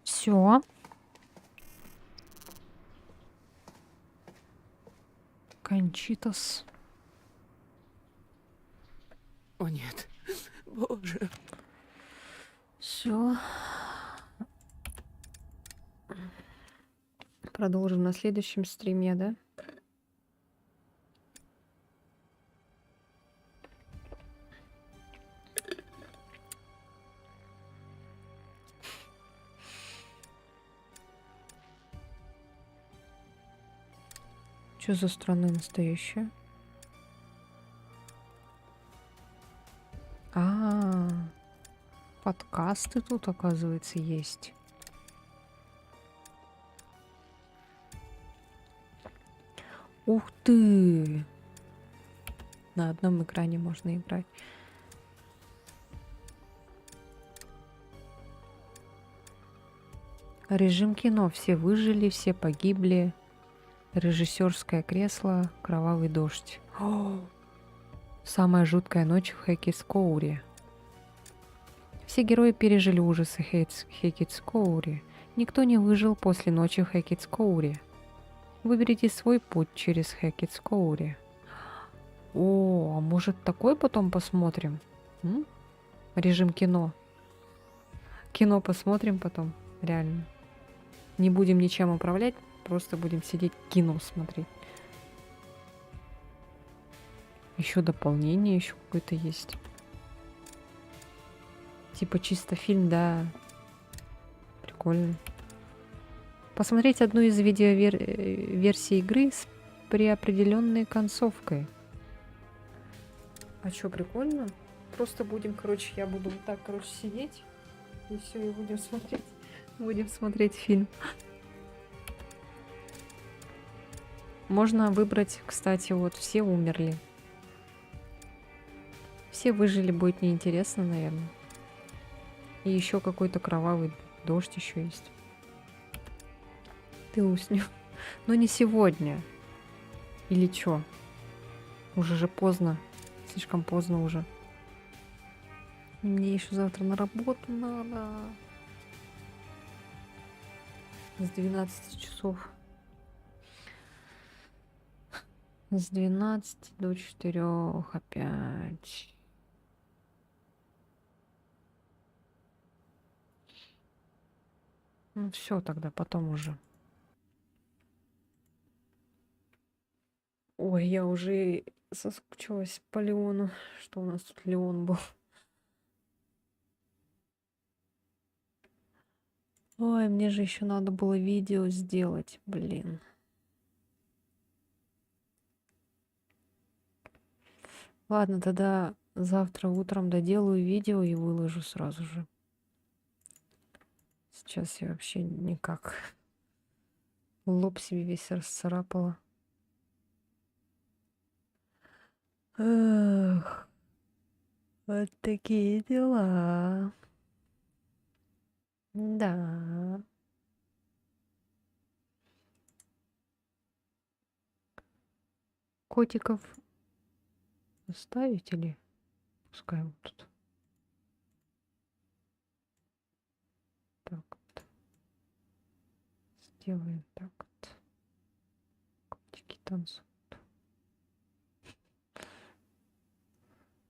Все. Кончитас. О нет, боже. Все. Продолжим на следующем стриме, да? Что за страна настоящая? Подкасты тут, оказывается, есть. Ух ты! На одном экране можно играть. Режим кино. Все выжили, все погибли. Режиссерское кресло. Кровавый дождь. О! Самая жуткая ночь в Хекетскоуре. Все герои пережили ужасы Хекетскоуре. Никто не выжил после ночи в Хекетскоуре. Выберите свой путь через Хекетскоуре. О, а может такой потом посмотрим? Режим кино. Кино посмотрим потом, реально. Не будем ничем управлять, просто будем сидеть кино смотреть. Еще дополнение еще какое-то есть. Типа чисто фильм, да. Прикольно. Посмотреть одну из видеоверсий игры с преопределенной концовкой. А что, прикольно? Просто будем, короче, я буду вот так, короче, сидеть. И все, и будем смотреть. Будем смотреть фильм. Можно выбрать, кстати, вот все умерли. Все выжили, будет неинтересно, наверное. И еще какой-то кровавый дождь еще есть. Ты уснешь. Но не сегодня. Или чё? Уже же поздно. Слишком поздно уже. Мне еще завтра на работу надо. С 12 часов. С 12 до 4 опять. Ну все, тогда потом уже. Ой, я уже соскучилась по Леону. Что у нас тут Леон был? Ой, мне же еще надо было видео сделать, блин. Ладно, тогда завтра утром доделаю видео и выложу сразу же. Сейчас я вообще никак. Лоб себе весь расцарапала. Эх, вот такие дела. Да. Котиков оставить или пускай вот тут? Так вот. Сделаем так вот. Котики танцуют.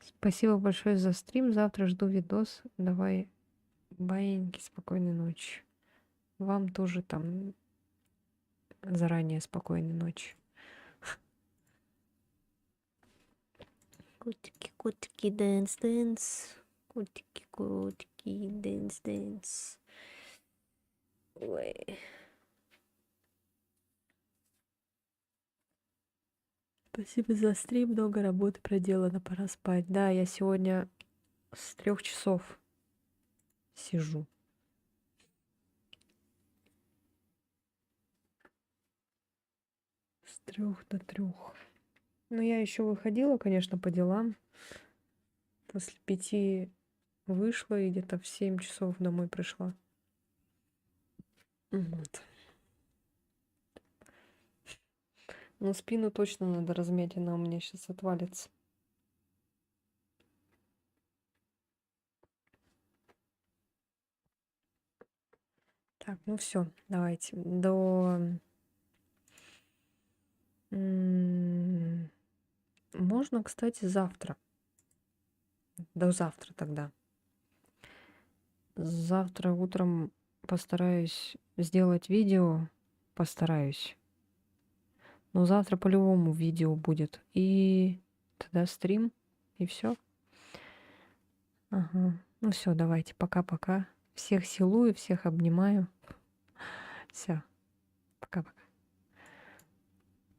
Спасибо большое за стрим. Завтра жду видос. Давай, баиньки, спокойной ночи. Вам тоже там заранее спокойной ночи. Котики, котики, дэнс, дэнс. Котики, котики, дэнс, дэнс. Ой. Спасибо за стрим, много работы проделано, пора спать. Да, я сегодня с 3 часов сижу. С 3 до 3. Ну, я еще выходила, конечно, по делам. После 5 вышла и где-то в 7 часов домой пришла. Вот. Но спину точно надо размять, она у меня сейчас отвалится. Так, ну все, давайте. Можно, кстати, завтра. До завтра тогда. Завтра утром постараюсь сделать видео. Постараюсь. Но завтра по-любому видео будет. И тогда стрим. И все. Ага. Ну все, давайте. Пока-пока. Всех целую, всех обнимаю. Все. Пока-пока.